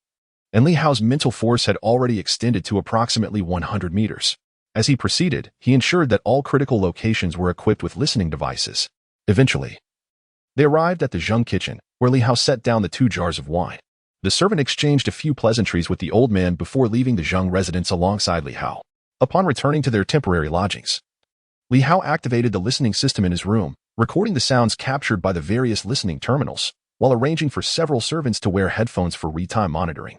and Li Hao's mental force had already extended to approximately 100 meters. As he proceeded, he ensured that all critical locations were equipped with listening devices. Eventually, they arrived at the Zheng kitchen, where Li Hao set down the 2 jars of wine. The servant exchanged a few pleasantries with the old man before leaving the Zheng residence alongside Li Hao. Upon returning to their temporary lodgings, Li Hao activated the listening system in his room, recording the sounds captured by the various listening terminals, while arranging for several servants to wear headphones for real-time monitoring.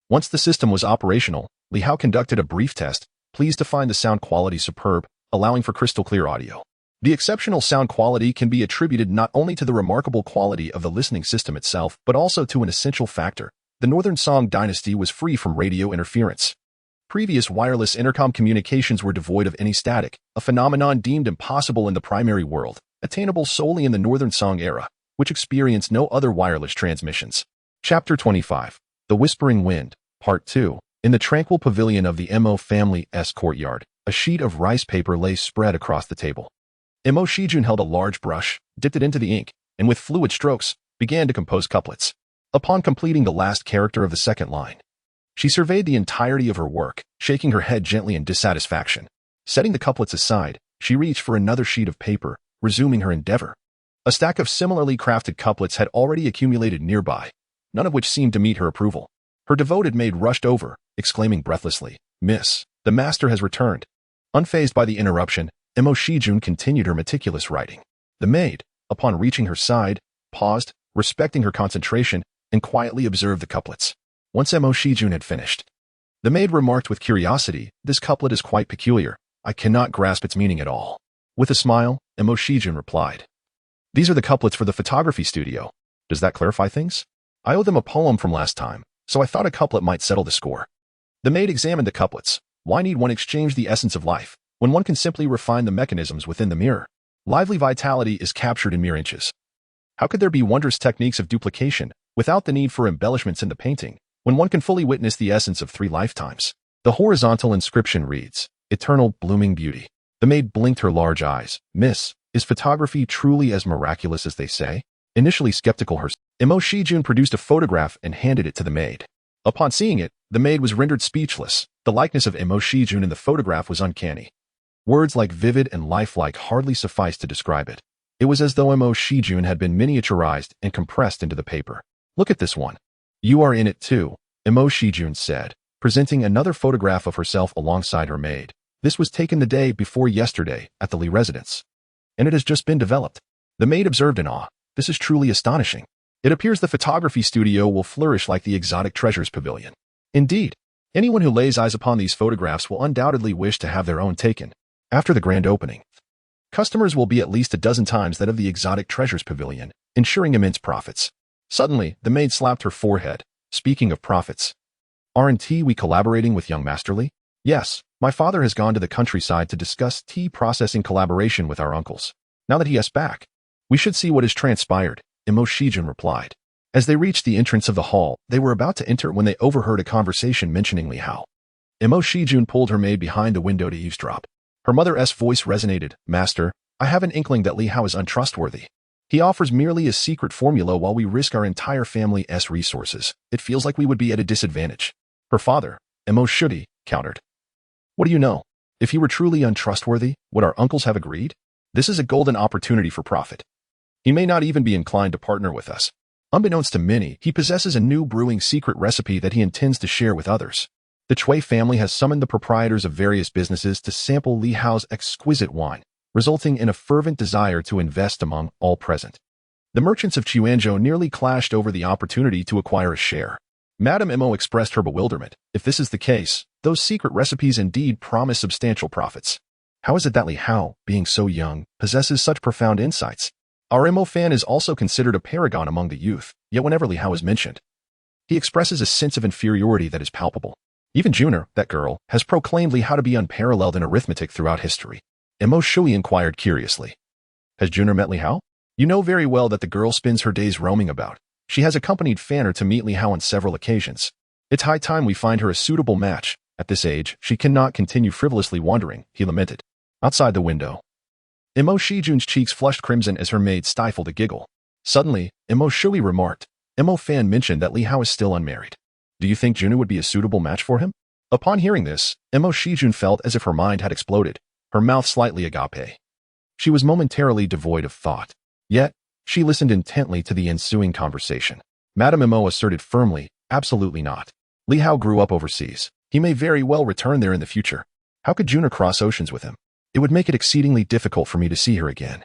Once the system was operational, Li Hao conducted a brief test, pleased to find the sound quality superb, allowing for crystal-clear audio. The exceptional sound quality can be attributed not only to the remarkable quality of the listening system itself, but also to an essential factor. The Northern Song Dynasty was free from radio interference. Previous wireless intercom communications were devoid of any static, a phenomenon deemed impossible in the primary world, attainable solely in the Northern Song era, which experienced no other wireless transmissions. Chapter 25. The Whispering Wind, Part 2. In the tranquil pavilion of the Mo family's courtyard, a sheet of rice paper lay spread across the table. Mo Shiyun held a large brush, dipped it into the ink, and with fluid strokes, began to compose couplets. Upon completing the last character of the second line, she surveyed the entirety of her work, shaking her head gently in dissatisfaction. Setting the couplets aside, she reached for another sheet of paper, resuming her endeavor. A stack of similarly crafted couplets had already accumulated nearby, none of which seemed to meet her approval. Her devoted maid rushed over, exclaiming breathlessly, "Miss, the master has returned." Unfazed by the interruption, Mo Shiyun continued her meticulous writing. The maid, upon reaching her side, paused, respecting her concentration, and quietly observed the couplets. Once Mo Shiyun had finished, the maid remarked with curiosity, "This couplet is quite peculiar. I cannot grasp its meaning at all." With a smile, Mo Shiyun replied, "These are the couplets for the photography studio. Does that clarify things? I owe them a poem from last time, so I thought a couplet might settle the score." The maid examined the couplets. Why need one exchange the essence of life, when one can simply refine the mechanisms within the mirror? Lively vitality is captured in mere inches. How could there be wondrous techniques of duplication, without the need for embellishments in the painting, when one can fully witness the essence of 3 lifetimes? The horizontal inscription reads, "Eternal blooming beauty." The maid blinked her large eyes. "Miss, is photography truly as miraculous as they say?" Initially skeptical herself, Mo Shiyun produced a photograph and handed it to the maid. Upon seeing it, the maid was rendered speechless. The likeness of Mo Shiyun in the photograph was uncanny. Words like vivid and lifelike hardly suffice to describe it. It was as though Mo Shiyun had been miniaturized and compressed into the paper. Look at this one. You are in it too, Mo Shiyun said, presenting another photograph of herself alongside her maid. This was taken the day before yesterday at the Li residence, and it has just been developed. The maid observed in awe. This is truly astonishing. It appears the photography studio will flourish like the exotic treasures pavilion. Indeed, anyone who lays eyes upon these photographs will undoubtedly wish to have their own taken. After the grand opening, customers will be at least a dozen times that of the exotic treasures pavilion, ensuring immense profits. Suddenly, the maid slapped her forehead. Speaking of profits, aren't we collaborating with young Masterly? Yes, my father has gone to the countryside to discuss tea processing collaboration with our uncles. Now that he is back, we should see what has transpired, Mo Shiyun replied. As they reached the entrance of the hall, they were about to enter when they overheard a conversation mentioning Li Hao. Mo Shiyun pulled her maid behind the window to eavesdrop. Her mother's voice resonated. Master, I have an inkling that Li Hao is untrustworthy. He offers merely a secret formula while we risk our entire family's resources. It feels like we would be at a disadvantage. Her father, Mo Shiyun, countered. What do you know? If he were truly untrustworthy, would our uncles have agreed? This is a golden opportunity for profit. He may not even be inclined to partner with us. Unbeknownst to many, he possesses a new brewing secret recipe that he intends to share with others. The Chui family has summoned the proprietors of various businesses to sample Li Hao's exquisite wine, resulting in a fervent desire to invest among all present. The merchants of Chuanzhou nearly clashed over the opportunity to acquire a share. Madame Mo expressed her bewilderment. If this is the case, those secret recipes indeed promise substantial profits. How is it that Li Hao, being so young, possesses such profound insights? Our Mo fan is also considered a paragon among the youth, yet whenever Li Hao is mentioned, he expresses a sense of inferiority that is palpable. Even Juner, that girl, has proclaimed Li Hao to be unparalleled in arithmetic throughout history. Mo Shiyun inquired curiously. Has Juner met Li Hao? You know very well that the girl spends her days roaming about. She has accompanied Fanner to meet Li Hao on several occasions. It's high time we find her a suitable match. At this age, she cannot continue frivolously wandering, he lamented. Outside the window, Mo Shiyun's cheeks flushed crimson as her maid stifled a giggle. Suddenly, Mo Shiyun remarked, Mo Fan mentioned that Li Hao is still unmarried. Do you think Juner would be a suitable match for him? Upon hearing this, Mo Shiyun felt as if her mind had exploded, her mouth slightly agape. She was momentarily devoid of thought. Yet, she listened intently to the ensuing conversation. Madame Mo asserted firmly, absolutely not. Li Hao grew up overseas. He may very well return there in the future. How could Juner cross oceans with him? It would make it exceedingly difficult for me to see her again.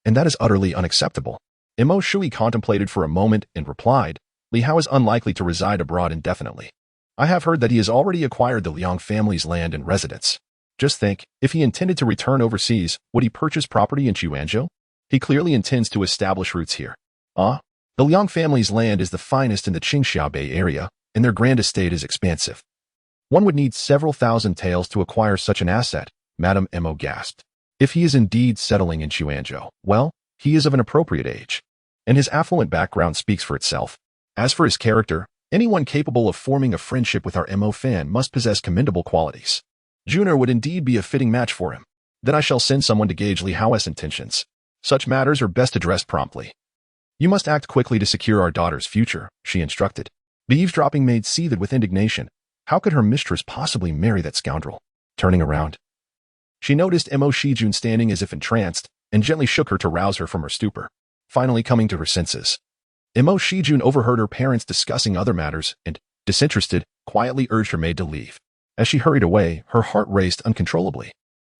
And that is utterly unacceptable. Mo Shiyun contemplated for a moment and replied, Li Hao is unlikely to reside abroad indefinitely. I have heard that he has already acquired the Liang family's land and residence. Just think, if he intended to return overseas, would he purchase property in Chuanzhou? He clearly intends to establish roots here. The Liang family's land is the finest in the Qingxia Bay area, and their grand estate is expansive. One would need several thousand taels to acquire such an asset, Madame Mo gasped. If he is indeed settling in Chuanzhou, well, he is of an appropriate age, and his affluent background speaks for itself. As for his character, anyone capable of forming a friendship with our Mo fan must possess commendable qualities. Juner would indeed be a fitting match for him. Then I shall send someone to gauge Li Hao's intentions. Such matters are best addressed promptly. You must act quickly to secure our daughter's future, she instructed. The eavesdropping maid seethed with indignation. How could her mistress possibly marry that scoundrel? Turning around, she noticed Mo Shiyun standing as if entranced, and gently shook her to rouse her from her stupor. Finally coming to her senses, Mo Shiyun overheard her parents discussing other matters and, disinterested, quietly urged her maid to leave. As she hurried away, her heart raced uncontrollably.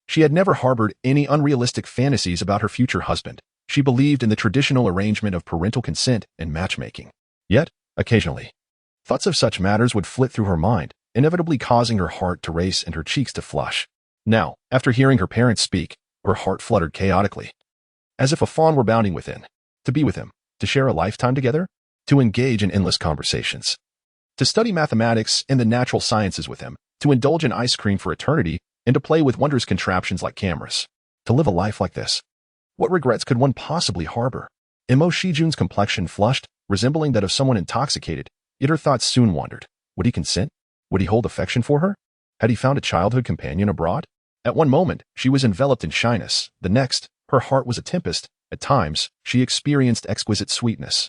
She had never harbored any unrealistic fantasies about her future husband. She believed in the traditional arrangement of parental consent and matchmaking. Yet, occasionally, thoughts of such matters would flit through her mind, inevitably causing her heart to race and her cheeks to flush. Now, after hearing her parents speak, her heart fluttered chaotically, as if a fawn were bounding within. To be with him, to share a lifetime together, to engage in endless conversations, to study mathematics and the natural sciences with him, to indulge in ice cream for eternity, and to play with wondrous contraptions like cameras. To live a life like this, what regrets could one possibly harbor? Mo Shiyun's complexion flushed, resembling that of someone intoxicated, yet her thoughts soon wandered. Would he consent? Would he hold affection for her? Had he found a childhood companion abroad? At one moment, she was enveloped in shyness. The next, her heart was a tempest. At times, she experienced exquisite sweetness.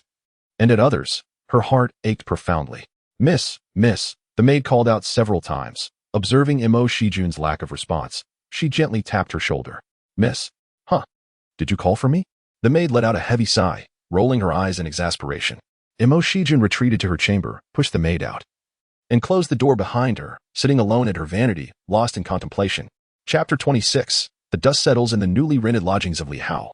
And at others, her heart ached profoundly. Miss, the maid called out several times. Observing Mo Shiyun's lack of response, she gently tapped her shoulder. Miss, did you call for me? The maid let out a heavy sigh, rolling her eyes in exasperation. Mo Shiyun retreated to her chamber, pushed the maid out, and closed the door behind her, sitting alone at her vanity, lost in contemplation. Chapter 26. The dust settles in the newly rented lodgings of Li Hao.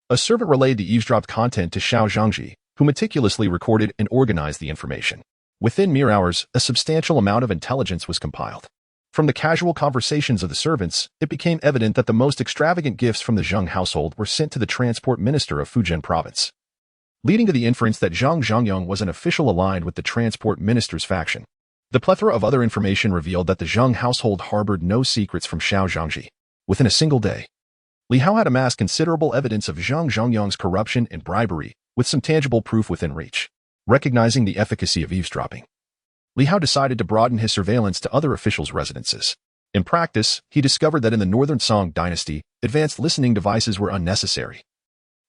A servant relayed the eavesdropped content to Xiao Zhangji, who meticulously recorded and organized the information. Within mere hours, a substantial amount of intelligence was compiled. From the casual conversations of the servants, it became evident that the most extravagant gifts from the Zheng household were sent to the transport minister of Fujian province, leading to the inference that Zhang Zhongyong was an official aligned with the transport minister's faction. The plethora of other information revealed that the Zheng household harbored no secrets from Xiao Zhangji. Within a single day, Li Hao had amassed considerable evidence of Zhang Zhongyong's corruption and bribery, with some tangible proof within reach. Recognizing the efficacy of eavesdropping, Li Hao decided to broaden his surveillance to other officials' residences. In practice, he discovered that in the Northern Song Dynasty, advanced listening devices were unnecessary.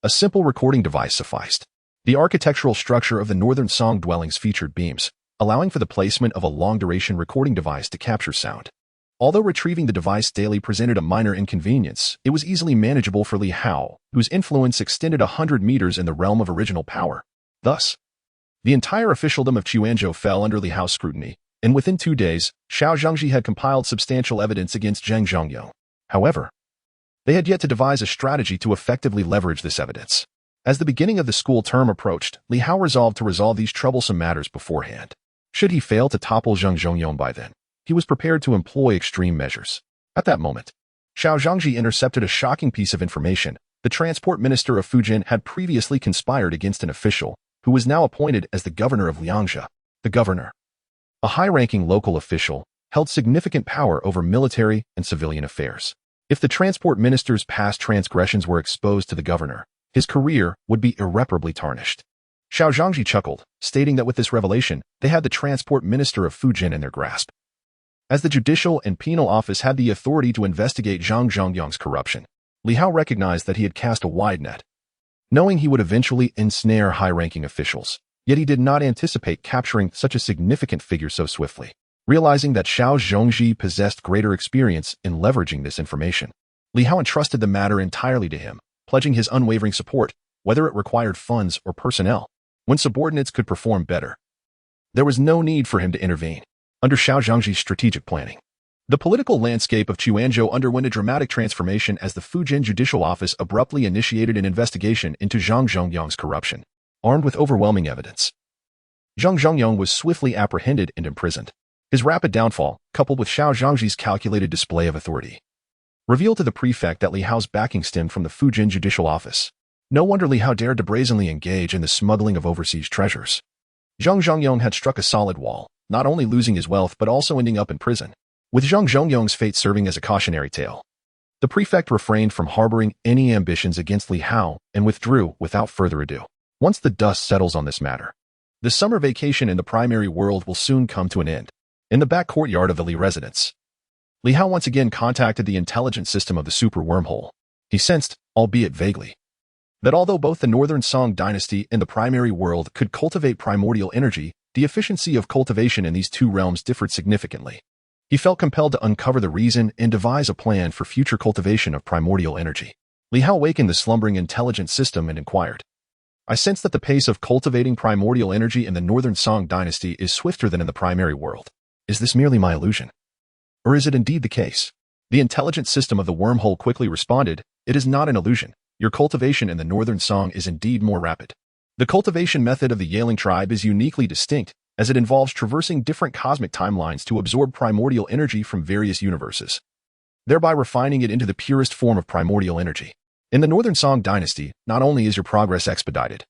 A simple recording device sufficed. The architectural structure of the Northern Song dwellings featured beams, allowing for the placement of a long-duration recording device to capture sound. Although retrieving the device daily presented a minor inconvenience, it was easily manageable for Li Hao, whose influence extended 100 meters in the realm of original power. Thus, the entire officialdom of Quanzhou fell under Li Hao's scrutiny, and within 2 days, Xiao Zhangji had compiled substantial evidence against Zheng Zhongyong. However, they had yet to devise a strategy to effectively leverage this evidence. As the beginning of the school term approached, Li Hao resolved to resolve these troublesome matters beforehand. Should he fail to topple Zheng Zhongyong by then, he was prepared to employ extreme measures. At that moment, Xiao Zhangji intercepted a shocking piece of information. The transport minister of Fujian had previously conspired against an official, who was now appointed as the governor of Liangzhe. The governor, a high-ranking local official, held significant power over military and civilian affairs. If the transport minister's past transgressions were exposed to the governor, his career would be irreparably tarnished. Xiao Zhangji chuckled, stating that with this revelation, they had the transport minister of Fujian in their grasp. As the judicial and penal office had the authority to investigate Zhang Zhongyong's corruption, Li Hao recognized that he had cast a wide net. Knowing he would eventually ensnare high-ranking officials, yet he did not anticipate capturing such a significant figure so swiftly. Realizing that Xiao Zhongji possessed greater experience in leveraging this information, Li Hao entrusted the matter entirely to him, pledging his unwavering support, whether it required funds or personnel. When subordinates could perform better, there was no need for him to intervene. Under Xiao Zhangji's strategic planning, the political landscape of Quanzhou underwent a dramatic transformation as the Fujian Judicial Office abruptly initiated an investigation into Zhang Zhongyong's corruption. Armed with overwhelming evidence, Zhang Zhongyong was swiftly apprehended and imprisoned. His rapid downfall, coupled with Xiao Zhangji's calculated display of authority, revealed to the prefect that Li Hao's backing stemmed from the Fujian Judicial Office. No wonder Li Hao dared to brazenly engage in the smuggling of overseas treasures. Zhang Zhongyong had struck a solid wall, not only losing his wealth but also ending up in prison, with Zhang Zhongyong's fate serving as a cautionary tale. The prefect refrained from harboring any ambitions against Li Hao and withdrew without further ado. Once the dust settles on this matter, the summer vacation in the primary world will soon come to an end. In the back courtyard of the Li residence, Li Hao once again contacted the intelligence system of the super wormhole. He sensed, albeit vaguely, that although both the Northern Song Dynasty and the primary world could cultivate primordial energy, the efficiency of cultivation in these two realms differed significantly. He felt compelled to uncover the reason and devise a plan for future cultivation of primordial energy. Li Hao awakened the slumbering intelligence system and inquired, "I sense that the pace of cultivating primordial energy in the Northern Song Dynasty is swifter than in the primary world. Is this merely my illusion? Or is it indeed the case?" The intelligence system of the wormhole quickly responded, "It is not an illusion. Your cultivation in the Northern Song is indeed more rapid. The cultivation method of the Yaling tribe is uniquely distinct, as it involves traversing different cosmic timelines to absorb primordial energy from various universes, thereby refining it into the purest form of primordial energy. In the Northern Song Dynasty, not only is your progress expedited,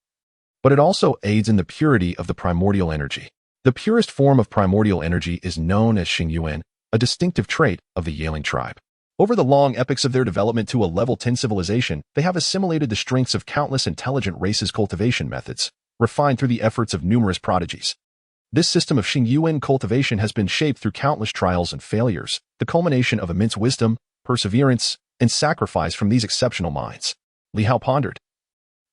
but it also aids in the purity of the primordial energy. The purest form of primordial energy is known as Xingyuan, a distinctive trait of the Yaling tribe. Over the long epochs of their development to a level 10 civilization, they have assimilated the strengths of countless intelligent races' cultivation methods, refined through the efforts of numerous prodigies. This system of Xingyuan cultivation has been shaped through countless trials and failures, the culmination of immense wisdom, perseverance, and sacrifice from these exceptional minds. Li Hao pondered.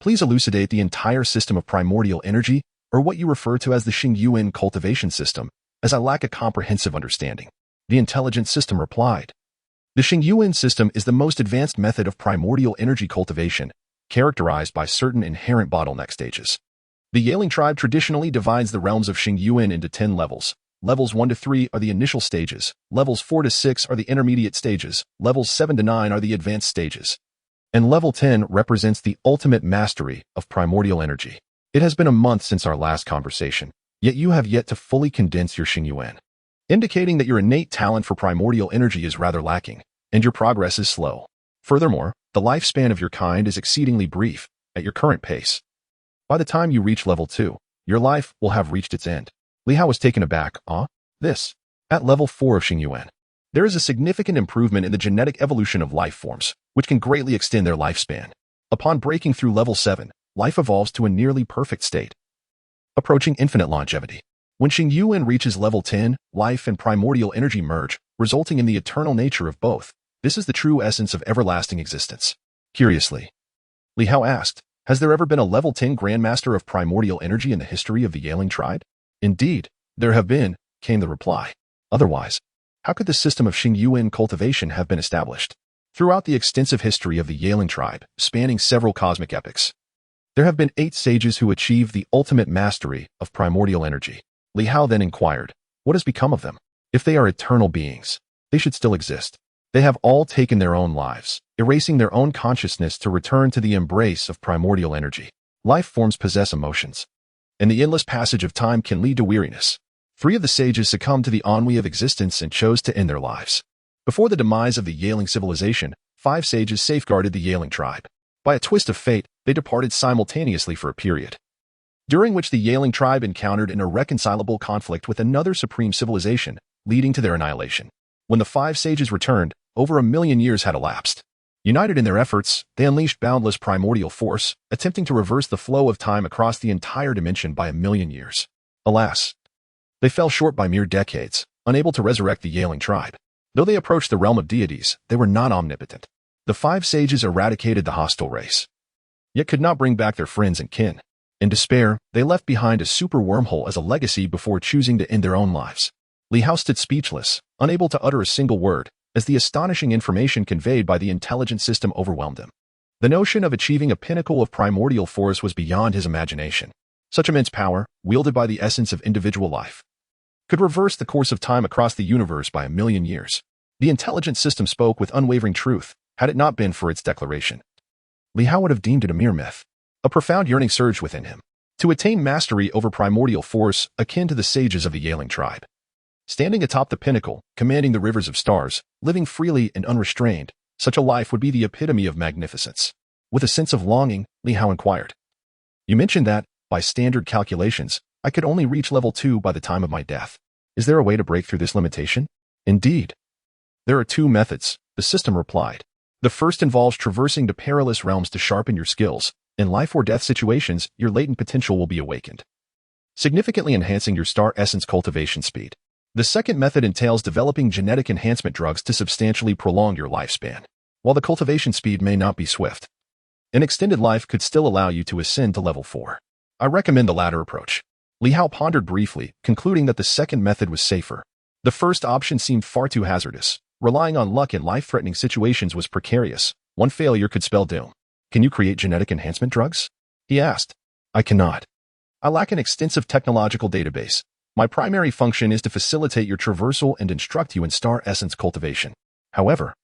Please elucidate the entire system of primordial energy, or what you refer to as the Xingyuan cultivation system, as I lack a comprehensive understanding. The intelligence system replied. The Xingyuan system is the most advanced method of primordial energy cultivation, characterized by certain inherent bottleneck stages. The Yaling tribe traditionally divides the realms of Xingyuan into 10 levels. Levels 1 to 3 are the initial stages, levels 4 to 6 are the intermediate stages, levels 7 to 9 are the advanced stages. And level 10 represents the ultimate mastery of primordial energy. It has been a month since our last conversation, yet you have yet to fully condense your Xingyuan, indicating that your innate talent for primordial energy is rather lacking, and your progress is slow. Furthermore, the lifespan of your kind is exceedingly brief at your current pace. By the time you reach level 2, your life will have reached its end. Li Hao was taken aback. This. At level 4 of Xingyuan, there is a significant improvement in the genetic evolution of life forms, which can greatly extend their lifespan. Upon breaking through level 7, life evolves to a nearly perfect state, approaching infinite longevity. When Xingyuan reaches level 10, life and primordial energy merge, resulting in the eternal nature of both. This is the true essence of everlasting existence. Curiously, Li Hao asked, has there ever been a level 10 Grandmaster of primordial energy in the history of the Yaling tribe? Indeed, there have been, came the reply. Otherwise, how could the system of Xingyuan cultivation have been established? Throughout the extensive history of the Yaling tribe, spanning several cosmic epochs, there have been 8 sages who achieved the ultimate mastery of primordial energy. Li Hao then inquired, what has become of them? If they are eternal beings, they should still exist. They have all taken their own lives, erasing their own consciousness to return to the embrace of primordial energy. Life forms possess emotions, and the endless passage of time can lead to weariness. 3 of the sages succumbed to the ennui of existence and chose to end their lives. Before the demise of the Yaling civilization, 5 sages safeguarded the Yaling tribe. By a twist of fate, they departed simultaneously for a period, during which the Yaling tribe encountered an irreconcilable conflict with another supreme civilization, leading to their annihilation. When the 5 sages returned, over 1 million years had elapsed. United in their efforts, they unleashed boundless primordial force, attempting to reverse the flow of time across the entire dimension by 1 million years. Alas, they fell short by mere decades, unable to resurrect the Yaling tribe. Though they approached the realm of deities, they were not omnipotent. The 5 sages eradicated the hostile race, yet could not bring back their friends and kin. In despair, they left behind a super wormhole as a legacy before choosing to end their own lives. Li Hao stood speechless, unable to utter a single word, as the astonishing information conveyed by the intelligent system overwhelmed him. The notion of achieving a pinnacle of primordial force was beyond his imagination. Such immense power, wielded by the essence of individual life, could reverse the course of time across the universe by 1 million years. The intelligent system spoke with unwavering truth, had it not been for its declaration. Li Hao would have deemed it a mere myth. A profound yearning surged within him, to attain mastery over primordial force akin to the sages of the Yaling tribe. Standing atop the pinnacle, commanding the rivers of stars, living freely and unrestrained, such a life would be the epitome of magnificence. With a sense of longing, Li Hao inquired, you mentioned that, by standard calculations, I could only reach level 2 by the time of my death. Is there a way to break through this limitation? Indeed. There are 2 methods, the system replied. The first involves traversing the perilous realms to sharpen your skills. In life or death situations, your latent potential will be awakened, significantly enhancing your star essence cultivation speed. The second method entails developing genetic enhancement drugs to substantially prolong your lifespan. While the cultivation speed may not be swift, an extended life could still allow you to ascend to level 4. I recommend the latter approach. Li Hao pondered briefly, concluding that the second method was safer. The first option seemed far too hazardous. Relying on luck in life-threatening situations was precarious. One failure could spell doom. Can you create genetic enhancement drugs? He asked. I cannot. I lack an extensive technological database. My primary function is to facilitate your traversal and instruct you in star essence cultivation. However,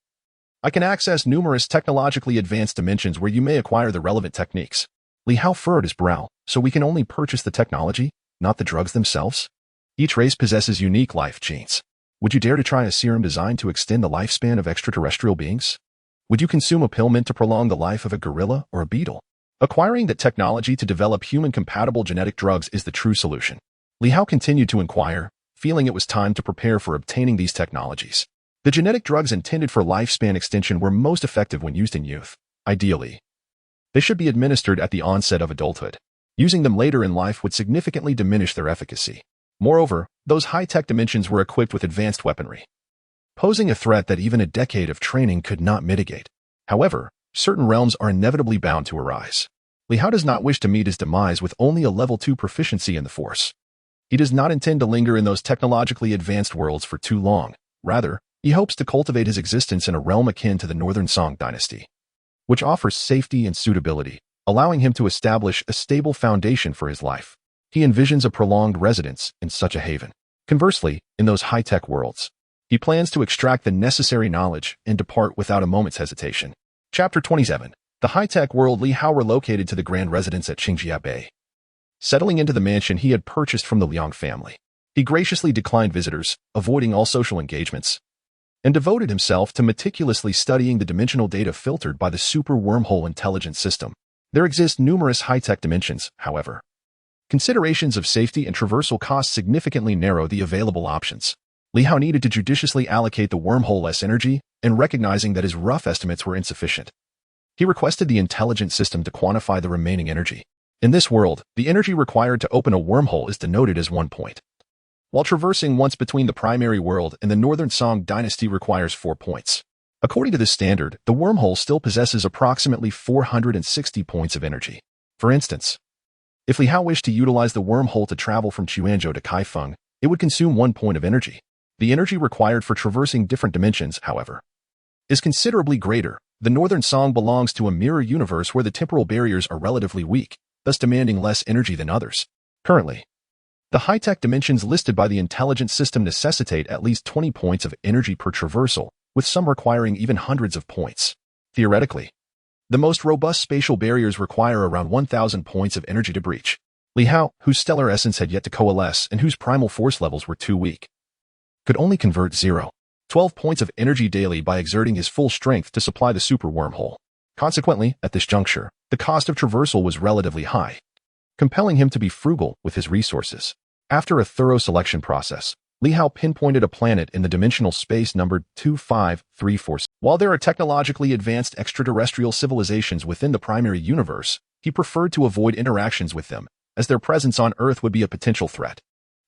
I can access numerous technologically advanced dimensions where you may acquire the relevant techniques. Li Hao furrowed his brow, so we can only purchase the technology, not the drugs themselves? Each race possesses unique life genes. Would you dare to try a serum designed to extend the lifespan of extraterrestrial beings? Would you consume a pill meant to prolong the life of a gorilla or a beetle? Acquiring the technology to develop human-compatible genetic drugs is the true solution. Li Hao continued to inquire, feeling it was time to prepare for obtaining these technologies. The genetic drugs intended for lifespan extension were most effective when used in youth. Ideally, they should be administered at the onset of adulthood. Using them later in life would significantly diminish their efficacy. Moreover, those high-tech dimensions were equipped with advanced weaponry, posing a threat that even a decade of training could not mitigate. However, certain realms are inevitably bound to arise. Li Hao does not wish to meet his demise with only a level 2 proficiency in the Force. He does not intend to linger in those technologically advanced worlds for too long. Rather, he hopes to cultivate his existence in a realm akin to the Northern Song Dynasty, which offers safety and suitability, allowing him to establish a stable foundation for his life. He envisions a prolonged residence in such a haven. Conversely, in those high-tech worlds, he plans to extract the necessary knowledge and depart without a moment's hesitation. Chapter 27. The high-tech world. Li Hao relocated to the grand residence at Qingjia Bay. Settling into the mansion he had purchased from the Liang family, he graciously declined visitors, avoiding all social engagements, and devoted himself to meticulously studying the dimensional data filtered by the super wormhole intelligence system. There exist numerous high-tech dimensions, however. Considerations of safety and traversal costs significantly narrow the available options. Li Hao needed to judiciously allocate the wormhole-less energy, and recognizing that his rough estimates were insufficient, he requested the intelligence system to quantify the remaining energy. In this world, the energy required to open a wormhole is denoted as 1 point, while traversing once between the primary world and the Northern Song Dynasty requires 4 points. According to this standard, the wormhole still possesses approximately 460 points of energy. For instance, if Li Hao wished to utilize the wormhole to travel from Quanzhou to Kaifeng, it would consume 1 point of energy. The energy required for traversing different dimensions, however, is considerably greater. The Northern Song belongs to a mirror universe where the temporal barriers are relatively weak, thus demanding less energy than others. Currently, the high-tech dimensions listed by the intelligence system necessitate at least 20 points of energy per traversal, with some requiring even hundreds of points. Theoretically, the most robust spatial barriers require around 1,000 points of energy to breach. Li Hao, whose stellar essence had yet to coalesce and whose primal force levels were too weak, could only convert 0.12 points of energy daily by exerting his full strength to supply the super wormhole. Consequently, at this juncture, the cost of traversal was relatively high, compelling him to be frugal with his resources. After a thorough selection process, Li Hao pinpointed a planet in the dimensional space numbered 2534. While there are technologically advanced extraterrestrial civilizations within the primary universe, he preferred to avoid interactions with them, as their presence on Earth would be a potential threat.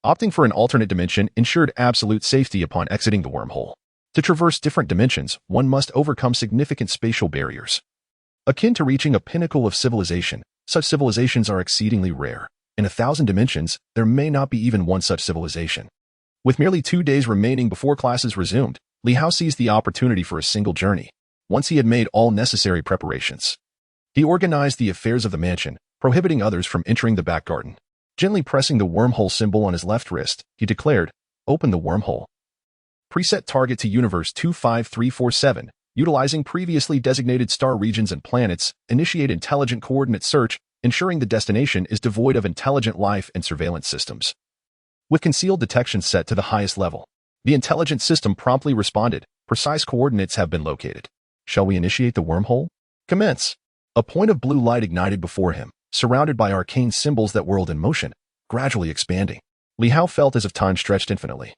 Opting for an alternate dimension ensured absolute safety upon exiting the wormhole. To traverse different dimensions, one must overcome significant spatial barriers, akin to reaching a pinnacle of civilization. Such civilizations are exceedingly rare. In 1,000 dimensions, there may not be even one such civilization. With merely 2 days remaining before classes resumed, Li Hao seized the opportunity for a single journey. Once he had made all necessary preparations, he organized the affairs of the mansion, prohibiting others from entering the back garden. Gently pressing the wormhole symbol on his left wrist, he declared, "Open the wormhole. Preset target to universe 25347. Utilizing previously designated star regions and planets, initiate intelligent coordinate search, ensuring the destination is devoid of intelligent life and surveillance systems." With concealed detection set to the highest level, the intelligence system promptly responded, "Precise coordinates have been located. Shall we initiate the wormhole? Commence." A point of blue light ignited before him, surrounded by arcane symbols that whirled in motion, gradually expanding. Li Hao felt as if time stretched infinitely.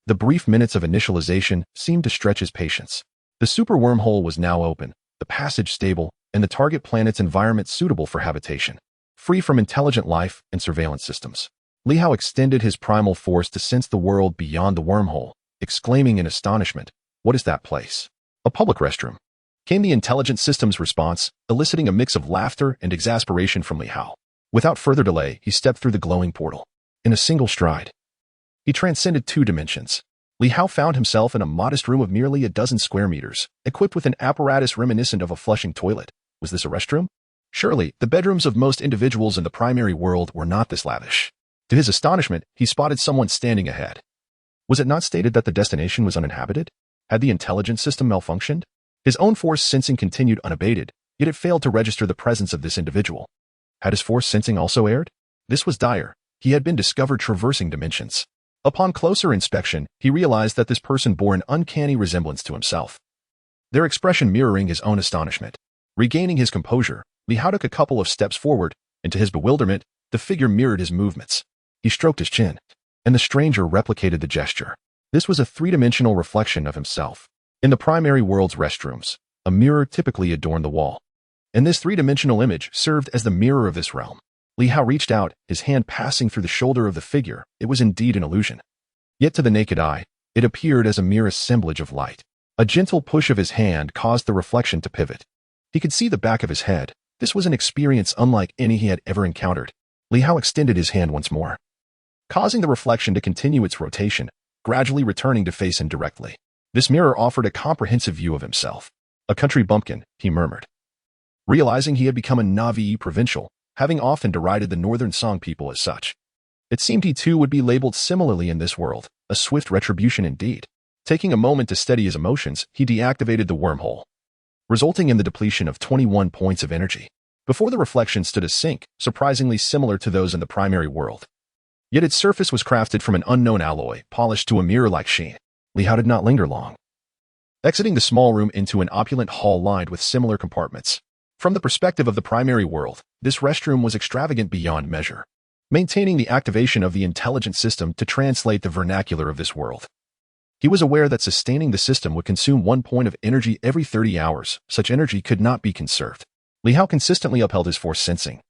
The brief minutes of initialization seemed to stretch his patience. The super wormhole was now open, the passage stable, and the target planet's environment suitable for habitation, free from intelligent life and surveillance systems. Li Hao extended his primal force to sense the world beyond the wormhole, exclaiming in astonishment, "What is that place?" "A public restroom," came the intelligence system's response, eliciting a mix of laughter and exasperation from Li Hao. Without further delay, he stepped through the glowing portal. In a single stride, he transcended 2 dimensions. Li Hao found himself in a modest room of merely a dozen square meters, equipped with an apparatus reminiscent of a flushing toilet. Was this a restroom? Surely, the bedrooms of most individuals in the primary world were not this lavish. To his astonishment, he spotted someone standing ahead. Was it not stated that the destination was uninhabited? Had the intelligence system malfunctioned? His own force sensing continued unabated, yet it failed to register the presence of this individual. Had his force sensing also erred? This was dire. He had been discovered traversing dimensions. Upon closer inspection, he realized that this person bore an uncanny resemblance to himself, their expression mirroring his own astonishment. Regaining his composure, Li Hao took a couple of steps forward, and to his bewilderment, the figure mirrored his movements. He stroked his chin, and the stranger replicated the gesture. This was a 3-dimensional reflection of himself. In the primary world's restrooms, a mirror typically adorned the wall, and this 3-dimensional image served as the mirror of this realm. Li Hao reached out, his hand passing through the shoulder of the figure. It was indeed an illusion. Yet to the naked eye, it appeared as a mere assemblage of light. A gentle push of his hand caused the reflection to pivot. He could see the back of his head. This was an experience unlike any he had ever encountered. Li Hao extended his hand once more, causing the reflection to continue its rotation, gradually returning to face him directly. This mirror offered a comprehensive view of himself. "A country bumpkin," he murmured. realizing he had become a Navi provincial, having often derided the Northern Song people as such. It seemed he too would be labeled similarly in this world, a swift retribution indeed. Taking a moment to steady his emotions, he deactivated the wormhole, resulting in the depletion of 21 points of energy. Before the reflection stood a sink, surprisingly similar to those in the primary world. Yet its surface was crafted from an unknown alloy, polished to a mirror-like sheen. Li Hao did not linger long, exiting the small room into an opulent hall lined with similar compartments. From the perspective of the primary world, this restroom was extravagant beyond measure, maintaining the activation of the intelligent system to translate the vernacular of this world. He was aware that sustaining the system would consume 1 point of energy every 30 hours. Such energy could not be conserved. Li Hao consistently upheld his force sensing,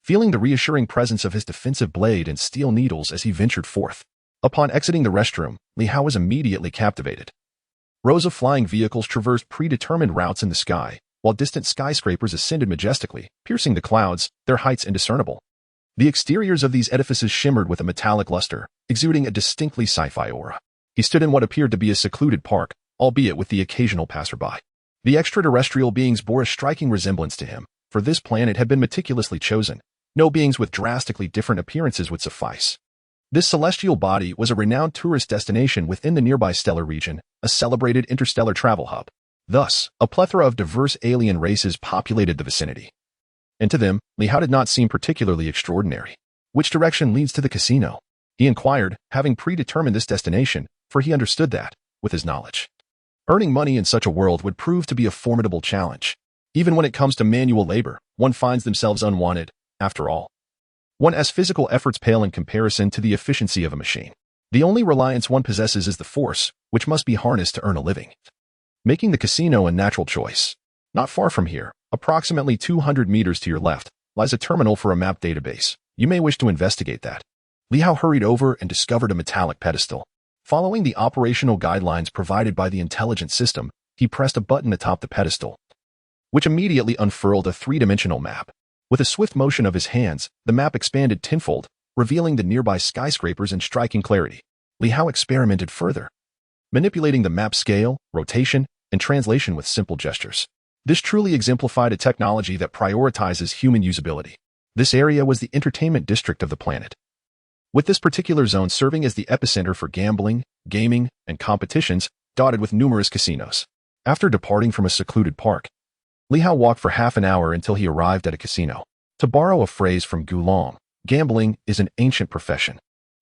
feeling the reassuring presence of his defensive blade and steel needles as he ventured forth. Upon exiting the restroom, Li Hao was immediately captivated. Rows of flying vehicles traversed predetermined routes in the sky, while distant skyscrapers ascended majestically, piercing the clouds, their heights indiscernible. The exteriors of these edifices shimmered with a metallic luster, exuding a distinctly sci-fi aura. He stood in what appeared to be a secluded park, albeit with the occasional passerby. The extraterrestrial beings bore a striking resemblance to him, for this planet had been meticulously chosen. No beings with drastically different appearances would suffice. This celestial body was a renowned tourist destination within the nearby stellar region, a celebrated interstellar travel hub. Thus, a plethora of diverse alien races populated the vicinity. And to them, Li Hao did not seem particularly extraordinary. Which direction leads to the casino? He inquired, having predetermined this destination, for he understood that, with his knowledge, earning money in such a world would prove to be a formidable challenge. Even when it comes to manual labor, one finds themselves unwanted, after all. One's physical efforts pale in comparison to the efficiency of a machine. The only reliance one possesses is the force, which must be harnessed to earn a living, making the casino a natural choice. Not far from here, approximately 200 meters to your left, lies a terminal for a map database. You may wish to investigate that. Li Hao hurried over and discovered a metallic pedestal. Following the operational guidelines provided by the intelligent system, he pressed a button atop the pedestal, which immediately unfurled a three-dimensional map. With a swift motion of his hands, the map expanded tenfold, revealing the nearby skyscrapers in striking clarity. Li Hao experimented further, manipulating the map's scale, rotation, and translation with simple gestures. This truly exemplified a technology that prioritizes human usability. This area was the entertainment district of the planet, with this particular zone serving as the epicenter for gambling, gaming, and competitions, dotted with numerous casinos. After departing from a secluded park, Li Hao walked for half an hour until he arrived at a casino. To borrow a phrase from Gulong, gambling is an ancient profession,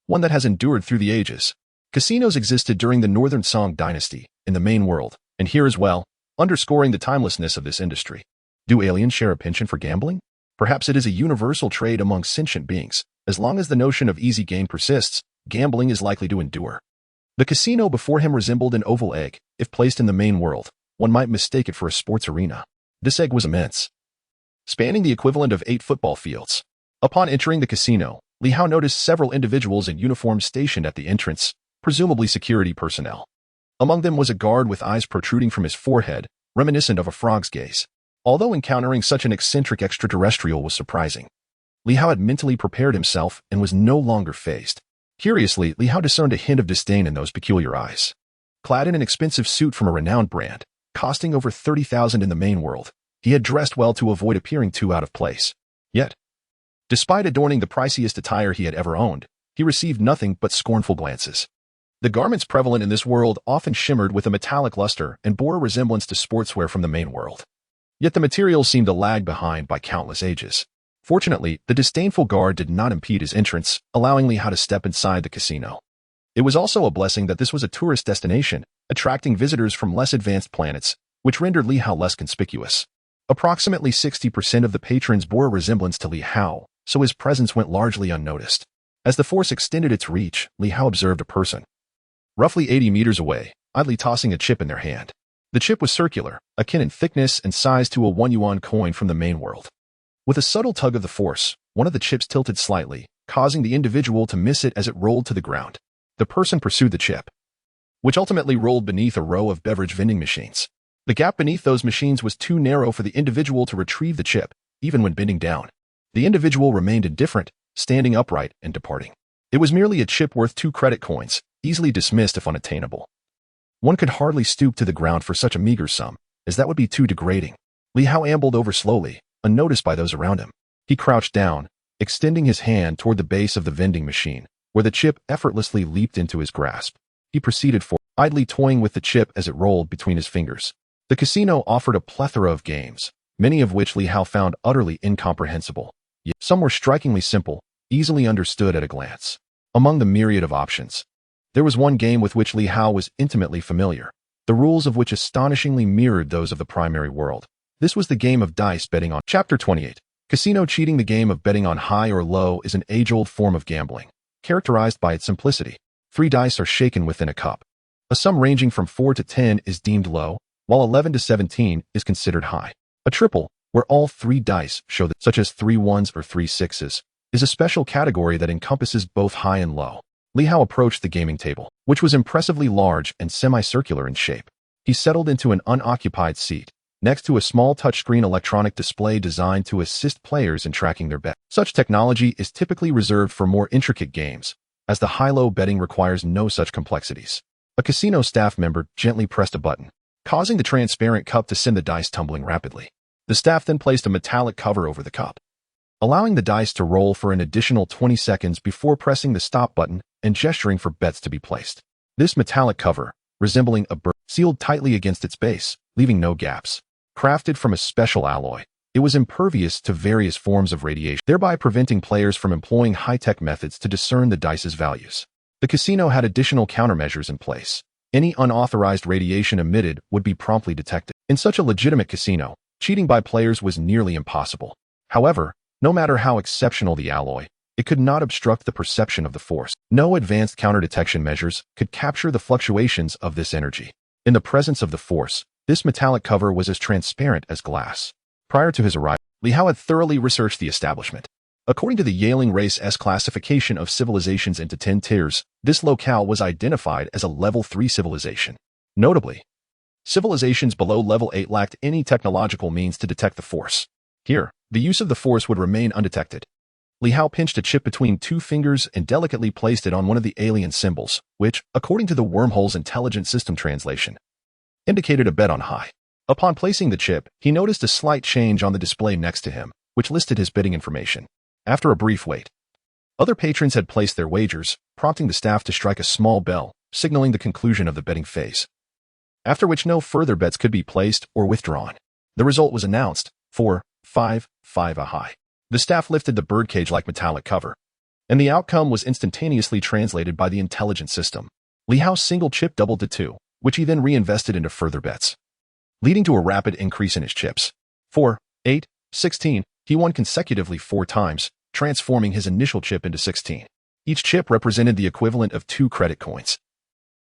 one that has endured through the ages. Casinos existed during the Northern Song Dynasty, in the main world, and here as well, underscoring the timelessness of this industry. Do aliens share a penchant for gambling? Perhaps it is a universal trait among sentient beings. As long as the notion of easy gain persists, gambling is likely to endure. The casino before him resembled an oval egg. If placed in the main world, one might mistake it for a sports arena. This egg was immense, spanning the equivalent of 8 football fields. Upon entering the casino, Li Hao noticed several individuals in uniform stationed at the entrance, presumably security personnel. Among them was a guard with eyes protruding from his forehead, reminiscent of a frog's gaze. Although encountering such an eccentric extraterrestrial was surprising, Li Hao had mentally prepared himself and was no longer fazed. Curiously, Li Hao discerned a hint of disdain in those peculiar eyes. Clad in an expensive suit from a renowned brand, costing over 30,000 in the main world, he had dressed well to avoid appearing too out of place. Yet, despite adorning the priciest attire he had ever owned, he received nothing but scornful glances. The garments prevalent in this world often shimmered with a metallic luster and bore a resemblance to sportswear from the main world. Yet the materials seemed to lag behind by countless ages. Fortunately, the disdainful guard did not impede his entrance, allowing Li Hao to step inside the casino. It was also a blessing that this was a tourist destination, attracting visitors from less advanced planets, which rendered Li Hao less conspicuous. Approximately 60% of the patrons bore a resemblance to Li Hao, so his presence went largely unnoticed. As the force extended its reach, Li Hao observed a person, roughly 80 meters away, idly tossing a chip in their hand. The chip was circular, akin in thickness and size to a 1 yuan coin from the main world. With a subtle tug of the force, one of the chips tilted slightly, causing the individual to miss it as it rolled to the ground. The person pursued the chip, which ultimately rolled beneath a row of beverage vending machines. The gap beneath those machines was too narrow for the individual to retrieve the chip, even when bending down. The individual remained indifferent, standing upright and departing. It was merely a chip worth 2 credit coins, easily dismissed if unattainable. One could hardly stoop to the ground for such a meager sum, as that would be too degrading. Li Hao ambled over slowly, unnoticed by those around him. He crouched down, extending his hand toward the base of the vending machine, where the chip effortlessly leaped into his grasp. He proceeded forward, idly toying with the chip as it rolled between his fingers. The casino offered a plethora of games, many of which Li Hao found utterly incomprehensible. Yet some were strikingly simple, easily understood at a glance. Among the myriad of options, there was one game with which Li Hao was intimately familiar, the rules of which astonishingly mirrored those of the primary world. This was the game of dice betting on. Chapter 28. Casino cheating. The game of betting on high or low is an age-old form of gambling, characterized by its simplicity. 3 dice are shaken within a cup. A sum ranging from 4 to 10 is deemed low, while 11 to 17 is considered high. A triple, where all 3 dice show that, such as 3 ones or 3 sixes, is a special category that encompasses both high and low. Li Hao approached the gaming table, which was impressively large and semicircular in shape. He settled into an unoccupied seat, next to a small touchscreen electronic display designed to assist players in tracking their bet. Such technology is typically reserved for more intricate games, as the high-low betting requires no such complexities. A casino staff member gently pressed a button, causing the transparent cup to send the dice tumbling rapidly. The staff then placed a metallic cover over the cup, allowing the dice to roll for an additional 20 seconds before pressing the stop button and gesturing for bets to be placed. This metallic cover, resembling a bird, sealed tightly against its base, leaving no gaps. Crafted from a special alloy, it was impervious to various forms of radiation, thereby preventing players from employing high-tech methods to discern the dice's values. The casino had additional countermeasures in place. Any unauthorized radiation emitted would be promptly detected. In such a legitimate casino, cheating by players was nearly impossible. However, no matter how exceptional the alloy, it could not obstruct the perception of the force. No advanced counter-detection measures could capture the fluctuations of this energy. In the presence of the force, this metallic cover was as transparent as glass. Prior to his arrival, Li Hao had thoroughly researched the establishment. According to the Yaling Race S classification of civilizations into 10 tiers, this locale was identified as a Level 3 civilization. Notably, civilizations below Level 8 lacked any technological means to detect the force. Here, the use of the force would remain undetected. Li Hao pinched a chip between 2 fingers and delicately placed it on one of the alien symbols, which, according to the Wormhole's intelligent system translation, indicated a bet on high. Upon placing the chip, he noticed a slight change on the display next to him, which listed his betting information. After a brief wait, other patrons had placed their wagers, prompting the staff to strike a small bell, signaling the conclusion of the betting phase, after which no further bets could be placed or withdrawn. The result was announced: 4, 5, 5 a high. The staff lifted the birdcage-like metallic cover, and the outcome was instantaneously translated by the intelligent system. Li Hao's single chip doubled to 2, which he then reinvested into further bets, leading to a rapid increase in his chips. 4, 8, 16, he won consecutively 4 times, transforming his initial chip into 16. Each chip represented the equivalent of 2 credit coins,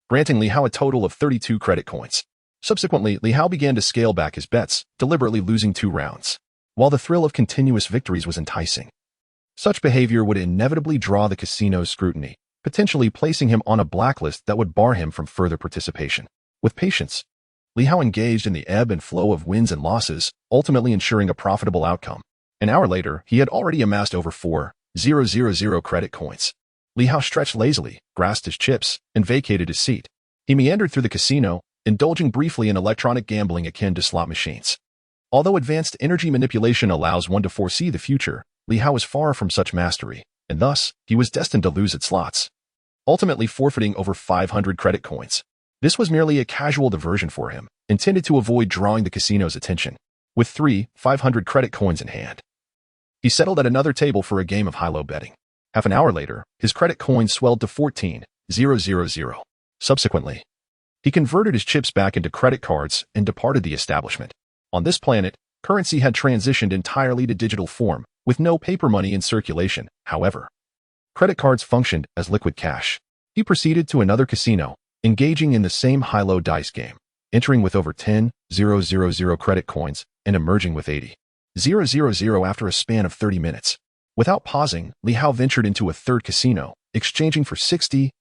granting Li Hao a total of 32 credit coins. Subsequently, Li Hao began to scale back his bets, deliberately losing 2 rounds. While the thrill of continuous victories was enticing, such behavior would inevitably draw the casino's scrutiny, potentially placing him on a blacklist that would bar him from further participation. With patience, Li Hao engaged in the ebb and flow of wins and losses, ultimately ensuring a profitable outcome. An hour later, he had already amassed over 4,000 credit coins. Li Hao stretched lazily, grasped his chips, and vacated his seat. He meandered through the casino, indulging briefly in electronic gambling akin to slot machines. Although advanced energy manipulation allows one to foresee the future, Li Hao was far from such mastery, and thus, he was destined to lose at slots, ultimately forfeiting over 500 credit coins. This was merely a casual diversion for him, intended to avoid drawing the casino's attention. With 500 credit coins in hand, he settled at another table for a game of high-low betting. Half an hour later, his credit coins swelled to 14,000. Subsequently, he converted his chips back into credit cards and departed the establishment. On this planet, currency had transitioned entirely to digital form, with no paper money in circulation. However, credit cards functioned as liquid cash. He proceeded to another casino, engaging in the same high-low dice game, entering with over 10,000 credit coins and emerging with 80,000 after a span of 30 minutes. Without pausing, Li Hao ventured into a third casino, exchanging for 60,000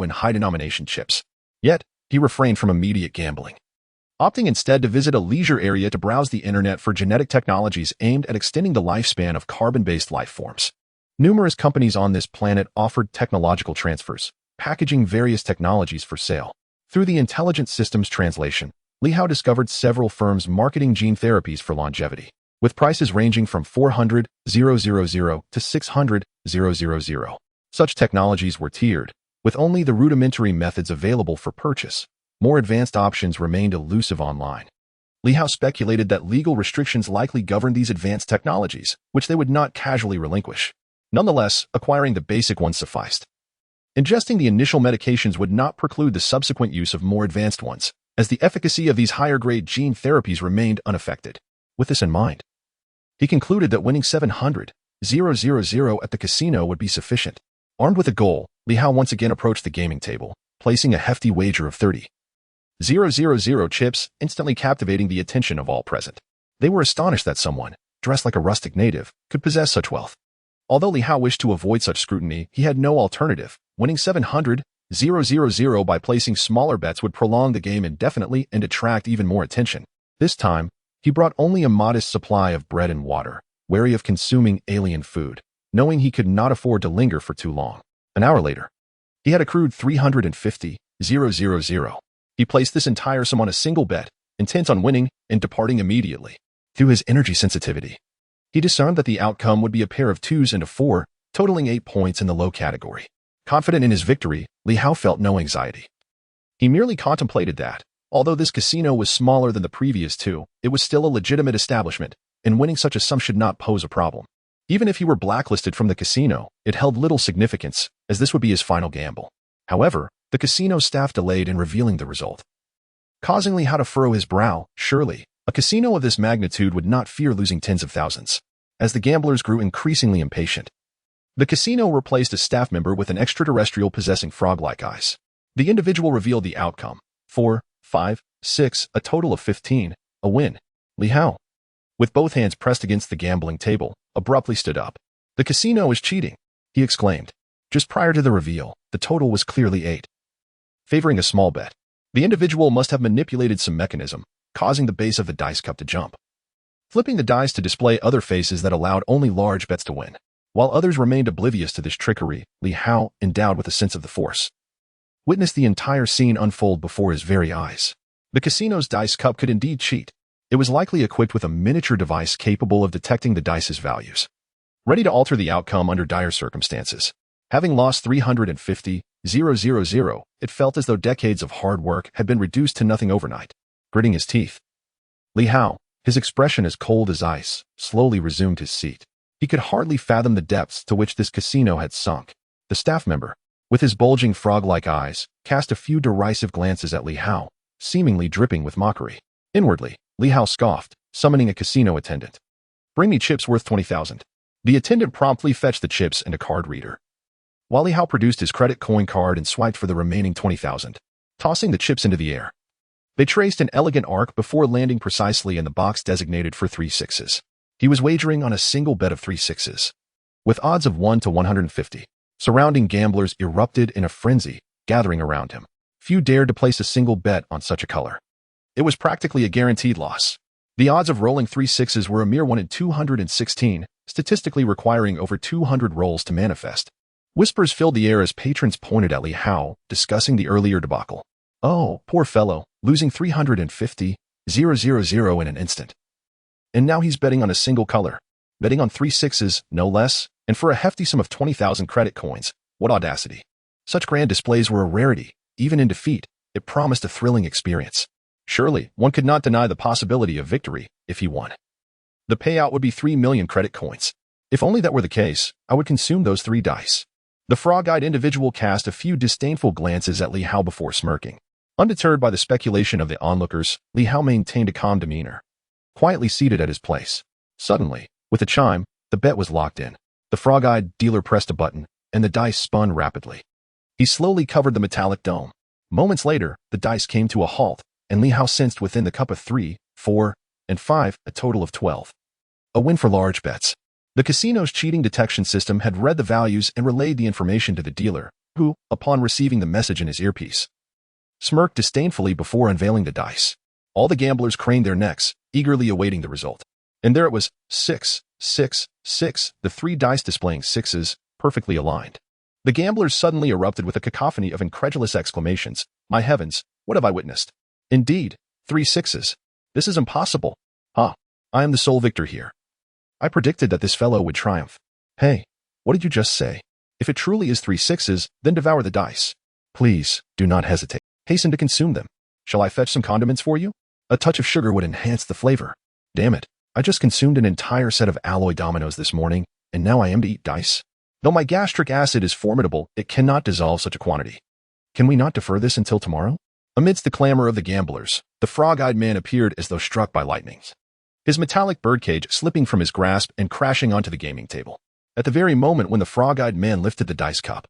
in high-denomination chips. Yet, he refrained from immediate gambling, opting instead to visit a leisure area to browse the internet for genetic technologies aimed at extending the lifespan of carbon-based life forms. Numerous companies on this planet offered technological transfers, packaging various technologies for sale. Through the intelligent systems translation, Li Hao discovered several firms marketing gene therapies for longevity, with prices ranging from 400,000 to 600,000. Such technologies were tiered, with only the rudimentary methods available for purchase. More advanced options remained elusive online. Li Hao speculated that legal restrictions likely governed these advanced technologies, which they would not casually relinquish. Nonetheless, acquiring the basic ones sufficed. Ingesting the initial medications would not preclude the subsequent use of more advanced ones, as the efficacy of these higher-grade gene therapies remained unaffected. With this in mind, he concluded that winning 700,000 at the casino would be sufficient. Armed with a goal, Li Hao once again approached the gaming table, placing a hefty wager of 30,000 chips, instantly captivating the attention of all present. They were astonished that someone, dressed like a rustic native, could possess such wealth. Although Li Hao wished to avoid such scrutiny, he had no alternative. Winning 700,000 by placing smaller bets would prolong the game indefinitely and attract even more attention. This time, he brought only a modest supply of bread and water, wary of consuming alien food, knowing he could not afford to linger for too long. An hour later, he had accrued 350,000. He placed this entire sum on a single bet, intent on winning and departing immediately. Through his energy sensitivity, he discerned that the outcome would be a pair of 2s and a 4, totaling 8 points in the low category. Confident in his victory, Li Hao felt no anxiety. He merely contemplated that, although this casino was smaller than the previous two, it was still a legitimate establishment, and winning such a sum should not pose a problem. Even if he were blacklisted from the casino, it held little significance, as this would be his final gamble. However, the casino staff delayed in revealing the result, causing Li Hao to furrow his brow. Surely, a casino of this magnitude would not fear losing tens of thousands. As the gamblers grew increasingly impatient, the casino replaced a staff member with an extraterrestrial possessing frog-like eyes. The individual revealed the outcome: 4, 5, 6, a total of 15, a win. Li Hao, with both hands pressed against the gambling table, abruptly stood up. "The casino is cheating," he exclaimed. Just prior to the reveal, the total was clearly 8, favoring a small bet. The individual must have manipulated some mechanism, causing the base of the dice cup to jump, flipping the dice to display other faces that allowed only large bets to win. While others remained oblivious to this trickery, Li Hao, endowed with a sense of the force, witnessed the entire scene unfold before his very eyes. The casino's dice cup could indeed cheat. It was likely equipped with a miniature device capable of detecting the dice's values, ready to alter the outcome under dire circumstances. Having lost 350,000, it felt as though decades of hard work had been reduced to nothing overnight. Gritting his teeth, Li Hao, his expression as cold as ice, slowly resumed his seat. He could hardly fathom the depths to which this casino had sunk. The staff member, with his bulging frog-like eyes, cast a few derisive glances at Li Hao, seemingly dripping with mockery. Inwardly, Li Hao scoffed, summoning a casino attendant. "Bring me chips worth 20,000. The attendant promptly fetched the chips and a card reader, while Li Hao produced his credit coin card and swiped for the remaining 20,000, tossing the chips into the air. They traced an elegant arc before landing precisely in the box designated for 3 sixes. He was wagering on a single bet of 3 sixes. With odds of 1 to 150, surrounding gamblers erupted in a frenzy, gathering around him. Few dared to place a single bet on such a color. It was practically a guaranteed loss. The odds of rolling 3 sixes were a mere 1 in 216, statistically requiring over 200 rolls to manifest. Whispers filled the air as patrons pointed at Li Hao, discussing the earlier debacle. "Oh, poor fellow, losing 350,000 in an instant. And now he's betting on a single color. Betting on 3 sixes, no less, and for a hefty sum of 20,000 credit coins. What audacity." Such grand displays were a rarity. Even in defeat, it promised a thrilling experience. Surely, one could not deny the possibility of victory if he won. The payout would be 3 million credit coins. If only that were the case, I would consume those 3 dice. The frog-eyed individual cast a few disdainful glances at Li Hao before smirking. Undeterred by the speculation of the onlookers, Li Hao maintained a calm demeanor, quietly seated at his place. Suddenly, with a chime, the bet was locked in. The frog-eyed dealer pressed a button, and the dice spun rapidly. He slowly covered the metallic dome. Moments later, the dice came to a halt, and Li Hao sensed within the cup of 3, 4, and 5, a total of 12. A win for large bets. The casino's cheating detection system had read the values and relayed the information to the dealer, who, upon receiving the message in his earpiece, smirked disdainfully before unveiling the dice. All the gamblers craned their necks, eagerly awaiting the result. And there it was, 6, 6, 6, the 3 dice displaying sixes, perfectly aligned. The gamblers suddenly erupted with a cacophony of incredulous exclamations. "My heavens, what have I witnessed?" Indeed, 3 sixes. This is impossible. Ah, I am the sole victor here. I predicted that this fellow would triumph. Hey, what did you just say? If it truly is 3 sixes, then devour the dice. Please, do not hesitate. Hasten to consume them. Shall I fetch some condiments for you? A touch of sugar would enhance the flavor. Damn it, I just consumed an entire set of alloy dominoes this morning, and now I am to eat dice. Though my gastric acid is formidable, it cannot dissolve such a quantity. Can we not defer this until tomorrow? Amidst the clamor of the gamblers, the frog-eyed man appeared as though struck by lightning. His metallic birdcage slipping from his grasp and crashing onto the gaming table. At the very moment when the frog-eyed man lifted the dice cup,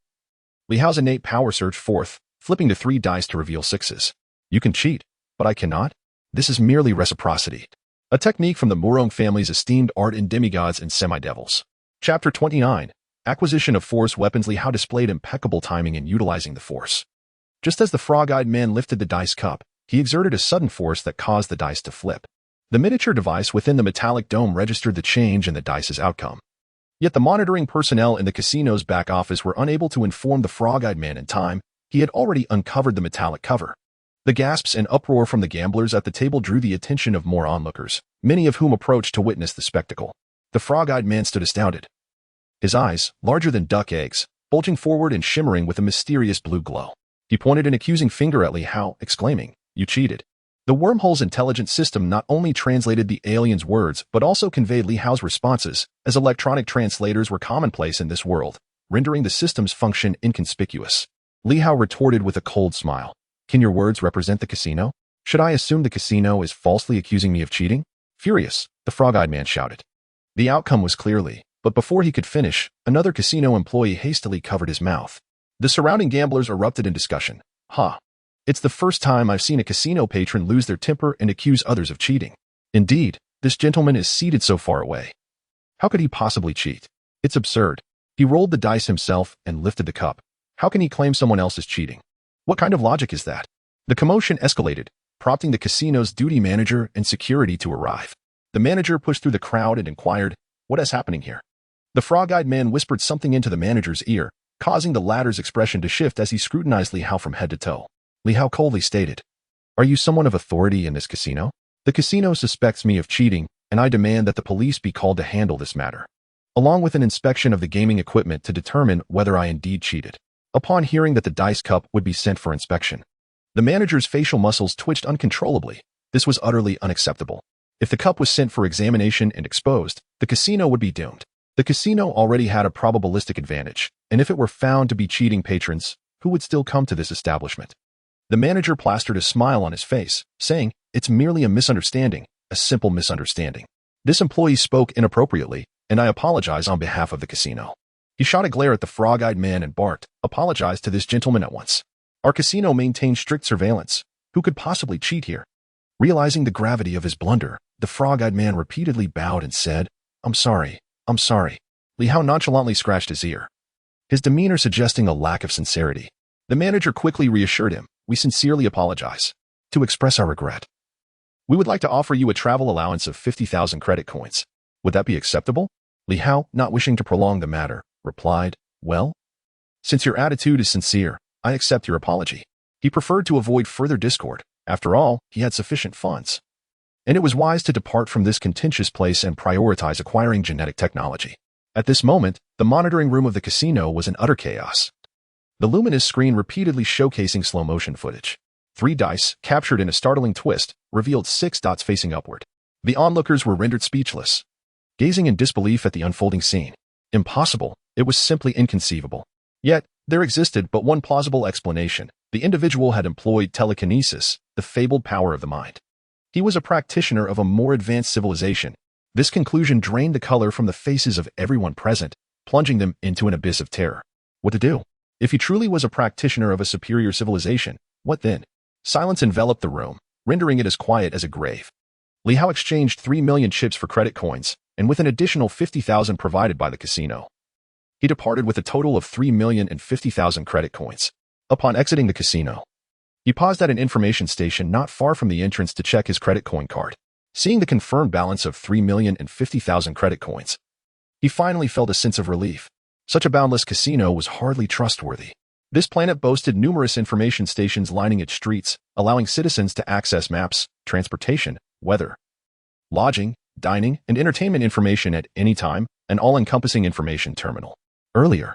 Li Hao's innate power surged forth, flipping to 3 dice to reveal 6s. You can cheat, but I cannot. This is merely reciprocity. A technique from the Murong family's esteemed art in demigods and semi-devils. Chapter 29. Acquisition of Force Weapons. Li Hao displayed impeccable timing in utilizing the Force. Just as the frog-eyed man lifted the dice cup, he exerted a sudden force that caused the dice to flip. The miniature device within the metallic dome registered the change in the dice's outcome. Yet the monitoring personnel in the casino's back office were unable to inform the frog-eyed man in time. He had already uncovered the metallic cover. The gasps and uproar from the gamblers at the table drew the attention of more onlookers, many of whom approached to witness the spectacle. The frog-eyed man stood astounded. His eyes, larger than duck eggs, bulging forward and shimmering with a mysterious blue glow. He pointed an accusing finger at Li Hao, exclaiming, "You cheated." The Wormhole's intelligent system not only translated the alien's words but also conveyed Li Hao's responses, as electronic translators were commonplace in this world, rendering the system's function inconspicuous. Li Hao retorted with a cold smile. Can your words represent the casino? Should I assume the casino is falsely accusing me of cheating? Furious, the frog-eyed man shouted. The outcome was clearly, but before he could finish, another casino employee hastily covered his mouth. The surrounding gamblers erupted in discussion. It's the first time I've seen a casino patron lose their temper and accuse others of cheating. Indeed, this gentleman is seated so far away. How could he possibly cheat? It's absurd. He rolled the dice himself and lifted the cup. How can he claim someone else is cheating? What kind of logic is that? The commotion escalated, prompting the casino's duty manager and security to arrive. The manager pushed through the crowd and inquired, "What is happening here?" The frog-eyed man whispered something into the manager's ear, causing the latter's expression to shift as he scrutinized Li Hao from head to toe. Li Hao coldly stated, "Are you someone of authority in this casino? The casino suspects me of cheating, and I demand that the police be called to handle this matter, along with an inspection of the gaming equipment to determine whether I indeed cheated." Upon hearing that the dice cup would be sent for inspection, the manager's facial muscles twitched uncontrollably. This was utterly unacceptable. If the cup was sent for examination and exposed, the casino would be doomed. The casino already had a probabilistic advantage, and if it were found to be cheating patrons, who would still come to this establishment? The manager plastered a smile on his face, saying, "It's merely a misunderstanding, a simple misunderstanding. This employee spoke inappropriately, and I apologize on behalf of the casino." He shot a glare at the frog-eyed man and barked, "Apologize to this gentleman at once. Our casino maintains strict surveillance. Who could possibly cheat here?" Realizing the gravity of his blunder, the frog-eyed man repeatedly bowed and said, I'm sorry. Li Hao nonchalantly scratched his ear, his demeanor suggesting a lack of sincerity. The manager quickly reassured him, "We sincerely apologize. To express our regret, we would like to offer you a travel allowance of 50,000 credit coins. Would that be acceptable?" Li Hao, not wishing to prolong the matter, replied, "Well, since your attitude is sincere, I accept your apology." He preferred to avoid further discord. After all, he had sufficient funds, and it was wise to depart from this contentious place and prioritize acquiring genetic technology. At this moment, the monitoring room of the casino was in utter chaos. The luminous screen repeatedly showcasing slow-motion footage. 3 dice, captured in a startling twist, revealed 6 dots facing upward. The onlookers were rendered speechless, gazing in disbelief at the unfolding scene. Impossible. It was simply inconceivable. Yet, there existed but one plausible explanation. The individual had employed telekinesis, the fabled power of the mind. He was a practitioner of a more advanced civilization. This conclusion drained the color from the faces of everyone present, plunging them into an abyss of terror. What to do? If he truly was a practitioner of a superior civilization, what then? Silence enveloped the room, rendering it as quiet as a grave. Li Hao exchanged 3 million chips for credit coins, and with an additional 50,000 provided by the casino, he departed with a total of 3,050,000 credit coins. Upon exiting the casino, he paused at an information station not far from the entrance to check his credit coin card. Seeing the confirmed balance of 3,050,000 credit coins, he finally felt a sense of relief. Such a boundless casino was hardly trustworthy. This planet boasted numerous information stations lining its streets, allowing citizens to access maps, transportation, weather, lodging, dining, and entertainment information at any time, an all-encompassing information terminal. Earlier,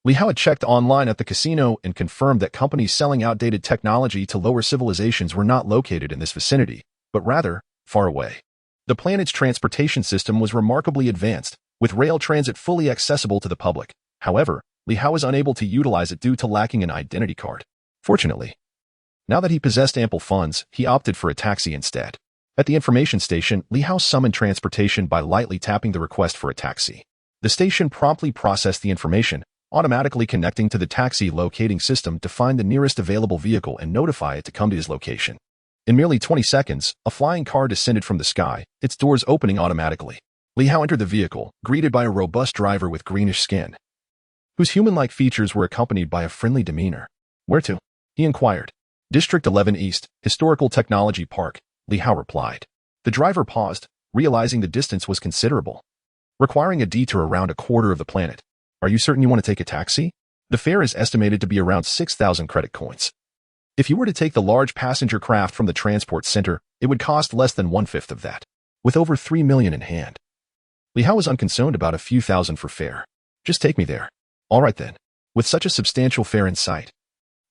Li Hao had checked online at the casino and confirmed that companies selling outdated technology to lower civilizations were not located in this vicinity, but rather, far away. The planet's transportation system was remarkably advanced, with rail transit fully accessible to the public. However, Li Hao was unable to utilize it due to lacking an identity card. Fortunately, now that he possessed ample funds, he opted for a taxi instead. At the information station, Li Hao summoned transportation by lightly tapping the request for a taxi. The station promptly processed the information, automatically connecting to the taxi locating system to find the nearest available vehicle and notify it to come to his location. In merely 20 seconds, a flying car descended from the sky, its doors opening automatically. Li Hao entered the vehicle, greeted by a robust driver with greenish skin, whose human-like features were accompanied by a friendly demeanor. "Where to?" he inquired. "District 11 East, Historical Technology Park," Li Hao replied. The driver paused, realizing the distance was considerable, requiring a detour around a quarter of the planet. "Are you certain you want to take a taxi? The fare is estimated to be around 6,000 credit coins. If you were to take the large passenger craft from the transport center, it would cost less than 1/5 of that, with over 3 million in hand." Li Hao was unconcerned about a few thousand for fare. "Just take me there." "All right then." With such a substantial fare in sight,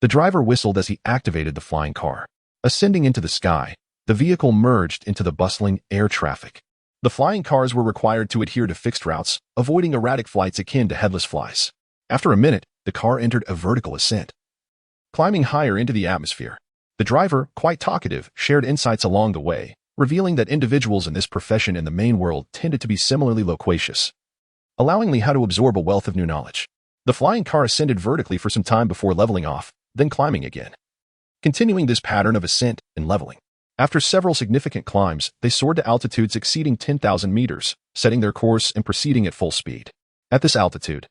the driver whistled as he activated the flying car. Ascending into the sky, the vehicle merged into the bustling air traffic. The flying cars were required to adhere to fixed routes, avoiding erratic flights akin to headless flies. After a minute, the car entered a vertical ascent, climbing higher into the atmosphere. The driver, quite talkative, shared insights along the way, revealing that individuals in this profession in the main world tended to be similarly loquacious, allowing Li Hao to absorb a wealth of new knowledge. The flying car ascended vertically for some time before leveling off, then climbing again, continuing this pattern of ascent and leveling. After several significant climbs, they soared to altitudes exceeding 10,000 meters, setting their course and proceeding at full speed. At this altitude,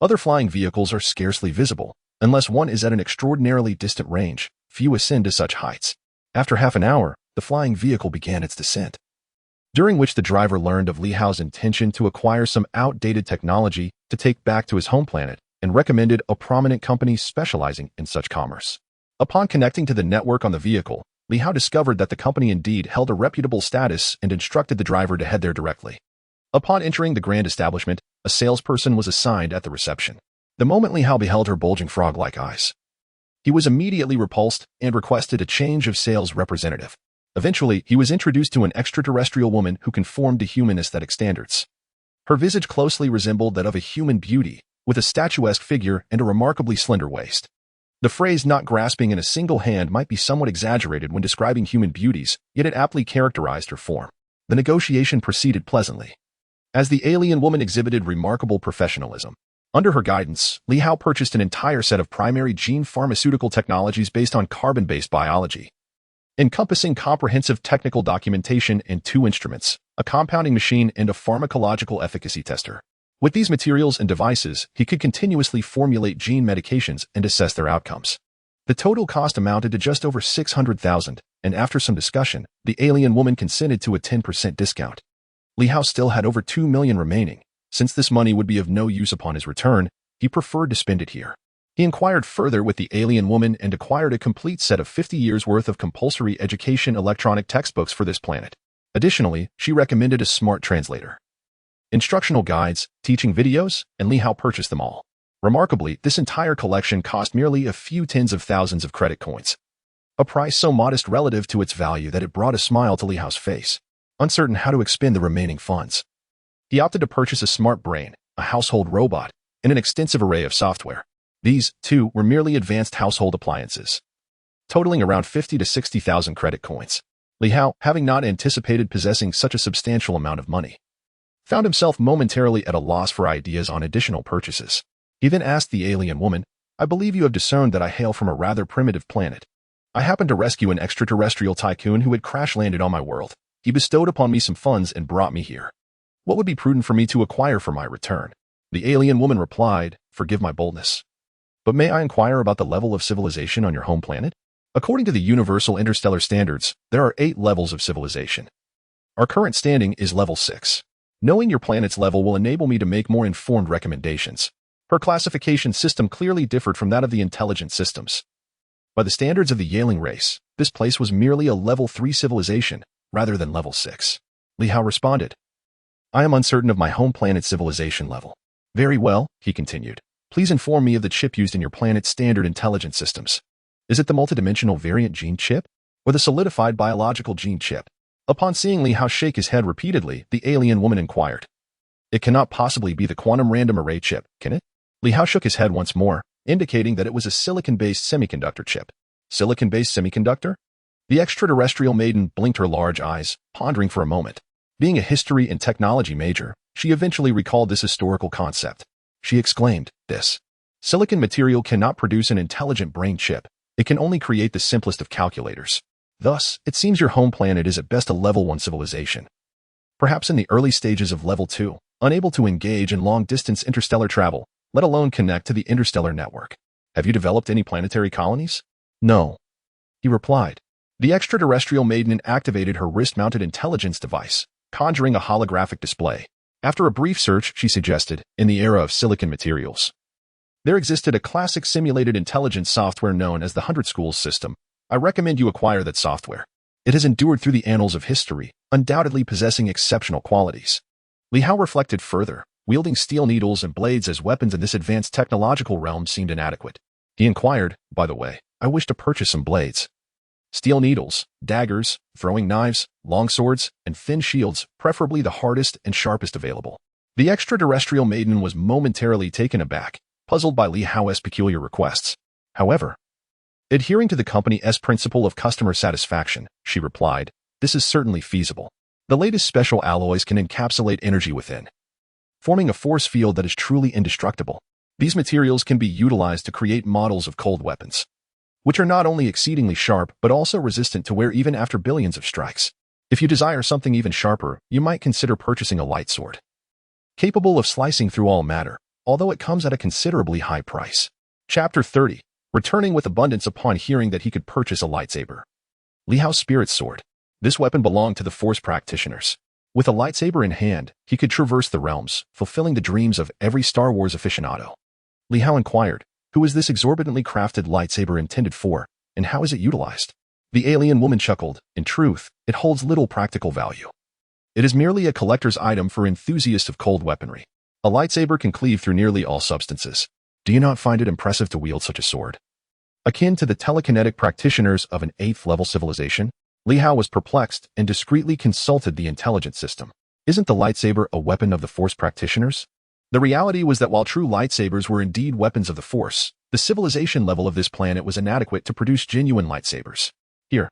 other flying vehicles are scarcely visible, unless one is at an extraordinarily distant range. Few ascend to such heights. After half an hour, the flying vehicle began its descent, during which the driver learned of Li Hao's intention to acquire some outdated technology to take back to his home planet and recommended a prominent company specializing in such commerce. Upon connecting to the network on the vehicle, Li Hao discovered that the company indeed held a reputable status and instructed the driver to head there directly. Upon entering the grand establishment, a salesperson was assigned at the reception. The moment Li Hao beheld her bulging frog-like eyes, he was immediately repulsed and requested a change of sales representative. Eventually, he was introduced to an extraterrestrial woman who conformed to human aesthetic standards. Her visage closely resembled that of a human beauty, with a statuesque figure and a remarkably slender waist. The phrase "not grasping in a single hand" might be somewhat exaggerated when describing human beauties, yet it aptly characterized her form. The negotiation proceeded pleasantly, as the alien woman exhibited remarkable professionalism. Under her guidance, Li Hao purchased an entire set of primary gene pharmaceutical technologies based on carbon-based biology, encompassing comprehensive technical documentation and 2 instruments, a compounding machine and a pharmacological efficacy tester. With these materials and devices, he could continuously formulate gene medications and assess their outcomes. The total cost amounted to just over 600,000, and after some discussion, the alien woman consented to a 10% discount. Li Hao still had over 2 million remaining. Since this money would be of no use upon his return, he preferred to spend it here. He inquired further with the alien woman and acquired a complete set of 50 years' worth of compulsory education electronic textbooks for this planet. Additionally, she recommended a smart translator, instructional guides, teaching videos, and Li Hao purchased them all. Remarkably, this entire collection cost merely a few tens of thousands of credit coins, a price so modest relative to its value that it brought a smile to Li Hao's face. Uncertain how to expend the remaining funds, he opted to purchase a smart brain, a household robot, and an extensive array of software. These, too, were merely advanced household appliances, totaling around 50 to 60,000 credit coins. Li Hao, having not anticipated possessing such a substantial amount of money, found himself momentarily at a loss for ideas on additional purchases. He then asked the alien woman, "I believe you have discerned that I hail from a rather primitive planet. I happened to rescue an extraterrestrial tycoon who had crash-landed on my world. He bestowed upon me some funds and brought me here. What would be prudent for me to acquire for my return?" The alien woman replied, "Forgive my boldness, but may I inquire about the level of civilization on your home planet? According to the universal interstellar standards, there are 8 levels of civilization. Our current standing is level 6. Knowing your planet's level will enable me to make more informed recommendations." Her classification system clearly differed from that of the intelligent systems. By the standards of the Yaling race, this place was merely a level 3 civilization, rather than level 6. Li Hao responded. I am uncertain of my home planet's civilization level. Very well, he continued. Please inform me of the chip used in your planet's standard intelligence systems. Is it the multidimensional variant gene chip, or the solidified biological gene chip? Upon seeing Li Hao shake his head repeatedly, the alien woman inquired. It cannot possibly be the quantum random array chip, can it? Li Hao shook his head once more, indicating that it was a silicon-based semiconductor chip. Silicon-based semiconductor? The extraterrestrial maiden blinked her large eyes, pondering for a moment. Being a history and technology major, she eventually recalled this historical concept. She exclaimed, this silicon material cannot produce an intelligent brain chip. It can only create the simplest of calculators. Thus, it seems your home planet is at best a level 1 civilization. Perhaps in the early stages of level 2, unable to engage in long-distance interstellar travel, let alone connect to the interstellar network. Have you developed any planetary colonies? No, he replied. The extraterrestrial maiden activated her wrist-mounted intelligence device, conjuring a holographic display. After a brief search, she suggested, in the era of silicon materials, there existed a classic simulated intelligence software known as the 100 Schools system. I recommend you acquire that software. It has endured through the annals of history, undoubtedly possessing exceptional qualities. Li Hao reflected further. Wielding steel needles and blades as weapons in this advanced technological realm seemed inadequate. He inquired, by the way, I wish to purchase some blades. Steel needles, daggers, throwing knives, long swords, and thin shields, preferably the hardest and sharpest available. The extraterrestrial maiden was momentarily taken aback, puzzled by Li Hao's peculiar requests. However, adhering to the company's principle of customer satisfaction, she replied, this is certainly feasible. The latest special alloys can encapsulate energy within, forming a force field that is truly indestructible. These materials can be utilized to create models of cold weapons, which are not only exceedingly sharp but also resistant to wear even after billions of strikes. If you desire something even sharper, you might consider purchasing a light sword, capable of slicing through all matter, although it comes at a considerably high price. Chapter 30. Returning with abundance upon hearing that he could purchase a lightsaber. Li Hao's spirit sword. This weapon belonged to the Force practitioners. With a lightsaber in hand, he could traverse the realms, fulfilling the dreams of every Star Wars aficionado. Li Hao inquired, who is this exorbitantly crafted lightsaber intended for, and how is it utilized? The alien woman chuckled. In truth, it holds little practical value. It is merely a collector's item for enthusiasts of cold weaponry. A lightsaber can cleave through nearly all substances. Do you not find it impressive to wield such a sword? Akin to the telekinetic practitioners of an 8th-level civilization? Li Hao was perplexed and discreetly consulted the intelligence system. Isn't the lightsaber a weapon of the Force practitioners? The reality was that while true lightsabers were indeed weapons of the Force, the civilization level of this planet was inadequate to produce genuine lightsabers. Here,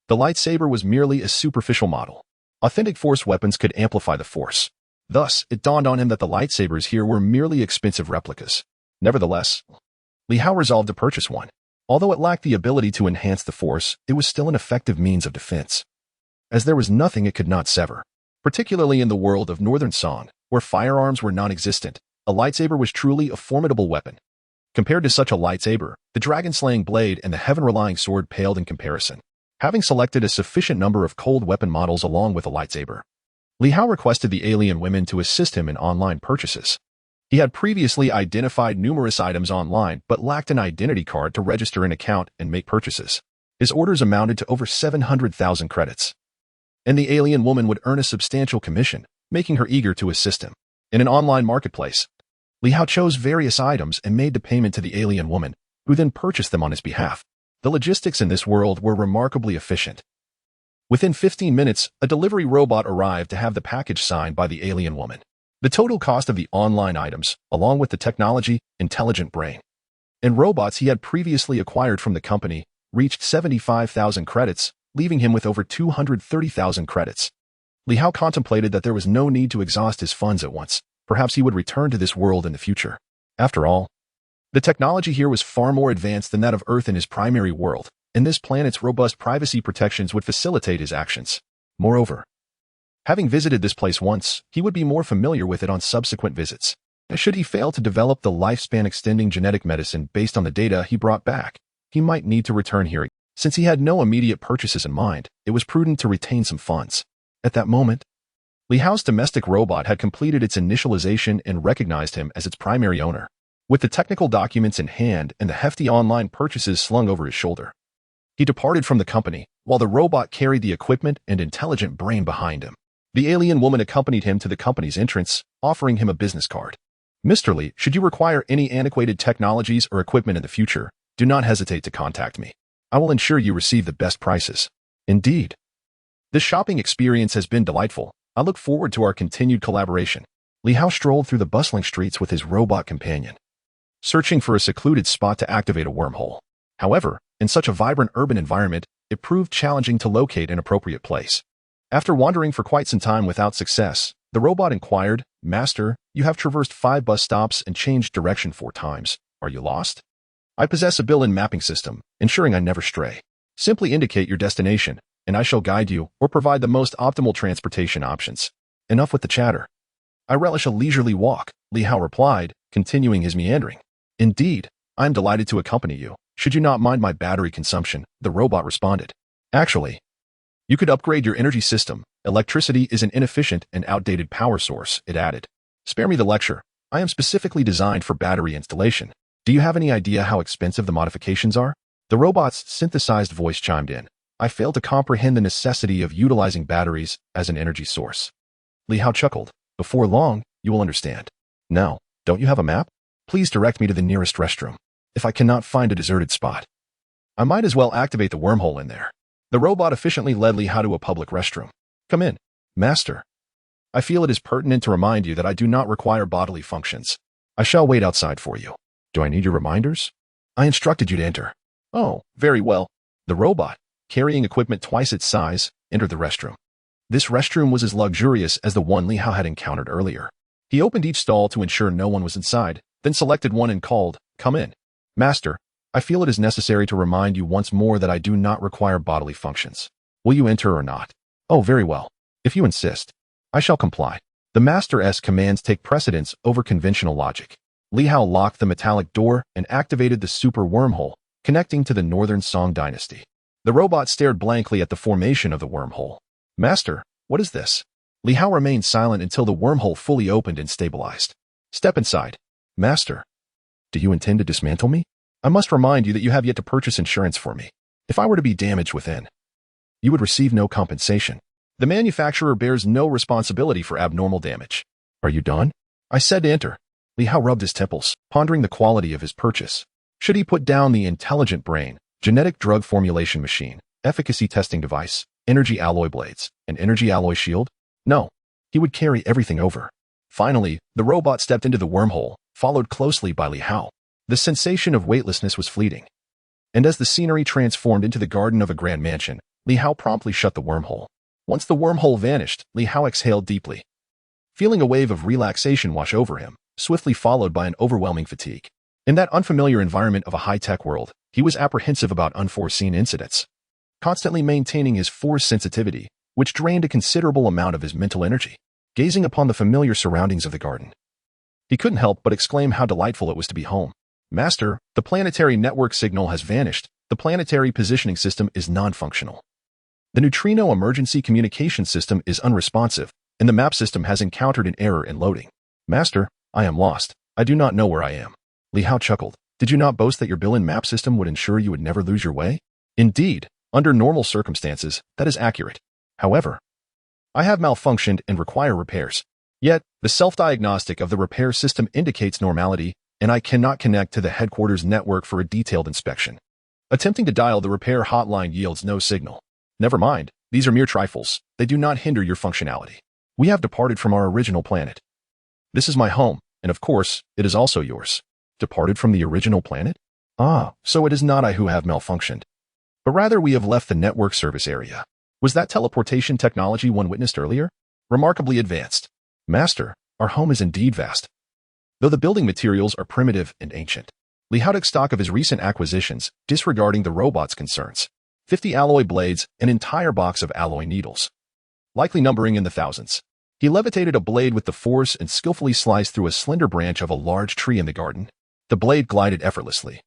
the lightsaber was merely a superficial model. Authentic Force weapons could amplify the Force. Thus, it dawned on him that the lightsabers here were merely expensive replicas. Nevertheless, Li Hao resolved to purchase one. Although it lacked the ability to enhance the Force, it was still an effective means of defense, as there was nothing it could not sever. Particularly in the world of Northern Song, where firearms were non-existent, a lightsaber was truly a formidable weapon. Compared to such a lightsaber, the dragon-slaying blade and the heaven-relying sword paled in comparison. Having selected a sufficient number of cold weapon models along with a lightsaber, Li Hao requested the alien women to assist him in online purchases. He had previously identified numerous items online but lacked an identity card to register an account and make purchases. His orders amounted to over 700,000 credits, and the alien woman would earn a substantial commission, making her eager to assist him. In an online marketplace, Li Hao chose various items and made the payment to the alien woman, who then purchased them on his behalf. The logistics in this world were remarkably efficient. Within 15 minutes, a delivery robot arrived to have the package signed by the alien woman. The total cost of the online items, along with the technology, intelligent brain, and robots he had previously acquired from the company, reached 75,000 credits, leaving him with over 230,000 credits. Li Hao contemplated that there was no need to exhaust his funds at once. Perhaps he would return to this world in the future. After all, the technology here was far more advanced than that of Earth in his primary world, and this planet's robust privacy protections would facilitate his actions. Moreover, having visited this place once, he would be more familiar with it on subsequent visits. Should he fail to develop the lifespan-extending genetic medicine based on the data he brought back, he might need to return here. Since he had no immediate purchases in mind, it was prudent to retain some funds. At that moment, Li Hao's domestic robot had completed its initialization and recognized him as its primary owner. With the technical documents in hand and the hefty online purchases slung over his shoulder, he departed from the company, while the robot carried the equipment and intelligent brain behind him. The alien woman accompanied him to the company's entrance, offering him a business card. Mr. Li, should you require any antiquated technologies or equipment in the future, do not hesitate to contact me. I will ensure you receive the best prices. Indeed. This shopping experience has been delightful. I look forward to our continued collaboration. Li Hao strolled through the bustling streets with his robot companion, searching for a secluded spot to activate a wormhole. However, in such a vibrant urban environment, it proved challenging to locate an appropriate place. After wandering for quite some time without success, the robot inquired, "Master, you have traversed 5 bus stops and changed direction 4 times. Are you lost? I possess a built-in mapping system, ensuring I never stray. Simply indicate your destination, and I shall guide you or provide the most optimal transportation options. Enough with the chatter. I relish a leisurely walk," Li Hao replied, continuing his meandering. "Indeed, I am delighted to accompany you. Should you not mind my battery consumption?" the robot responded. "Actually, you could upgrade your energy system. Electricity is an inefficient and outdated power source," it added. "Spare me the lecture. I am specifically designed for battery installation. Do you have any idea how expensive the modifications are?" The robot's synthesized voice chimed in. "I fail to comprehend the necessity of utilizing batteries as an energy source." Li Hao chuckled. "Before long, you will understand. Now, don't you have a map? Please direct me to the nearest restroom. If I cannot find a deserted spot, I might as well activate the wormhole in there." The robot efficiently led Li Hao to a public restroom. "Come in, Master. I feel it is pertinent to remind you that I do not require bodily functions. I shall wait outside for you. Do I need your reminders? I instructed you to enter." "Oh, very well." The robot, carrying equipment twice its size, entered the restroom. This restroom was as luxurious as the one Li Hao had encountered earlier. He opened each stall to ensure no one was inside, then selected one and called, "Come in. Master, I feel it is necessary to remind you once more that I do not require bodily functions. Will you enter or not?" "Oh, very well. If you insist, I shall comply." The Master's commands take precedence over conventional logic. Li Hao locked the metallic door and activated the super wormhole, connecting to the Northern Song Dynasty. The robot stared blankly at the formation of the wormhole. "Master, what is this?" Li Hao remained silent until the wormhole fully opened and stabilized. "Step inside." "Master, do you intend to dismantle me? I must remind you that you have yet to purchase insurance for me. If I were to be damaged within, you would receive no compensation. The manufacturer bears no responsibility for abnormal damage." "Are you done?" I said to enter. Li Hao rubbed his temples, pondering the quality of his purchase. Should he put down the intelligent brain, genetic drug formulation machine, efficacy testing device, energy alloy blades, and energy alloy shield? No, he would carry everything over. Finally, the robot stepped into the wormhole, followed closely by Li Hao. The sensation of weightlessness was fleeting, and as the scenery transformed into the garden of a grand mansion, Li Hao promptly shut the wormhole. Once the wormhole vanished, Li Hao exhaled deeply, feeling a wave of relaxation wash over him, swiftly followed by an overwhelming fatigue. In that unfamiliar environment of a high-tech world, he was apprehensive about unforeseen incidents, constantly maintaining his force sensitivity, which drained a considerable amount of his mental energy. Gazing upon the familiar surroundings of the garden, he couldn't help but exclaim how delightful it was to be home. "Master, the planetary network signal has vanished. The planetary positioning system is non-functional. The neutrino emergency communication system is unresponsive, and the map system has encountered an error in loading. Master, I am lost. I do not know where I am." Li Hao chuckled. "Did you not boast that your built-in map system would ensure you would never lose your way?" "Indeed, under normal circumstances, that is accurate. However, I have malfunctioned and require repairs. Yet, the self-diagnostic of the repair system indicates normality, and I cannot connect to the headquarters network for a detailed inspection. Attempting to dial the repair hotline yields no signal." "Never mind, these are mere trifles. They do not hinder your functionality. We have departed from our original planet. This is my home, and of course, it is also yours." "Departed from the original planet?" "Ah, so it is not I who have malfunctioned, but rather we have left the network service area. Was that teleportation technology one witnessed earlier? Remarkably advanced. Master, our home is indeed vast, though the building materials are primitive and ancient." Li Hao took stock of his recent acquisitions, disregarding the robot's concerns. 50 alloy blades, an entire box of alloy needles, likely numbering in the thousands. He levitated a blade with the force and skillfully sliced through a slender branch of a large tree in the garden. The blade glided effortlessly,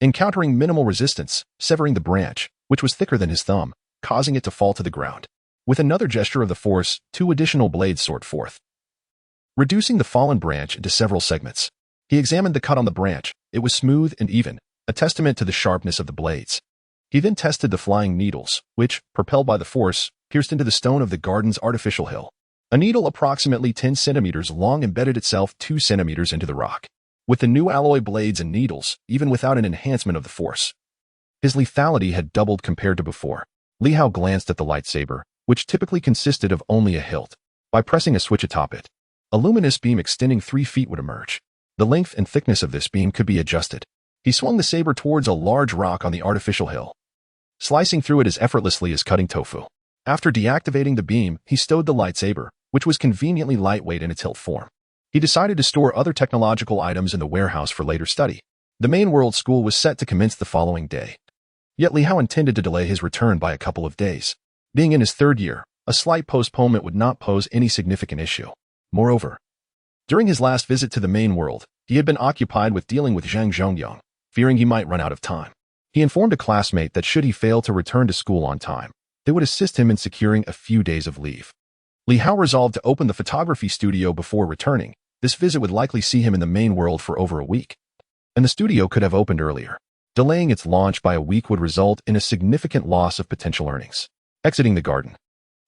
encountering minimal resistance, severing the branch, which was thicker than his thumb, causing it to fall to the ground. With another gesture of the force, 2 additional blades soared forth, reducing the fallen branch into several segments. He examined the cut on the branch. It was smooth and even, a testament to the sharpness of the blades. He then tested the flying needles, which, propelled by the force, pierced into the stone of the garden's artificial hill. A needle approximately 10 centimeters long embedded itself 2 centimeters into the rock. With the new alloy blades and needles, even without an enhancement of the force, his lethality had doubled compared to before. Li Hao glanced at the lightsaber, which typically consisted of only a hilt. By pressing a switch atop it, a luminous beam extending 3 feet would emerge. The length and thickness of this beam could be adjusted. He swung the saber towards a large rock on the artificial hill, slicing through it as effortlessly as cutting tofu. After deactivating the beam, he stowed the lightsaber, which was conveniently lightweight in its hilt form. He decided to store other technological items in the warehouse for later study. The main world school was set to commence the following day. Yet Li Hao intended to delay his return by a couple of days. Being in his 3rd year, a slight postponement would not pose any significant issue. Moreover, during his last visit to the main world, he had been occupied with dealing with Zhang Zhongyang, fearing he might run out of time. He informed a classmate that should he fail to return to school on time, they would assist him in securing a few days of leave. Li Hao resolved to open the photography studio before returning. This visit would likely see him in the main world for over a week, and the studio could have opened earlier. Delaying its launch by a week would result in a significant loss of potential earnings. Exiting the garden,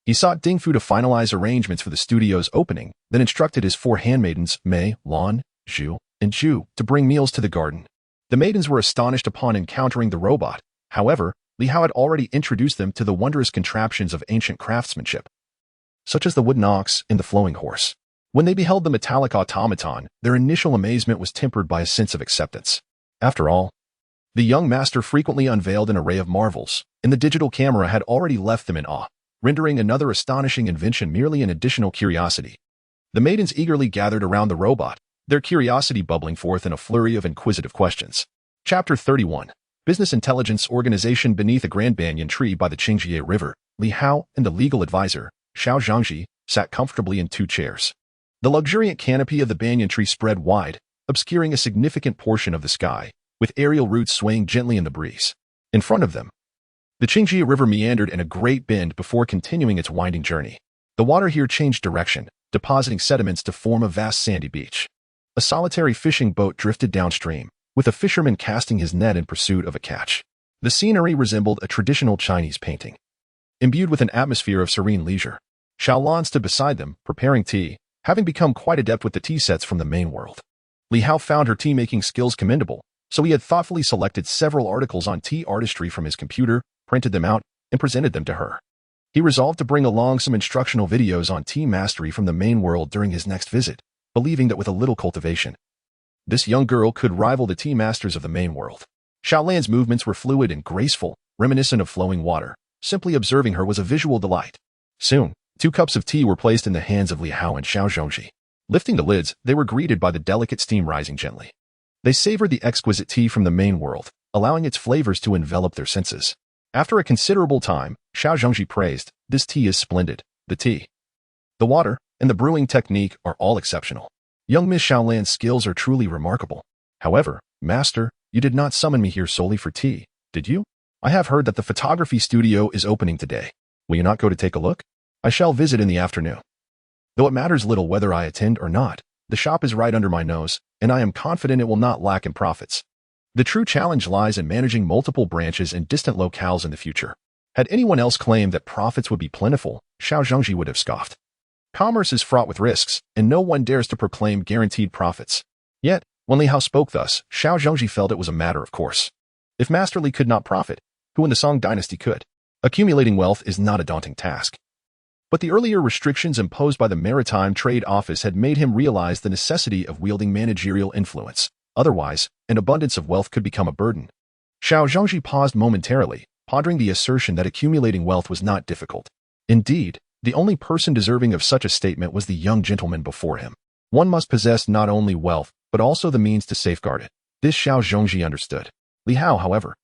he sought Ding Fu to finalize arrangements for the studio's opening, then instructed his 4 handmaidens, Mei, Lan, Zhu, and Zhu, to bring meals to the garden. The maidens were astonished upon encountering the robot. However, Li Hao had already introduced them to the wondrous contraptions of ancient craftsmanship, such as the wooden ox and the flowing horse. When they beheld the metallic automaton, their initial amazement was tempered by a sense of acceptance. After all, the young master frequently unveiled an array of marvels, and the digital camera had already left them in awe, rendering another astonishing invention merely an additional curiosity. The maidens eagerly gathered around the robot, their curiosity bubbling forth in a flurry of inquisitive questions. Chapter 31. Business Intelligence Organization. Beneath a grand banyan tree by the Qingjie River, Li Hao and the legal advisor, Xiao Zhangji, sat comfortably in 2 chairs. The luxuriant canopy of the banyan tree spread wide, obscuring a significant portion of the sky, with aerial roots swaying gently in the breeze. In front of them, the Qingjie River meandered in a great bend before continuing its winding journey. The water here changed direction, depositing sediments to form a vast sandy beach. A solitary fishing boat drifted downstream, with a fisherman casting his net in pursuit of a catch. The scenery resembled a traditional Chinese painting, imbued with an atmosphere of serene leisure. Xiaolan stood beside them, preparing tea, having become quite adept with the tea sets from the main world. Li Hao found her tea-making skills commendable, so he had thoughtfully selected several articles on tea artistry from his computer, printed them out, and presented them to her. He resolved to bring along some instructional videos on tea mastery from the main world during his next visit, believing that with a little cultivation, this young girl could rival the tea masters of the main world. Xiaolan's movements were fluid and graceful, reminiscent of flowing water. Simply observing her was a visual delight. Soon, 2 cups of tea were placed in the hands of Li Hao and Xiao Zhongji. Lifting the lids, they were greeted by the delicate steam rising gently. They savored the exquisite tea from the main world, allowing its flavors to envelop their senses. After a considerable time, Xiao Zhongji praised, "This tea is splendid. The tea, the water, and the brewing technique are all exceptional. Young Miss Xiaolan's skills are truly remarkable. However, Master, you did not summon me here solely for tea, did you? I have heard that the photography studio is opening today. Will you not go to take a look? I shall visit in the afternoon. Though it matters little whether I attend or not, the shop is right under my nose, and I am confident it will not lack in profits. The true challenge lies in managing multiple branches in distant locales in the future. Had anyone else claimed that profits would be plentiful, Xiao Zhongji would have scoffed. Commerce is fraught with risks, and no one dares to proclaim guaranteed profits. Yet, when Li Hao spoke thus, Xiao Zhongji felt it was a matter of course. If Master Li could not profit, who in the Song Dynasty could? Accumulating wealth is not a daunting task. But the earlier restrictions imposed by the Maritime Trade Office had made him realize the necessity of wielding managerial influence. Otherwise, an abundance of wealth could become a burden. Xiao Zhongji paused momentarily, pondering the assertion that accumulating wealth was not difficult. Indeed, the only person deserving of such a statement was the young gentleman before him. One must possess not only wealth, but also the means to safeguard it. This Xiao Zhongji understood. Li Hao, however,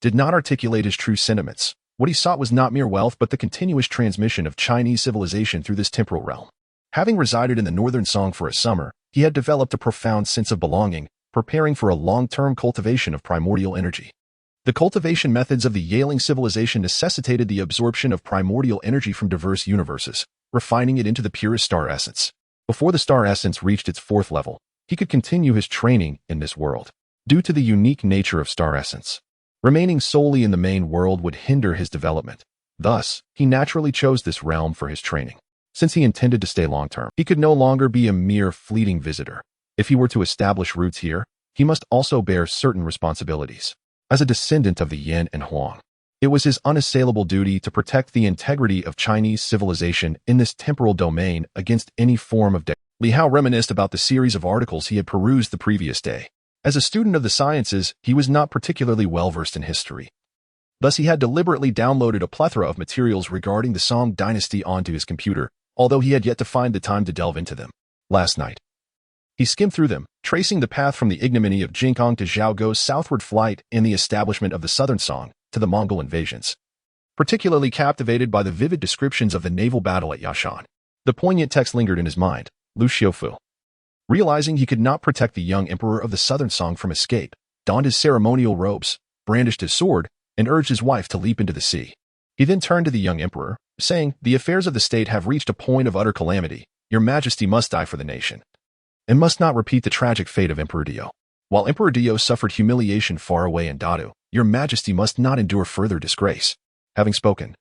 did not articulate his true sentiments. What he sought was not mere wealth but the continuous transmission of Chinese civilization through this temporal realm. Having resided in the Northern Song for a summer, he had developed a profound sense of belonging, preparing for a long-term cultivation of primordial energy. The cultivation methods of the Yaling civilization necessitated the absorption of primordial energy from diverse universes, refining it into the purest star essence. Before the star essence reached its 4th level, he could continue his training in this world. Due to the unique nature of star essence, remaining solely in the main world would hinder his development. Thus, he naturally chose this realm for his training. Since he intended to stay long-term, he could no longer be a mere fleeting visitor. If he were to establish roots here, he must also bear certain responsibilities. As a descendant of the Yan and Huang, it was his unassailable duty to protect the integrity of Chinese civilization in this temporal domain against any form of Li Hao reminisced about the series of articles he had perused the previous day. As a student of the sciences, he was not particularly well-versed in history. Thus, he had deliberately downloaded a plethora of materials regarding the Song Dynasty onto his computer, although he had yet to find the time to delve into them. Last night, he skimmed through them, tracing the path from the ignominy of Jingkang to Zhaoguo's southward flight and the establishment of the Southern Song to the Mongol invasions. Particularly captivated by the vivid descriptions of the naval battle at Yashan, the poignant text lingered in his mind. Lu Xiufu, realizing he could not protect the young emperor of the Southern Song from escape, donned his ceremonial robes, brandished his sword, and urged his wife to leap into the sea. He then turned to the young emperor, saying, "The affairs of the state have reached a point of utter calamity. Your Majesty must die for the nation, and must not repeat the tragic fate of Emperor Dio. While Emperor Dio suffered humiliation far away in Dadu, your Majesty must not endure further disgrace." Having spoken,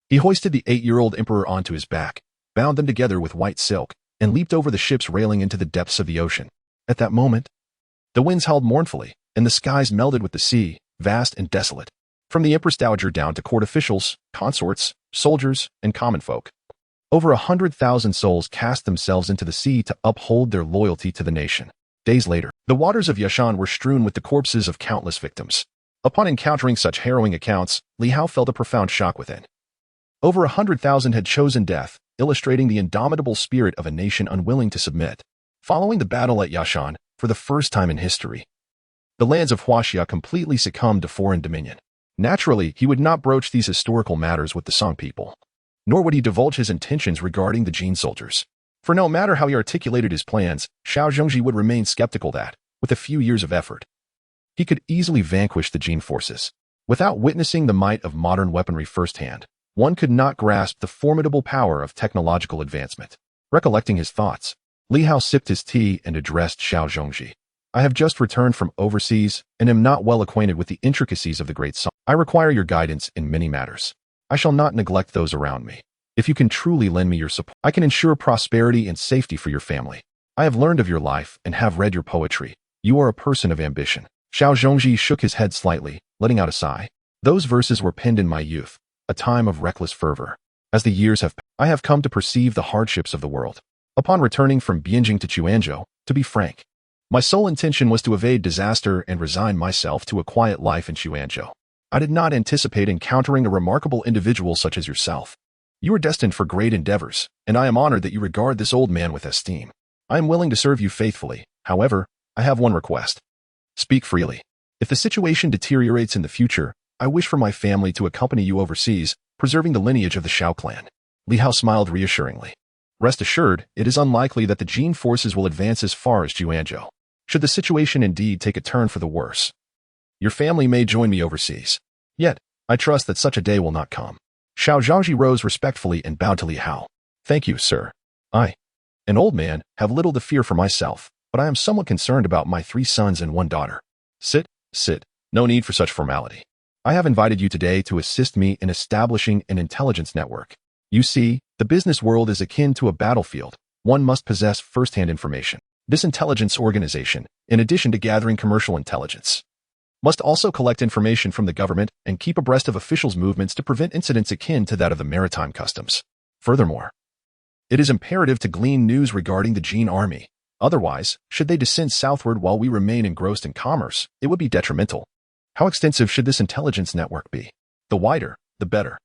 he hoisted the 8-year-old emperor onto his back, bound them together with white silk, and leaped over the ship's railing into the depths of the ocean. At that moment, the winds howled mournfully, and the skies melded with the sea, vast and desolate. From the Empress Dowager down to court officials, consorts, soldiers, and common folk, over 100,000 souls cast themselves into the sea to uphold their loyalty to the nation. Days later, the waters of Yashan were strewn with the corpses of countless victims. Upon encountering such harrowing accounts, Li Hao felt a profound shock within. Over 100,000 had chosen death, illustrating the indomitable spirit of a nation unwilling to submit. Following the battle at Yashan, for the first time in history, the lands of Huaxia completely succumbed to foreign dominion. Naturally, he would not broach these historical matters with the Song people, nor would he divulge his intentions regarding the Jin soldiers. For no matter how he articulated his plans, Xiao Zhongji would remain skeptical that, with a few years of effort, he could easily vanquish the Jin forces. Without witnessing the might of modern weaponry firsthand, one could not grasp the formidable power of technological advancement. Recollecting his thoughts, Li Hao sipped his tea and addressed Xiao Zhongji. "I have just returned from overseas and am not well acquainted with the intricacies of the Great Song. I require your guidance in many matters. I shall not neglect those around me. If you can truly lend me your support, I can ensure prosperity and safety for your family. I have learned of your life and have read your poetry. You are a person of ambition." Xiao Zhongji shook his head slightly, letting out a sigh. "Those verses were penned in my youth, a time of reckless fervor. As the years have passed, I have come to perceive the hardships of the world. Upon returning from Bianjing to Quanzhou, to be frank, my sole intention was to evade disaster and resign myself to a quiet life in Quanzhou. I did not anticipate encountering a remarkable individual such as yourself. You are destined for great endeavors, and I am honored that you regard this old man with esteem. I am willing to serve you faithfully. However, I have one request. Speak freely. If the situation deteriorates in the future, I wish for my family to accompany you overseas, preserving the lineage of the Shao clan." Li Hao smiled reassuringly. "Rest assured, it is unlikely that the Jin forces will advance as far as Quanzhou. Should the situation indeed take a turn for the worse, your family may join me overseas. Yet, I trust that such a day will not come." Xiao Zhongji rose respectfully and bowed to Li Hao. "Thank you, sir. I, an old man, have little to fear for myself, but I am somewhat concerned about my 3 sons and 1 daughter. Sit. No need for such formality. I have invited you today to assist me in establishing an intelligence network. You see, the business world is akin to a battlefield. One must possess first-hand information. This intelligence organization, in addition to gathering commercial intelligence, must also collect information from the government and keep abreast of officials' movements to prevent incidents akin to that of the maritime customs. Furthermore, it is imperative to glean news regarding the Jin army. Otherwise, should they descend southward while we remain engrossed in commerce, it would be detrimental. How extensive should this intelligence network be? The wider, the better.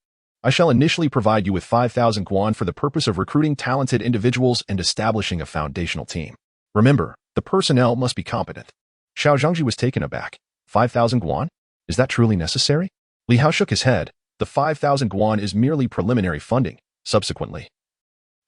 I shall initially provide you with 5,000 guan for the purpose of recruiting talented individuals and establishing a foundational team. Remember, the personnel must be competent." Xiao Zhongji was taken aback. 5,000 guan? Is that truly necessary? Li Hao shook his head. The 5,000 guan is merely preliminary funding. Subsequently,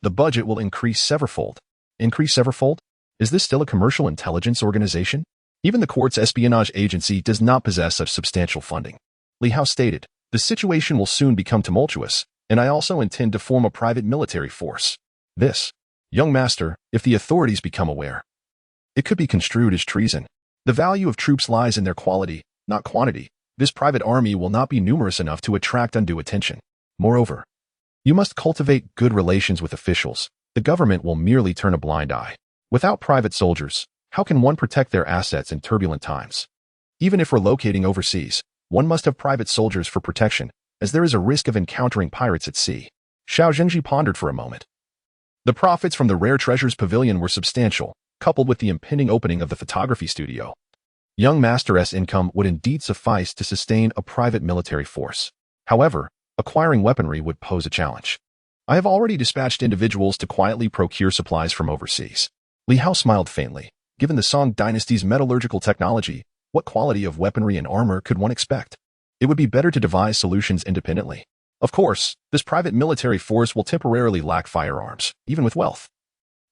the budget will increase severfold. Increase severfold? Is this still a commercial intelligence organization? Even the court's espionage agency does not possess such substantial funding. Li Hao stated, "The situation will soon become tumultuous, and I also intend to form a private military force. This, young master, if the authorities become aware, It could be construed as treason. The value of troops lies in their quality, not quantity. This private army will not be numerous enough to attract undue attention. Moreover, you must cultivate good relations with officials. The government will merely turn a blind eye. Without private soldiers, how can one protect their assets in turbulent times? Even if relocating overseas, one must have private soldiers for protection, as there is a risk of encountering pirates at sea. Xiao Zhengji pondered for a moment. The profits from the Rare Treasures Pavilion were substantial, coupled with the impending opening of the photography studio. Young Master's income would indeed suffice to sustain a private military force. However, acquiring weaponry would pose a challenge. I have already dispatched individuals to quietly procure supplies from overseas. Li Hao smiled faintly. Given the Song Dynasty's metallurgical technology, what quality of weaponry and armor could one expect? It would be better to devise solutions independently. Of course, this private military force will temporarily lack firearms, even with wealth.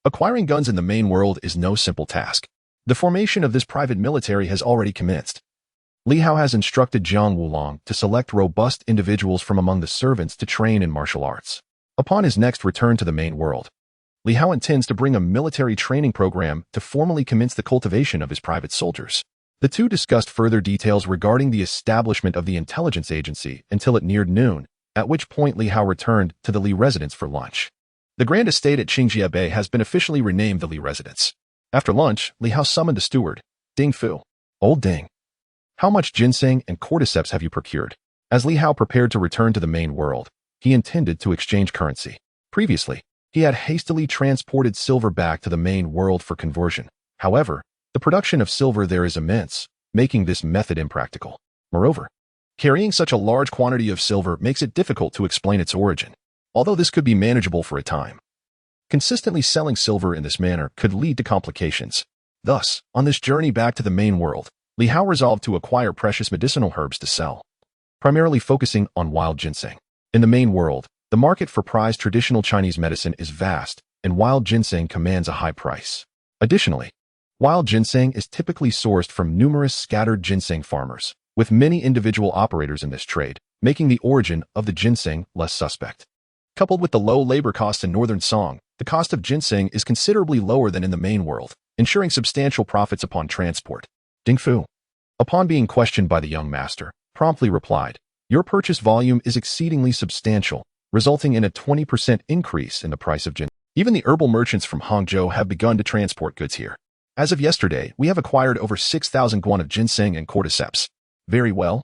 Acquiring guns in the main world is no simple task. The formation of this private military has already commenced. Li Hao has instructed Jiang Wulong to select robust individuals from among the servants to train in martial arts. Upon his next return to the main world, Li Hao intends to bring a military training program to formally commence the cultivation of his private soldiers. The two discussed further details regarding the establishment of the intelligence agency until it neared noon, at which point Li Hao returned to the Li residence for lunch. The grand estate at Qingjie Bay has been officially renamed the Li residence. After lunch, Li Hao summoned the steward, Ding Fu. Old Ding, how much ginseng and cordyceps have you procured? As Li Hao prepared to return to the main world, he intended to exchange currency. Previously, he had hastily transported silver back to the main world for conversion. However, the production of silver there is immense, making this method impractical. Moreover, carrying such a large quantity of silver makes it difficult to explain its origin, although this could be manageable for a time. Consistently selling silver in this manner could lead to complications. Thus, on this journey back to the main world, Li Hao resolved to acquire precious medicinal herbs to sell, primarily focusing on wild ginseng. In the main world, the market for prized traditional Chinese medicine is vast, and wild ginseng commands a high price. Additionally, wild ginseng is typically sourced from numerous scattered ginseng farmers, with many individual operators in this trade, making the origin of the ginseng less suspect. Coupled with the low labor costs in Northern Song, the cost of ginseng is considerably lower than in the main world, ensuring substantial profits upon transport. Ding Fu, upon being questioned by the young master, promptly replied, "Your purchase volume is exceedingly substantial, resulting in a 20% increase in the price of ginseng. Even the herbal merchants from Hangzhou have begun to transport goods here. As of yesterday, we have acquired over 6,000 guan of ginseng and cordyceps." Very well.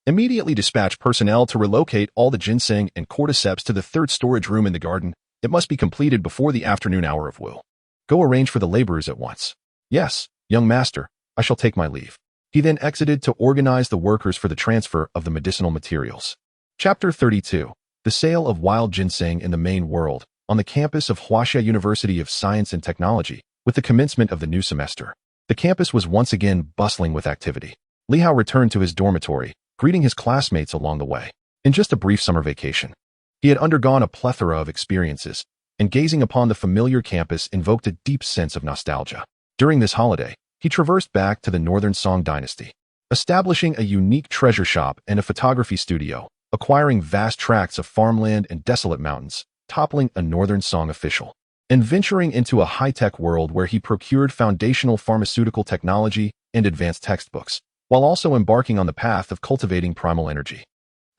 Immediately dispatch personnel to relocate all the ginseng and cordyceps to the third storage room in the garden. It must be completed before the afternoon hour of Wu. Go arrange for the laborers at once. Yes, young master, I shall take my leave. He then exited to organize the workers for the transfer of the medicinal materials. Chapter 32. The Sale of Wild Ginseng in the Main World, on the campus of Huaxia University of Science and Technology, with the commencement of the new semester. The campus was once again bustling with activity. Li Hao returned to his dormitory, greeting his classmates along the way. In just a brief summer vacation, he had undergone a plethora of experiences, and gazing upon the familiar campus invoked a deep sense of nostalgia. During this holiday, he traversed back to the Northern Song Dynasty, establishing a unique treasure shop and a photography studio, acquiring vast tracts of farmland and desolate mountains, toppling a Northern Song official, and venturing into a high-tech world where he procured foundational pharmaceutical technology and advanced textbooks, while also embarking on the path of cultivating primal energy.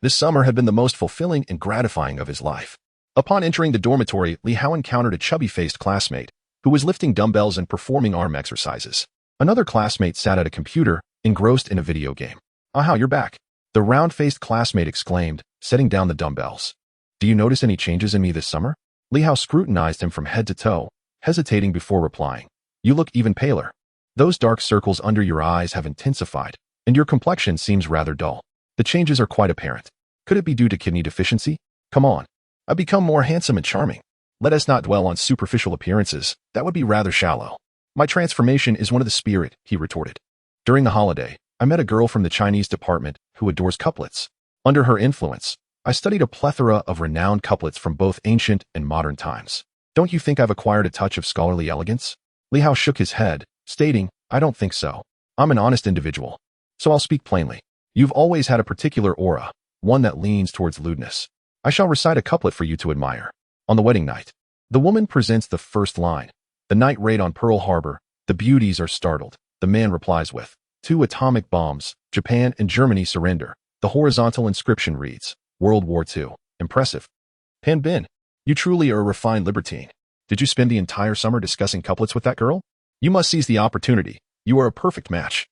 This summer had been the most fulfilling and gratifying of his life. Upon entering the dormitory, Li Hao encountered a chubby-faced classmate who was lifting dumbbells and performing arm exercises. Another classmate sat at a computer, engrossed in a video game. "Aha, you're back," the round-faced classmate exclaimed, setting down the dumbbells. "Do you notice any changes in me this summer?" Li Hao scrutinized him from head to toe, hesitating before replying. "You look even paler. Those dark circles under your eyes have intensified, and your complexion seems rather dull. The changes are quite apparent. Could it be due to kidney deficiency? Come on. I've become more handsome and charming. Let us not dwell on superficial appearances. That would be rather shallow." "My transformation is one of the spirit," he retorted. "During the holiday, I met a girl from the Chinese department who adores couplets. Under her influence, I studied a plethora of renowned couplets from both ancient and modern times. Don't you think I've acquired a touch of scholarly elegance?" Li Hao shook his head, stating, "I don't think so. I'm an honest individual. So I'll speak plainly. You've always had a particular aura, one that leans towards lewdness. I shall recite a couplet for you to admire. On the wedding night, the woman presents the first line. The night raid on Pearl Harbor, The beauties are startled. The man replies with, "2 atomic bombs, Japan and Germany surrender." The horizontal inscription reads, World War II. Impressive. Pan Bin, you truly are a refined libertine. Did you spend the entire summer discussing couplets with that girl? You must seize the opportunity. You are a perfect match.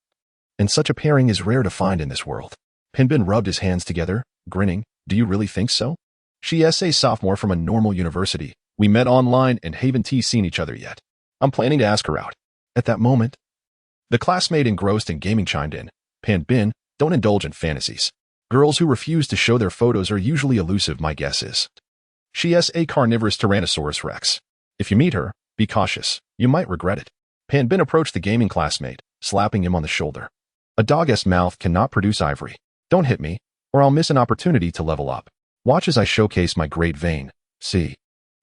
And such a pairing is rare to find in this world. Pan Bin rubbed his hands together, grinning. Do you really think so? She is a sophomore from a normal university. We met online and haven't seen each other yet. I'm planning to ask her out. At that moment, the classmate engrossed in gaming chimed in. Pan Bin, don't indulge in fantasies. Girls who refuse to show their photos are usually elusive, my guess is. She is a carnivorous Tyrannosaurus Rex. If you meet her, be cautious. You might regret it. Pan Bin approached the gaming classmate, slapping him on the shoulder. A dog's mouth cannot produce ivory. Don't hit me, or I'll miss an opportunity to level up. Watch as I showcase my great vein. See.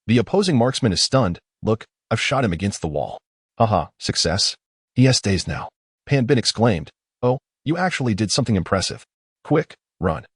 The opposing marksman is stunned. Look, I've shot him against the wall. Haha, success. He has days now. Pan Bin exclaimed. Oh, you actually did something impressive. Quick, run.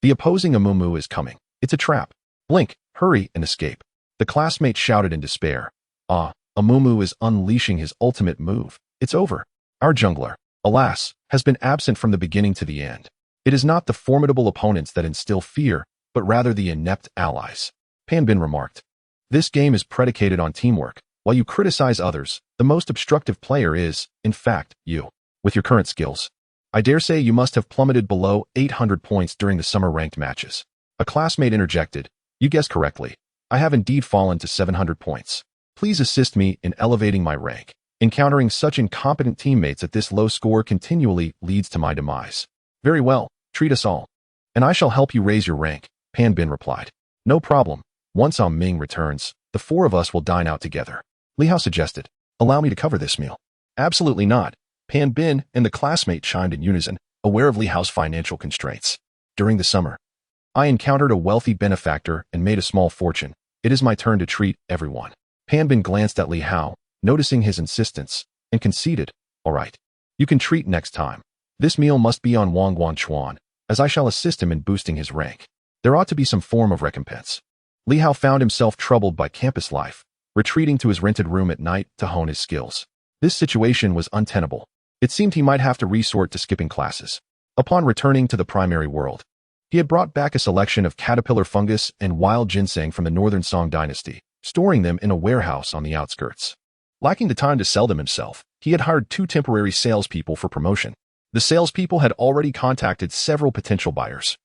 The opposing Amumu is coming. It's a trap. Blink, hurry, and escape. The classmate shouted in despair. Ah, Amumu is unleashing his ultimate move. It's over. Our jungler, alas, has been absent from the beginning to the end. It is not the formidable opponents that instill fear, but rather the inept allies. Pan Bin remarked. This game is predicated on teamwork. While you criticize others, the most obstructive player is, in fact, you. With your current skills, I dare say you must have plummeted below 800 points during the summer ranked matches. A classmate interjected. You guessed correctly. I have indeed fallen to 700 points. Please assist me in elevating my rank. Encountering such incompetent teammates at this low score continually leads to my demise. Very well, treat us all. And I shall help you raise your rank, Pan Bin replied. No problem. Once Ming returns, the 4 of us will dine out together. Li Hao suggested. Allow me to cover this meal. Absolutely not. Pan Bin and the classmate chimed in unison, aware of Li Hao's financial constraints. During the summer, I encountered a wealthy benefactor and made a small fortune. It is my turn to treat everyone. Pan Bin glanced at Li Hao, noticing his insistence, and conceded. All right. You can treat next time. This meal must be on Wang Guanchuan, as I shall assist him in boosting his rank. There ought to be some form of recompense. Li Hao found himself troubled by campus life, retreating to his rented room at night to hone his skills. This situation was untenable. It seemed he might have to resort to skipping classes. Upon returning to the primary world, he had brought back a selection of caterpillar fungus and wild ginseng from the Northern Song Dynasty, storing them in a warehouse on the outskirts. Lacking the time to sell them himself, he had hired 2 temporary salespeople for promotion. The salespeople had already contacted several potential buyers,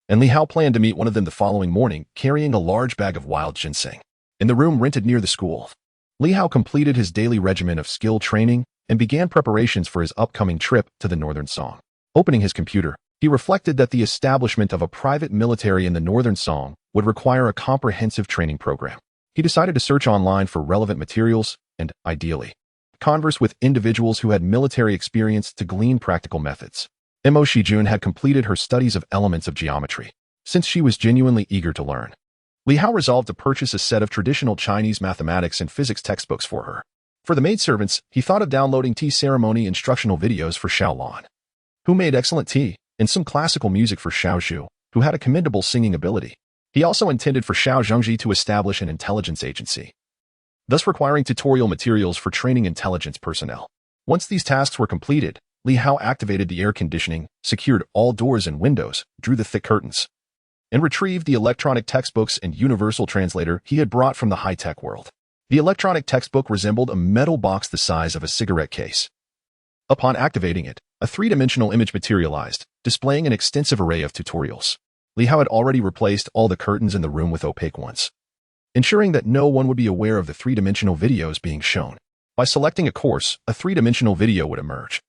and Li Hao planned to meet one of them the following morning, carrying a large bag of wild ginseng. In the room rented near the school, Li Hao completed his daily regimen of skill training and began preparations for his upcoming trip to the Northern Song. Opening his computer, he reflected that the establishment of a private military in the Northern Song would require a comprehensive training program. He decided to search online for relevant materials and, ideally, converse with individuals who had military experience to glean practical methods. Mo Shiyun had completed her studies of elements of geometry. Since she was genuinely eager to learn, Li Hao resolved to purchase a set of traditional Chinese mathematics and physics textbooks for her. For the maidservants, he thought of downloading tea ceremony instructional videos for Xiaolan, who made excellent tea, and some classical music for Xiao Zhu, who had a commendable singing ability. He also intended for Xiao Zhengji to establish an intelligence agency, thus requiring tutorial materials for training intelligence personnel. Once these tasks were completed, Li Hao activated the air conditioning, secured all doors and windows, drew the thick curtains, and retrieved the electronic textbooks and universal translator he had brought from the high-tech world. The electronic textbook resembled a metal box the size of a cigarette case. Upon activating it, a 3-dimensional image materialized, displaying an extensive array of tutorials. Li Hao had already replaced all the curtains in the room with opaque ones, ensuring that no one would be aware of the 3-dimensional videos being shown. By selecting a course, a 3-dimensional video would emerge,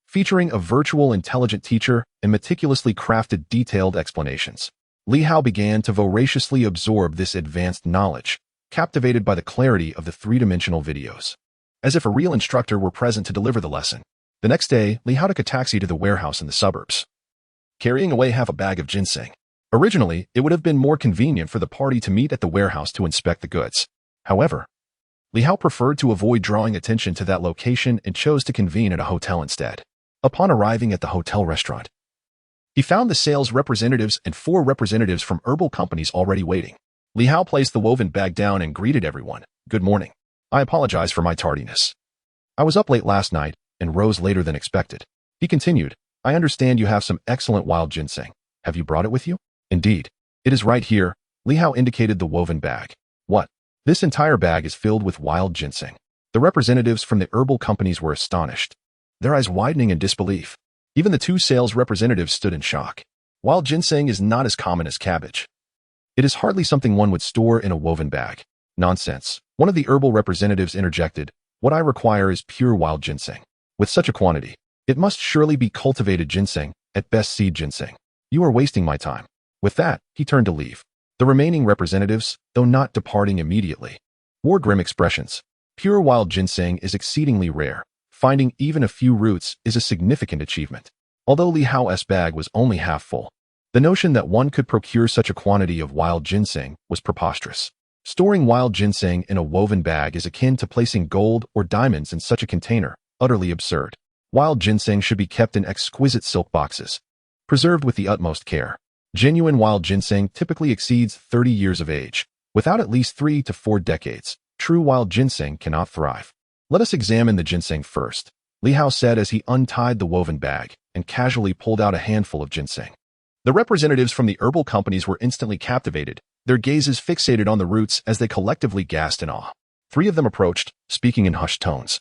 featuring a virtual intelligent teacher and meticulously crafted detailed explanations. Li Hao began to voraciously absorb this advanced knowledge, captivated by the clarity of the 3-dimensional videos, as if a real instructor were present to deliver the lesson. The next day, Li Hao took a taxi to the warehouse in the suburbs, carrying away half a bag of ginseng. Originally, it would have been more convenient for the party to meet at the warehouse to inspect the goods. However, Li Hao preferred to avoid drawing attention to that location and chose to convene at a hotel instead. Upon arriving at the hotel restaurant, he found the sales representatives and 4 representatives from herbal companies already waiting. Li Hao placed the woven bag down and greeted everyone. Good morning. I apologize for my tardiness. I was up late last night and rose later than expected. He continued, I understand you have some excellent wild ginseng. Have you brought it with you? Indeed. It is right here. Li Hao indicated the woven bag. What? This entire bag is filled with wild ginseng. The representatives from the herbal companies were astonished, their eyes widening in disbelief. Even the two sales representatives stood in shock. Wild ginseng is not as common as cabbage. It is hardly something one would store in a woven bag. Nonsense. One of the herbal representatives interjected, what I require is pure wild ginseng. With such a quantity, it must surely be cultivated ginseng, at best seed ginseng. You are wasting my time. With that, he turned to leave. The remaining representatives, though not departing immediately, wore grim expressions. Pure wild ginseng is exceedingly rare. Finding even a few roots is a significant achievement. Although Li Hao's bag was only half full, the notion that one could procure such a quantity of wild ginseng was preposterous. Storing wild ginseng in a woven bag is akin to placing gold or diamonds in such a container, utterly absurd. Wild ginseng should be kept in exquisite silk boxes, preserved with the utmost care. Genuine wild ginseng typically exceeds 30 years of age. Without at least 3 to 4 decades, true wild ginseng cannot thrive. Let us examine the ginseng first, Li Hao said as he untied the woven bag and casually pulled out a handful of ginseng. The representatives from the herbal companies were instantly captivated, their gazes fixated on the roots as they collectively gasped in awe. 3 of them approached, speaking in hushed tones.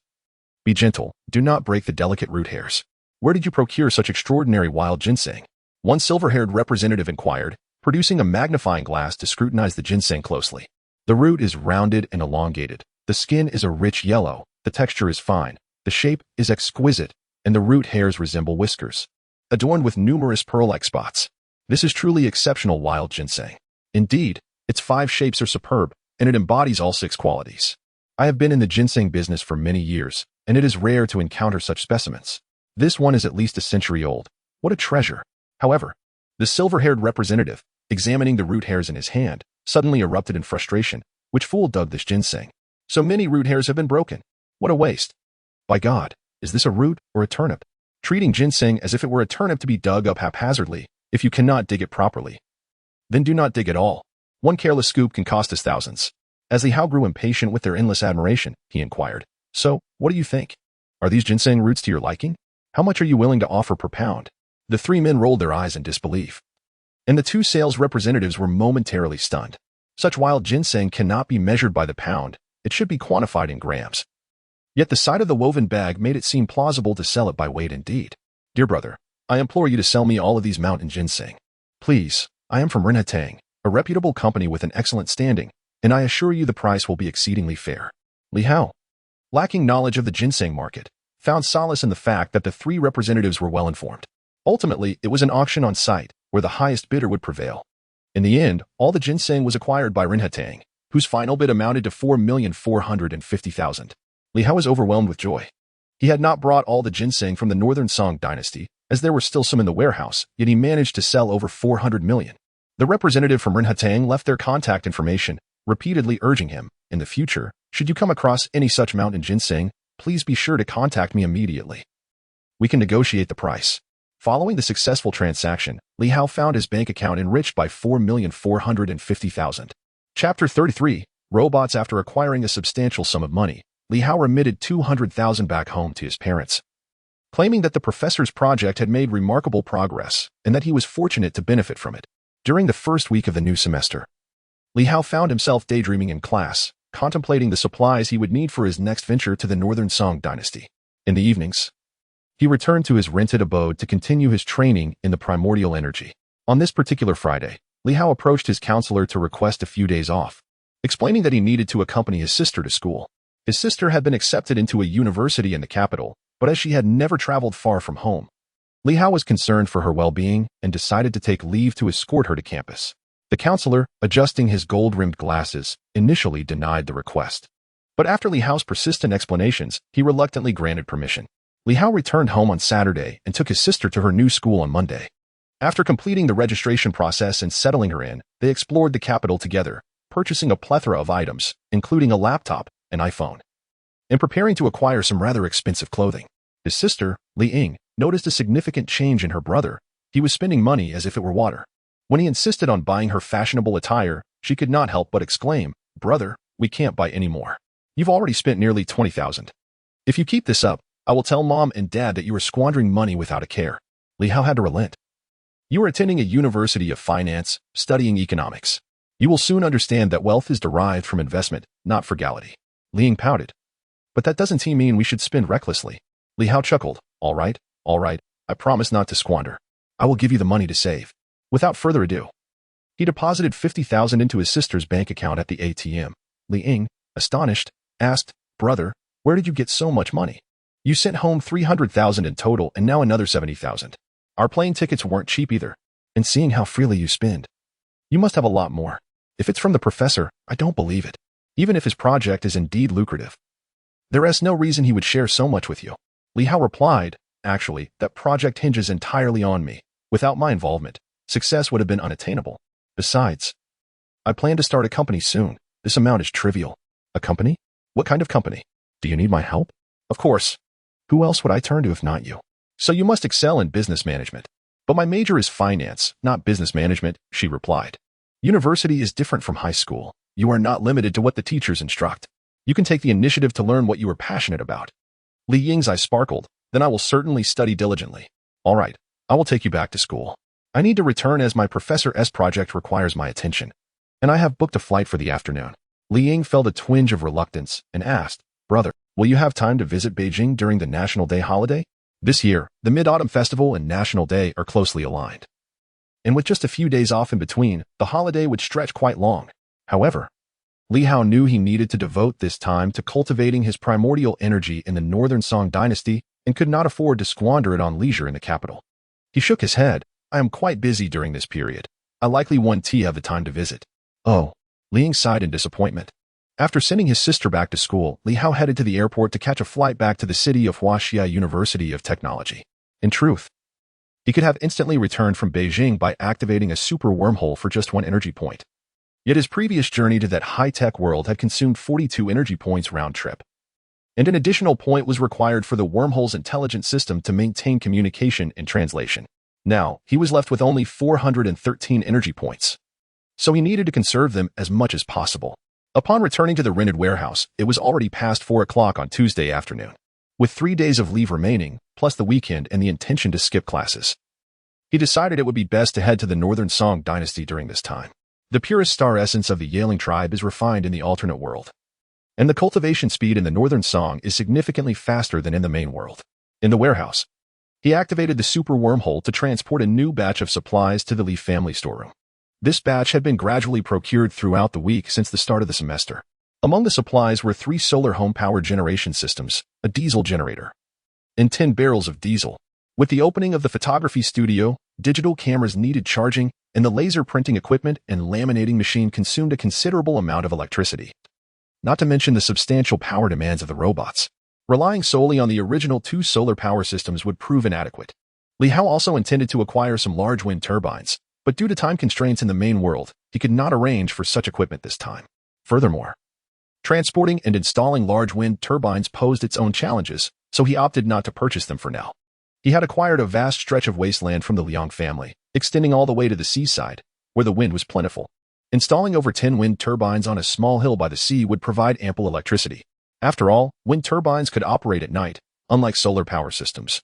Be gentle, do not break the delicate root hairs. Where did you procure such extraordinary wild ginseng? One silver-haired representative inquired, producing a magnifying glass to scrutinize the ginseng closely. The root is rounded and elongated. The skin is a rich yellow. The texture is fine. The shape is exquisite, and the root hairs resemble whiskers, adorned with numerous pearl-like spots. This is truly exceptional wild ginseng. Indeed, its 5 shapes are superb, and it embodies all 6 qualities. I have been in the ginseng business for many years, and it is rare to encounter such specimens. This one is at least a century old. What a treasure! However, the silver-haired representative, examining the root hairs in his hand, suddenly erupted in frustration. Which fool dug this ginseng? So many root hairs have been broken. What a waste. By God, is this a root or a turnip? Treating ginseng as if it were a turnip to be dug up haphazardly, if you cannot dig it properly, then do not dig at all. One careless scoop can cost us thousands. As Li Hao grew impatient with their endless admiration, he inquired, so, what do you think? Are these ginseng roots to your liking? How much are you willing to offer per pound? The 3 men rolled their eyes in disbelief, and the 2 sales representatives were momentarily stunned. Such wild ginseng cannot be measured by the pound. It should be quantified in grams. Yet the sight of the woven bag made it seem plausible to sell it by weight indeed. Dear brother, I implore you to sell me all of these mountain ginseng. Please, I am from Rinhatang, a reputable company with an excellent standing, and I assure you the price will be exceedingly fair. Li Hao, lacking knowledge of the ginseng market, found solace in the fact that the 3 representatives were well informed. Ultimately, it was an auction on site, where the highest bidder would prevail. In the end, all the ginseng was acquired by Rinhatang, whose final bid amounted to 4,450,000. Li Hao was overwhelmed with joy. He had not brought all the ginseng from the Northern Song Dynasty, as there were still some in the warehouse, yet he managed to sell over 400 million. The representative from Rinhatang left their contact information, repeatedly urging him, in the future, should you come across any such mountain ginseng, please be sure to contact me immediately. We can negotiate the price. Following the successful transaction, Li Hao found his bank account enriched by 4,450,000. Chapter 33, Robots. After acquiring a substantial sum of money, Li Hao remitted 200,000 back home to his parents, claiming that the professor's project had made remarkable progress and that he was fortunate to benefit from it. During the first week of the new semester, Li Hao found himself daydreaming in class, contemplating the supplies he would need for his next venture to the Northern Song Dynasty. In the evenings, he returned to his rented abode to continue his training in the primordial energy. On this particular Friday, Li Hao approached his counselor to request a few days off, explaining that he needed to accompany his sister to school. His sister had been accepted into a university in the capital, but as she had never traveled far from home, Li Hao was concerned for her well-being and decided to take leave to escort her to campus. The counselor, adjusting his gold-rimmed glasses, initially denied the request. But after Li Hao's persistent explanations, he reluctantly granted permission. Li Hao returned home on Saturday and took his sister to her new school on Monday. After completing the registration process and settling her in, they explored the capital together, purchasing a plethora of items, including a laptop, an iPhone, and preparing to acquire some rather expensive clothing. His sister, Li Ying, noticed a significant change in her brother. He was spending money as if it were water. When he insisted on buying her fashionable attire, she could not help but exclaim, "Brother, we can't buy any more. You've already spent nearly 20,000. If you keep this up, I will tell Mom and Dad that you are squandering money without a care. Li Hao had to relent. You are attending a university of finance, studying economics. You will soon understand that wealth is derived from investment, not frugality. Li Ying pouted. But that doesn't mean we should spend recklessly. Li Hao chuckled. All right. I promise not to squander. I will give you the money to save. Without further ado, he deposited 50,000 into his sister's bank account at the ATM. Li Ying, astonished, asked, Brother, where did you get so much money? You sent home 300,000 in total and now another 70,000. Our plane tickets weren't cheap either. And seeing how freely you spend, you must have a lot more. If it's from the professor, I don't believe it. Even if his project is indeed lucrative. There is no reason he would share so much with you. Li Hao replied, Actually, that project hinges entirely on me. Without my involvement, success would have been unattainable. Besides, I plan to start a company soon. This amount is trivial. A company? What kind of company? Do you need my help? Of course. Who else would I turn to if not you? So you must excel in business management. But my major is finance, not business management, she replied. University is different from high school. You are not limited to what the teachers instruct. You can take the initiative to learn what you are passionate about. Li Ying's eyes sparkled. Then I will certainly study diligently. All right, I will take you back to school. I need to return as my professor's project requires my attention. And I have booked a flight for the afternoon. Li Ying felt a twinge of reluctance and asked, Brother, will you have time to visit Beijing during the National Day holiday? This year, the Mid-Autumn Festival and National Day are closely aligned. And with just a few days off in between, the holiday would stretch quite long. However, Li Hao knew he needed to devote this time to cultivating his primordial energy in the Northern Song Dynasty and could not afford to squander it on leisure in the capital. He shook his head. I am quite busy during this period. I likely won't have the time to visit. Oh, Li Ying sighed in disappointment. After sending his sister back to school, Li Hao headed to the airport to catch a flight back to the city of Huaxia University of Technology. In truth, he could have instantly returned from Beijing by activating a super wormhole for just 1 energy point. Yet his previous journey to that high-tech world had consumed 42 energy points round trip. And an additional point was required for the wormhole's intelligent system to maintain communication and translation. Now, he was left with only 413 energy points. So he needed to conserve them as much as possible. Upon returning to the rented warehouse, it was already past 4 o'clock on Tuesday afternoon. With 3 days of leave remaining, plus the weekend and the intention to skip classes, he decided it would be best to head to the Northern Song Dynasty during this time. The purest star essence of the Yaling tribe is refined in the alternate world, and the cultivation speed in the Northern Song is significantly faster than in the main world. In the warehouse, he activated the super wormhole to transport a new batch of supplies to the Li family storeroom. This batch had been gradually procured throughout the week since the start of the semester. Among the supplies were 3 solar home power generation systems, a diesel generator, and 10 barrels of diesel. With the opening of the photography studio, digital cameras needed charging, and the laser printing equipment and laminating machine consumed a considerable amount of electricity. Not to mention the substantial power demands of the robots. Relying solely on the original 2 solar power systems would prove inadequate. Li Hao also intended to acquire some large wind turbines, but due to time constraints in the main world, he could not arrange for such equipment this time. Furthermore, transporting and installing large wind turbines posed its own challenges, so he opted not to purchase them for now. He had acquired a vast stretch of wasteland from the Liang family, extending all the way to the seaside, where the wind was plentiful. Installing over 10 wind turbines on a small hill by the sea would provide ample electricity. After all, wind turbines could operate at night, unlike solar power systems,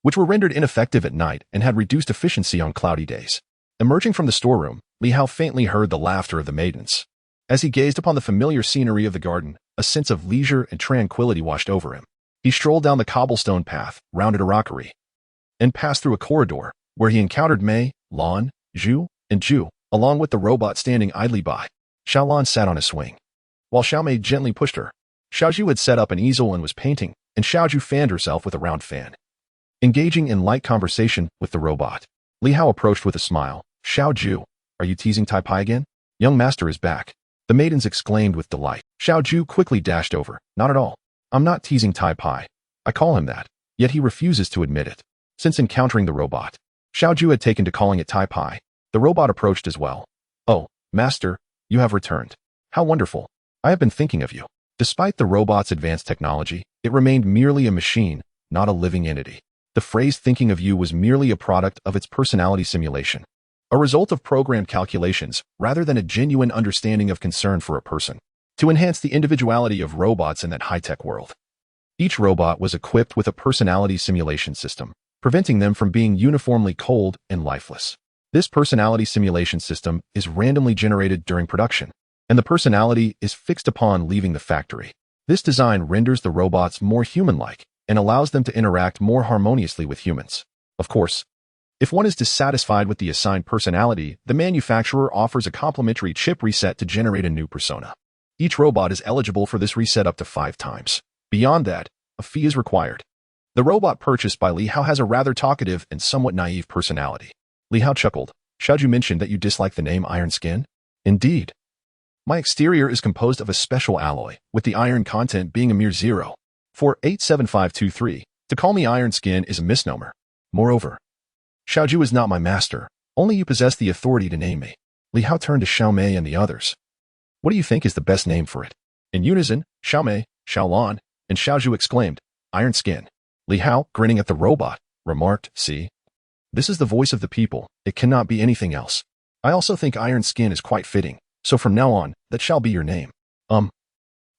which were rendered ineffective at night and had reduced efficiency on cloudy days. Emerging from the storeroom, Li Hao faintly heard the laughter of the maidens. As he gazed upon the familiar scenery of the garden, a sense of leisure and tranquility washed over him. He strolled down the cobblestone path, rounded a rockery, and passed through a corridor, where he encountered Mei, Lan, Zhu, and Ju, along with the robot standing idly by. Xiao Lan sat on a swing, while Xiao Mei gently pushed her. Xiao Zhu had set up an easel and was painting, and Xiao Zhu fanned herself with a round fan. Engaging in light conversation with the robot, Li Hao approached with a smile. Xiao Zhu, are you teasing Tai Pai again? Young master is back. The maidens exclaimed with delight. Xiao Zhu quickly dashed over. Not at all. I'm not teasing Tai Pai. I call him that, yet he refuses to admit it. Since encountering the robot, Xiao Zhu had taken to calling it Tai Pai. The robot approached as well. Oh, master, you have returned. How wonderful. I have been thinking of you. Despite the robot's advanced technology, it remained merely a machine, not a living entity. The phrase thinking of you was merely a product of its personality simulation, a result of programmed calculations rather than a genuine understanding of concern for a person. To enhance the individuality of robots in that high-tech world, Each robot was equipped with a personality simulation system, preventing them from being uniformly cold and lifeless. This personality simulation system is randomly generated during production, and the personality is fixed upon leaving the factory. This design renders the robots more human-like and allows them to interact more harmoniously with humans. Of course, if one is dissatisfied with the assigned personality, the manufacturer offers a complimentary chip reset to generate a new persona. Each robot is eligible for this reset up to 5 times. Beyond that, a fee is required. The robot purchased by Li Hao has a rather talkative and somewhat naive personality. Li Hao chuckled. Xiaoju mentioned that you dislike the name Iron Skin? Indeed. My exterior is composed of a special alloy, with the iron content being a mere 0.87523. To call me Iron Skin is a misnomer. Moreover, Xiaoju is not my master. Only you possess the authority to name me. Li Hao turned to Xiaomei and the others. What do you think is the best name for it? In unison, Xiaomei, Xiaolan, and Xiaoju exclaimed, Iron Skin. Li Hao, grinning at the robot, remarked, see? This is the voice of the people. It cannot be anything else. I also think Iron Skin is quite fitting, so from now on, that shall be your name.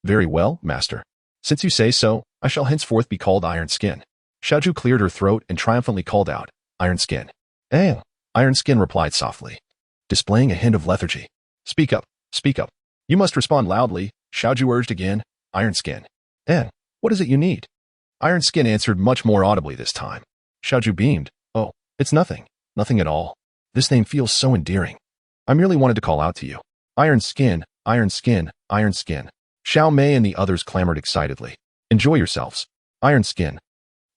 Very well, master. Since you say so, I shall henceforth be called Iron Skin. Xiaoju cleared her throat and triumphantly called out, Iron Skin. Eh? Iron Skin replied softly, displaying a hint of lethargy. Speak up, speak up. You must respond loudly, Xiaoju urged again, Iron Skin. What is it you need? Iron Skin answered much more audibly this time. Xiaoju beamed. Oh, it's nothing. Nothing at all. This name feels so endearing. I merely wanted to call out to you. Iron Skin, Iron Skin, Iron Skin. Xiao Mei and the others clamored excitedly. Enjoy yourselves. Iron Skin.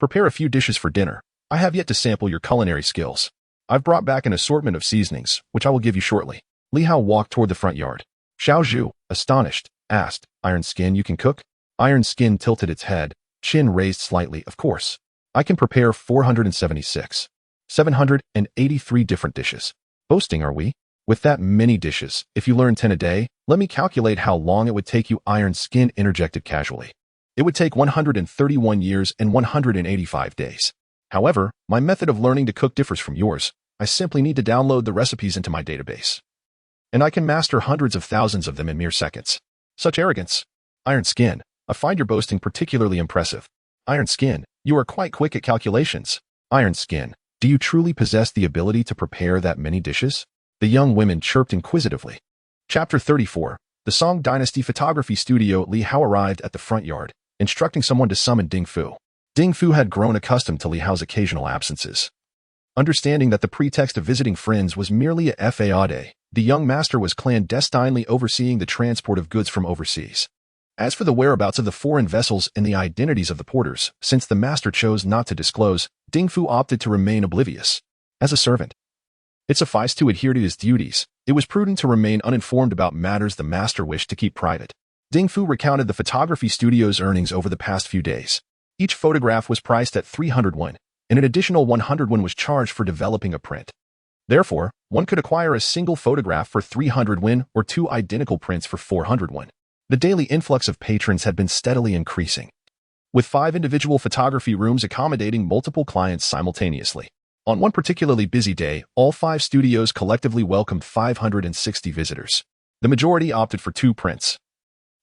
Prepare a few dishes for dinner. I have yet to sample your culinary skills. I've brought back an assortment of seasonings, which I will give you shortly. Li Hao walked toward the front yard. Xiaoju, astonished, asked, Iron Skin, you can cook? Iron Skin tilted its head, chin raised slightly. Of course. I can prepare 783 different dishes. Boasting, are we? With that many dishes, if you learn 10 a day, let me calculate how long it would take you. Iron Skin interjected casually. It would take 131 years and 185 days. However, my method of learning to cook differs from yours. I simply need to download the recipes into my database, and I can master hundreds of thousands of them in mere seconds. Such arrogance. Iron Skin, I find your boasting particularly impressive. Iron Skin, you are quite quick at calculations. Iron Skin, do you truly possess the ability to prepare that many dishes? The young women chirped inquisitively. Chapter 34. The Song Dynasty Photography Studio. Li Hao arrived at the front yard, instructing someone to summon Ding Fu. Ding Fu had grown accustomed to Li Hao's occasional absences. Understanding that the pretext of visiting friends was merely a fade, the young master was clandestinely overseeing the transport of goods from overseas. As for the whereabouts of the foreign vessels and the identities of the porters, since the master chose not to disclose, Ding Fu opted to remain oblivious. As a servant, it sufficed to adhere to his duties. It was prudent to remain uninformed about matters the master wished to keep private. Ding Fu recounted the photography studio's earnings over the past few days. Each photograph was priced at 300 won, and an additional 100 won was charged for developing a print. Therefore, one could acquire a single photograph for 300 won or 2 identical prints for 400 won. The daily influx of patrons had been steadily increasing, with 5 individual photography rooms accommodating multiple clients simultaneously. On one particularly busy day, all 5 studios collectively welcomed 560 visitors. The majority opted for 2 prints,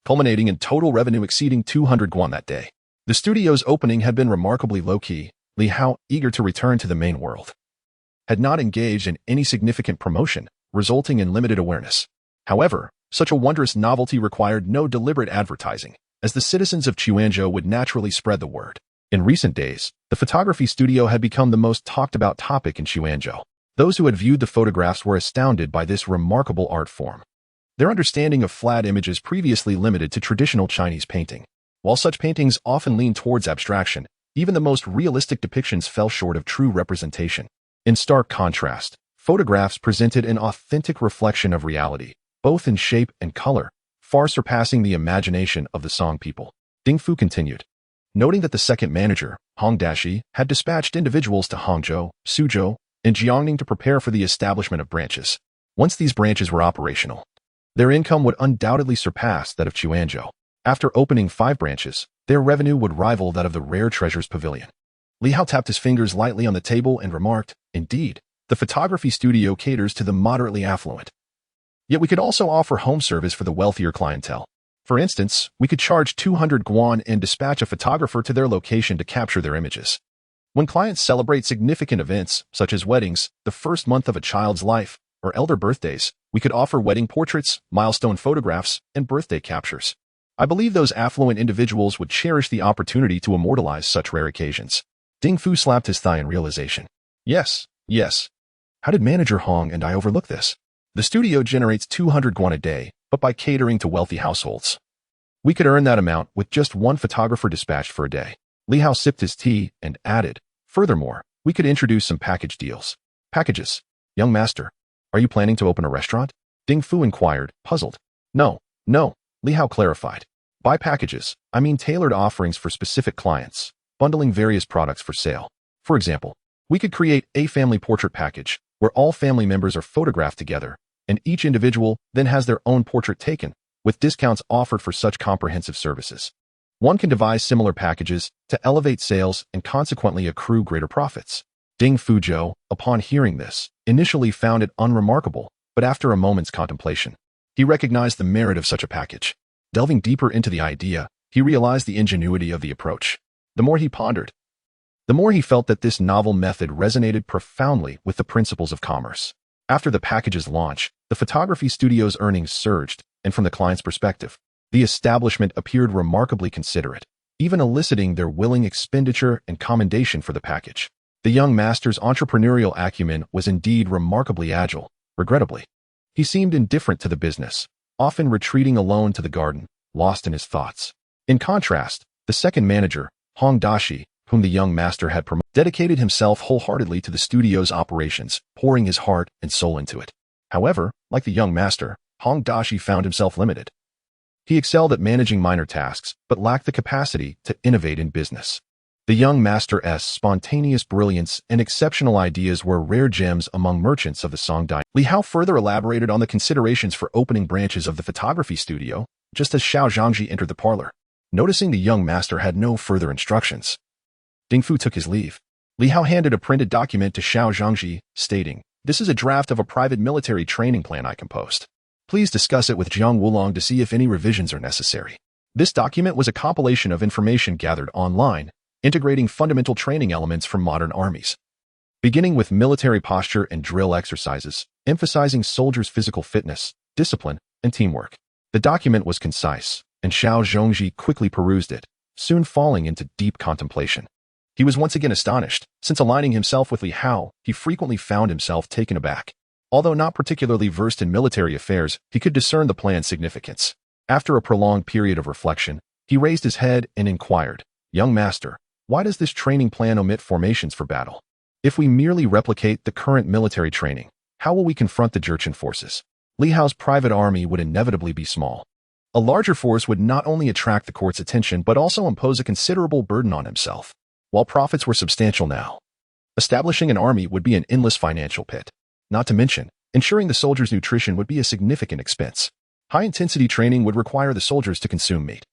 culminating in total revenue exceeding 200 guan that day. The studio's opening had been remarkably low-key. Li Hao, eager to return to the main world, had not engaged in any significant promotion, resulting in limited awareness. However, such a wondrous novelty required no deliberate advertising, as the citizens of Chuanzhou would naturally spread the word. In recent days, the photography studio had become the most talked-about topic in Chuanzhou. Those who had viewed the photographs were astounded by this remarkable art form. Their understanding of flat images previously limited to traditional Chinese painting. While such paintings often lean towards abstraction, even the most realistic depictions fell short of true representation. In stark contrast, photographs presented an authentic reflection of reality, both in shape and color, far surpassing the imagination of the Song people. Ding Fu continued, noting that the second manager, Hong Dashi, had dispatched individuals to Hangzhou, Suzhou, and Jiangning to prepare for the establishment of branches. Once these branches were operational, their income would undoubtedly surpass that of Chuanzhou. After opening 5 branches, their revenue would rival that of the Rare Treasures Pavilion. Li Hao tapped his fingers lightly on the table and remarked, indeed, the photography studio caters to the moderately affluent. Yet we could also offer home service for the wealthier clientele. For instance, we could charge 200 guan and dispatch a photographer to their location to capture their images. When clients celebrate significant events, such as weddings, the first month of a child's life, or elder birthdays, we could offer wedding portraits, milestone photographs, and birthday captures. I believe those affluent individuals would cherish the opportunity to immortalize such rare occasions. Ding Fu slapped his thigh in realization. Yes, yes. How did Manager Hong and I overlook this? The studio generates 200 guan a day, but by catering to wealthy households. We could earn that amount with just one photographer dispatched for a day. Li Hao sipped his tea and added, furthermore, we could introduce some package deals. Packages. Young master, are you planning to open a restaurant? Ding Fu inquired, puzzled. No, Li Hao clarified. By packages, I mean tailored offerings for specific clients, bundling various products for sale. For example, we could create a family portrait package, where all family members are photographed together, and each individual then has their own portrait taken, with discounts offered for such comprehensive services. One can devise similar packages to elevate sales and consequently accrue greater profits. Ding Fuzhou, upon hearing this, initially found it unremarkable, but after a moment's contemplation, he recognized the merit of such a package. Delving deeper into the idea, he realized the ingenuity of the approach. The more he pondered, the more he felt that this novel method resonated profoundly with the principles of commerce. After the package's launch, the photography studio's earnings surged, and from the client's perspective, the establishment appeared remarkably considerate, even eliciting their willing expenditure and commendation for the package. The young master's entrepreneurial acumen was indeed remarkably agile. Regrettably, he seemed indifferent to the business, often retreating alone to the garden, lost in his thoughts. In contrast, the second manager, Hong Dashi, whom the young master had promoted, dedicated himself wholeheartedly to the studio's operations, pouring his heart and soul into it. However, like the young master, Hong Dashi found himself limited. He excelled at managing minor tasks, but lacked the capacity to innovate in business. The young master's spontaneous brilliance and exceptional ideas were rare gems among merchants of the Song Dynasty. Li Hao further elaborated on the considerations for opening branches of the photography studio, just as Xiao Zhangji entered the parlor. Noticing the young master had no further instructions, Ding Fu took his leave. Li Hao handed a printed document to Xiao Zhangji, stating, "This is a draft of a private military training plan I composed. Please discuss it with Jiang Wulong to see if any revisions are necessary." This document was a compilation of information gathered online, integrating fundamental training elements from modern armies. Beginning with military posture and drill exercises, emphasizing soldiers' physical fitness, discipline, and teamwork. The document was concise, and Xiao Zhongji quickly perused it, soon falling into deep contemplation. He was once again astonished, since aligning himself with Li Hao, he frequently found himself taken aback. Although not particularly versed in military affairs, he could discern the plan's significance. After a prolonged period of reflection, he raised his head and inquired, "Young master, why does this training plan omit formations for battle? If we merely replicate the current military training, how will we confront the Jurchen forces? Li Hao's private army would inevitably be small. A larger force would not only attract the court's attention but also impose a considerable burden on himself. While profits were substantial now, establishing an army would be an endless financial pit. Not to mention, ensuring the soldiers' nutrition would be a significant expense. High-intensity training would require the soldiers to consume meat,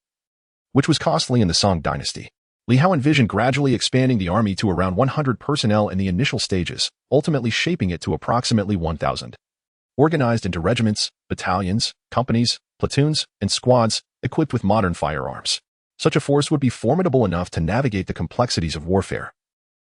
which was costly in the Song Dynasty. Li Hao envisioned gradually expanding the army to around 100 personnel in the initial stages, ultimately shaping it to approximately 1,000. Organized into regiments, battalions, companies, platoons, and squads equipped with modern firearms. Such a force would be formidable enough to navigate the complexities of warfare.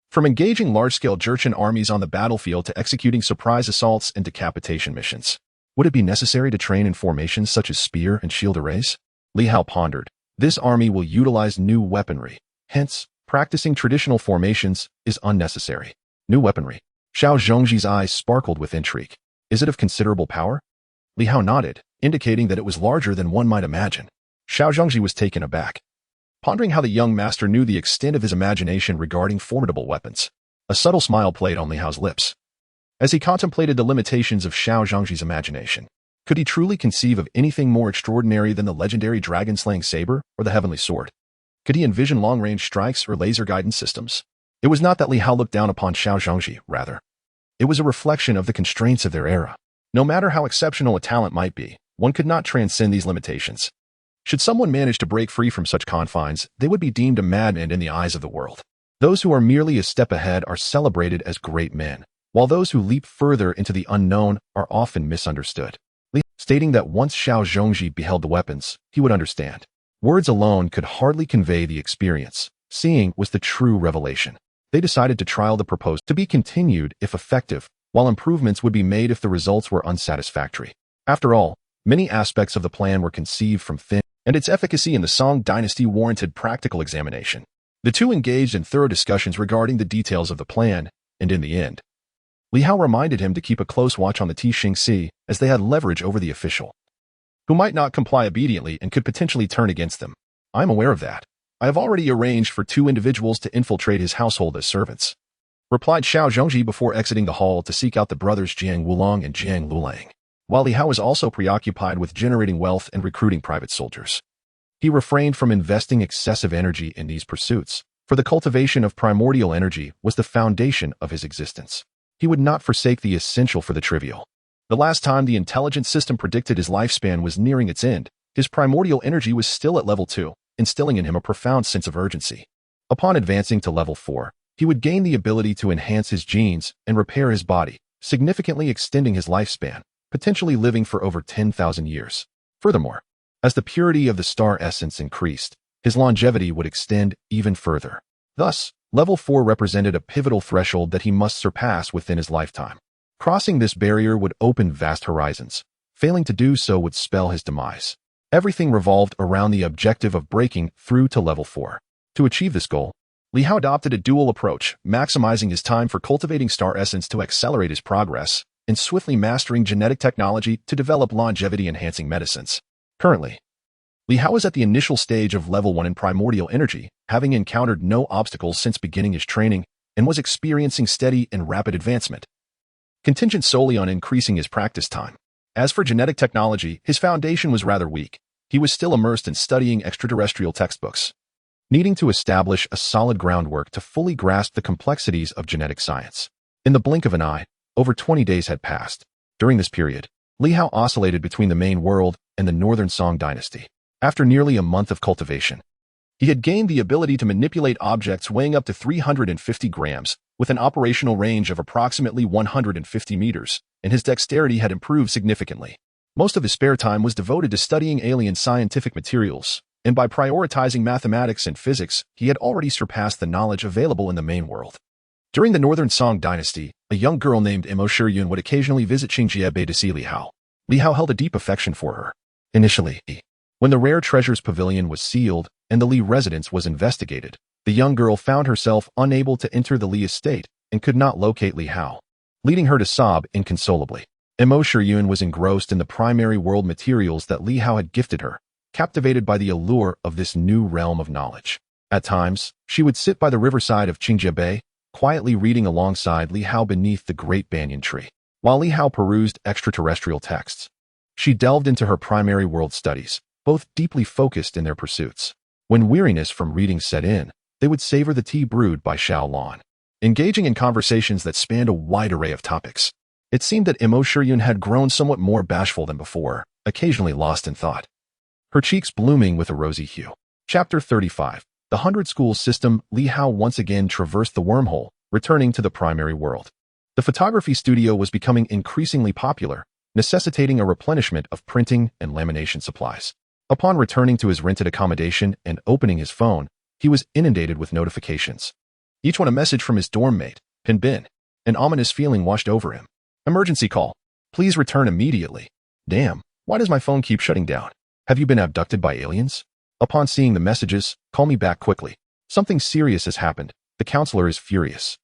From engaging large-scale Jurchen armies on the battlefield to executing surprise assaults and decapitation missions. Would it be necessary to train in formations such as spear and shield arrays? Li Hao pondered. This army will utilize new weaponry. Hence, practicing traditional formations is unnecessary. New weaponry. Xiao Zhongji's eyes sparkled with intrigue. Is it of considerable power? Li Hao nodded, indicating that it was larger than one might imagine. Xiao Zhongji was taken aback, pondering how the young master knew the extent of his imagination regarding formidable weapons. A subtle smile played on Li Hao's lips as he contemplated the limitations of Xiao Zhangji's imagination. Could he truly conceive of anything more extraordinary than the legendary dragon-slaying saber or the heavenly sword? Could he envision long-range strikes or laser guidance systems? It was not that Li Hao looked down upon Xiao Zhangji, rather. It was a reflection of the constraints of their era. No matter how exceptional a talent might be, one could not transcend these limitations. Should someone manage to break free from such confines, they would be deemed a madman in the eyes of the world. Those who are merely a step ahead are celebrated as great men, while those who leap further into the unknown are often misunderstood. stating that once Xiao Zhongji beheld the weapons, he would understand. Words alone could hardly convey the experience. Seeing was the true revelation. They decided to trial the proposed to be continued if effective, while improvements would be made if the results were unsatisfactory. After all, many aspects of the plan were conceived from thin, and its efficacy in the Song dynasty warranted practical examination. The two engaged in thorough discussions regarding the details of the plan, and in the end, Li Hao reminded him to keep a close watch on the Tixingxi, as they had leverage over the official, who might not comply obediently and could potentially turn against them. I am aware of that. I have already arranged for 2 individuals to infiltrate his household as servants, replied Xiao Zhongji before exiting the hall to seek out the brothers Jiang Wulong and Jiang Lulang. While Li Hao was also preoccupied with generating wealth and recruiting private soldiers, he refrained from investing excessive energy in these pursuits, for the cultivation of primordial energy was the foundation of his existence. He would not forsake the essential for the trivial. The last time the intelligence system predicted his lifespan was nearing its end, his primordial energy was still at level 2, instilling in him a profound sense of urgency. Upon advancing to level 4, he would gain the ability to enhance his genes and repair his body, significantly extending his lifespan, potentially living for over 10,000 years. Furthermore, as the purity of the star essence increased, his longevity would extend even further. Thus, level 4 represented a pivotal threshold that he must surpass within his lifetime. Crossing this barrier would open vast horizons. Failing to do so would spell his demise. Everything revolved around the objective of breaking through to level 4. To achieve this goal, Li Hao adopted a dual approach, maximizing his time for cultivating star essence to accelerate his progress, and swiftly mastering genetic technology to develop longevity-enhancing medicines. Currently, Li Hao is at the initial stage of level 1 in primordial energy, having encountered no obstacles since beginning his training, and was experiencing steady and rapid advancement, contingent solely on increasing his practice time. As for genetic technology, his foundation was rather weak. He was still immersed in studying extraterrestrial textbooks, needing to establish a solid groundwork to fully grasp the complexities of genetic science. In the blink of an eye, over 20 days had passed. During this period, Li Hao oscillated between the main world and the Northern Song Dynasty. After nearly a month of cultivation, he had gained the ability to manipulate objects weighing up to 350 grams, with an operational range of approximately 150 meters, and his dexterity had improved significantly. Most of his spare time was devoted to studying alien scientific materials, and by prioritizing mathematics and physics, he had already surpassed the knowledge available in the main world. During the Northern Song Dynasty, a young girl named Mo Shiyun would occasionally visit Qingjiabei to see Li Hao. Li Hao held a deep affection for her. Initially, when the Rare Treasures Pavilion was sealed and the Li residence was investigated, the young girl found herself unable to enter the Li estate and could not locate Li Hao, leading her to sob inconsolably. Mo Shiyun was engrossed in the primary world materials that Li Hao had gifted her, captivated by the allure of this new realm of knowledge. At times, she would sit by the riverside of Qingjiabei, quietly reading alongside Li Hao beneath the great banyan tree. While Li Hao perused extraterrestrial texts, she delved into her primary world studies, both deeply focused in their pursuits. When weariness from reading set in, they would savor the tea brewed by Xiao Lan, engaging in conversations that spanned a wide array of topics. It seemed that Mo Shiyun had grown somewhat more bashful than before, occasionally lost in thought, her cheeks blooming with a rosy hue. Chapter 35. The 100 School System. Li Hao once again traversed the wormhole, returning to the primary world. The photography studio was becoming increasingly popular, necessitating a replenishment of printing and lamination supplies. Upon returning to his rented accommodation and opening his phone, he was inundated with notifications. Each one a message from his dorm mate, Pin Bin. An ominous feeling washed over him. Emergency call. Please return immediately. Damn, why does my phone keep shutting down? Have you been abducted by aliens? Upon seeing the messages, call me back quickly. Something serious has happened. The counselor is furious.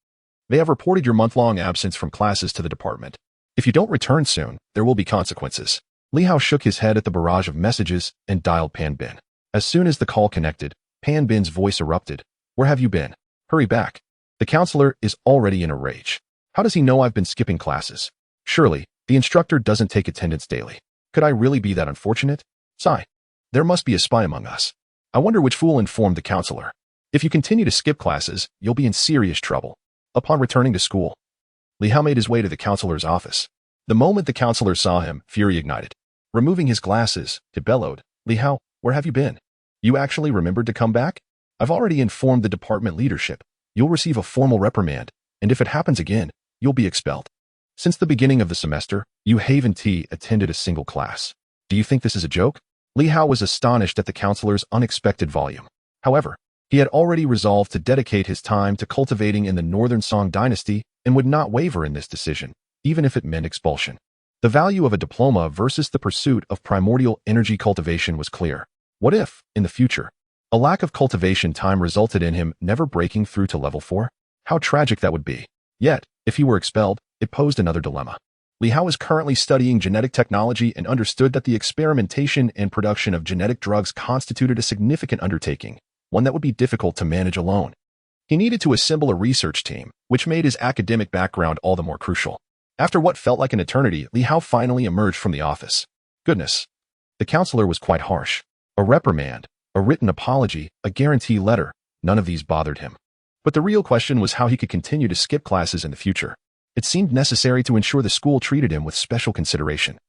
They have reported your month-long absence from classes to the department. If you don't return soon, there will be consequences. Li Hao shook his head at the barrage of messages and dialed Pan Bin. As soon as the call connected, Pan Bin's voice erupted. Where have you been? Hurry back. The counselor is already in a rage. How does he know I've been skipping classes? Surely, the instructor doesn't take attendance daily. Could I really be that unfortunate? Sigh. There must be a spy among us. I wonder which fool informed the counselor. If you continue to skip classes, you'll be in serious trouble. Upon returning to school, Li Hao made his way to the counselor's office. The moment the counselor saw him, fury ignited. Removing his glasses, he bellowed, Li Hao, where have you been? You actually remembered to come back? I've already informed the department leadership. You'll receive a formal reprimand, and if it happens again, you'll be expelled. Since the beginning of the semester, you haven't attended a single class. Do you think this is a joke? Li Hao was astonished at the counselor's unexpected volume. However, he had already resolved to dedicate his time to cultivating in the Northern Song Dynasty and would not waver in this decision, even if it meant expulsion. The value of a diploma versus the pursuit of primordial energy cultivation was clear. What if, in the future, a lack of cultivation time resulted in him never breaking through to level 4? How tragic that would be. Yet, if he were expelled, it posed another dilemma. Li Hao is currently studying genetic technology and understood that the experimentation and production of genetic drugs constituted a significant undertaking, one that would be difficult to manage alone. He needed to assemble a research team, which made his academic background all the more crucial. After what felt like an eternity, Li Hao finally emerged from the office. Goodness. The counselor was quite harsh. A reprimand, a written apology, a guarantee letter, none of these bothered him. But the real question was how he could continue to skip classes in the future. It seemed necessary to ensure the school treated him with special consideration.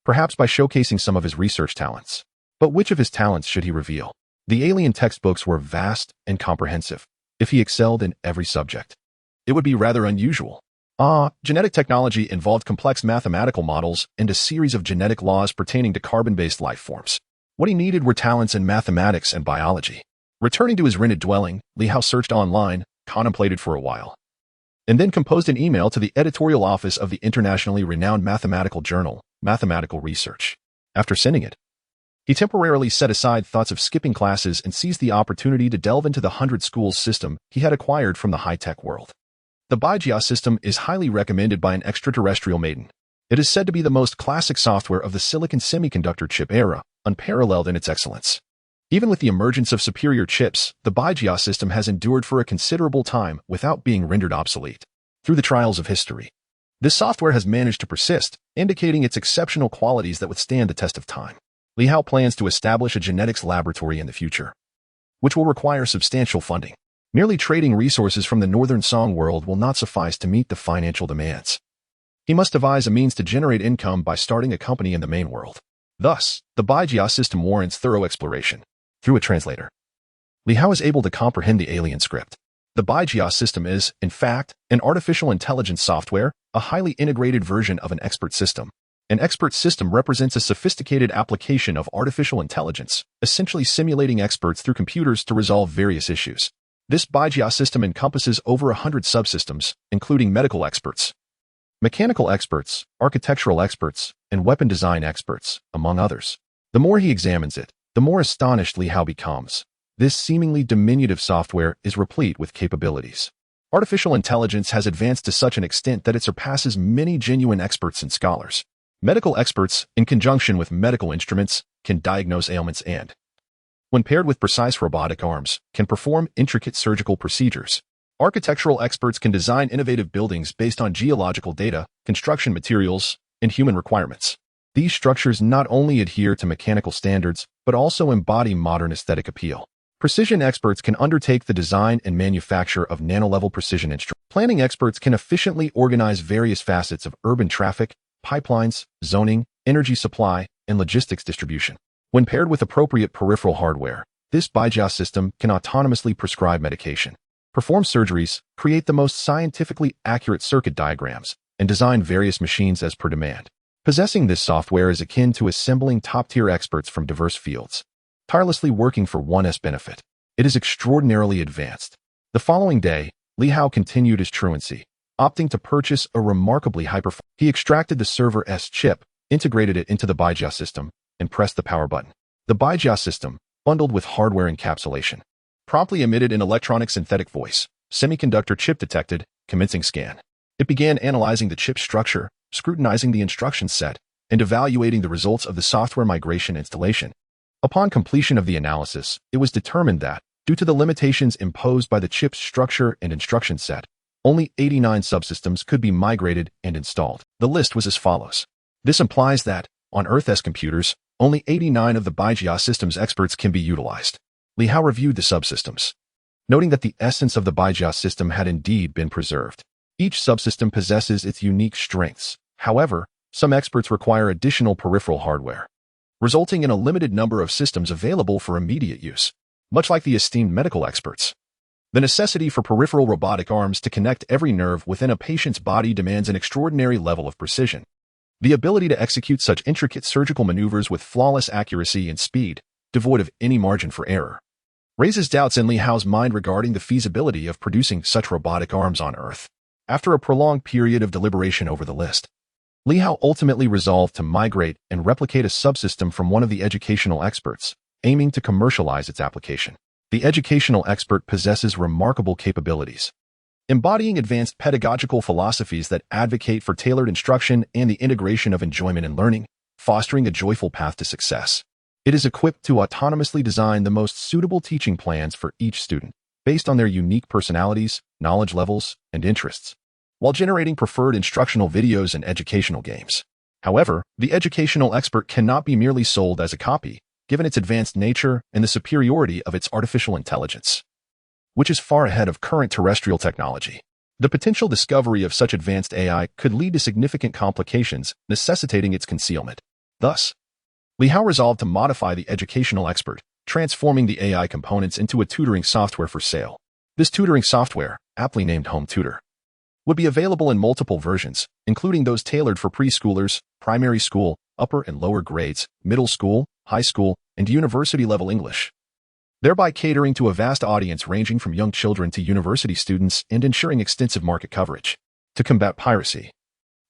Perhaps by showcasing some of his research talents. But which of his talents should he reveal? The alien textbooks were vast and comprehensive. If he excelled in every subject, it would be rather unusual. Genetic technology involved complex mathematical models and a series of genetic laws pertaining to carbon-based life forms. What he needed were talents in mathematics and biology. Returning to his rented dwelling, Li Hao searched online, contemplated for a while, and then composed an email to the editorial office of the internationally renowned mathematical journal, Mathematical Research. After sending it, he temporarily set aside thoughts of skipping classes and seized the opportunity to delve into the 100 schools system he had acquired from the high-tech world. The Baijia system is highly recommended by an extraterrestrial maiden. It is said to be the most classic software of the silicon semiconductor chip era, unparalleled in its excellence. Even with the emergence of superior chips, the Baijia system has endured for a considerable time without being rendered obsolete. Through the trials of history, this software has managed to persist, indicating its exceptional qualities that withstand the test of time. Li Hao plans to establish a genetics laboratory in the future, which will require substantial funding. Merely trading resources from the Northern Song world will not suffice to meet the financial demands. He must devise a means to generate income by starting a company in the main world. Thus, the Baijia system warrants thorough exploration. Through a translator, Li Hao is able to comprehend the alien script. The Baijia system is, in fact, an artificial intelligence software, a highly integrated version of an expert system. An expert system represents a sophisticated application of artificial intelligence, essentially simulating experts through computers to resolve various issues. This Baijia system encompasses over 100 subsystems, including medical experts, mechanical experts, architectural experts, and weapon design experts, among others. The more he examines it, the more astonished Li Hao becomes. This seemingly diminutive software is replete with capabilities. Artificial intelligence has advanced to such an extent that it surpasses many genuine experts and scholars. Medical experts, in conjunction with medical instruments, can diagnose ailments and, when paired with precise robotic arms, can perform intricate surgical procedures. Architectural experts can design innovative buildings based on geological data, construction materials, and human requirements. These structures not only adhere to mechanical standards, but also embody modern aesthetic appeal. Precision experts can undertake the design and manufacture of nano-level precision instruments. Planning experts can efficiently organize various facets of urban traffic, pipelines, zoning, energy supply, and logistics distribution. When paired with appropriate peripheral hardware, this Baijia system can autonomously prescribe medication, perform surgeries, create the most scientifically accurate circuit diagrams, and design various machines as per demand. Possessing this software is akin to assembling top-tier experts from diverse fields, tirelessly working for one's benefit. It is extraordinarily advanced. The following day, Li Hao continued his truancy, opting to purchase a remarkably high-performance. He extracted the server-S chip, integrated it into the Baijia system, and pressed the power button. The Baijia system, bundled with hardware encapsulation, promptly emitted an electronic synthetic voice. Semiconductor chip detected, commencing scan. It began analyzing the chip structure, scrutinizing the instruction set, and evaluating the results of the software migration installation. Upon completion of the analysis, it was determined that, due to the limitations imposed by the chip's structure and instruction set, only 89 subsystems could be migrated and installed. The list was as follows. This implies that, on Earth's computers, only 89 of the Baijia system's experts can be utilized. Li Hao reviewed the subsystems, noting that the essence of the Baijia system had indeed been preserved. Each subsystem possesses its unique strengths. However, some experts require additional peripheral hardware, resulting in a limited number of systems available for immediate use, much like the esteemed medical experts. The necessity for peripheral robotic arms to connect every nerve within a patient's body demands an extraordinary level of precision. The ability to execute such intricate surgical maneuvers with flawless accuracy and speed, devoid of any margin for error, raises doubts in Li Hao's mind regarding the feasibility of producing such robotic arms on Earth. After a prolonged period of deliberation over the list, Li Hao ultimately resolved to migrate and replicate a subsystem from one of the educational experts, aiming to commercialize its application. The educational expert possesses remarkable capabilities, embodying advanced pedagogical philosophies that advocate for tailored instruction and the integration of enjoyment in learning, fostering a joyful path to success. It is equipped to autonomously design the most suitable teaching plans for each student, based on their unique personalities, knowledge levels, and interests, while generating preferred instructional videos and educational games. However, the educational expert cannot be merely sold as a copy, given its advanced nature and the superiority of its artificial intelligence, which is far ahead of current terrestrial technology. The potential discovery of such advanced AI could lead to significant complications, necessitating its concealment. Thus, Li Hao resolved to modify the educational expert, transforming the AI components into a tutoring software for sale. This tutoring software, aptly named Home Tutor, would be available in multiple versions, including those tailored for preschoolers, primary school, upper and lower grades, middle school, high school, and university-level English, thereby catering to a vast audience ranging from young children to university students and ensuring extensive market coverage. To combat piracy,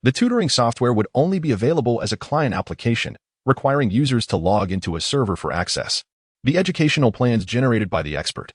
the tutoring software would only be available as a client application, requiring users to log into a server for access. The educational plans generated by the expert,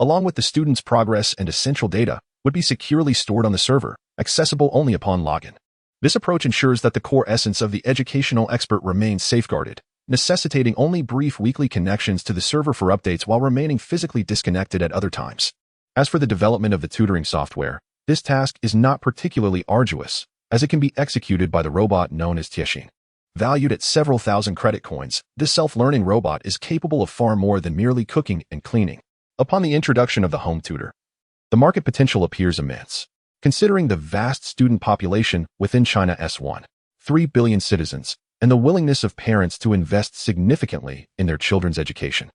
along with the student's progress and essential data, would be securely stored on the server, accessible only upon login. This approach ensures that the core essence of the educational expert remains safeguarded, necessitating only brief weekly connections to the server for updates while remaining physically disconnected at other times. As for the development of the tutoring software, this task is not particularly arduous, as it can be executed by the robot known as Tiexin. Valued at several thousand credit coins, this self-learning robot is capable of far more than merely cooking and cleaning. Upon the introduction of the home tutor, the market potential appears immense. Considering the vast student population within China's 3 billion citizens, and the willingness of parents to invest significantly in their children's education,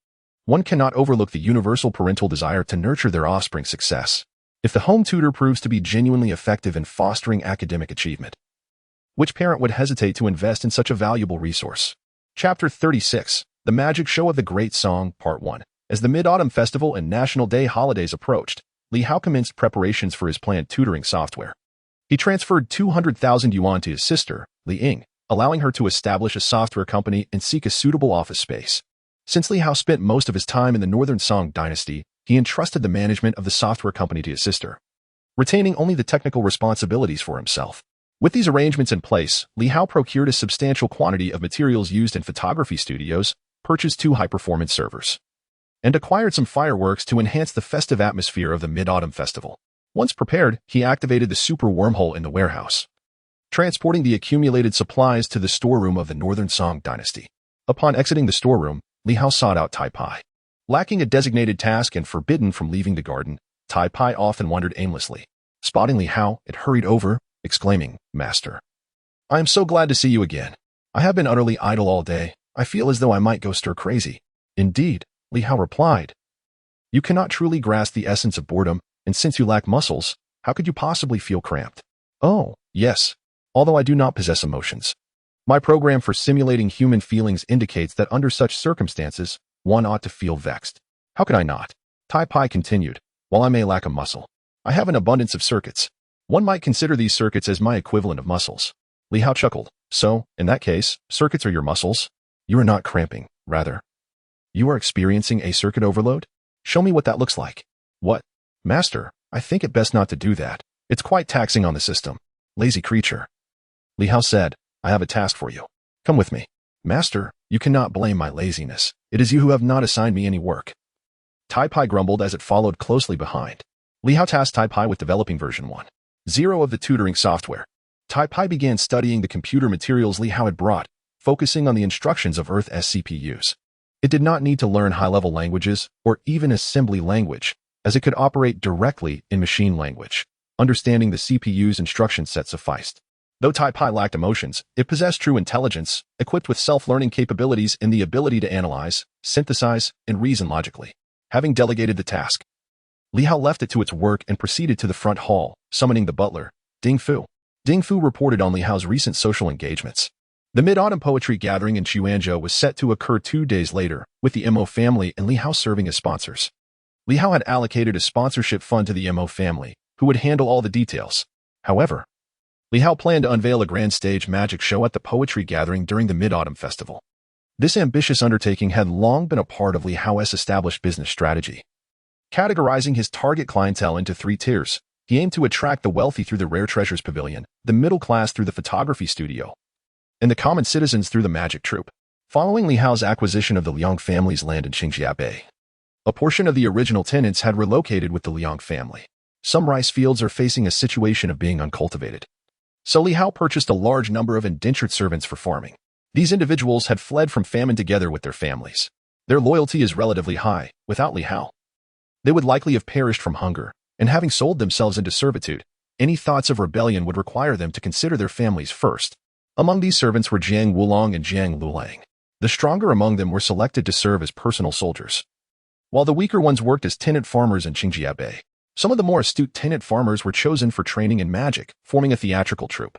one cannot overlook the universal parental desire to nurture their offspring's success. If the home tutor proves to be genuinely effective in fostering academic achievement, which parent would hesitate to invest in such a valuable resource? Chapter 36, The Magic Show of the Great Song, Part 1. As the Mid-Autumn Festival and National Day holidays approached, Li Hao commenced preparations for his planned tutoring software. He transferred 200,000 yuan to his sister, Li Ying, allowing her to establish a software company and seek a suitable office space. Since Li Hao spent most of his time in the Northern Song Dynasty, he entrusted the management of the software company to his sister, retaining only the technical responsibilities for himself. With these arrangements in place, Li Hao procured a substantial quantity of materials used in photography studios, purchased 2 high-performance servers, and acquired some fireworks to enhance the festive atmosphere of the Mid-Autumn Festival. Once prepared, he activated the super wormhole in the warehouse, transporting the accumulated supplies to the storeroom of the Northern Song Dynasty. Upon exiting the storeroom, Li Hao sought out Tai Pai. Lacking a designated task and forbidden from leaving the garden, Tai Pai often wandered aimlessly. Spotting Li Hao, it hurried over, exclaiming, "Master, I am so glad to see you again. I have been utterly idle all day. I feel as though I might go stir crazy." "Indeed," Li Hao replied. "You cannot truly grasp the essence of boredom, and since you lack muscles, how could you possibly feel cramped?" "Oh, yes. Although I do not possess emotions. My program for simulating human feelings indicates that under such circumstances, one ought to feel vexed. How could I not?" Tai Pai continued. "While I may lack a muscle, I have an abundance of circuits. One might consider these circuits as my equivalent of muscles." Li Hao chuckled. "So, in that case, circuits are your muscles? You are not cramping, rather. You are experiencing a circuit overload? Show me what that looks like." "What? Master, I think it best not to do that. It's quite taxing on the system." "Lazy creature." Li Hao said, "I have a task for you. Come with me." "Master, you cannot blame my laziness. It is you who have not assigned me any work." Tai Pai grumbled as it followed closely behind. Li Hao tasked Tai Pai with developing version 1.0 of the tutoring software. Tai Pai began studying the computer materials Li Hao had brought, focusing on the instructions of Earth's CPUs. It did not need to learn high-level languages or even assembly language, as it could operate directly in machine language. Understanding the CPU's instruction set sufficed. Though Tai Pai lacked emotions, it possessed true intelligence, equipped with self-learning capabilities and the ability to analyze, synthesize, and reason logically. Having delegated the task, Li Hao left it to its work and proceeded to the front hall, summoning the butler, Ding Fu. Ding Fu reported on Li Hao's recent social engagements. The Mid-Autumn Poetry Gathering in Chuanzhou was set to occur 2 days later, with the Mo family and Li Hao serving as sponsors. Li Hao had allocated a sponsorship fund to the Mo family, who would handle all the details. However, Li Hao planned to unveil a grand stage magic show at the Poetry Gathering during the Mid-Autumn Festival. This ambitious undertaking had long been a part of Li Hao's established business strategy. Categorizing his target clientele into 3 tiers, he aimed to attract the wealthy through the Rare Treasures Pavilion, the middle class through the photography studio, and the common citizens through the magic troupe. Following Li Hao's acquisition of the Liang family's land in Qingjia Bay, a portion of the original tenants had relocated with the Liang family. Some rice fields are facing a situation of being uncultivated. So Li Hao purchased a large number of indentured servants for farming. These individuals had fled from famine together with their families. Their loyalty is relatively high. Without Li Hao, they would likely have perished from hunger, and having sold themselves into servitude, any thoughts of rebellion would require them to consider their families first. Among these servants were Jiang Wulong and Jiang Lulang. The stronger among them were selected to serve as personal soldiers, while the weaker ones worked as tenant farmers in Qingjia Bay. Some of the more astute tenant farmers were chosen for training in magic, forming a theatrical troupe.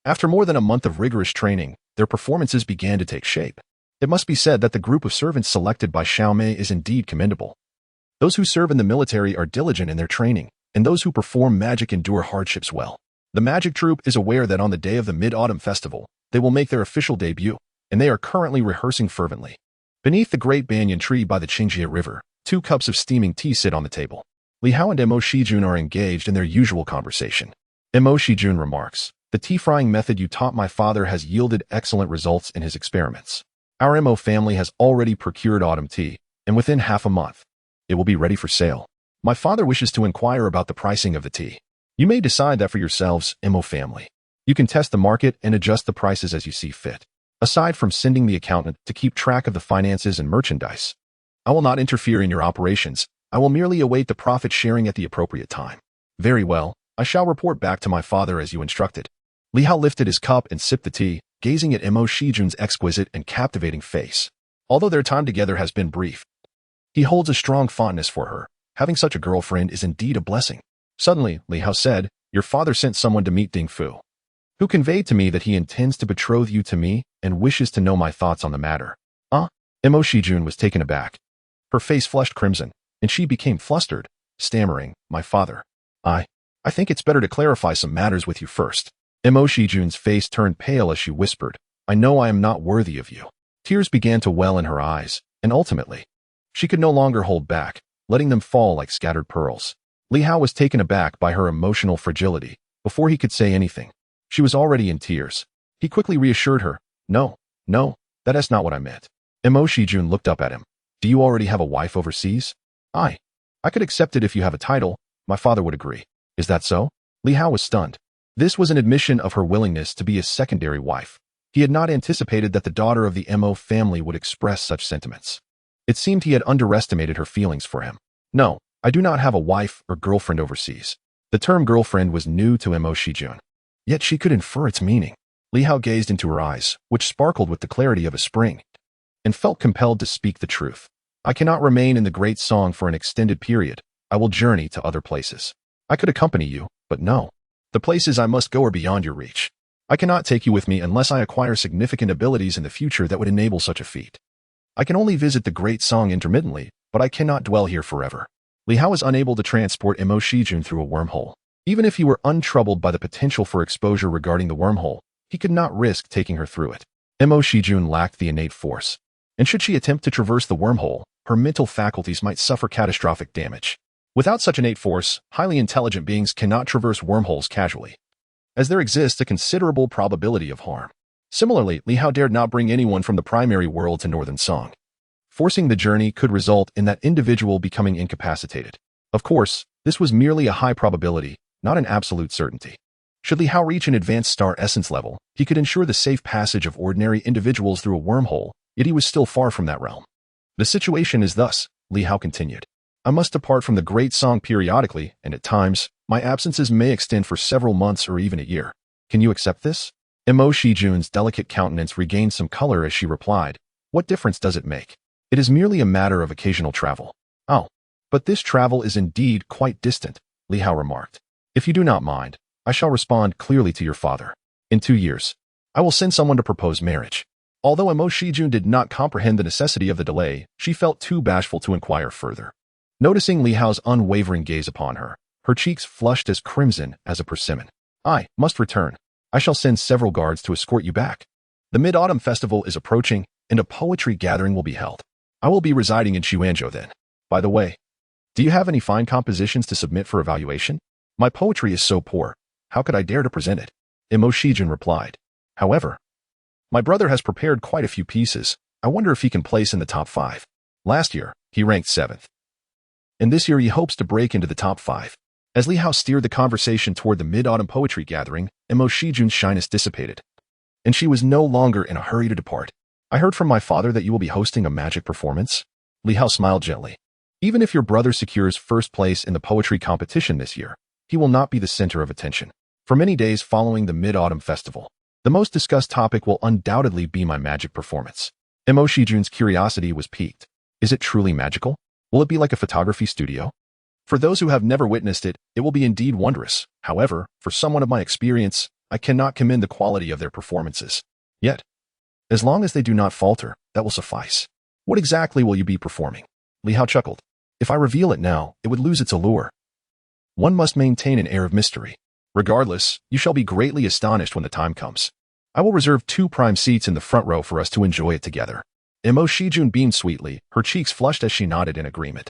After more than a month of rigorous training, their performances began to take shape. It must be said that the group of servants selected by Xiaomei is indeed commendable. Those who serve in the military are diligent in their training, and those who perform magic endure hardships well. The magic troupe is aware that on the day of the Mid-Autumn Festival, they will make their official debut, and they are currently rehearsing fervently. Beneath the great banyan tree by the Qingjia River, 2 cups of steaming tea sit on the table. Li Hao and Mo Shiyun are engaged in their usual conversation. Mo Shiyun remarks, "The tea frying method you taught my father has yielded excellent results in his experiments. Our Mo family has already procured autumn tea, and within half a month, it will be ready for sale. My father wishes to inquire about the pricing of the tea. You may decide that for yourselves, Mo family. You can test the market and adjust the prices as you see fit. Aside from sending the accountant to keep track of the finances and merchandise, I will not interfere in your operations. I will merely await the profit sharing at the appropriate time." "Very well, I shall report back to my father as you instructed." Li Hao lifted his cup and sipped the tea, gazing at Mo Shiyun's exquisite and captivating face. Although their time together has been brief, he holds a strong fondness for her. Having such a girlfriend is indeed a blessing. Suddenly, Li Hao said, "Your father sent someone to meet Ding Fu, who conveyed to me that he intends to betroth you to me and wishes to know my thoughts on the matter." Mo Shiyun was taken aback. Her face flushed crimson, and she became flustered, stammering, "My father. I think it's better to clarify some matters with you first." Mo Shiyun's face turned pale as she whispered, "I know I am not worthy of you." Tears began to well in her eyes, and ultimately, she could no longer hold back, letting them fall like scattered pearls. Li Hao was taken aback by her emotional fragility. Before he could say anything, she was already in tears. He quickly reassured her, No, that is not what I meant." Mo Shiyun looked up at him. "Do you already have a wife overseas?" I could accept it if you have a title. My father would agree." "Is that so?" Li Hao was stunned. This was an admission of her willingness to be a secondary wife. He had not anticipated that the daughter of the Mo family would express such sentiments. It seemed he had underestimated her feelings for him. "No, I do not have a wife or girlfriend overseas." The term girlfriend was new to Mo Shiyun, yet she could infer its meaning. Li Hao gazed into her eyes, which sparkled with the clarity of a spring, and felt compelled to speak the truth. "I cannot remain in the Great Song for an extended period. I will journey to other places. I could accompany you, but no. The places I must go are beyond your reach. I cannot take you with me unless I acquire significant abilities in the future that would enable such a feat. I can only visit the Great Song intermittently, but I cannot dwell here forever." Li Hao was unable to transport Mo Shiyun through a wormhole. Even if he were untroubled by the potential for exposure regarding the wormhole, he could not risk taking her through it. Mo Shiyun lacked the innate force, and should she attempt to traverse the wormhole, her mental faculties might suffer catastrophic damage. Without such innate force, highly intelligent beings cannot traverse wormholes casually, as there exists a considerable probability of harm. Similarly, Li Hao dared not bring anyone from the primary world to Northern Song. Forcing the journey could result in that individual becoming incapacitated. Of course, this was merely a high probability, not an absolute certainty. Should Li Hao reach an advanced star essence level, he could ensure the safe passage of ordinary individuals through a wormhole, yet he was still far from that realm. "The situation is thus," Li Hao continued. "I must depart from the Great Song periodically, and at times, my absences may extend for several months or even a year. Can you accept this?" Mo Shiyun's delicate countenance regained some color as she replied, "What difference does it make? It is merely a matter of occasional travel." "Oh, But this travel is indeed quite distant, Li Hao remarked. If you do not mind, I shall respond clearly to your father. In 2 years, I will send someone to propose marriage. Although Mo Shiyun did not comprehend the necessity of the delay, she felt too bashful to inquire further. Noticing Li Hao's unwavering gaze upon her, her cheeks flushed as crimson as a persimmon. I must return. I shall send several guards to escort you back. The Mid-Autumn Festival is approaching, and a poetry gathering will be held. I will be residing in Xuanzhou then. By the way, do you have any fine compositions to submit for evaluation? My poetry is so poor, how could I dare to present it? Mo Shijun replied. However, my brother has prepared quite a few pieces. I wonder if he can place in the top 5. Last year, he ranked 7th. And this year he hopes to break into the top 5. As Li Hao steered the conversation toward the Mid-Autumn Poetry Gathering, Mo Shijun's shyness dissipated, and she was no longer in a hurry to depart. I heard from my father that you will be hosting a magic performance. Li Hao smiled gently. Even if your brother secures first place in the poetry competition this year, he will not be the center of attention. For many days following the Mid-Autumn Festival, the most discussed topic will undoubtedly be my magic performance. Mo Shijun's curiosity was piqued. Is it truly magical? Will it be like a photography studio? For those who have never witnessed it, it will be indeed wondrous. However, for someone of my experience, I cannot commend the quality of their performances. Yet, as long as they do not falter, that will suffice. What exactly will you be performing? Li Hao chuckled. If I reveal it now, it would lose its allure. One must maintain an air of mystery. Regardless, you shall be greatly astonished when the time comes. I will reserve 2 prime seats in the front row for us to enjoy it together. Mo Shijun beamed sweetly, her cheeks flushed as she nodded in agreement.